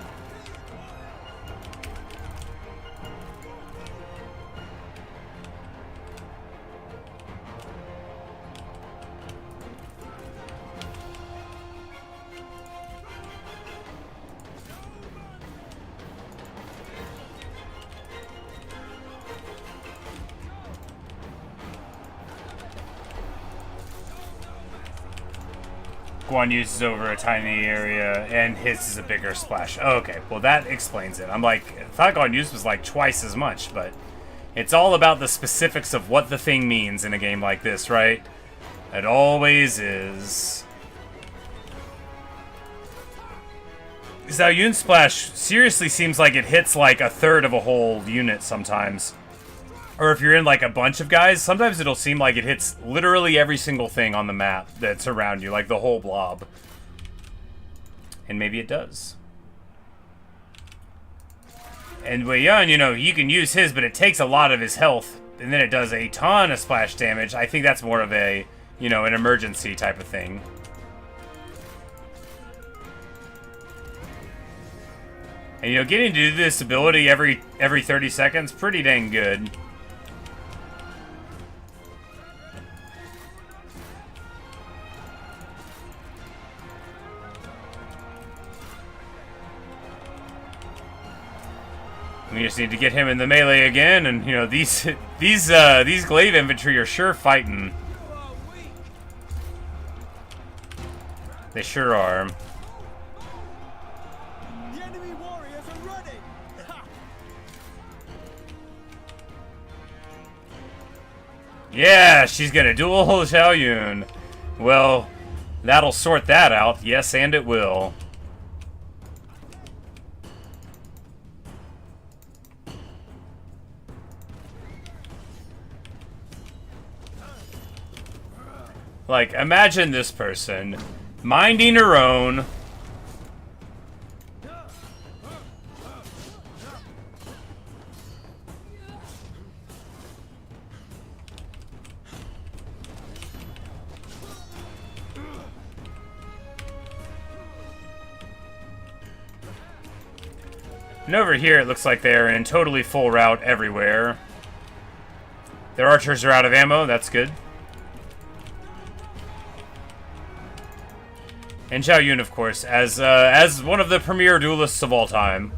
Guan Yu's is over a tiny area, and his is a bigger splash. Oh, okay, well that explains it. I'm like, I thought Guan Yu's was like twice as much, but it's all about the specifics of what the thing means in a game like this, right? It always is. Zhao Yun's splash seriously seems like it hits like a third of a whole unit sometimes. Or if you're in like a bunch of guys, sometimes it'll seem like it hits literally every single thing on the map that's around you, like the whole blob. And maybe it does. And Wei Yun, you know, you can use his, but it takes a lot of his health, and then it does a ton of splash damage. I think that's more of a, you know, an emergency type of thing. And, you know, getting to do this ability every 30 seconds, pretty dang good. We just need to get him in the melee again, and you know these glaive infantry are sure fighting. They sure are. The enemy warriors are running. Yeah, she's gonna duel Zhao Yun. Well, that'll sort that out. Yes, and it will. Like, imagine this person minding her own. And over here, it looks like they're in totally full rout everywhere. Their archers are out of ammo. That's good. And Zhao Yun, of course, as one of the premier duelists of all time,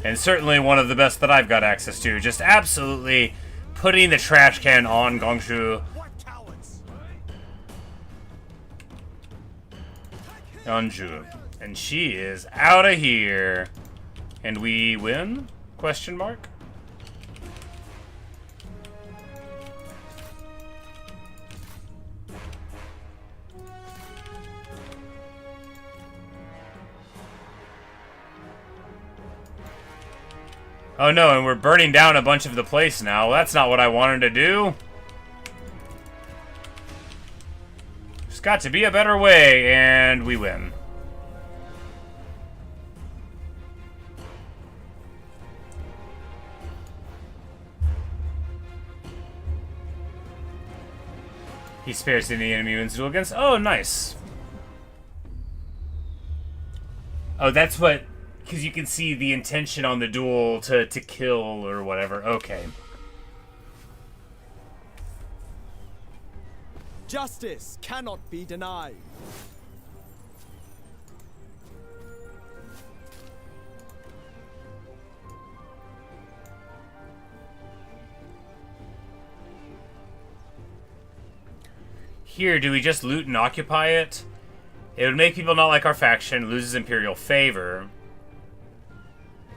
and certainly one of the best that I've got access to, just absolutely putting the trash can on Gongshu. Anju. And she is out of here. And we win? Question mark? Oh no, and we're burning down a bunch of the place now. That's not what I wanted to do. There's got to be a better way, and we win. He spares any enemy wins duel against. Oh, nice. Oh, that's what... Because you can see the intention on the duel to kill or whatever. Okay. Justice cannot be denied. Here, do we just loot and occupy it? It would make people not like our faction, loses Imperial favor.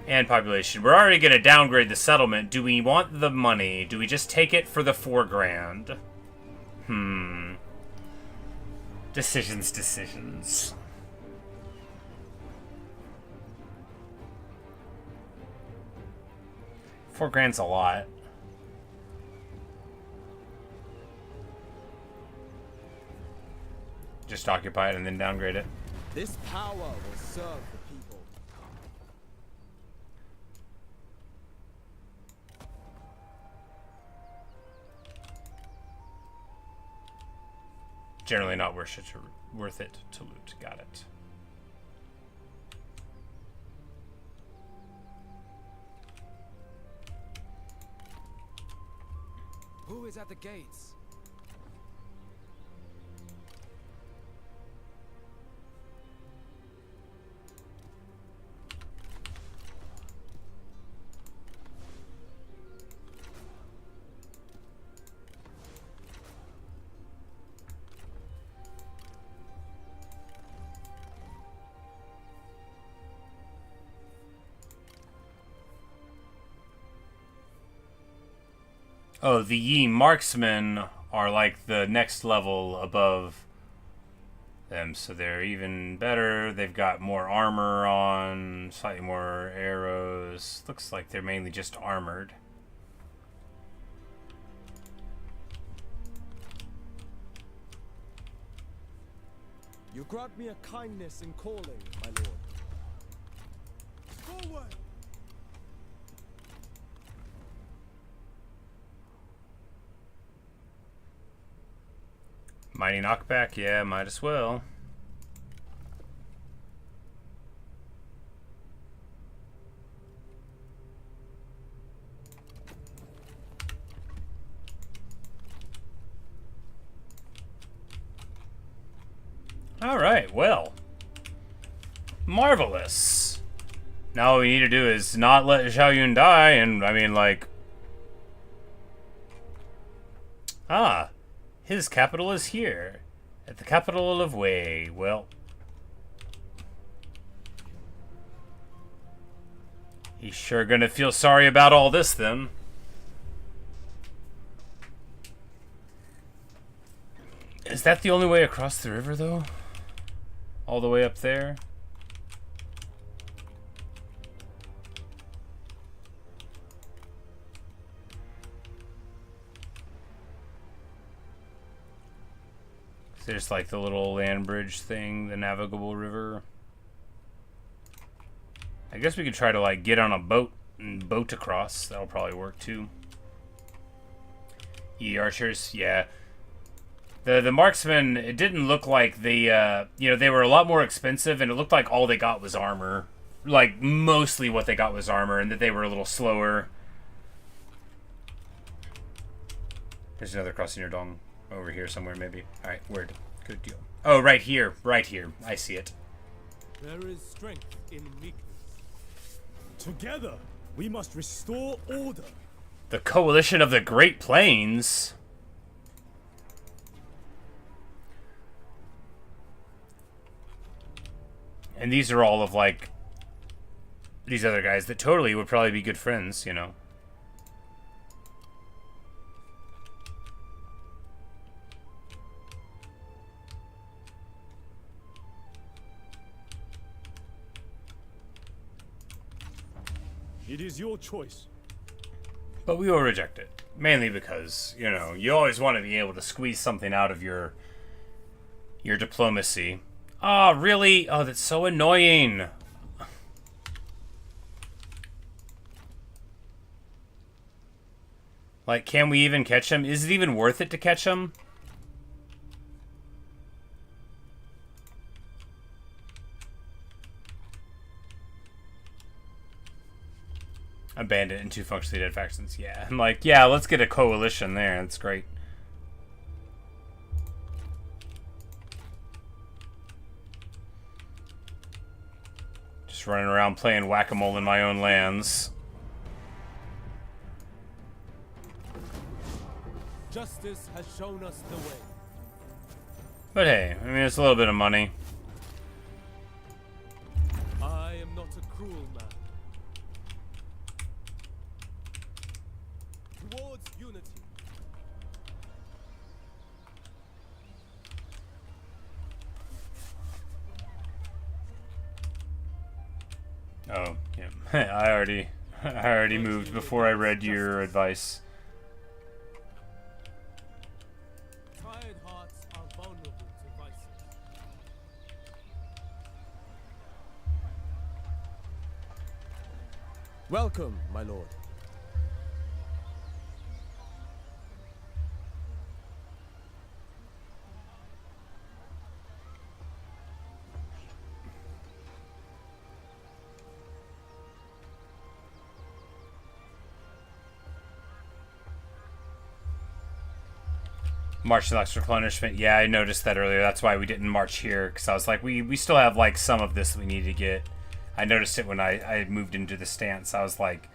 And population. We're already going to downgrade the settlement. Do we want the money? Do we just take it for the 4 grand? Decisions. 4 grand's a lot. Just occupy it and then downgrade it. This power will serve the people. Generally not worth it to loot. Got it. Who is at the gates? Oh, the Yi marksmen are like the next level above them, so they're even better. They've got more armor on, slightly more arrows. Looks like they're mainly just armored. You grant me a kindness in calling, my lord. Forward! Mighty knockback? Yeah, might as well. Alright, well. Marvelous. Now all we need to do is not let Xiao Yun die, and, I mean, like... Ah, his capital is here, at the capital of Wei. Well... he's sure gonna feel sorry about all this, then. Is that the only way across the river, though? All the way up there? There's like the little land bridge thing, the navigable river. I guess we could try to like get on a boat and boat across. That'll probably work too. Archers, yeah. The marksmen, it didn't look like the, you know, they were a lot more expensive, and it looked like all they got was armor. Like, mostly what they got was armor, and that they were a little slower. There's another crossing your dong over here somewhere, maybe. Alright, word. Good deal. Oh, right here. Right here. I see it. There is strength in weakness. Together, we must restore order. The coalition of the Great Plains. And these are all of, like, these other guys that totally would probably be good friends, you know. It is your choice. But we will reject it. Mainly because, you know, you always want to be able to squeeze something out of your diplomacy. Oh, really? Oh, that's so annoying. Like, can we even catch him? Is it even worth it to catch him? Abandoned and two functionally dead factions. Yeah, I'm like, yeah, let's get a coalition there. That's great. Just running around playing whack-a-mole in my own lands. Justice has shown us the way. But hey, I mean, it's a little bit of money. I am not a cruel man. Towards unity. Oh, yeah. I already moved before I read your advice. Tired hearts are vulnerable to vices. Welcome, my lord. March deluxe replenishment. Yeah, I noticed that earlier. That's why we didn't march here, because I was like, we still have like some of this we need to get. I noticed it when I moved into the stance. I was like,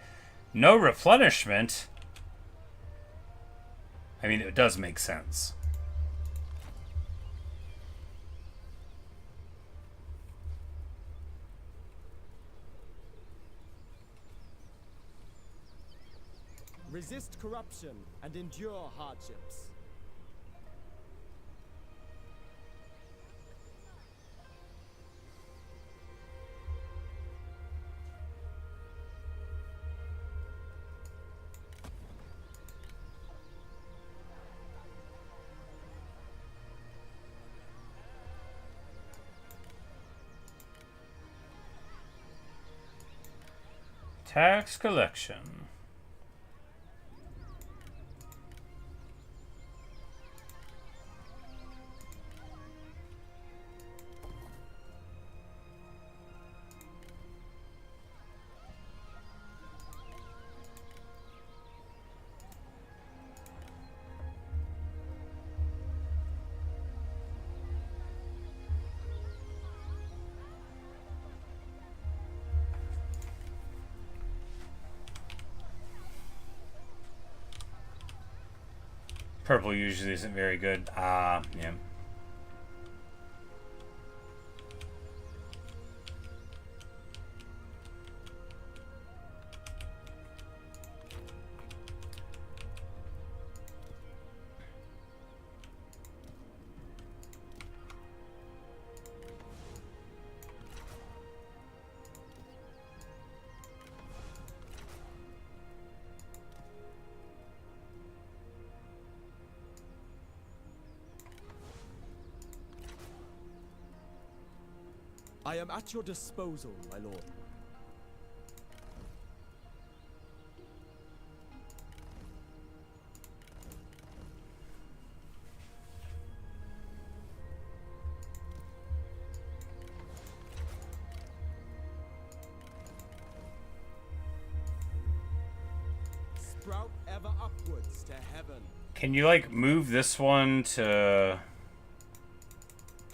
no replenishment? I mean, it does make sense. Resist corruption and endure hardships. Tax collection. Purple usually isn't very good. Yeah. I am at your disposal, my lord. Sprout ever upwards to heaven. Can you like move this one to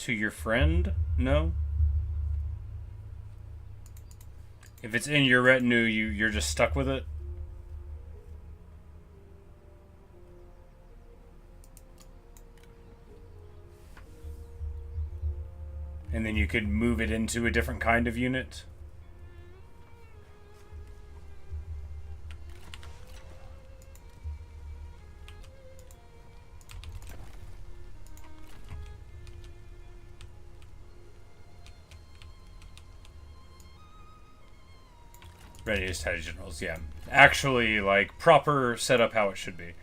your friend? No? If it's in your retinue, you're just stuck with it? And then you could move it into a different kind of unit? Readiest Head Generals, yeah. Actually, like, proper setup how it should be.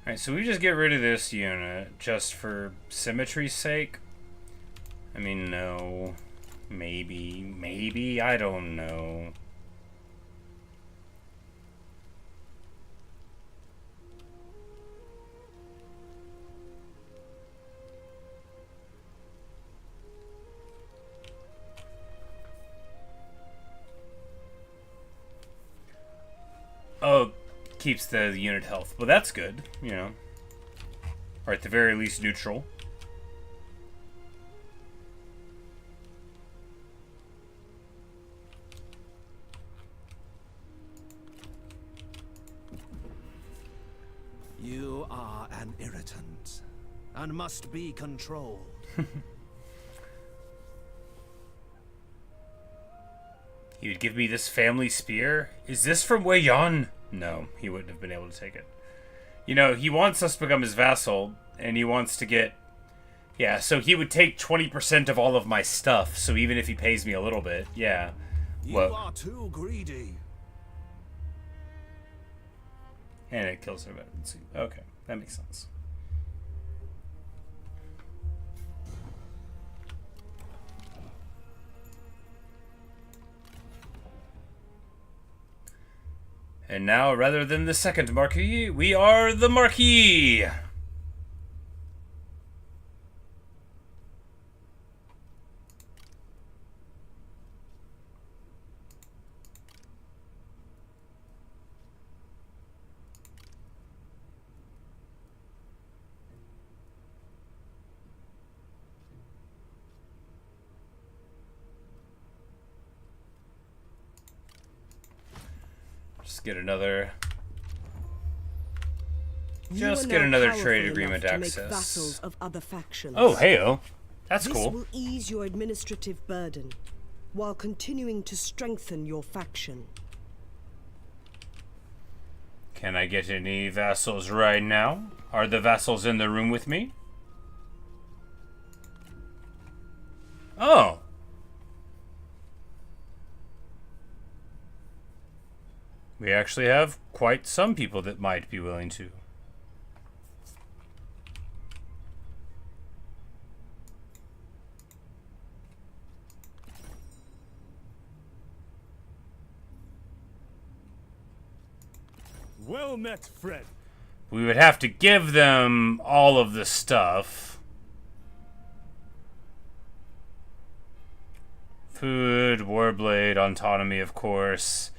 Alright, so we just get rid of this unit just for symmetry's sake. I mean, no. Maybe, I don't know. Oh, keeps the unit health. Well, that's good, you know. Or at the very least, neutral. You are an irritant, and must be controlled. He would give me this family spear? Is this from Wei Yan? No, he wouldn't have been able to take it. You know, he wants us to become his vassal, and he wants to get... Yeah, so he would take 20% of all of my stuff, so even if he pays me a little bit, yeah. You are too greedy. And it kills her veteran. Okay, that makes sense. And now, rather than the second Marquis, we are the Marquis! Get another trade agreement access. Of other factions. Oh, heyo. That's cool. This will ease your administrative burden while continuing to strengthen your faction. Can I get any vassals right now? Are the vassals in the room with me? Oh. We actually have quite some people that might be willing to. Well met, friend. We would have to give them all of the stuff. Food, Warblade, autonomy, of course.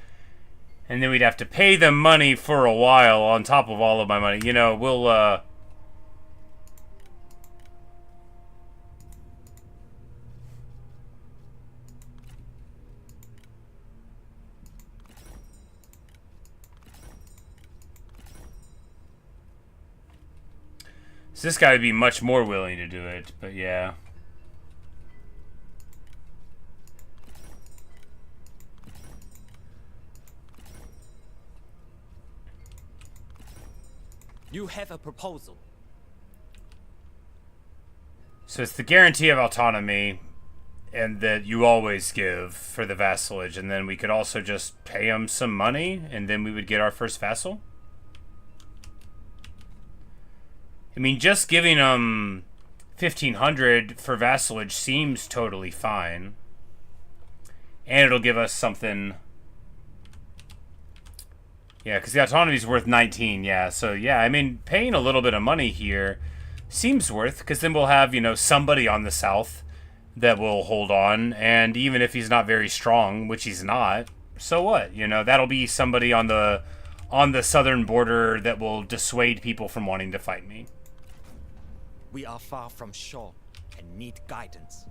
And then we'd have to pay them money for a while on top of all of my money. You know, we'll, So this guy would be much more willing to do it, but yeah. You have a proposal. So it's the guarantee of autonomy, and that you always give for the vassalage, and then we could also just pay him some money, and then we would get our first vassal? I mean, just giving them 1,500 for vassalage seems totally fine. And it'll give us something... Yeah, because the autonomy is worth 19, yeah. So, yeah, I mean, paying a little bit of money here seems worth, because then we'll have, you know, somebody on the south that will hold on. And even if he's not very strong, which he's not, so what? You know, that'll be somebody on the southern border that will dissuade people from wanting to fight me. We are far from shore and need guidance.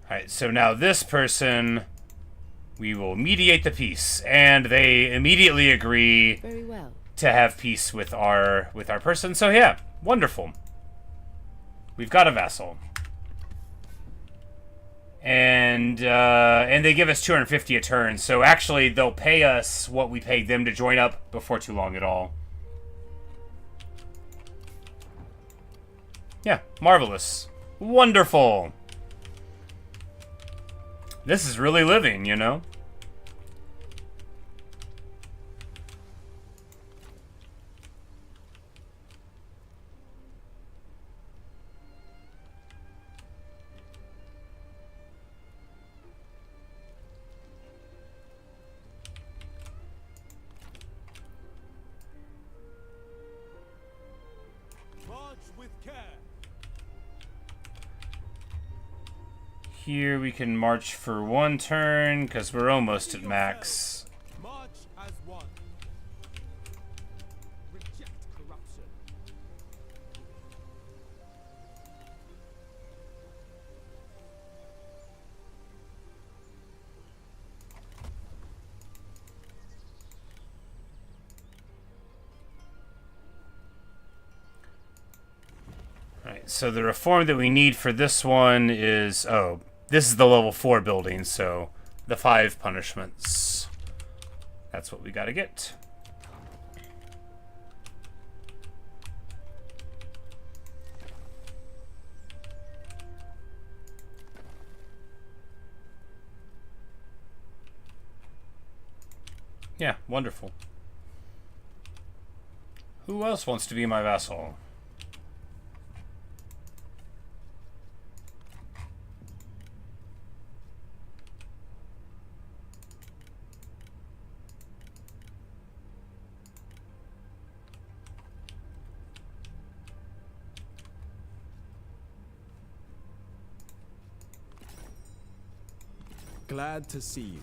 Alright, so now this person, we will mediate the peace, and they immediately agree Very well. to have peace with our person. So yeah, wonderful. We've got a vassal. And they give us 250 a turn, so actually they'll pay us what we paid them to join up before too long at all. Yeah, marvelous. Wonderful. This is really living, you know? Here we can march for one turn, because we're almost at max. March as one. Reject corruption. Alright, so the reform that we need for this one is... Oh, this is the level 4 building, so the 5 punishments. That's what we gotta get. Yeah, wonderful. Who else wants to be my vassal? Glad to see you.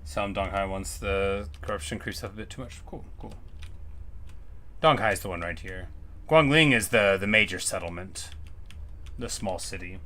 Sound Donghai once the corruption creeps up a bit too much. Cool, cool. Donghai's the one right here. Guangling is the major settlement. The small city.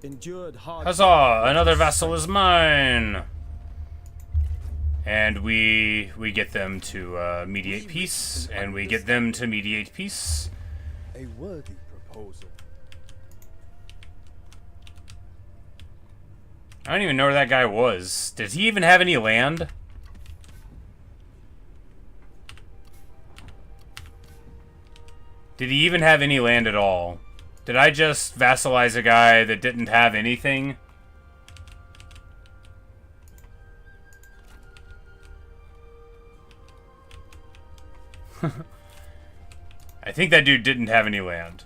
Endured hard. Huzzah! Another vassal is mine! And we get them to mediate peace, and we get them to mediate peace. A worthy proposal. I don't even know where that guy was. Did he even have any land? Did he even have any land at all? Did I just vassalize a guy that didn't have anything? I think that dude didn't have any land.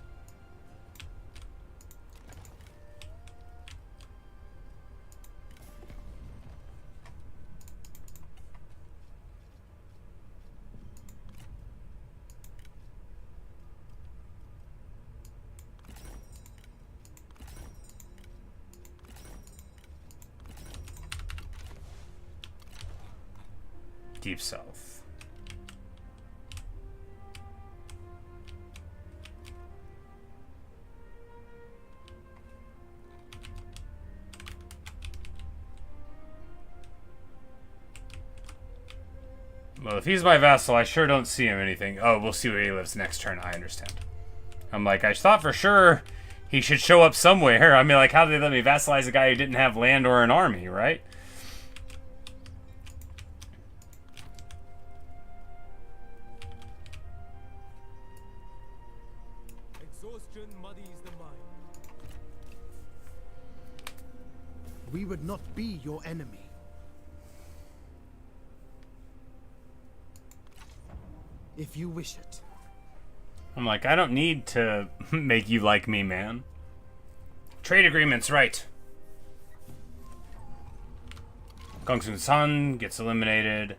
Deep South. Well, if he's my vassal, I sure don't see him anything. Oh, we'll see where he lives next turn. I understand. I'm like, I thought for sure he should show up somewhere. I mean, like, how did they let me vassalize a guy who didn't have land or an army, right? Exhaustion muddies the mind. We would not be your enemy. If you wish it. I'm like, I don't need to make you like me, man. Trade agreements, right. Gongsun San gets eliminated.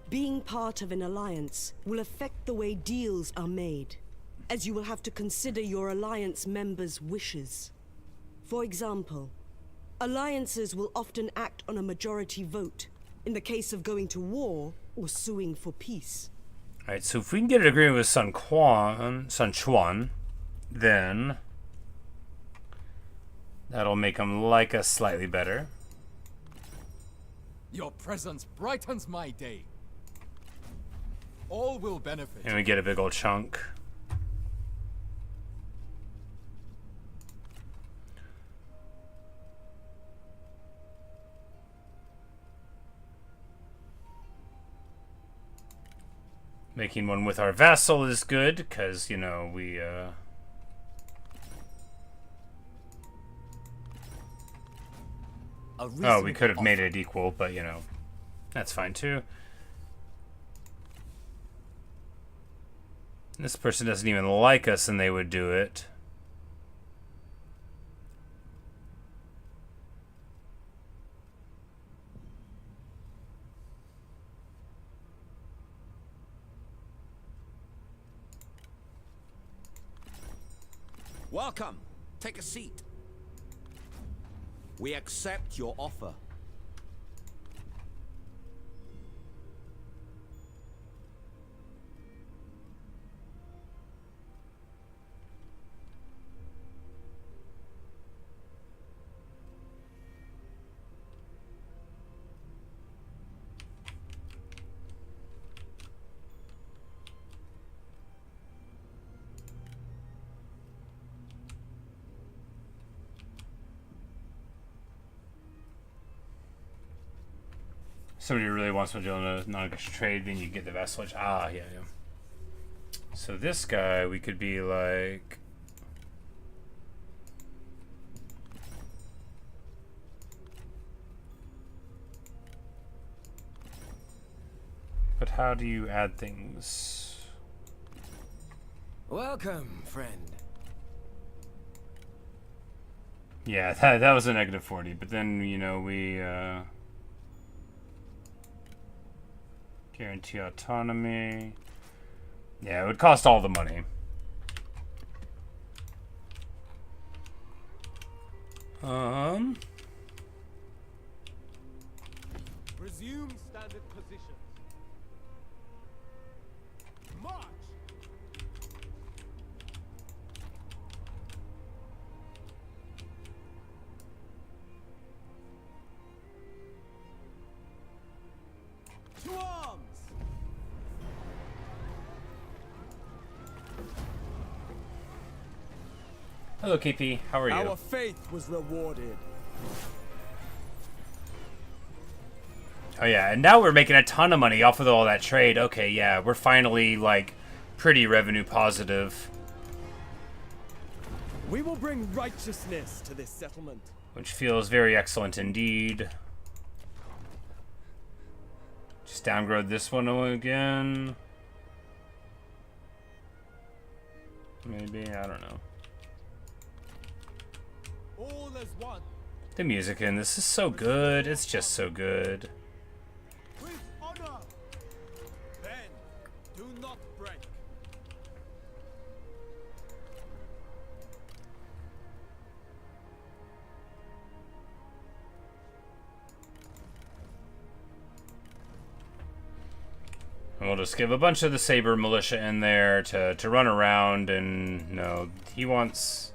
Being part of an alliance will affect the way deals are made, as you will have to consider your alliance members' wishes. For example, alliances will often act on a majority vote, in the case of going to war or suing for peace. Alright, so if we can get an agreement with Sun Quan, then that'll make them like us slightly better. Your presence brightens my day. All will benefit. And we get a big old chunk. Making one with our vassal is good, because, you know, we, oh, we could have made it equal, but, you know, that's fine, too. This person doesn't even like us, and they would do it. Welcome. Take a seat. We accept your offer. Somebody really wants to do a non-negotiable trade, then you get the vassalage. Ah, yeah. So this guy, we could be like... But how do you add things? Welcome, friend. Yeah, that was a negative 40, but then, you know, we guarantee autonomy. Yeah, it would cost all the money. Resume standard positions. March! To arms! Hello, KP. How are you? Our faith was rewarded. Oh yeah, and now we're making a ton of money off of all that trade. Okay, yeah, we're finally, like, pretty revenue positive. We will bring righteousness to this settlement. Which feels very excellent indeed. Just downgrade this one again. Maybe, I don't know. All as one. The music in this is so good. It's just so good. With honor. Then, do not break. And we'll just give a bunch of the Saber militia in there to run around, and no, he wants...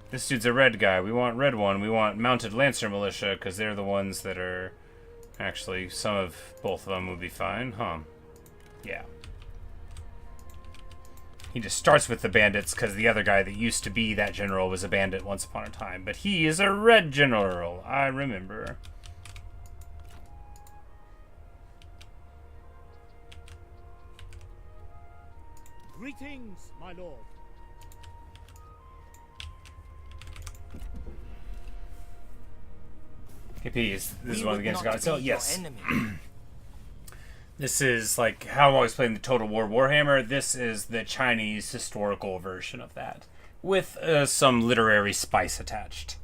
This dude's a red guy. We want red one. We want mounted Lancer militia, because they're the ones that are... Actually, some of both of them would be fine, huh? Yeah. He just starts with the bandits, because the other guy that used to be that general was a bandit once upon a time. But he is a red general, I remember. Greetings, my lord. KP, this is one of the games I got. So, yes. This is, like, how I'm always playing the Total War Warhammer. This is the Chinese historical version of that. With some literary spice attached.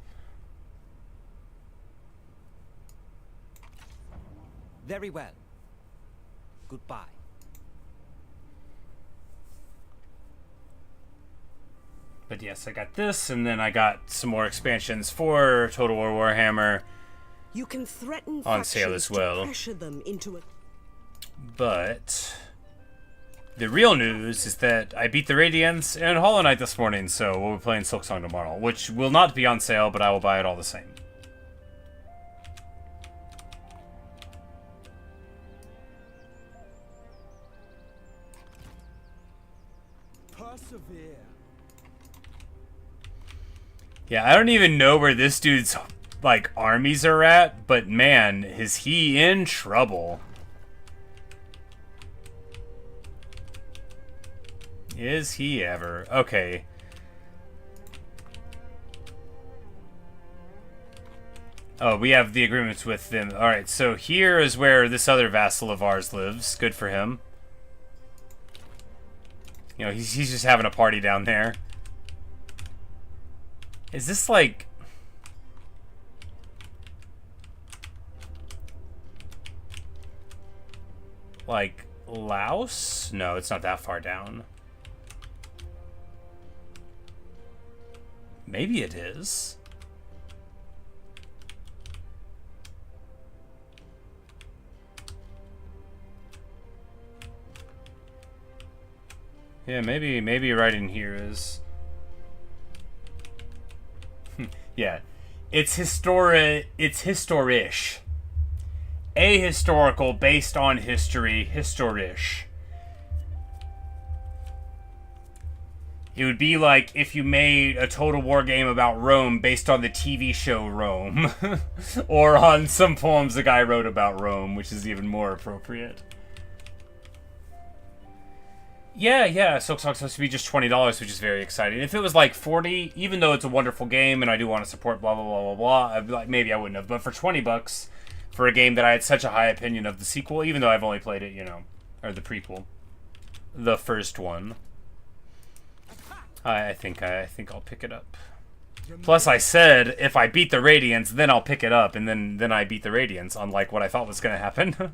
Very well. Goodbye. But yes, I got this, and then I got some more expansions for Total War Warhammer. You can threaten on sale as well. to pressure them into a... But the real news is that I beat the Radiance in Hollow Knight this morning, so we'll be playing Silksong tomorrow, which will not be on sale, but I will buy it all the same. Persevere. Yeah, I don't even know where this dude's, like, armies are at, but man, is he in trouble. Is he ever? Okay. Oh, we have the agreements with them. Alright, so here is where this other vassal of ours lives. Good for him. You know, he's just having a party down there. Is this like... Like, Laos? No, it's not that far down. Maybe it is. Yeah, maybe right in here is... Yeah. It's historish. Ahistorical, based on history, historish. It would be like if you made a Total War game about Rome based on the TV show Rome. Or on some poems a guy wrote about Rome, which is even more appropriate. Yeah, Silksong's supposed to be just $20, which is very exciting. If it was like $40, even though it's a wonderful game and I do want to support blah, blah, blah, blah, blah, I'd be like, maybe I wouldn't have. But for $20, for a game that I had such a high opinion of the sequel, even though I've only played it, you know, or the prequel, the first one, I think I'll pick it up. Plus, I said if I beat the Radiance, then I'll pick it up, and then I beat the Radiance, unlike what I thought was going to happen.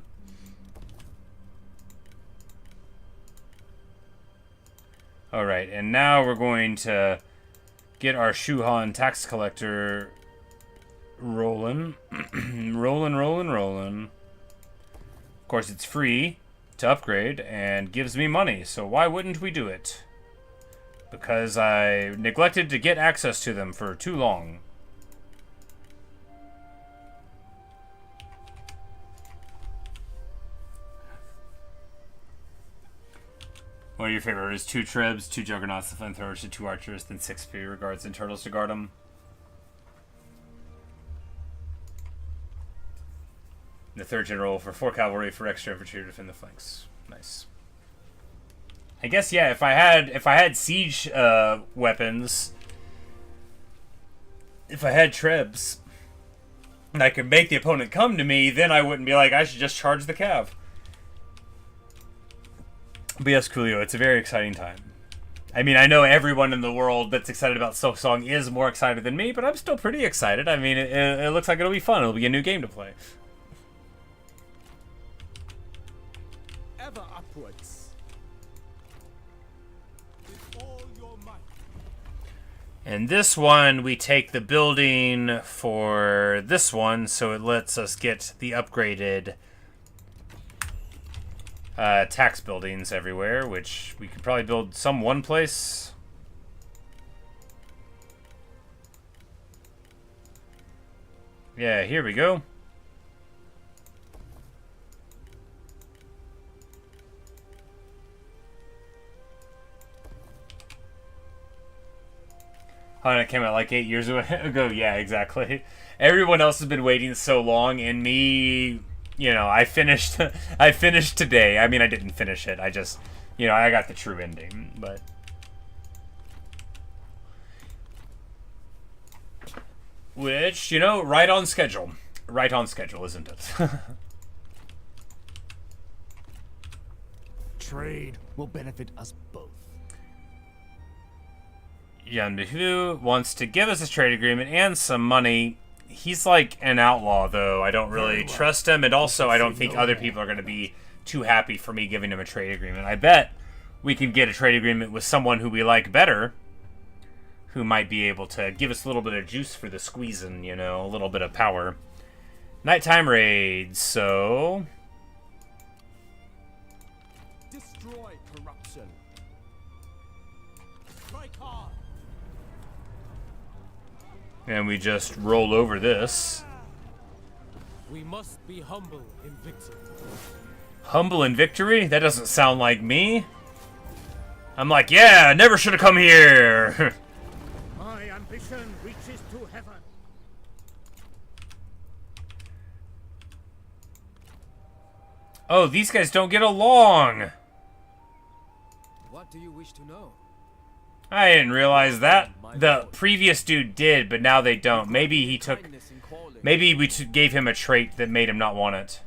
Alright, and now we're going to get our Shuhan tax collector rolling. rolling. Of course, it's free to upgrade and gives me money, so why wouldn't we do it? Because I neglected to get access to them for too long. What are your favorites? 2 Trebs, 2 Juggernauts, the Flamethrowers, 2 Archers, then 6 Superior Guards and Turtles to guard them. The 3rd General for 4 Cavalry for extra infantry to defend the flanks. Nice. I guess, yeah, if I had siege weapons, if I had Trebs, and I could make the opponent come to me, then I wouldn't be like, I should just charge the Cav. But yes, Coolio, it's a very exciting time. I mean, I know everyone in the world that's excited about Silksong is more excited than me, but I'm still pretty excited. I mean, it looks like it'll be fun. It'll be a new game to play. Ever upwards. And this one, we take the building for this one, so it lets us get the upgraded tax buildings everywhere, which we could probably build some one place. Yeah, here we go. Oh, and it came out like 8 years ago. Yeah, exactly. Everyone else has been waiting so long, and me, you know, I finished today. I mean, I didn't finish it. I just, you know, I got the true ending, but. Which, you know, right on schedule. Right on schedule, isn't it? Trade will benefit us both. Yanbihu wants to give us a trade agreement and some money. He's like an outlaw, though. I don't really trust him, and also I don't think other people are going to be too happy for me giving him a trade agreement. I bet we can get a trade agreement with someone who we like better, who might be able to give us a little bit of juice for the squeezing, you know, a little bit of power. Nighttime raids, so... Destroy corruption. Strike hard. And we just roll over this. We must be humble in victory. Humble in victory? That doesn't sound like me. I'm like, yeah, never should have come here. My ambition reaches to heaven. Oh, these guys don't get along. What do you wish to know? I didn't realize that. The previous dude did, but now they don't. Maybe he took... Maybe we gave him a trait that made him not want it.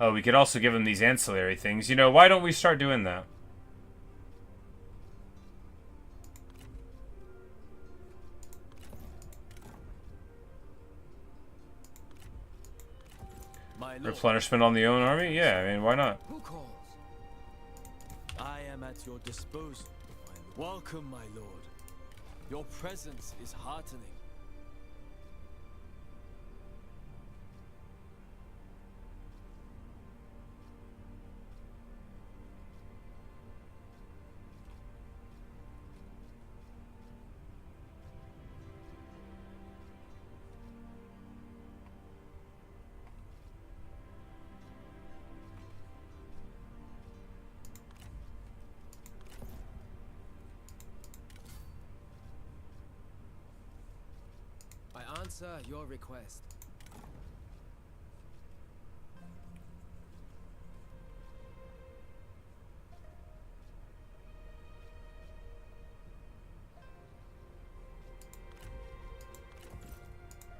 Oh, we could also give him these ancillary things. You know, why don't we start doing that? Replenishment on the own army? Yeah, I mean, why not? Who calls? I am at your disposal. Welcome, my lord. Your presence is heartening. Answer your request.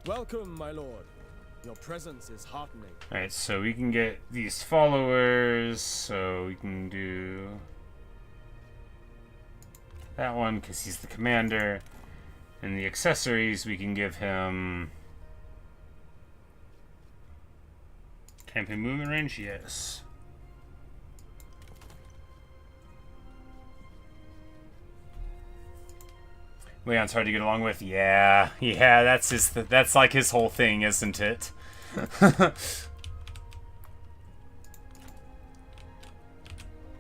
Welcome, my lord. Your presence is heartening. Alright, so we can get these followers, so we can do that one because he's the commander. And the accessories, we can give him campaign movement range, yes. Leon's hard to get along with. Yeah, that's like his whole thing, isn't it?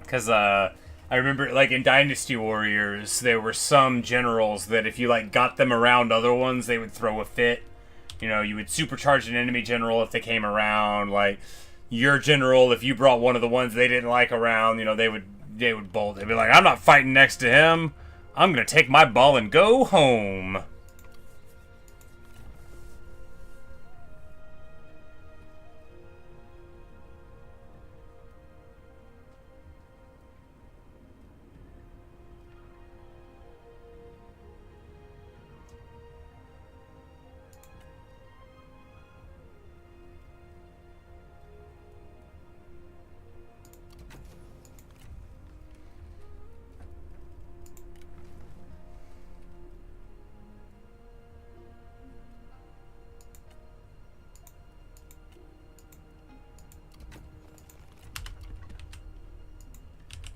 Because I remember, like, in Dynasty Warriors, there were some generals that if you, like, got them around other ones, they would throw a fit. You know, you would supercharge an enemy general if they came around. Like, your general, if you brought one of the ones they didn't like around, you know, they would bolt. They'd be like, I'm not fighting next to him. I'm gonna take my ball and go home.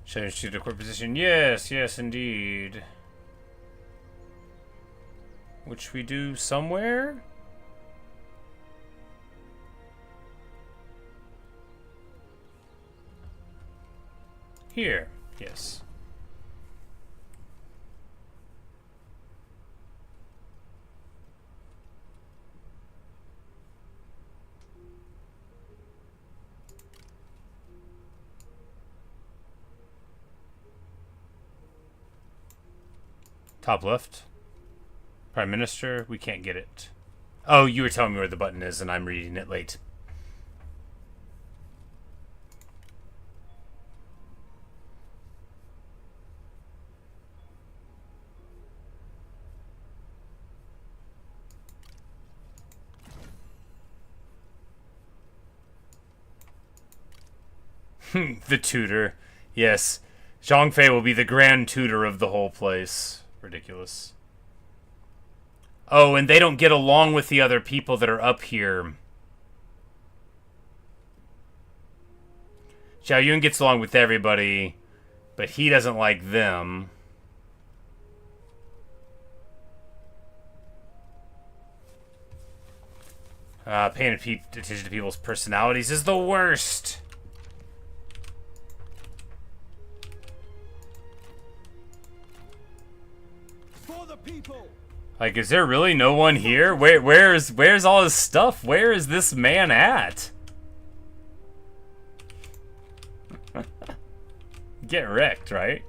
Change to the core position. Yes, yes, indeed. Which we do somewhere? Here, yes. Top left. Prime Minister, we can't get it. Oh, you were telling me where the button is and I'm reading it late. The tutor. Yes. Zhang Fei will be the grand tutor of the whole place. Ridiculous. Oh, and they don't get along with the other people that are up here. Xiao Yun gets along with everybody, but he doesn't like them. Paying attention to people's personalities is the worst. Like, is there really no one here? Where's all his stuff? Where is this man at? Get wrecked, right?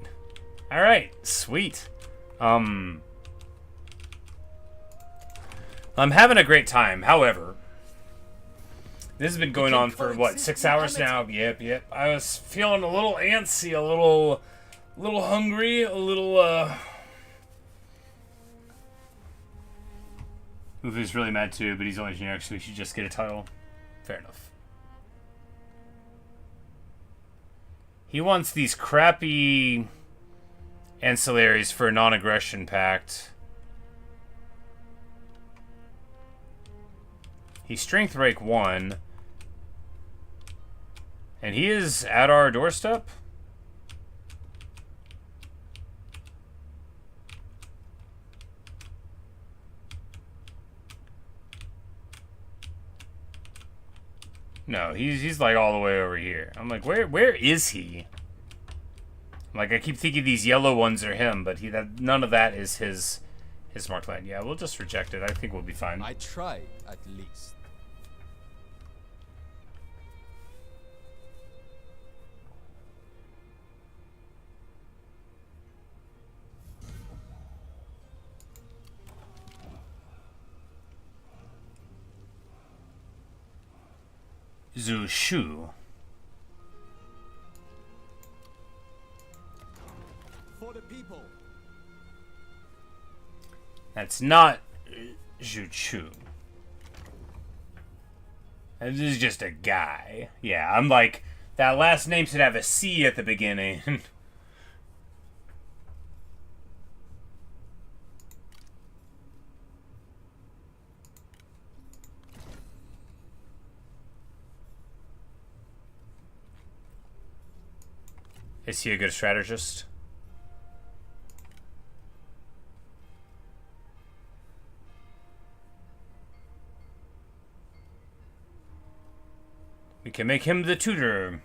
Alright, sweet. I'm having a great time. However, this has been going on for, what, 6 hours now? Yep. I was feeling a little antsy, a little hungry, a little, Ufu's really mad too, but he's only generic, so he should just get a title. Fair enough. He wants these crappy ancillaries for a non-aggression pact. He's strength rank 1. And he is at our doorstep? No, he's like all the way over here. I'm like, where is he? Like, I keep thinking these yellow ones are him, but none of that is his markland. Yeah, we'll just reject it. I think we'll be fine. I tried, at least. Zhu Shu. For the people. That's not Zhu Chu. This is just a guy. Yeah, I'm like, that last name should have a C at the beginning. Is he a good strategist? We can make him the tutor.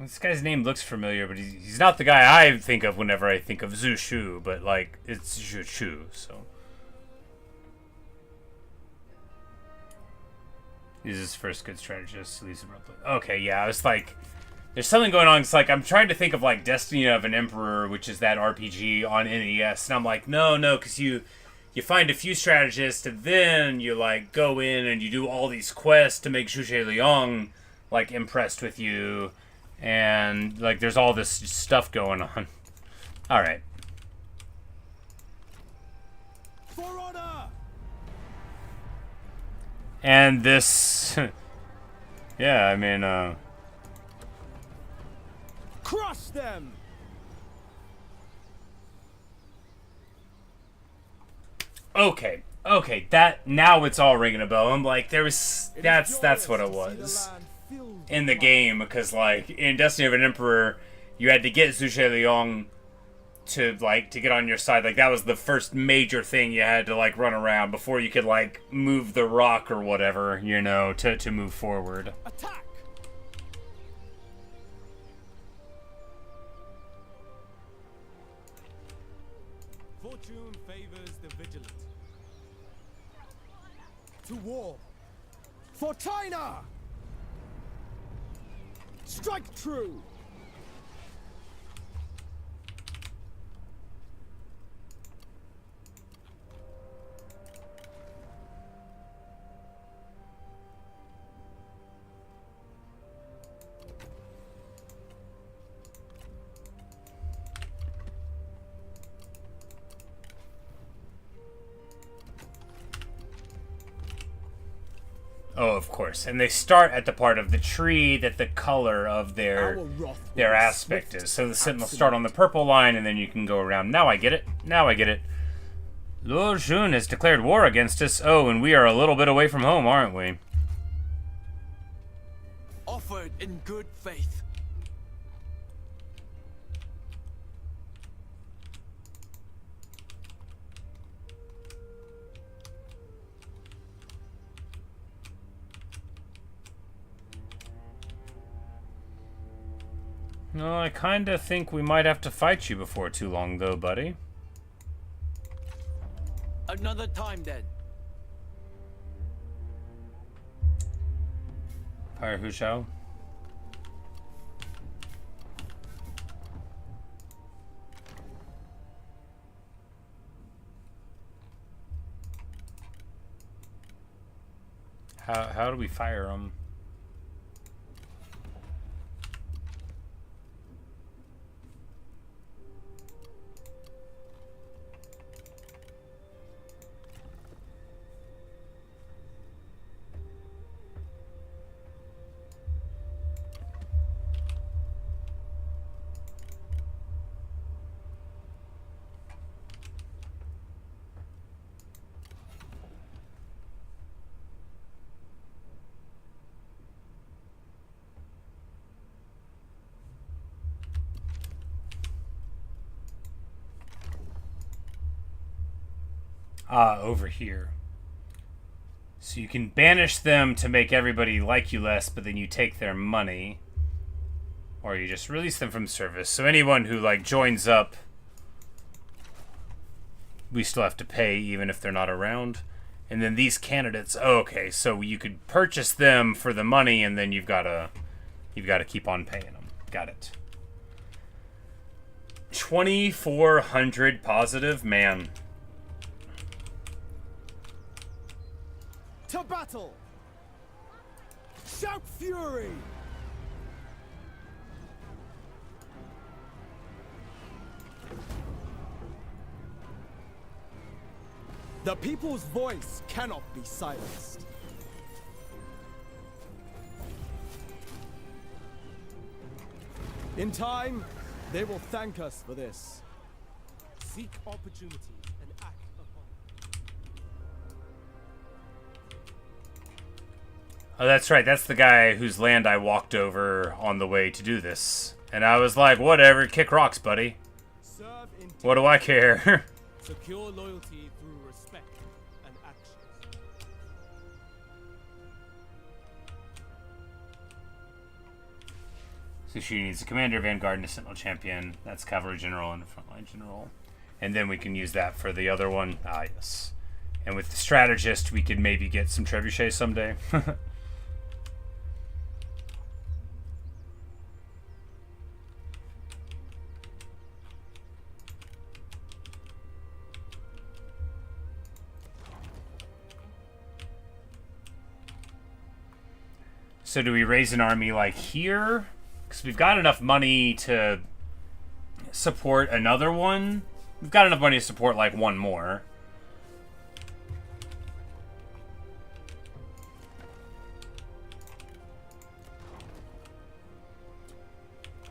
This guy's name looks familiar, but he's not the guy I think of whenever I think of Zhu Shu, but like, it's Zhu Shu, so. He's his first good strategist. Okay, yeah, I was like, there's something going on. It's like, I'm trying to think of like Destiny of an Emperor, which is that RPG on NES, and I'm like, no, because you find a few strategists, and then you like go in and you do all these quests to make Zhuge Liang like impressed with you. And, like, there's all this stuff going on. Alright. For honor! And this... yeah, I mean, Crush them! Okay, that... now it's all ringing a bell. I'm like, there was... That's what it was. In the game, because like in Destiny of an Emperor, you had to get Zhuge Liang to get on your side. Like that was the first major thing you had to like run around before you could like move the rock or whatever, you know, to move forward. Attack! Fortune favors the vigilant. To war! For China! Strike true! Oh, of course. And they start at the part of the tree that the color of their aspect is. So the Sentinels start on the purple line, and then you can go around. Now I get it. Luo Jun has declared war against us. Oh, and we are a little bit away from home, aren't we? Offered in good faith. No, I kinda think we might have to fight you before too long, though, buddy. Another time, then. Fire Hu Shao. How do we fire them? Over here. So you can banish them to make everybody like you less, but then you take their money. Or you just release them from service. So anyone who, like, joins up, we still have to pay even if they're not around. And then these candidates, oh, okay, so you could purchase them for the money, and then you've got to keep on paying them. Got it. 2,400 positive, man. To battle! Shout fury! The people's voice cannot be silenced. In time, they will thank us for this. Seek opportunities and act upon them. Oh, that's right. That's the guy whose land I walked over on the way to do this. And I was like, whatever, kick rocks, buddy. What do I care? Secure loyalty through respect and actions. So she needs a commander, vanguard, and a sentinel champion. That's cavalry general and a frontline general. And then we can use that for the other one. Ah, yes. And with the strategist, we could maybe get some trebuchets someday. So do we raise an army like here? Because we've got enough money to support another one. We've got enough money to support like one more.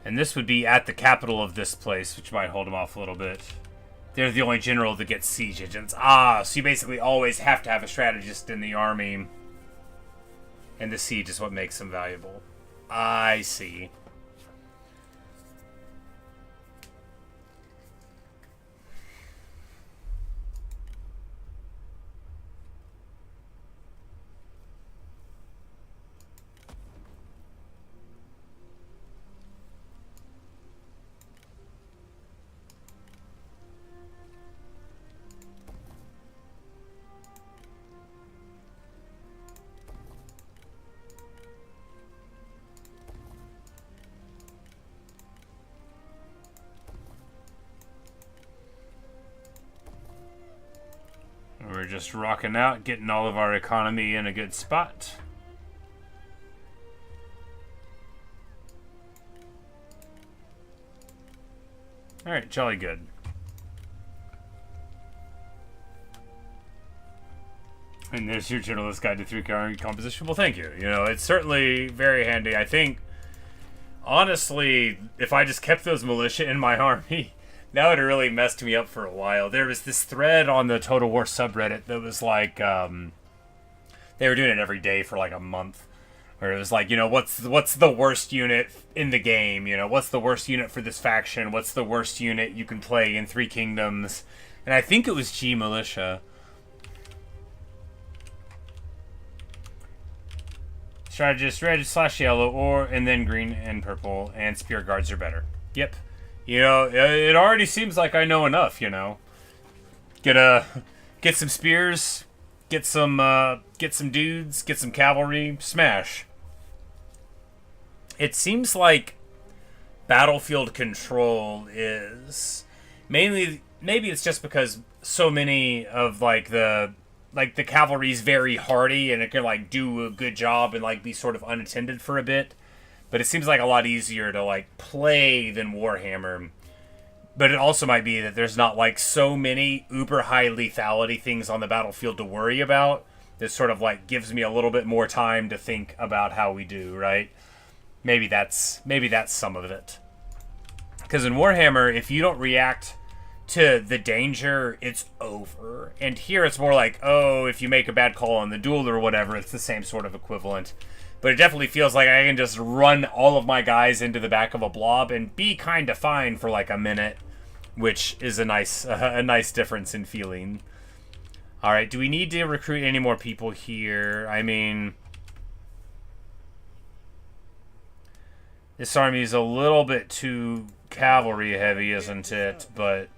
And this would be at the capital of this place, which might hold them off a little bit. They're the only general that gets siege agents. Ah, so you basically always have to have a strategist in the army. And the siege is what makes them valuable. I see. We're just rocking out, getting all of our economy in a good spot. Alright, jolly good. And there's your Journalist Guide to 3 Composition. Well, thank you. You know, it's certainly very handy. I think, honestly, if I just kept those militia in my army, that would have really messed me up for a while. There was this thread on the Total War subreddit that was like, they were doing it every day for like a month. Where it was like, you know, what's the worst unit in the game? You know, what's the worst unit for this faction? What's the worst unit you can play in 3 Kingdoms? And I think it was G Militia. Strategist, red / yellow, or, and then green and purple, and spear guards are better. Yep. You know, it already seems like I know enough, you know. Get some spears, get some dudes, get some cavalry, smash. It seems like battlefield control is mainly, maybe it's just because so many of the cavalry's very hardy and it can like do a good job and like be sort of unattended for a bit. But it seems like a lot easier to like play than Warhammer. But it also might be that there's not like so many uber high lethality things on the battlefield to worry about. That sort of like gives me a little bit more time to think about how we do, right? Maybe that's some of it. Because in Warhammer, if you don't react to the danger, it's over. And here it's more like, oh, if you make a bad call on the duel or whatever, it's the same sort of equivalent. But it definitely feels like I can just run all of my guys into the back of a blob and be kind of fine for like a minute, which is a nice difference in feeling. All right, do we need to recruit any more people here? I mean, this army is a little bit too cavalry heavy, isn't it? But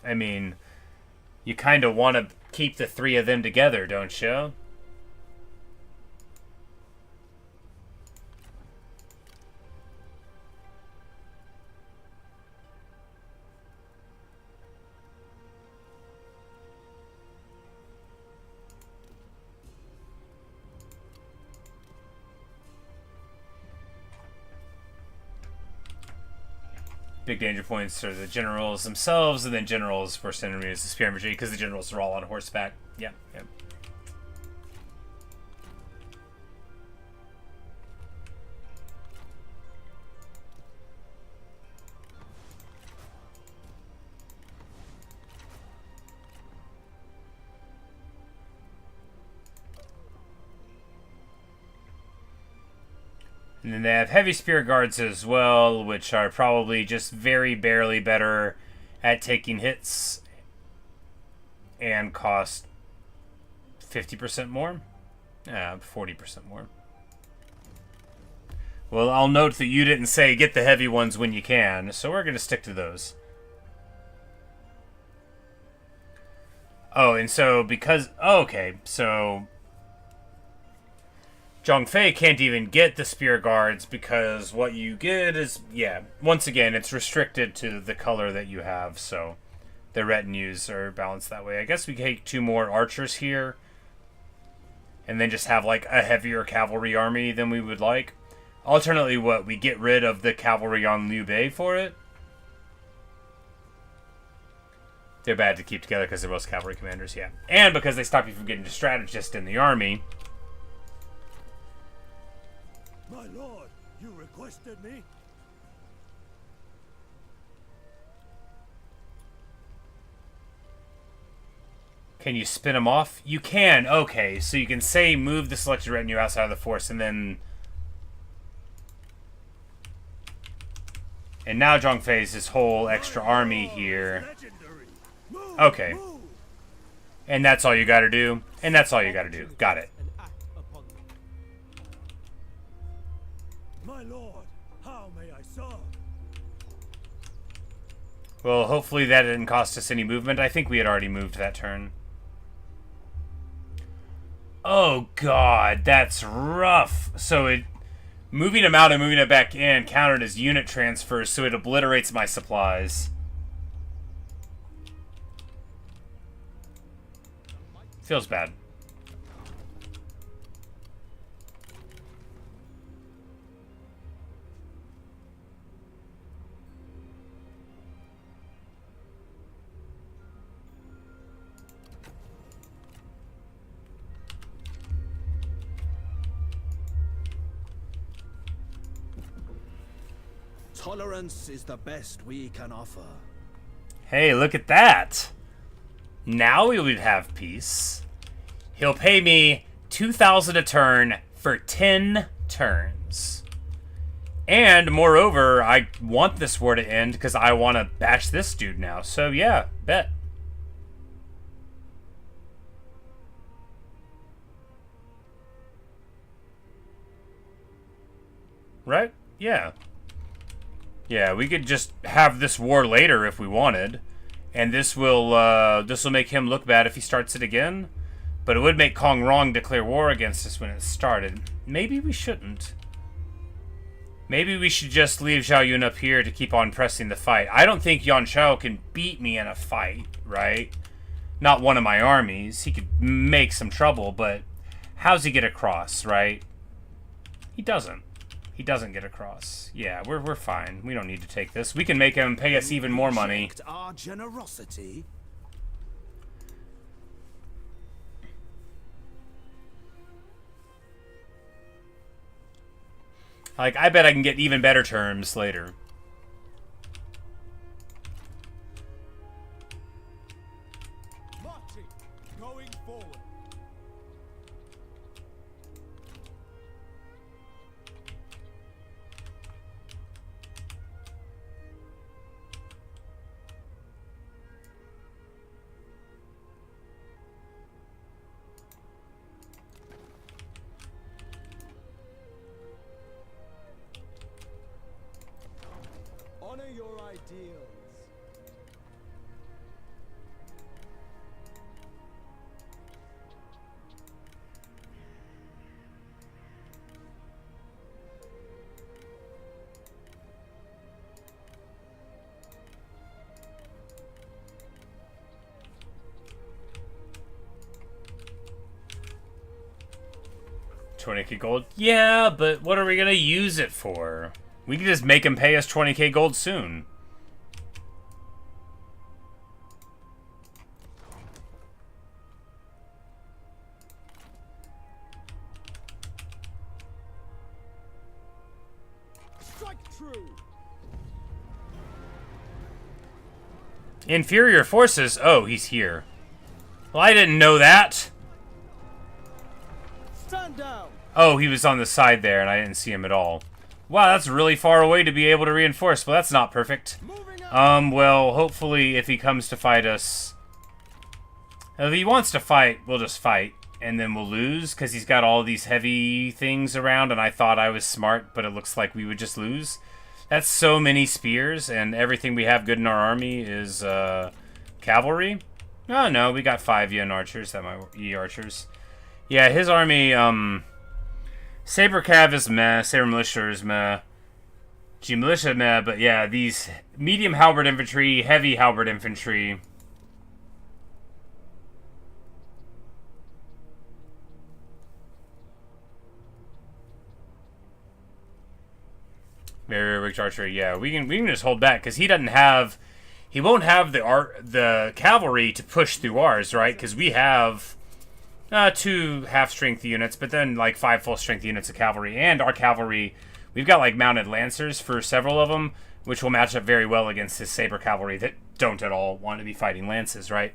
I mean, you kind of want to keep the 3 of them together, don't you? big danger points are the generals themselves, and then generals' worst enemy is the spear infantry, because the generals are all on horseback. Yeah, yeah. And then they have heavy spear guards as well, which are probably just very barely better at taking hits and cost 50% more? 40% more. Well, I'll note that you didn't say get the heavy ones when you can, so we're going to stick to those. Oh, and so because... Oh, okay, so... Zhongfei can't even get the spear guards because what you get is, yeah, once again, it's restricted to the color that you have, so the retinues are balanced that way. I guess we can take 2 more archers here and then just have, like, a heavier cavalry army than we would like. Alternately, what, we get rid of the cavalry on Liu Bei for it? They're bad to keep together because they're both cavalry commanders, yeah. And because they stop you from getting a strategist in the army. My lord, you requested me? Can you spin them off? You can. Okay, so you can say move the selected retinue outside of the force, and then... And now Zhongfei's his whole extra army here. Okay. And that's all you gotta do. And that's all you gotta do. Got it. My lord, how may I serve? Well, hopefully that didn't cost us any movement. I think we had already moved that turn. Oh god, that's rough. So it... Moving him out and moving it back in counted as unit transfers, so it obliterates my supplies. Feels bad. Tolerance is the best we can offer. Hey, look at that. Now we would have peace. He'll pay me 2,000 a turn for 10 turns. And, moreover, I want this war to end because I want to bash this dude now. So, yeah, bet. Right? Yeah. Yeah, we could just have this war later if we wanted. And this will make him look bad if he starts it again. But it would make Kong Rong declare war against us when it started. Maybe we shouldn't. Maybe we should just leave Zhao Yun up here to keep on pressing the fight. I don't think Yuan Shao can beat me in a fight, right? Not one of my armies. He could make some trouble, but how's he get across, right? He doesn't. He doesn't get across. Yeah, we're fine. We don't need to take this. We can make him pay us even more money. Our generosity. Like, I bet I can get even better terms later. Marching, going forward. Honor your ideals. $20k gold? Yeah, but what are we gonna use it for? We can just make him pay us 20k gold soon. true. Inferior forces? Oh, he's here. Well, I didn't know that. Stand down. Oh, he was on the side there, and I didn't see him at all. Wow, that's really far away to be able to reinforce. Well, that's not perfect. Well, hopefully if he comes to fight us... If he wants to fight, we'll just fight. And then we'll lose, because he's got all these heavy things around, and I thought I was smart, but it looks like we would just lose. That's so many spears, and everything we have good in our army is cavalry. Oh, no, we got 5 Yin archers, archers. Yeah, his army, Saber Cav is meh, Saber Militia is meh, G Militia meh, but yeah, these medium halberd infantry, heavy halberd infantry. Very rich archery, yeah. We can just hold back because he won't have the cavalry to push through ours, right? Because we have 2 half-strength units, but then like 5 full-strength units of cavalry, and our cavalry, we've got like mounted lancers for several of them, which will match up very well against his saber cavalry that don't at all want to be fighting lances, right?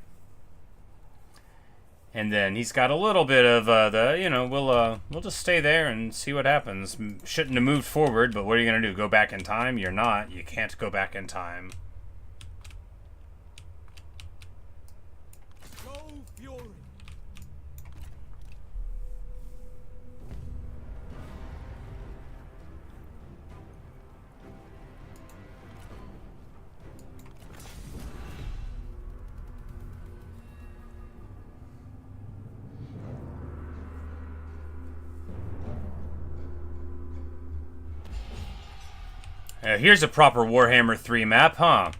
And then he's got a little bit of we'll just stay there and see what happens. Shouldn't have moved forward, but what are you gonna do? Go back in time? You're not. You can't go back in time. Here's a proper Warhammer 3 map, huh?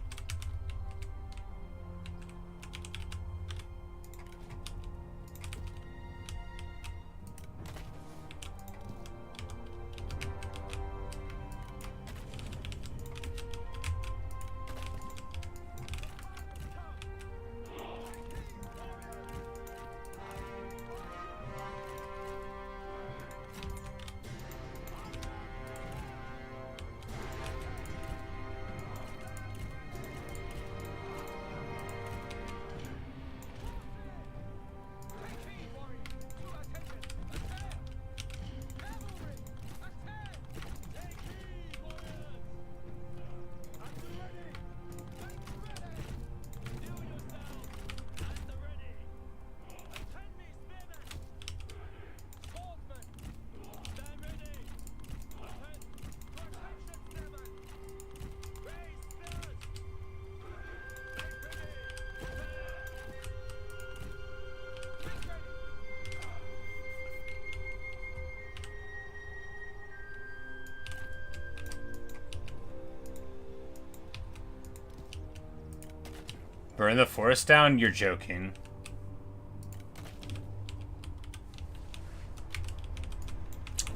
Burn the forest down? You're joking.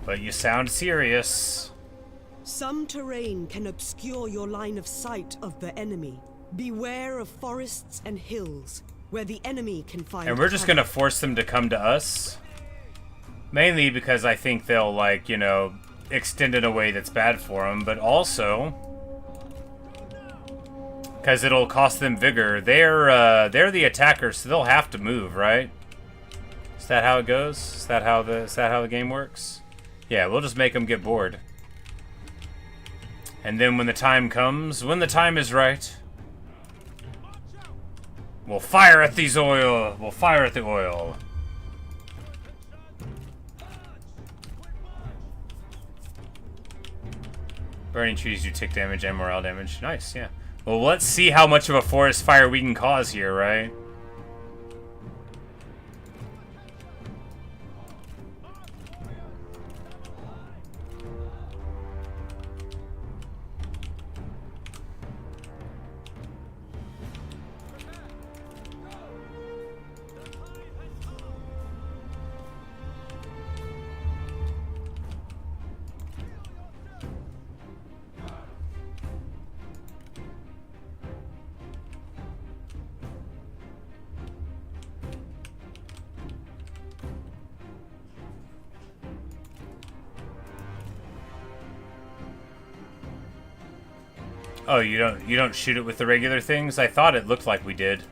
But you sound serious. Some terrain can obscure your line of sight of the enemy. Beware of forests and hills, where the enemy can find. And we're just gonna force them to come to us. Mainly because I think they'll, like, you know, extend in a way that's bad for them, but also because it'll cost them vigor. They're the attackers, so they'll have to move, right? Is that how it goes? Is that how the game works? Yeah, we'll just make them get bored. And then when the time comes, when the time is right, we'll fire at these oil. We'll fire at the oil. Burning trees do tick damage and morale damage. Nice, yeah. Well, let's see how much of a forest fire we can cause here, right? Oh, you don't shoot it with the regular things? I thought it looked like we did.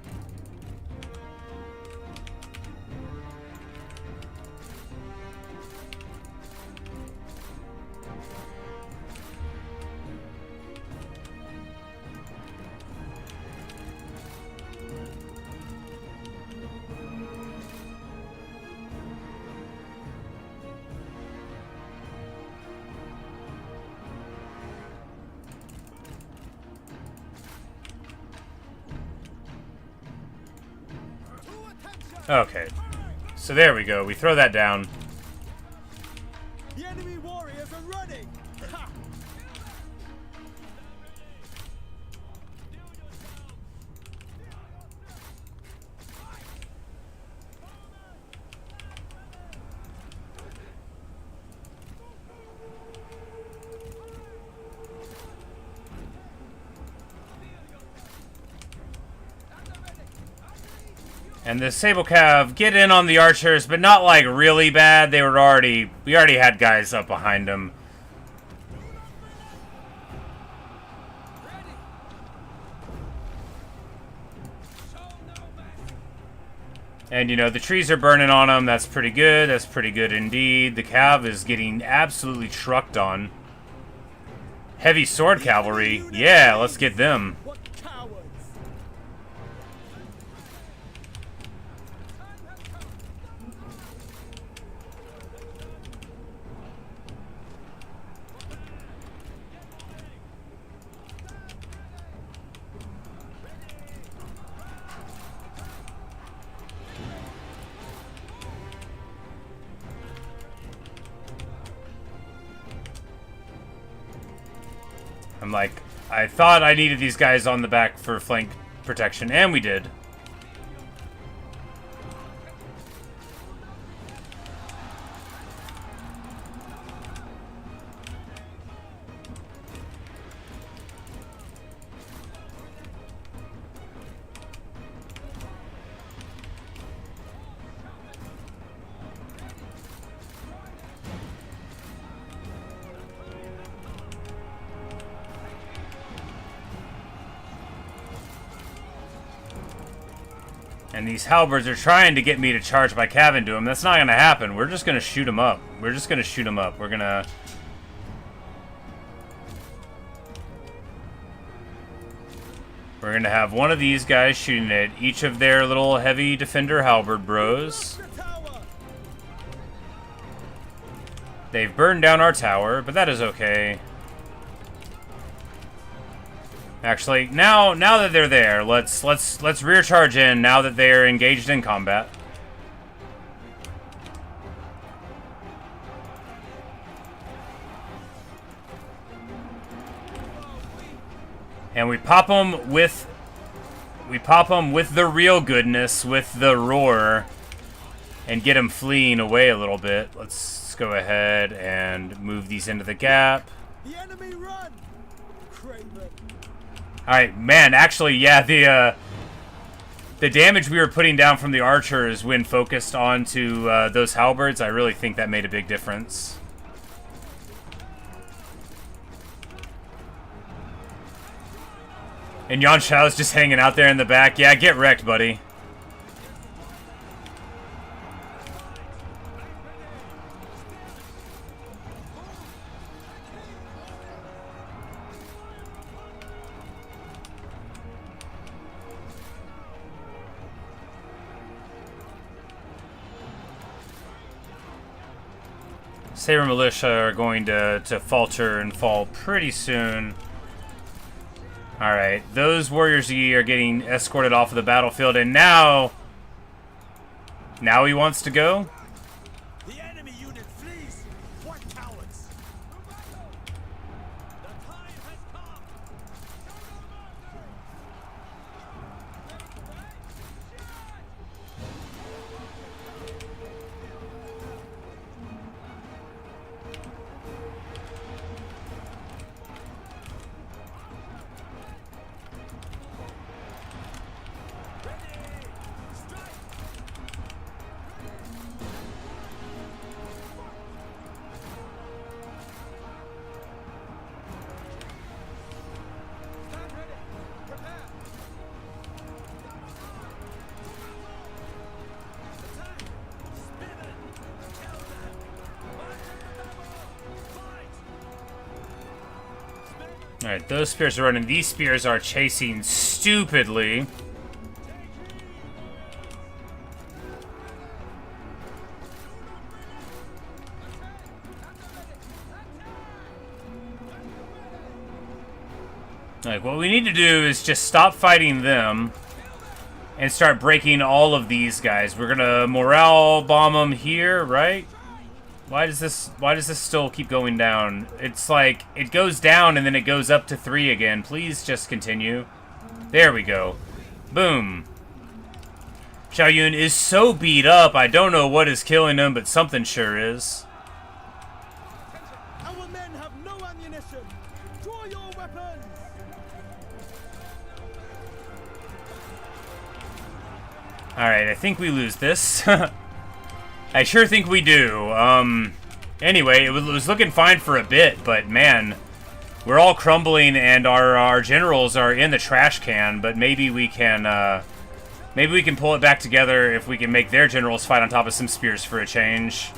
Okay, so there we go. We throw that down. The enemy warriors are running! Ha! And the Sable Cav get in on the archers, but not like really bad. We already had guys up behind them. And you know, the trees are burning on them. That's pretty good. That's pretty good indeed. The Cav is getting absolutely trucked on. Heavy sword cavalry. Yeah, let's get them. I'm like, I thought I needed these guys on the back for flank protection, and we did. And these halberds are trying to get me to charge my cav into them. That's not going to happen. We're just going to shoot them up. We're just going to shoot them up. We're going to... We're going to have one of these guys shooting at each of their little heavy defender halberd bros. They've burned down our tower, but that is okay. Actually, now that they're there, let's rear charge in now that they're engaged in combat. And we pop them with the real goodness, with the roar, and get them fleeing away a little bit. Let's go ahead and move these into the gap. The enemy run! Craven. Alright, man, actually, yeah, the damage we were putting down from the archers when focused onto those halberds, I really think that made a big difference. And Yan Shao's just hanging out there in the back. Yeah, get wrecked, buddy. Saber Militia are going to falter and fall pretty soon. Alright, those Warriors of Yi are getting escorted off of the battlefield, and now he wants to go? The enemy unit flees! What cowards! The time has come! Alright, those spears are running. These spears are chasing stupidly. Like, what we need to do is just stop fighting them and start breaking all of these guys. We're gonna morale bomb them here, right? Why does this still keep going down? It's like, it goes down and then it goes up to 3 again. Please just continue. There we go. Boom. Xiao Yun is so beat up, I don't know what is killing him, but something sure is. Our men have no ammunition. Draw your weapons. Alright, I think we lose this. I sure think we do. Anyway, it was looking fine for a bit, but man, we're all crumbling and our generals are in the trash can, but maybe we can pull it back together if we can make their generals fight on top of some spears for a change.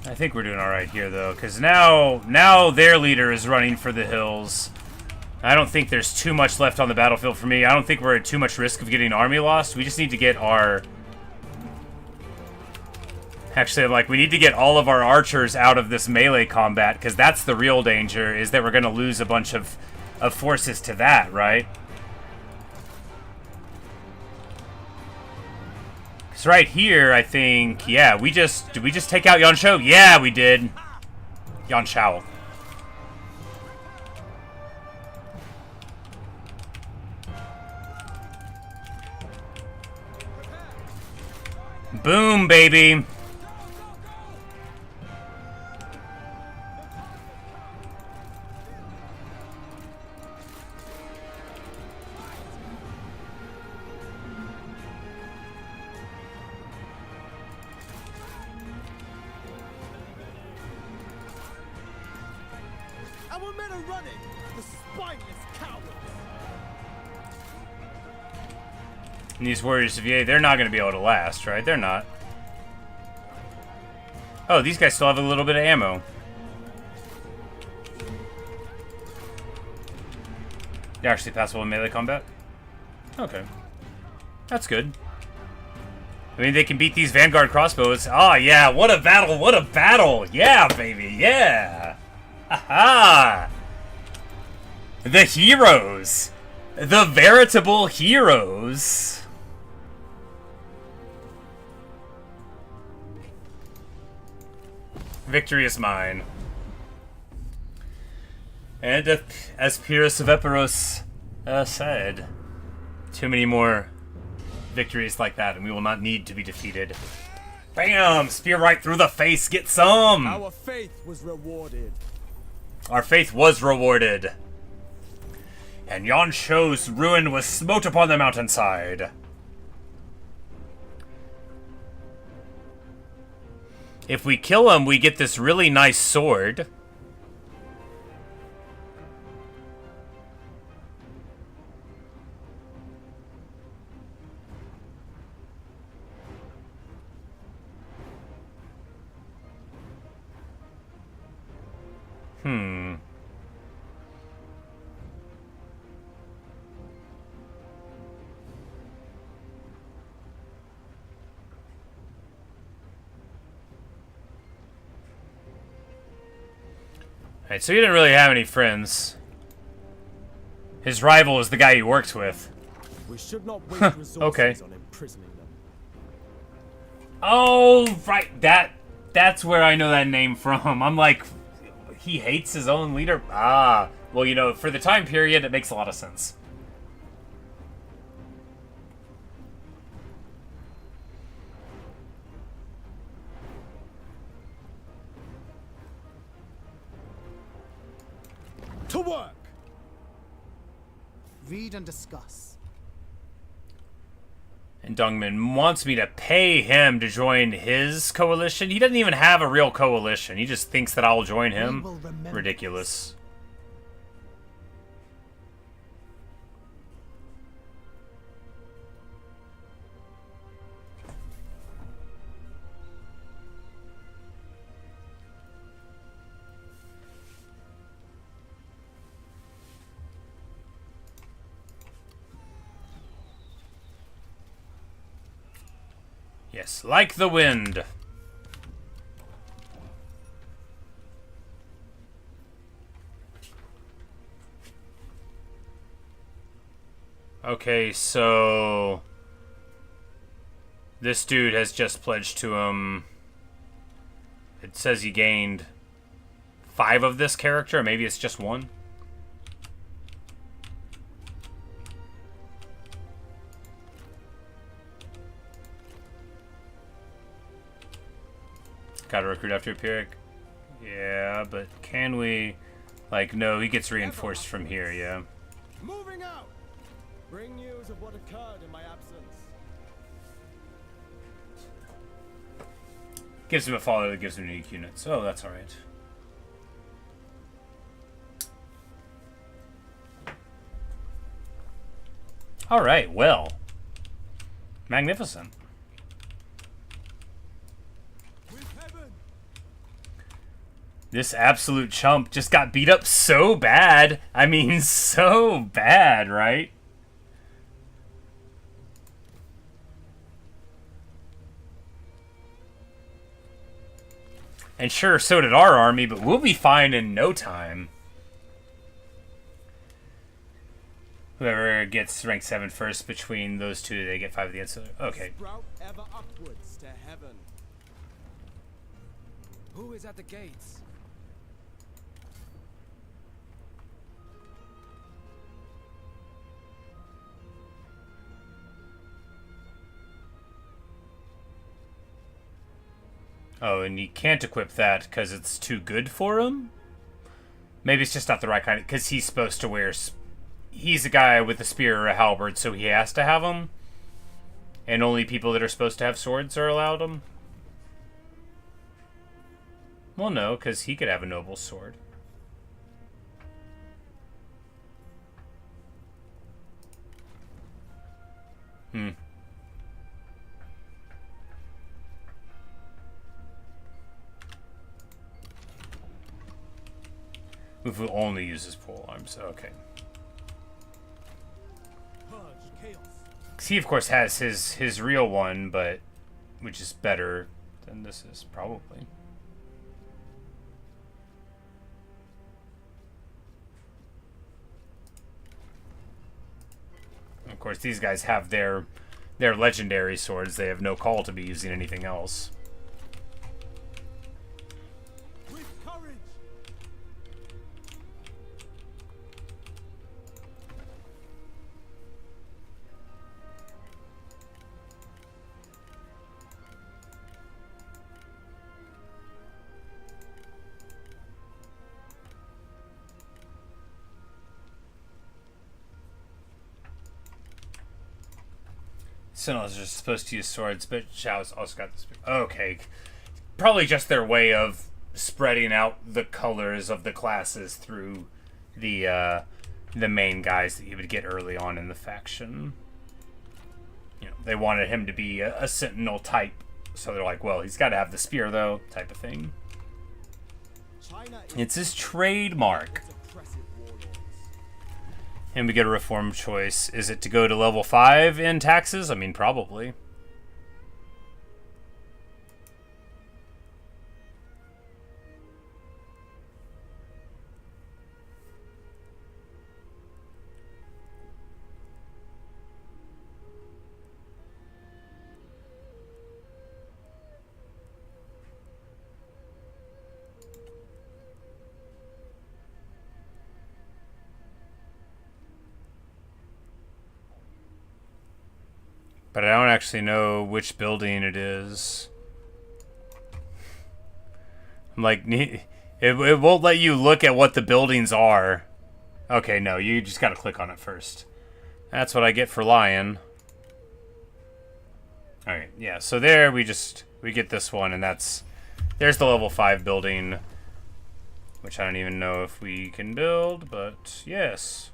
I think we're doing alright here, though, because now their leader is running for the hills. I don't think there's too much left on the battlefield for me. I don't think we're at too much risk of getting army lost. We just need to get our... Actually, like, we need to get all of our archers out of this melee combat, because that's the real danger, is that we're going to lose a bunch of forces to that, right? Because right here, I think, yeah, did we just take out Yan Shao? Yeah, we did. Yan Shao. Boom, baby. Our men are running, the spineless cowards. And these warriors of Ye, they're not going to be able to last, right? They're not. Oh, these guys still have a little bit of ammo. They're actually passable in melee combat? Okay. That's good. I mean, they can beat these Vanguard crossbows. Oh, yeah, what a battle, what a battle! Yeah, baby, yeah! Aha! The heroes! The veritable heroes! Victory is mine. And as Pyrrhus of Epiros said, too many more victories like that and we will not need to be defeated. Bam! Spear right through the face, get some! Our faith was rewarded. Our faith was rewarded. And Yan Shou's ruin was smote upon the mountainside. If we kill him, we get this really nice sword. Alright, so he didn't really have any friends. His rival is the guy he works with. We should not waste resources okay. on imprisoning them. Oh, right. That's where I know that name from. I'm like, he hates his own leader? Ah. Well, you know, for the time period, it makes a lot of sense. To work! Read and discuss. And Dongmin wants me to pay him to join his coalition. He doesn't even have a real coalition. He just thinks that I'll join him. Ridiculous. Yes, like the wind. Okay, so this dude has just pledged to him. It says he gained 5 of this character. Maybe it's just 1. Gotta recruit after a period. Yeah, but can we... Like, no, he gets reinforced from here, yeah. Moving out! Bring news of what occurred in my absence. Gives him a follower that gives him unique units. Oh, that's alright. Alright, well. Magnificent. This absolute chump just got beat up so bad. I mean, so bad, right? And sure, so did our army, but we'll be fine in no time. Whoever gets rank 7 first between those two, they get 5 of the ancillary. Okay. Sprout ever upwards to heaven. Who is at the gates? Oh, and he can't equip that because it's too good for him? Maybe it's just not the right kind of... Because he's supposed to wear... He's a guy with a spear or a halberd, so he has to have them. And only people that are supposed to have swords are allowed them. Well, no, because he could have a noble sword. If we only uses pole arms, okay. He of course has his real one, but which is better than this is probably. Of course, these guys have their legendary swords. They have no call to be using anything else. Sentinels are supposed to use swords, but Zhao's also got the spear. Okay. Probably just their way of spreading out the colors of the classes through the main guys that you would get early on in the faction. You know, they wanted him to be a sentinel type, so they're like, well, he's got to have the spear, though, type of thing. It's his trademark. And we get a reform choice. Is it to go to level 5 in taxes? I mean, probably. But I don't actually know which building it is. I'm like, it won't let you look at what the buildings are. Okay, no, you just gotta click on it first. That's what I get for lying. Alright, yeah, so there we get this one, and there's the level 5 building, which I don't even know if we can build, but yes.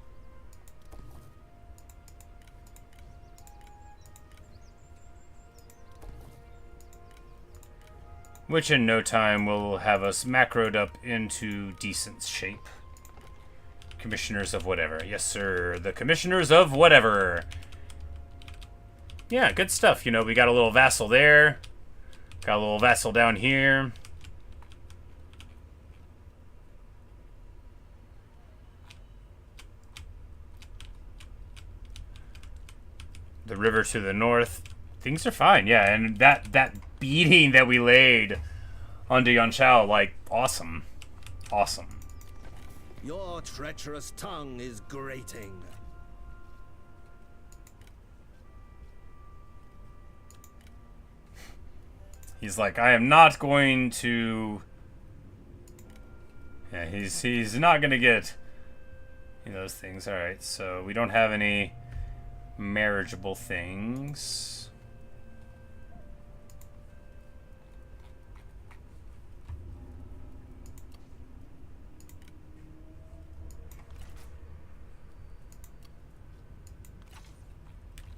Which in no time will have us macroed up into decent shape. Commissioners of whatever. Yes, sir. The commissioners of whatever. Yeah, good stuff. You know, we got a little vassal there. Got a little vassal down here. The river to the north. Things are fine, yeah. And that beating that we laid onto Yanchao, like, awesome. Awesome. Your treacherous tongue is grating. He's like, I am not going to... Yeah, he's not going to get those things. Alright, so we don't have any marriageable things.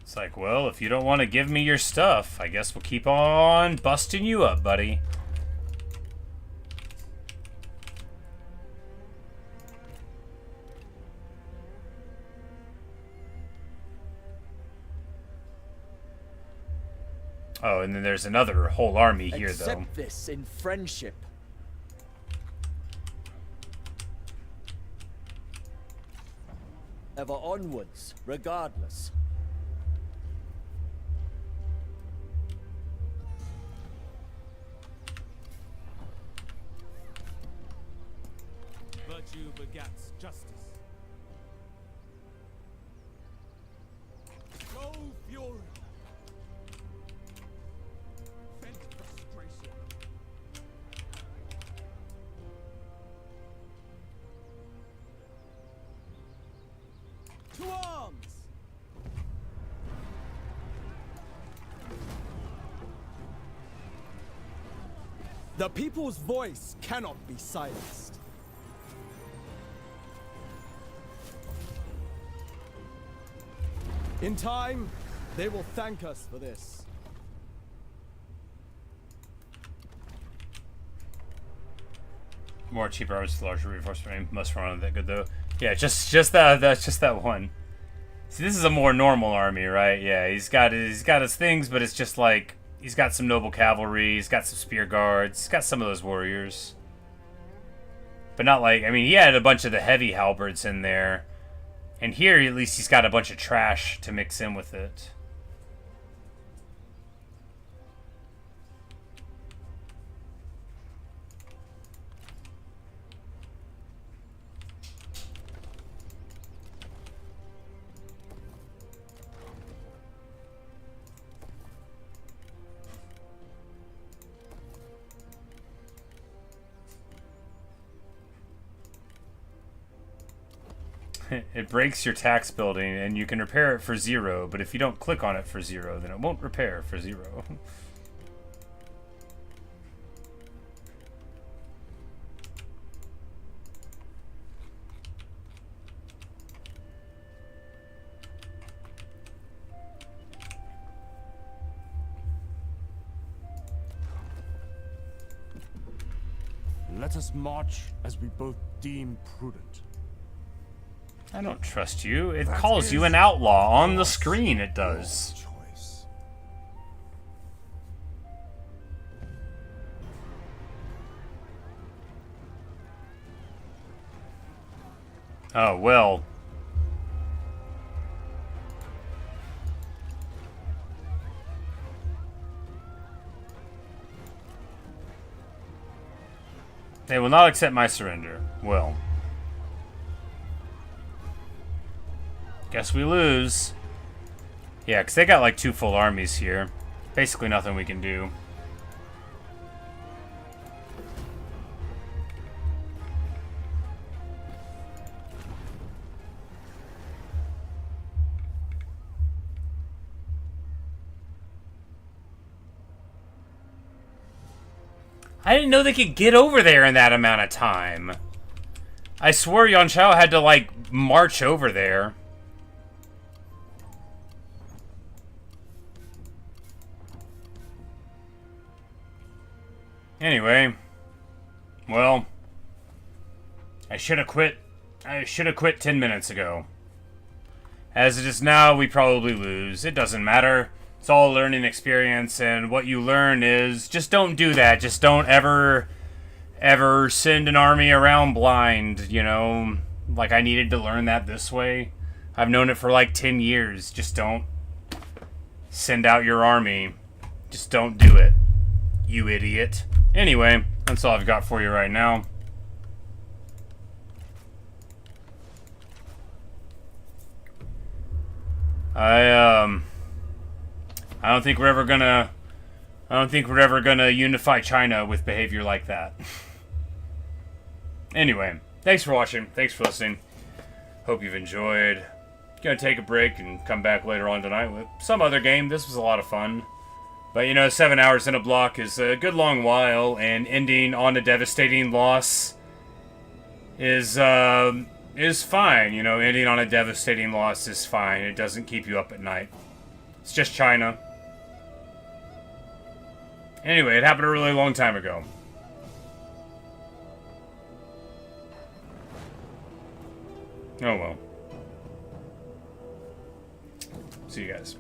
It's like, well, if you don't want to give me your stuff, I guess we'll keep on busting you up, buddy. Oh, and then there's another whole army here, though. Accept this in friendship. Ever onwards, regardless. Virtue begats justice. No fury. Vent frustration. To arms! The people's voice cannot be silenced. In time, they will thank us for this. More cheaper arms, larger reinforcement must run on that good though. Yeah, just that one. See, this is a more normal army, right? Yeah, he's got his things, but it's just like he's got some noble cavalry, he's got some spear guards, he's got some of those warriors. But not like, I mean, he had a bunch of the heavy halberds in there. And here, at least he's got a bunch of trash to mix in with it. It breaks your tax building, and you can repair it for 0, but if you don't click on it for 0, then it won't repair for 0. Let us march as we both deem prudent. I don't trust you. It calls you an outlaw on the screen, it does. Oh, well. They will not accept my surrender. Well. Guess we lose. Yeah, because they got like 2 full armies here. Basically nothing we can do. I didn't know they could get over there in that amount of time. I swore Yuan Shao had to, like, march over there. Anyway. Well. I should have quit 10 minutes ago. As it is now, we probably lose. It doesn't matter. It's all a learning experience, and what you learn is just don't do that. Just don't ever send an army around blind, you know? Like, I needed to learn that this way. I've known it for like 10 years. Just don't send out your army. Just don't do it, you idiot. Anyway, that's all I've got for you right now. I don't think we're ever gonna unify China with behavior like that. Anyway, thanks for watching. Thanks for listening. Hope you've enjoyed. Gonna take a break and come back later on tonight with some other game. This was a lot of fun. But, you know, 7 hours in a block is a good long while, and ending on a devastating loss is fine. You know, ending on a devastating loss is fine. It doesn't keep you up at night. It's just China. Anyway, it happened a really long time ago. Oh well. See you guys.